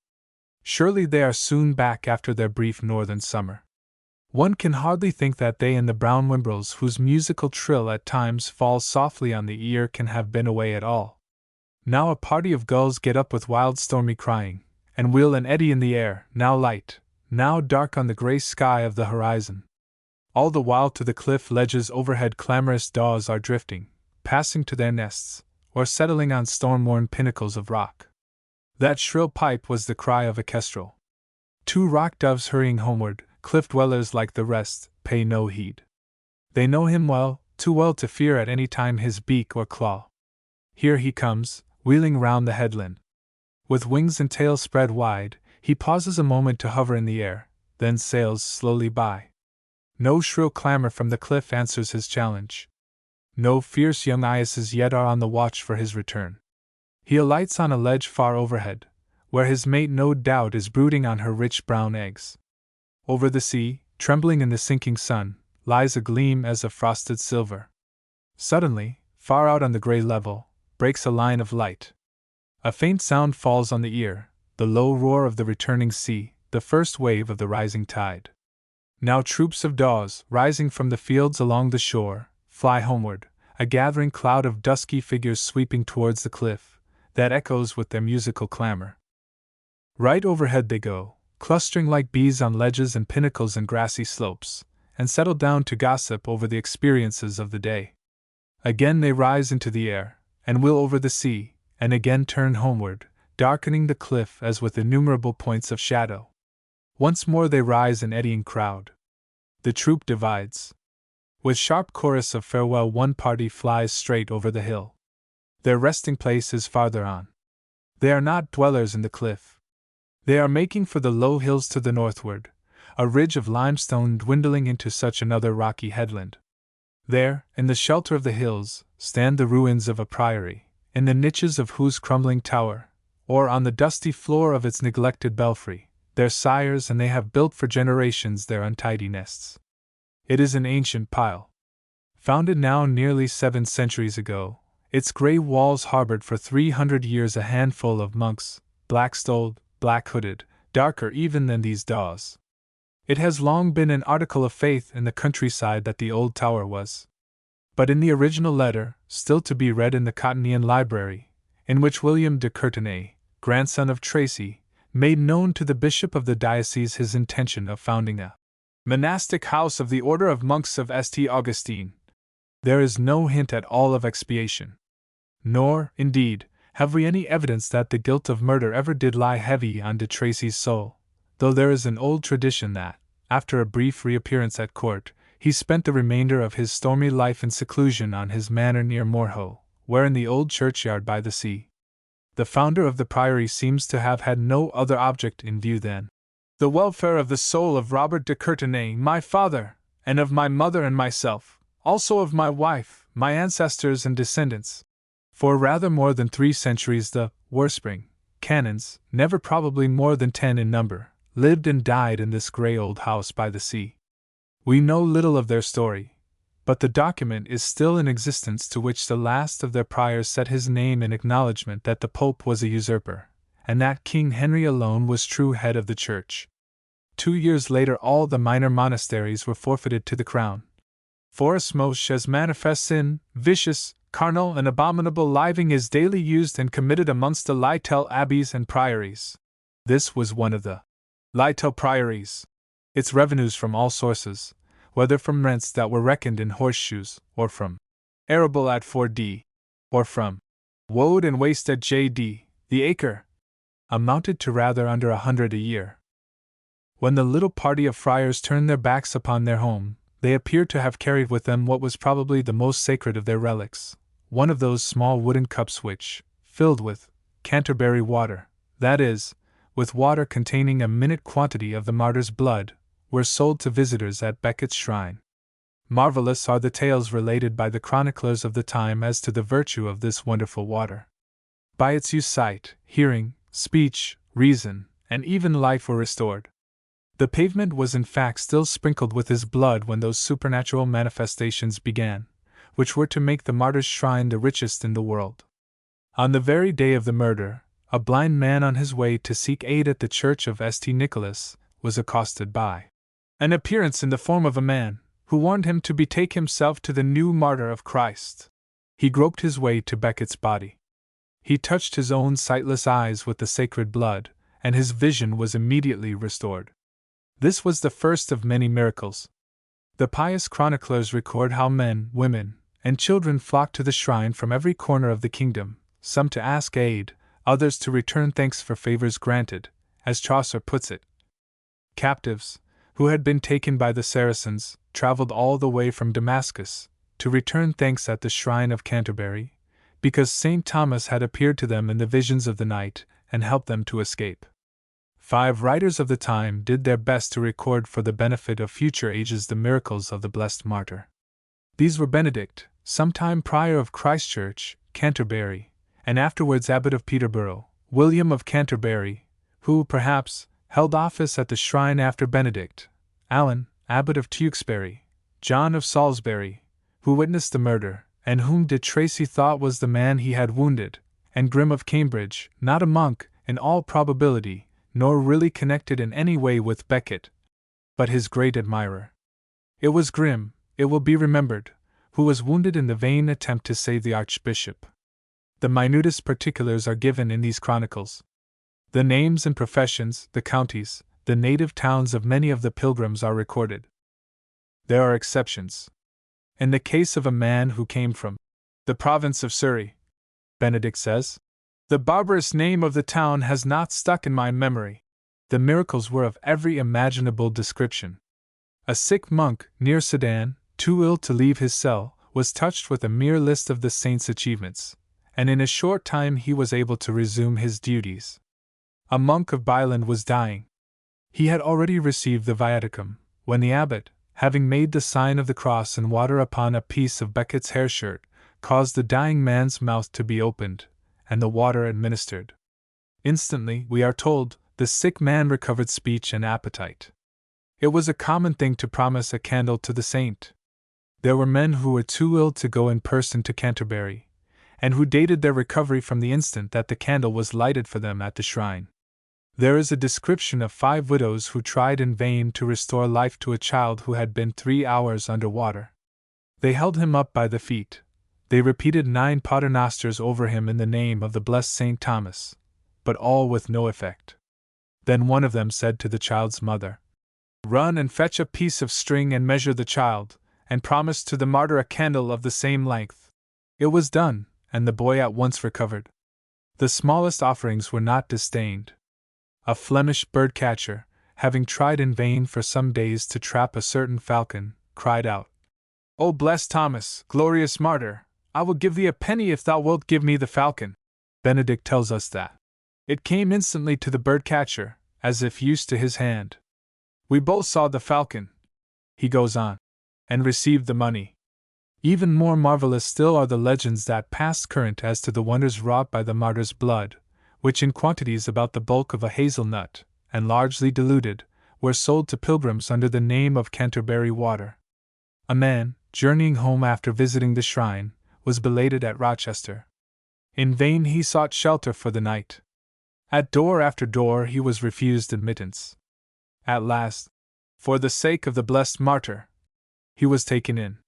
Surely they are soon back after their brief northern summer. One can hardly think that they and the brown whimbrels whose musical trill at times falls softly on the ear can have been away at all. Now a party of gulls get up with wild stormy crying, and wheel and eddy in the air, now light, now dark on the grey sky of the horizon. All the while to the cliff ledges overhead clamorous daws are drifting, passing to their nests, or settling on storm-worn pinnacles of rock. That shrill pipe was the cry of a kestrel. 2 rock doves hurrying homeward, cliff-dwellers like the rest, pay no heed. They know him well, too well to fear at any time his beak or claw. Here he comes, wheeling round the headland. With wings and tail spread wide, he pauses a moment to hover in the air, then sails slowly by. No shrill clamor from the cliff answers his challenge. No fierce young eyases yet are on the watch for his return. He alights on a ledge far overhead, where his mate no doubt is brooding on her rich brown eggs. Over the sea, trembling in the sinking sun, lies a gleam as of frosted silver. Suddenly, far out on the grey level, breaks a line of light. A faint sound falls on the ear, the low roar of the returning sea, the first wave of the rising tide. Now troops of daws, rising from the fields along the shore, fly homeward, a gathering cloud of dusky figures sweeping towards the cliff, that echoes with their musical clamor. Right overhead they go, clustering like bees on ledges and pinnacles and grassy slopes, and settle down to gossip over the experiences of the day. Again they rise into the air, and wheel over the sea, and again turn homeward, darkening the cliff as with innumerable points of shadow. Once more they rise in eddying crowd. The troop divides. With sharp chorus of farewell one party flies straight over the hill. Their resting place is farther on. They are not dwellers in the cliff. They are making for the low hills to the northward, a ridge of limestone dwindling into such another rocky headland. There, in the shelter of the hills, stand the ruins of a priory, in the niches of whose crumbling tower, or on the dusty floor of its neglected belfry, their sires and they have built for generations their untidy nests. It is an ancient pile. Founded now nearly 7 centuries ago, its grey walls harbored for 300 years a handful of monks, black-stoled, black-hooded, darker even than these daws. It has long been an article of faith in the countryside that the old tower was. But in the original letter, still to be read in the Cottonian Library, in which William de Courtenay, grandson of Tracy, made known to the bishop of the diocese his intention of founding a monastic house of the order of monks of St. Augustine, there is no hint at all of expiation. Nor, indeed, have we any evidence that the guilt of murder ever did lie heavy on de Tracy's soul, though there is an old tradition that, after a brief reappearance at court, he spent the remainder of his stormy life in seclusion on his manor near Moorhoe, where in the old churchyard by the sea. The founder of the priory seems to have had no other object in view than the welfare of the soul of Robert de Courtenay, my father, and of my mother and myself, also of my wife, my ancestors and descendants. For rather more than 3 centuries the Worspring canons, never probably more than 10 in number, lived and died in this grey old house by the sea. We know little of their story, but the document is still in existence to which the last of their priors set his name in acknowledgment that the Pope was a usurper, and that King Henry alone was true head of the Church. 2 years later all the minor monasteries were forfeited to the crown. Forasmuch as manifest sin, vicious, carnal, and abominable living is daily used and committed amongst the Lytel abbeys and priories. This was one of the Lytel priories. Its revenues from all sources, whether from rents that were reckoned in horseshoes, or from arable at 4d, or from woad and waste at jd, the acre, amounted to rather under 100 a year. When the little party of friars turned their backs upon their home, they appeared to have carried with them what was probably the most sacred of their relics, one of those small wooden cups which, filled with Canterbury water, that is, with water containing a minute quantity of the martyr's blood, were sold to visitors at Becket's shrine. Marvelous are the tales related by the chroniclers of the time as to the virtue of this wonderful water. By its use sight, hearing, speech, reason, and even life were restored. The pavement was in fact still sprinkled with his blood when those supernatural manifestations began, which were to make the martyr's shrine the richest in the world. On the very day of the murder, a blind man on his way to seek aid at the church of St. Nicholas was accosted by an appearance in the form of a man, who warned him to betake himself to the new martyr of Christ. He groped his way to Becket's body. He touched his own sightless eyes with the sacred blood, and his vision was immediately restored. This was the first of many miracles. The pious chroniclers record how men, women, and children flocked to the shrine from every corner of the kingdom, some to ask aid, others to return thanks for favors granted, as Chaucer puts it. Captives, who had been taken by the Saracens, traveled all the way from Damascus, to return thanks at the shrine of Canterbury, because St. Thomas had appeared to them in the visions of the night, and helped them to escape. 5 writers of the time did their best to record for the benefit of future ages the miracles of the blessed martyr. These were Benedict, sometime prior of Christchurch, Canterbury, and afterwards abbot of Peterborough, William of Canterbury, who, perhaps, held office at the shrine after Benedict, Alan, abbot of Tewkesbury, John of Salisbury, who witnessed the murder, and whom de Tracy thought was the man he had wounded, and Grimm of Cambridge, not a monk, in all probability, nor really connected in any way with Becket, but his great admirer. It was Grimm, it will be remembered, who was wounded in the vain attempt to save the Archbishop. The minutest particulars are given in these chronicles. The names and professions, the counties, the native towns of many of the pilgrims are recorded. There are exceptions. In the case of a man who came from the province of Surrey, Benedict says, "The barbarous name of the town has not stuck in my memory." The miracles were of every imaginable description. A sick monk, near Sedan, too ill to leave his cell, was touched with a mere list of the saint's achievements, and in a short time he was able to resume his duties. A monk of Byland was dying. He had already received the viaticum, when the abbot, having made the sign of the cross in water upon a piece of Becket's hair shirt, caused the dying man's mouth to be opened, and the water administered. Instantly, we are told, the sick man recovered speech and appetite. It was a common thing to promise a candle to the saint. There were men who were too ill to go in person to Canterbury, and who dated their recovery from the instant that the candle was lighted for them at the shrine. There is a description of 5 widows who tried in vain to restore life to a child who had been 3 hours under water. They held him up by the feet. They repeated 9 paternosters over him in the name of the blessed St. Thomas, but all with no effect. Then one of them said to the child's mother, "Run and fetch a piece of string and measure the child, and promise to the martyr a candle of the same length." It was done, and the boy at once recovered. The smallest offerings were not disdained. A Flemish bird-catcher, having tried in vain for some days to trap a certain falcon, cried out, "O blessed Thomas, glorious martyr, I will give thee a penny if thou wilt give me the falcon." Benedict tells us that it came instantly to the bird-catcher, as if used to his hand. "We both saw the falcon," he goes on, "and received the money." Even more marvelous still are the legends that passed current as to the wonders wrought by the martyr's blood, which in quantities about the bulk of a hazelnut, and largely diluted, were sold to pilgrims under the name of Canterbury water. A man, journeying home after visiting the shrine, was belated at Rochester. In vain he sought shelter for the night. At door after door he was refused admittance. At last, for the sake of the blessed martyr, he was taken in.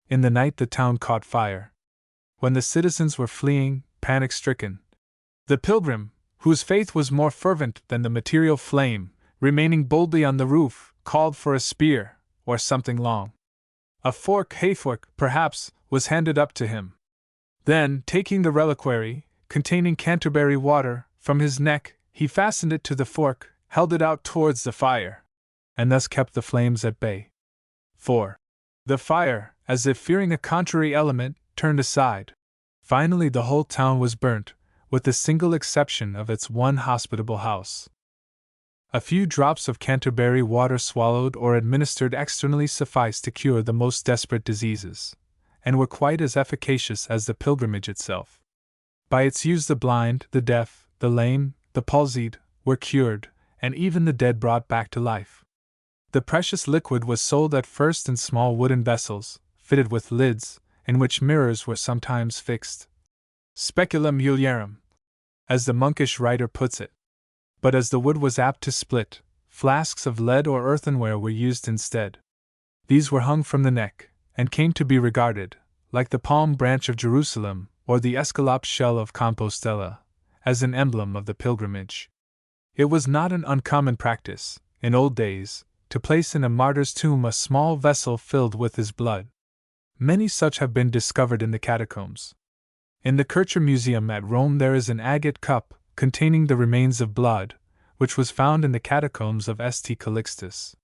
In the night the town caught fire. When the citizens were fleeing, panic-stricken, the pilgrim, whose faith was more fervent than the material flame, remaining boldly on the roof, called for a spear, or something long. A hayfork, perhaps, was handed up to him. Then, taking the reliquary, containing Canterbury water, from his neck, he fastened it to the fork, held it out towards the fire, and thus kept the flames at bay. 4. The fire, as if fearing a contrary element, turned aside. Finally the whole town was burnt, with the single exception of its one hospitable house. A few drops of Canterbury water swallowed or administered externally sufficed to cure the most desperate diseases, and were quite as efficacious as the pilgrimage itself. By its use the blind, the deaf, the lame, the palsied, were cured, and even the dead brought back to life. The precious liquid was sold at first in small wooden vessels, fitted with lids, in which mirrors were sometimes fixed. Speculum mulierum, as the monkish writer puts it. But as the wood was apt to split, flasks of lead or earthenware were used instead. These were hung from the neck, and came to be regarded, like the palm branch of Jerusalem or the escallop shell of Compostela, as an emblem of the pilgrimage. It was not an uncommon practice, in old days, to place in a martyr's tomb a small vessel filled with his blood. Many such have been discovered in the catacombs. In the Kircher Museum at Rome there is an agate cup, containing the remains of blood, which was found in the catacombs of St. Calixtus.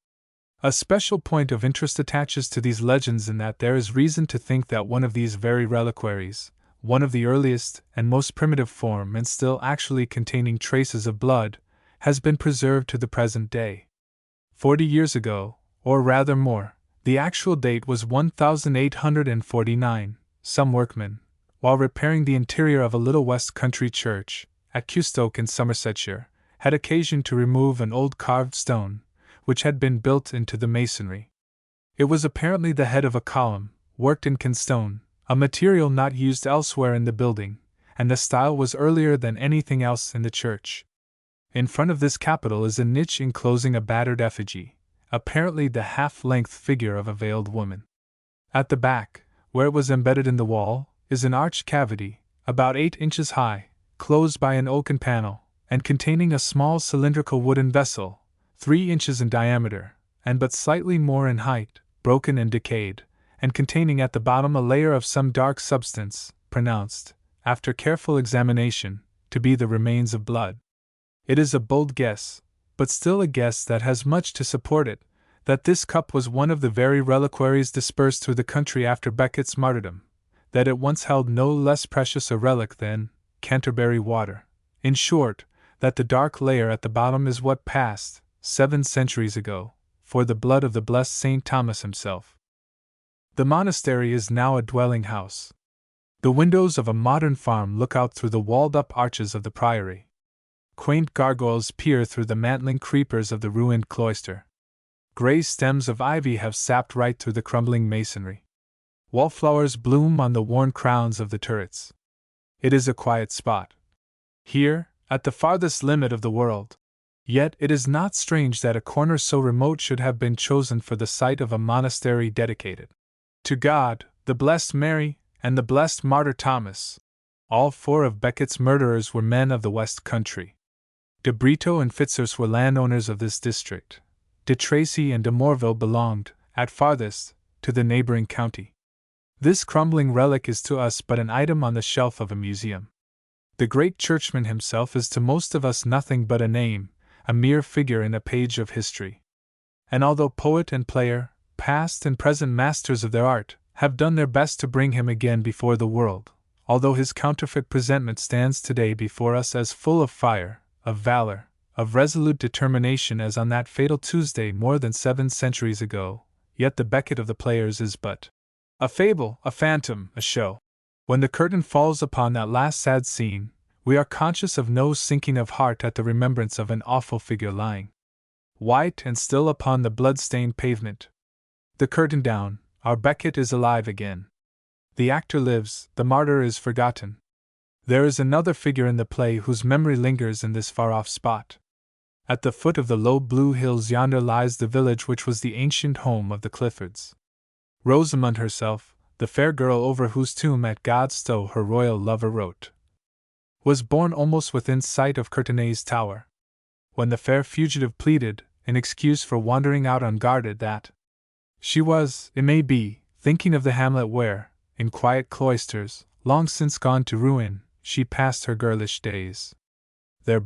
A special point of interest attaches to these legends in that there is reason to think that one of these very reliquaries, one of the earliest and most primitive form and still actually containing traces of blood, has been preserved to the present day. 40 years ago, or rather more, the actual date was 1849, some workmen, while repairing the interior of a little West Country church, at Cewstoke in Somersetshire, had occasion to remove an old carved stone, which had been built into the masonry. It was apparently the head of a column, worked in kinstone, a material not used elsewhere in the building, and the style was earlier than anything else in the church. In front of this capital is a niche enclosing a battered effigy, apparently the half-length figure of a veiled woman. At the back, where it was embedded in the wall, is an arched cavity, about 8 inches high, closed by an oaken panel, and containing a small cylindrical wooden vessel, 3 inches in diameter, and but slightly more in height, broken and decayed, and containing at the bottom a layer of some dark substance, pronounced, after careful examination, to be the remains of blood. It is a bold guess, but still a guess that has much to support it, that this cup was one of the very reliquaries dispersed through the country after Becket's martyrdom, that it once held no less precious a relic than Canterbury water. In short, that the dark layer at the bottom is what passed, 7 centuries ago, for the blood of the blessed St. Thomas himself. The monastery is now a dwelling house. The windows of a modern farm look out through the walled-up arches of the priory. Quaint gargoyles peer through the mantling creepers of the ruined cloister. Gray stems of ivy have sapped right through the crumbling masonry. Wallflowers bloom on the worn crowns of the turrets. It is a quiet spot. Here, at the farthest limit of the world, Yet it is not strange that a corner so remote should have been chosen for the site of a monastery dedicated to God, the Blessed Mary, and the Blessed Martyr Thomas. All four of Becket's murderers were men of the West Country. De Brito and Fitzurse were landowners of this district. De Tracy and de Morville belonged, at farthest, to the neighboring county. This crumbling relic is to us but an item on the shelf of a museum. The great churchman himself is to most of us nothing but a name, a mere figure in a page of history. And although poet and player, past and present masters of their art, have done their best to bring him again before the world, although his counterfeit presentment stands today before us as full of fire, of valor, of resolute determination as on that fatal Tuesday more than 7 centuries ago, yet the Becket of the players is but a fable, a phantom, a show. When the curtain falls upon that last sad scene, we are conscious of no sinking of heart at the remembrance of an awful figure lying white and still upon the blood-stained pavement. The curtain down, our Becket is alive again. The actor lives, the martyr is forgotten. There is another figure in the play whose memory lingers in this far-off spot. At the foot of the low blue hills yonder lies the village which was the ancient home of the Cliffords. Rosamond herself, the fair girl over whose tomb at Godstow her royal lover wrote, was born almost within sight of Courtenay's tower. When the fair fugitive pleaded, in excuse for wandering out unguarded, that she was, it may be, thinking of the hamlet where, in quiet cloisters, long since gone to ruin, she passed her girlish days. There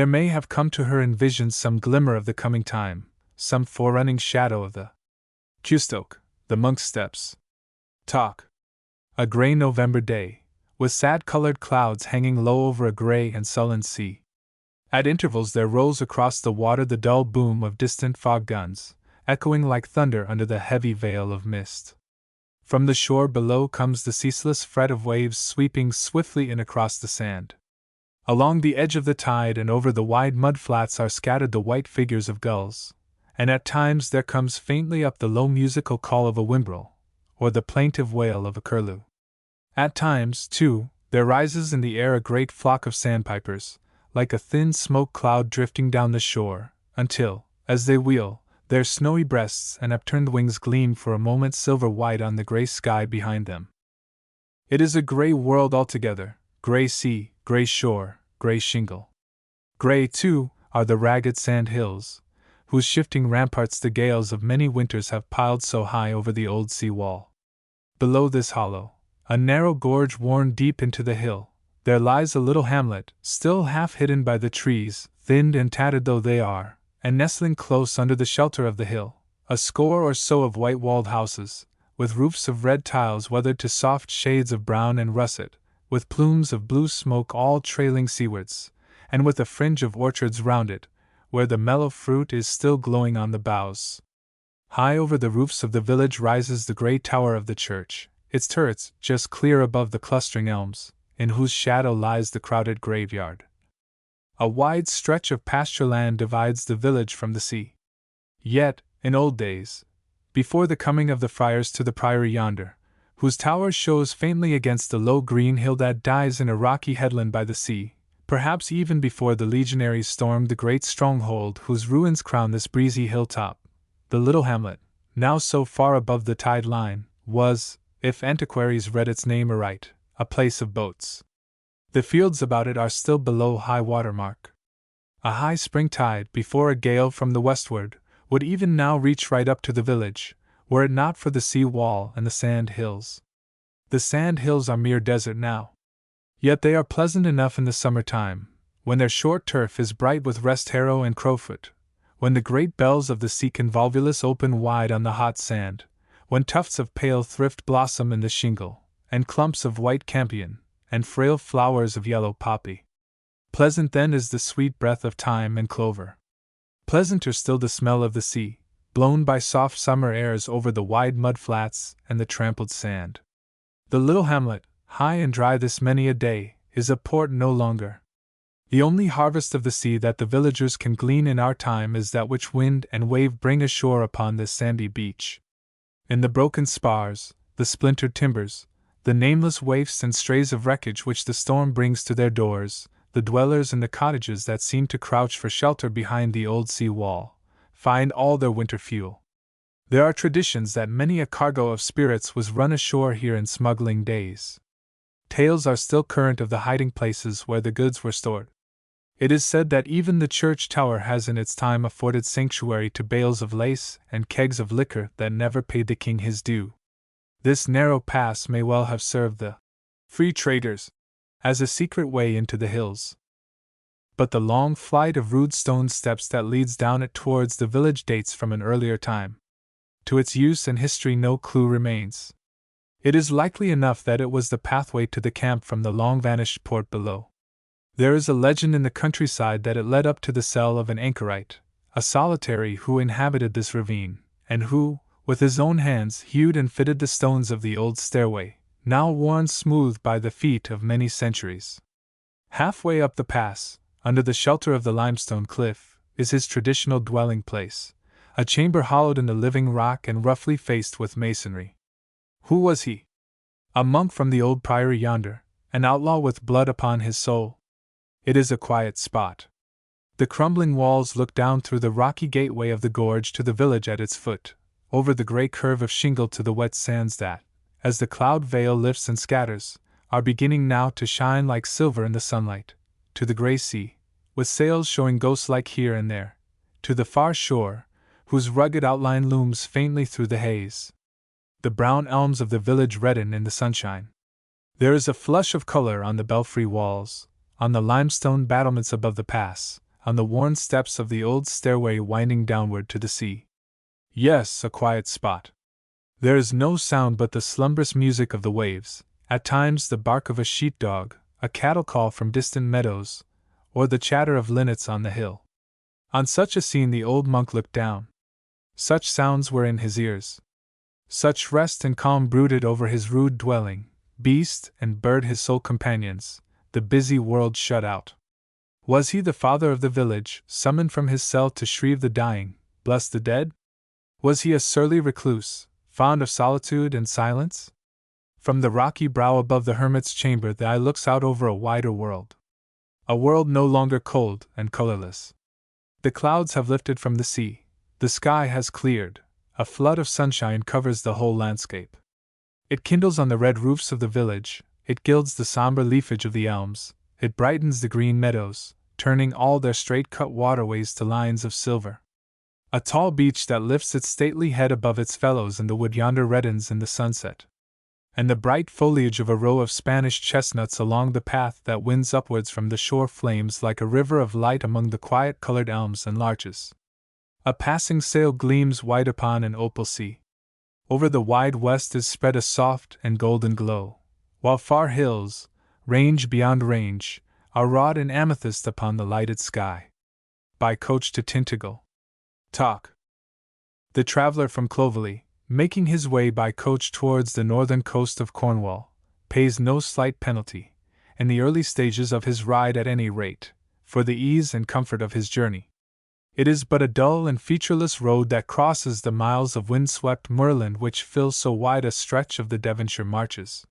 may have come to her in visions some glimmer of the coming time, some forerunning shadow of the Custoke, the Monk's Steps. Talk. A grey November day, with sad-colored clouds hanging low over a grey and sullen sea. At intervals there rose across the water the dull boom of distant fog guns, echoing like thunder under the heavy veil of mist. From the shore below comes the ceaseless fret of waves sweeping swiftly in across the sand. Along the edge of the tide and over the wide mud flats are scattered the white figures of gulls, and at times there comes faintly up the low musical call of a whimbrel, or the plaintive wail of a curlew. At times, too, there rises in the air a great flock of sandpipers, like a thin smoke cloud drifting down the shore, until, as they wheel, their snowy breasts and upturned wings gleam for a moment silver-white on the grey sky behind them. It is a grey world altogether, grey sea, grey shore, grey shingle. Grey, too, are the ragged sand hills, whose shifting ramparts the gales of many winters have piled so high over the old sea wall. Below this hollow, a narrow gorge worn deep into the hill, there lies a little hamlet, still half hidden by the trees, thinned and tattered though they are, and nestling close under the shelter of the hill, a score or so of white-walled houses, with roofs of red tiles weathered to soft shades of brown and russet, with plumes of blue smoke all trailing seawards, and with a fringe of orchards round it, where the mellow fruit is still glowing on the boughs. High over the roofs of the village rises the grey tower of the church, its turrets just clear above the clustering elms, in whose shadow lies the crowded graveyard. A wide stretch of pasture land divides the village from the sea. Yet, in old days, before the coming of the friars to the priory yonder, whose tower shows faintly against the low green hill that dies in a rocky headland by the sea, perhaps even before the legionaries stormed the great stronghold whose ruins crown this breezy hilltop, the little hamlet, now so far above the tide line, was, if antiquaries read its name aright, a place of boats. The fields about it are still below high water mark. A high spring tide, before a gale from the westward, would even now reach right up to the village, were it not for the sea wall and the sand hills. The sand hills are mere desert now. Yet they are pleasant enough in the summer time, when their short turf is bright with rest harrow and crowfoot, when the great bells of the sea convolvulus open wide on the hot sand, when tufts of pale thrift blossom in the shingle, and clumps of white campion, and frail flowers of yellow poppy. Pleasant then is the sweet breath of thyme and clover. Pleasanter still the smell of the sea, blown by soft summer airs over the wide mud flats and the trampled sand. The little hamlet, high and dry this many a day, is a port no longer. The only harvest of the sea that the villagers can glean in our time is that which wind and wave bring ashore upon this sandy beach. In the broken spars, the splintered timbers, the nameless waifs and strays of wreckage which the storm brings to their doors, the dwellers in the cottages that seem to crouch for shelter behind the old sea wall, find all their winter fuel. There are traditions that many a cargo of spirits was run ashore here in smuggling days. Tales are still current of the hiding places where the goods were stored. It is said that even the church tower has in its time afforded sanctuary to bales of lace and kegs of liquor that never paid the king his due. This narrow pass may well have served the free traders as a secret way into the hills. But the long flight of rude stone steps that leads down it towards the village dates from an earlier time. To its use and history no clue remains. It is likely enough that it was the pathway to the camp from the long-vanished port below. There is a legend in the countryside that it led up to the cell of an anchorite, a solitary who inhabited this ravine, and who, with his own hands, hewed and fitted the stones of the old stairway, now worn smooth by the feet of many centuries. Halfway up the pass, under the shelter of the limestone cliff, is his traditional dwelling place, a chamber hollowed in the living rock and roughly faced with masonry. Who was he? A monk from the old priory yonder, an outlaw with blood upon his soul. It is a quiet spot. The crumbling walls look down through the rocky gateway of the gorge to the village at its foot, over the grey curve of shingle to the wet sands that, as the cloud veil lifts and scatters, are beginning now to shine like silver in the sunlight, to the grey sea, with sails showing ghost-like here and there, to the far shore, whose rugged outline looms faintly through the haze. The brown elms of the village redden in the sunshine. There is a flush of color on the belfry walls, on the limestone battlements above the pass, on the worn steps of the old stairway winding downward to the sea. Yes, a quiet spot. There is no sound but the slumbrous music of the waves, at times the bark of a sheepdog, a cattle call from distant meadows, or the chatter of linnets on the hill. On such a scene the old monk looked down. Such sounds were in his ears. Such rest and calm brooded over his rude dwelling, beast and bird his sole companions, the busy world shut out. Was he the father of the village, summoned from his cell to shrieve the dying, bless the dead? Was he a surly recluse, fond of solitude and silence? From the rocky brow above the hermit's chamber the eye looks out over a wider world. A world no longer cold and colorless. The clouds have lifted from the sea, the sky has cleared, a flood of sunshine covers the whole landscape. It kindles on the red roofs of the village, it gilds the somber leafage of the elms, it brightens the green meadows, turning all their straight-cut waterways to lines of silver. A tall beech that lifts its stately head above its fellows in the wood yonder reddens in the sunset. And the bright foliage of a row of Spanish chestnuts along the path that winds upwards from the shore flames like a river of light among the quiet-colored elms and larches. A passing sail gleams white upon an opal sea. Over the wide west is spread a soft and golden glow, while far hills, range beyond range, are wrought in amethyst upon the lighted sky. By coach to Tintagel. Talk. The traveller from Clovelly, making his way by coach towards the northern coast of Cornwall, pays no slight penalty, in the early stages of his ride at any rate, for the ease and comfort of his journey. It is but a dull and featureless road that crosses the miles of wind-swept moorland which fill so wide a stretch of the Devonshire marches.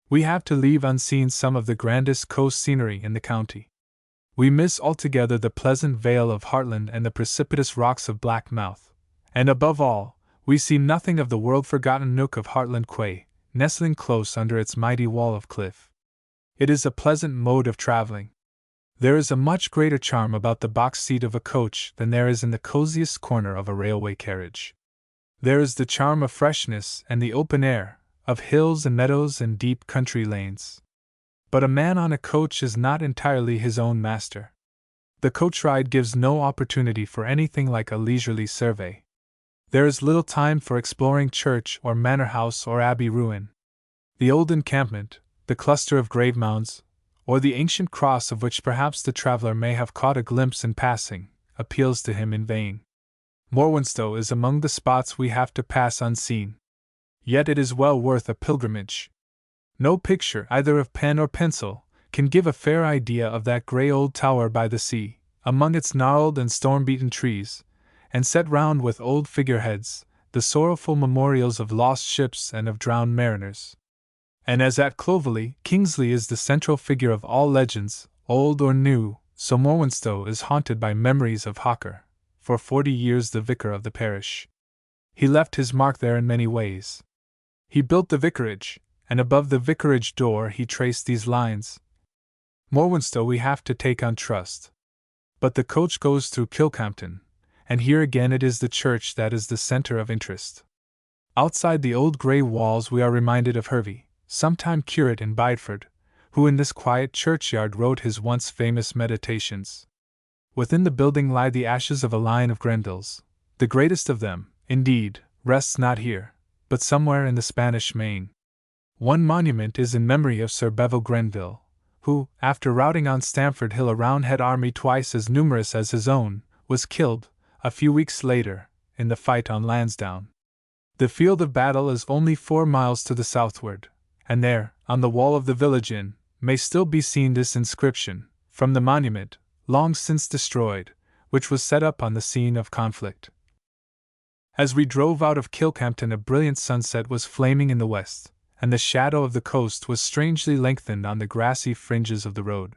We have to leave unseen some of the grandest coast scenery in the county. We miss altogether the pleasant vale of Hartland and the precipitous rocks of Blackmouth, and above all, we see nothing of the world-forgotten nook of Hartland Quay, nestling close under its mighty wall of cliff. It is a pleasant mode of traveling. There is a much greater charm about the box seat of a coach than there is in the coziest corner of a railway carriage. There is the charm of freshness and the open air, of hills and meadows and deep country lanes. But a man on a coach is not entirely his own master. The coach ride gives no opportunity for anything like a leisurely survey. There is little time for exploring church or manor house or abbey ruin. The old encampment, the cluster of grave mounds, or the ancient cross of which perhaps the traveller may have caught a glimpse in passing, appeals to him in vain. Morwenstow is among the spots we have to pass unseen. Yet it is well worth a pilgrimage. No picture, either of pen or pencil, can give a fair idea of that grey old tower by the sea, among its gnarled and storm-beaten trees, and set round with old figureheads, the sorrowful memorials of lost ships and of drowned mariners. And as at Clovelly, Kingsley is the central figure of all legends, old or new, so Morwenstow is haunted by memories of Hawker, for 40 years the vicar of the parish. He left his mark there in many ways. He built the vicarage, and above the vicarage door he traced these lines: Morwenstow we have to take on trust. But the coach goes through Kilcampton, and here again it is the church that is the centre of interest. Outside the old grey walls we are reminded of Hervey, sometime curate in Bideford, who in this quiet churchyard wrote his once famous meditations. Within the building lie the ashes of a line of Grenvilles. The greatest of them, indeed, rests not here, but somewhere in the Spanish Main. One monument is in memory of Sir Bevil Grenville, who, after routing on Stamford Hill a Roundhead army twice as numerous as his own, was killed, a few weeks later, in the fight on Lansdowne. The field of battle is only 4 miles to the southward, and there, on the wall of the village inn, may still be seen this inscription, from the monument, long since destroyed, which was set up on the scene of conflict. As we drove out of Kilcampton a brilliant sunset was flaming in the west, and the shadow of the coast was strangely lengthened on the grassy fringes of the road.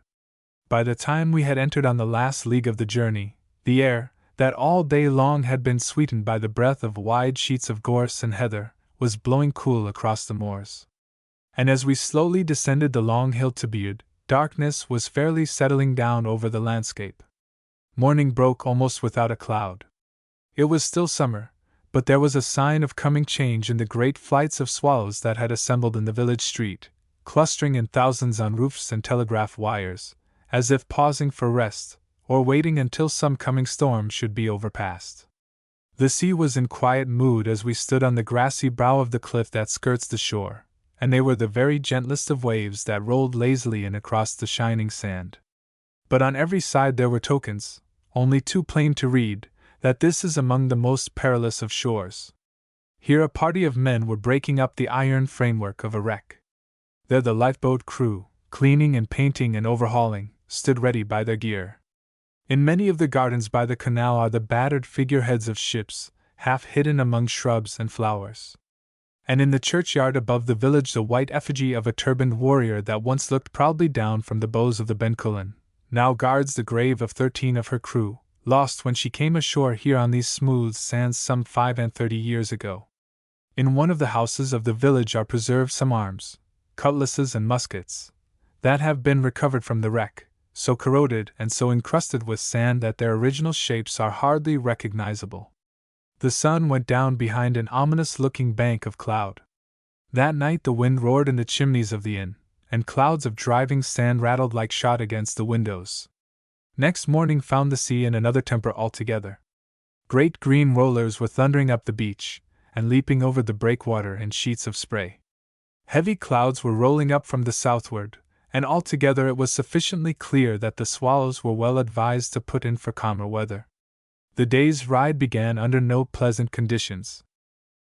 By the time we had entered on the last league of the journey, the air, that all day long had been sweetened by the breath of wide sheets of gorse and heather, was blowing cool across the moors. And as we slowly descended the long hill to Bude, darkness was fairly settling down over the landscape. Morning broke almost without a cloud. It was still summer, but there was a sign of coming change in the great flights of swallows that had assembled in the village street, clustering in thousands on roofs and telegraph wires, as if pausing for rest, or waiting until some coming storm should be overpast. The sea was in quiet mood as we stood on the grassy brow of the cliff that skirts the shore, and they were the very gentlest of waves that rolled lazily in across the shining sand. But on every side there were tokens, only too plain to read, that this is among the most perilous of shores. Here a party of men were breaking up the iron framework of a wreck. There the lifeboat crew, cleaning and painting and overhauling, stood ready by their gear. In many of the gardens by the canal are the battered figureheads of ships, half hidden among shrubs and flowers. And in the churchyard above the village the white effigy of a turbaned warrior that once looked proudly down from the bows of the Bencullen, now guards the grave of 13 of her crew, lost when she came ashore here on these smooth sands some 35 years ago. In one of the houses of the village are preserved some arms, cutlasses and muskets, that have been recovered from the wreck, so corroded and so encrusted with sand that their original shapes are hardly recognizable. The sun went down behind an ominous-looking bank of cloud. That night the wind roared in the chimneys of the inn, and clouds of driving sand rattled like shot against the windows. Next morning found the sea in another temper altogether. Great green rollers were thundering up the beach, and leaping over the breakwater in sheets of spray. Heavy clouds were rolling up from the southward, and altogether it was sufficiently clear that the swallows were well advised to put in for calmer weather. The day's ride began under no pleasant conditions.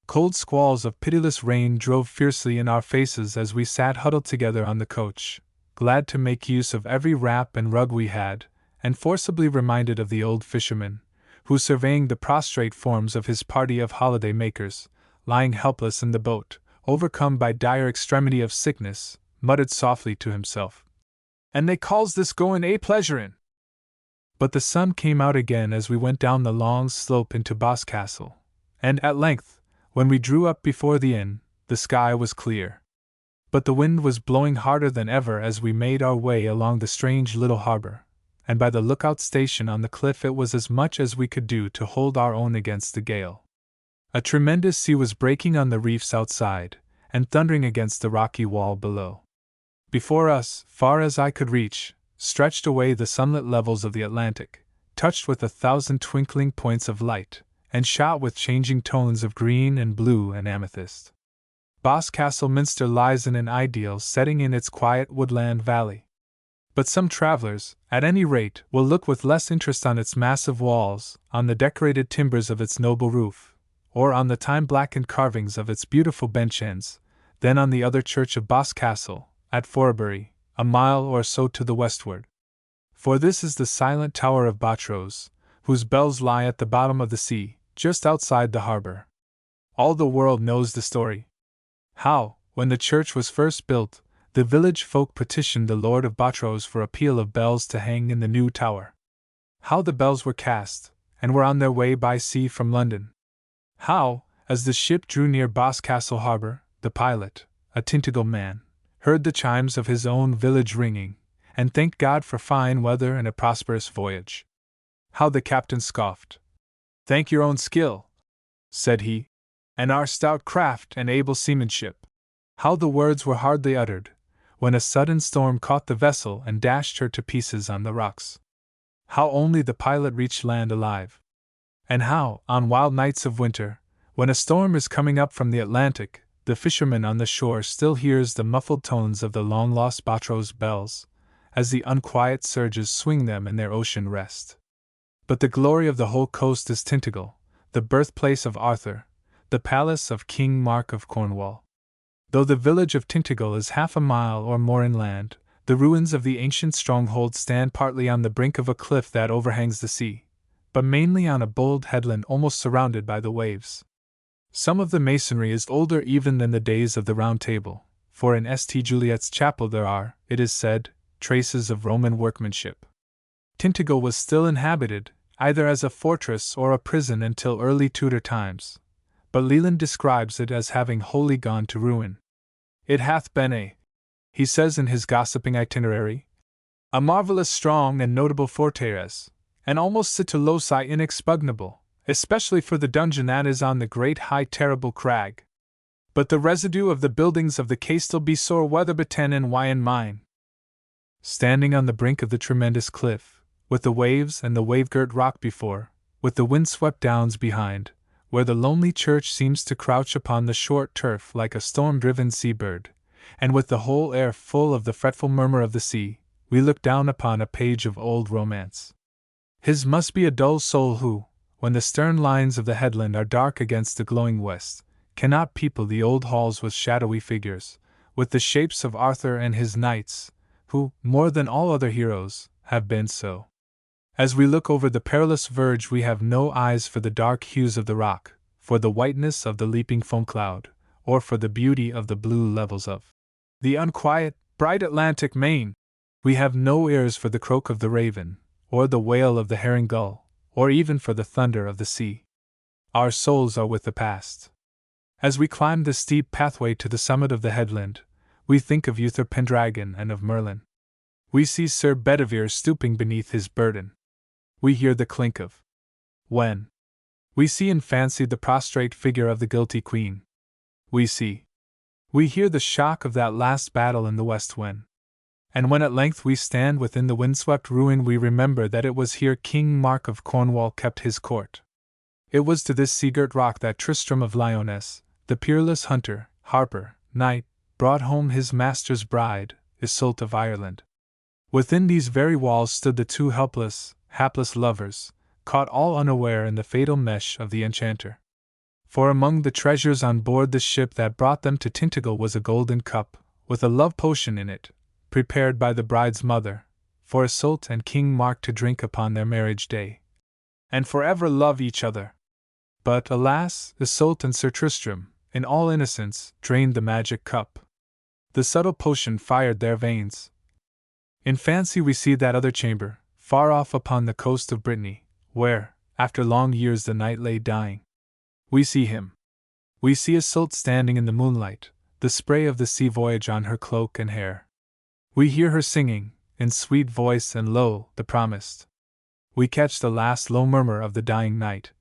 Cold squalls of pitiless rain drove fiercely in our faces as we sat huddled together on the coach, glad to make use of every wrap and rug we had, and forcibly reminded of the old fisherman, who, surveying the prostrate forms of his party of holiday makers, lying helpless in the boat, overcome by dire extremity of sickness, muttered softly to himself, "And they calls this goin' a pleasurin'!" But the sun came out again as we went down the long slope into Boscastle, and at length, when we drew up before the inn, the sky was clear. But the wind was blowing harder than ever as we made our way along the strange little harbor, and by the lookout station on the cliff it was as much as we could do to hold our own against the gale. A tremendous sea was breaking on the reefs outside, and thundering against the rocky wall below. Before us, far as eye could reach, stretched away the sunlit levels of the Atlantic, touched with 1,000 twinkling points of light, and shot with changing tones of green and blue and amethyst. Boscastle Minster lies in an ideal setting in its quiet woodland valley. But some travelers, at any rate, will look with less interest on its massive walls, on the decorated timbers of its noble roof, or on the time-blackened carvings of its beautiful bench ends, than on the other church of Boscastle, at Forbury, a mile or so to the westward. For this is the silent tower of Bottrose, whose bells lie at the bottom of the sea, just outside the harbor. All the world knows the story. How, when the church was first built, the village folk petitioned the Lord of Botros for a peal of bells to hang in the new tower. How the bells were cast, and were on their way by sea from London. How, as the ship drew near Boscastle Harbour, the pilot, a Tintagel man, heard the chimes of his own village ringing, and thanked God for fine weather and a prosperous voyage. How the captain scoffed. "Thank your own skill," said he, "and our stout craft and able seamanship." How the words were hardly uttered, when a sudden storm caught the vessel and dashed her to pieces on the rocks. How only the pilot reached land alive. And how, on wild nights of winter, when a storm is coming up from the Atlantic, the fisherman on the shore still hears the muffled tones of the long-lost Botros bells, as the unquiet surges swing them in their ocean rest. But the glory of the whole coast is Tintagel, the birthplace of Arthur, the palace of King Mark of Cornwall. Though the village of Tintagel is half a mile or more inland, the ruins of the ancient stronghold stand partly on the brink of a cliff that overhangs the sea, but mainly on a bold headland almost surrounded by the waves. Some of the masonry is older even than the days of the Round Table, for in St. Juliet's chapel there are, it is said, traces of Roman workmanship. Tintagel was still inhabited, either as a fortress or a prison until early Tudor times, but Leland describes it as having wholly gone to ruin. "It hath been he says in his gossiping itinerary, a marvelous strong and notable fortress, and almost cite loci inexpugnable, especially for the dungeon that is on the great high terrible crag. But the residue of the buildings of the castle be sore weather-beten and wyen mine." Standing on the brink of the tremendous cliff, with the waves and the wave-girt rock before, with the wind-swept downs behind, where the lonely church seems to crouch upon the short turf like a storm-driven sea-bird, and with the whole air full of the fretful murmur of the sea, we look down upon a page of old romance. His must be a dull soul who, when the stern lines of the headland are dark against the glowing west, cannot people the old halls with shadowy figures, with the shapes of Arthur and his knights, who, more than all other heroes, have been so. As we look over the perilous verge we have no eyes for the dark hues of the rock, for the whiteness of the leaping foam cloud, or for the beauty of the blue levels of the unquiet, bright Atlantic main. We have no ears for the croak of the raven, or the wail of the herring gull, or even for the thunder of the sea. Our souls are with the past. As we climb the steep pathway to the summit of the headland, we think of Uther Pendragon and of Merlin. We see Sir Bedivere stooping beneath his burden. We hear the clink of when. We see in fancy the prostrate figure of the guilty queen. We hear the shock of that last battle in the west when. And when at length we stand within the windswept ruin we remember that it was here King Mark of Cornwall kept his court. It was to this sea-girt rock that Tristram of Lyonesse, the peerless hunter, harper, knight, brought home his master's bride, Iseult of Ireland. Within these very walls stood the two hapless lovers, caught all unaware in the fatal mesh of the enchanter. For among the treasures on board the ship that brought them to Tintagel was a golden cup, with a love potion in it, prepared by the bride's mother, for Iseult and King Mark to drink upon their marriage day, and forever love each other. But, alas, Iseult and Sir Tristram, in all innocence, drained the magic cup. The subtle potion fired their veins. In fancy we see that other chamber, far off upon the coast of Brittany, where, after long years the knight lay dying. We see him. We see Iseult standing in the moonlight, the spray of the sea voyage on her cloak and hair. We hear her singing, in sweet voice and low, the promised. We catch the last low murmur of the dying night,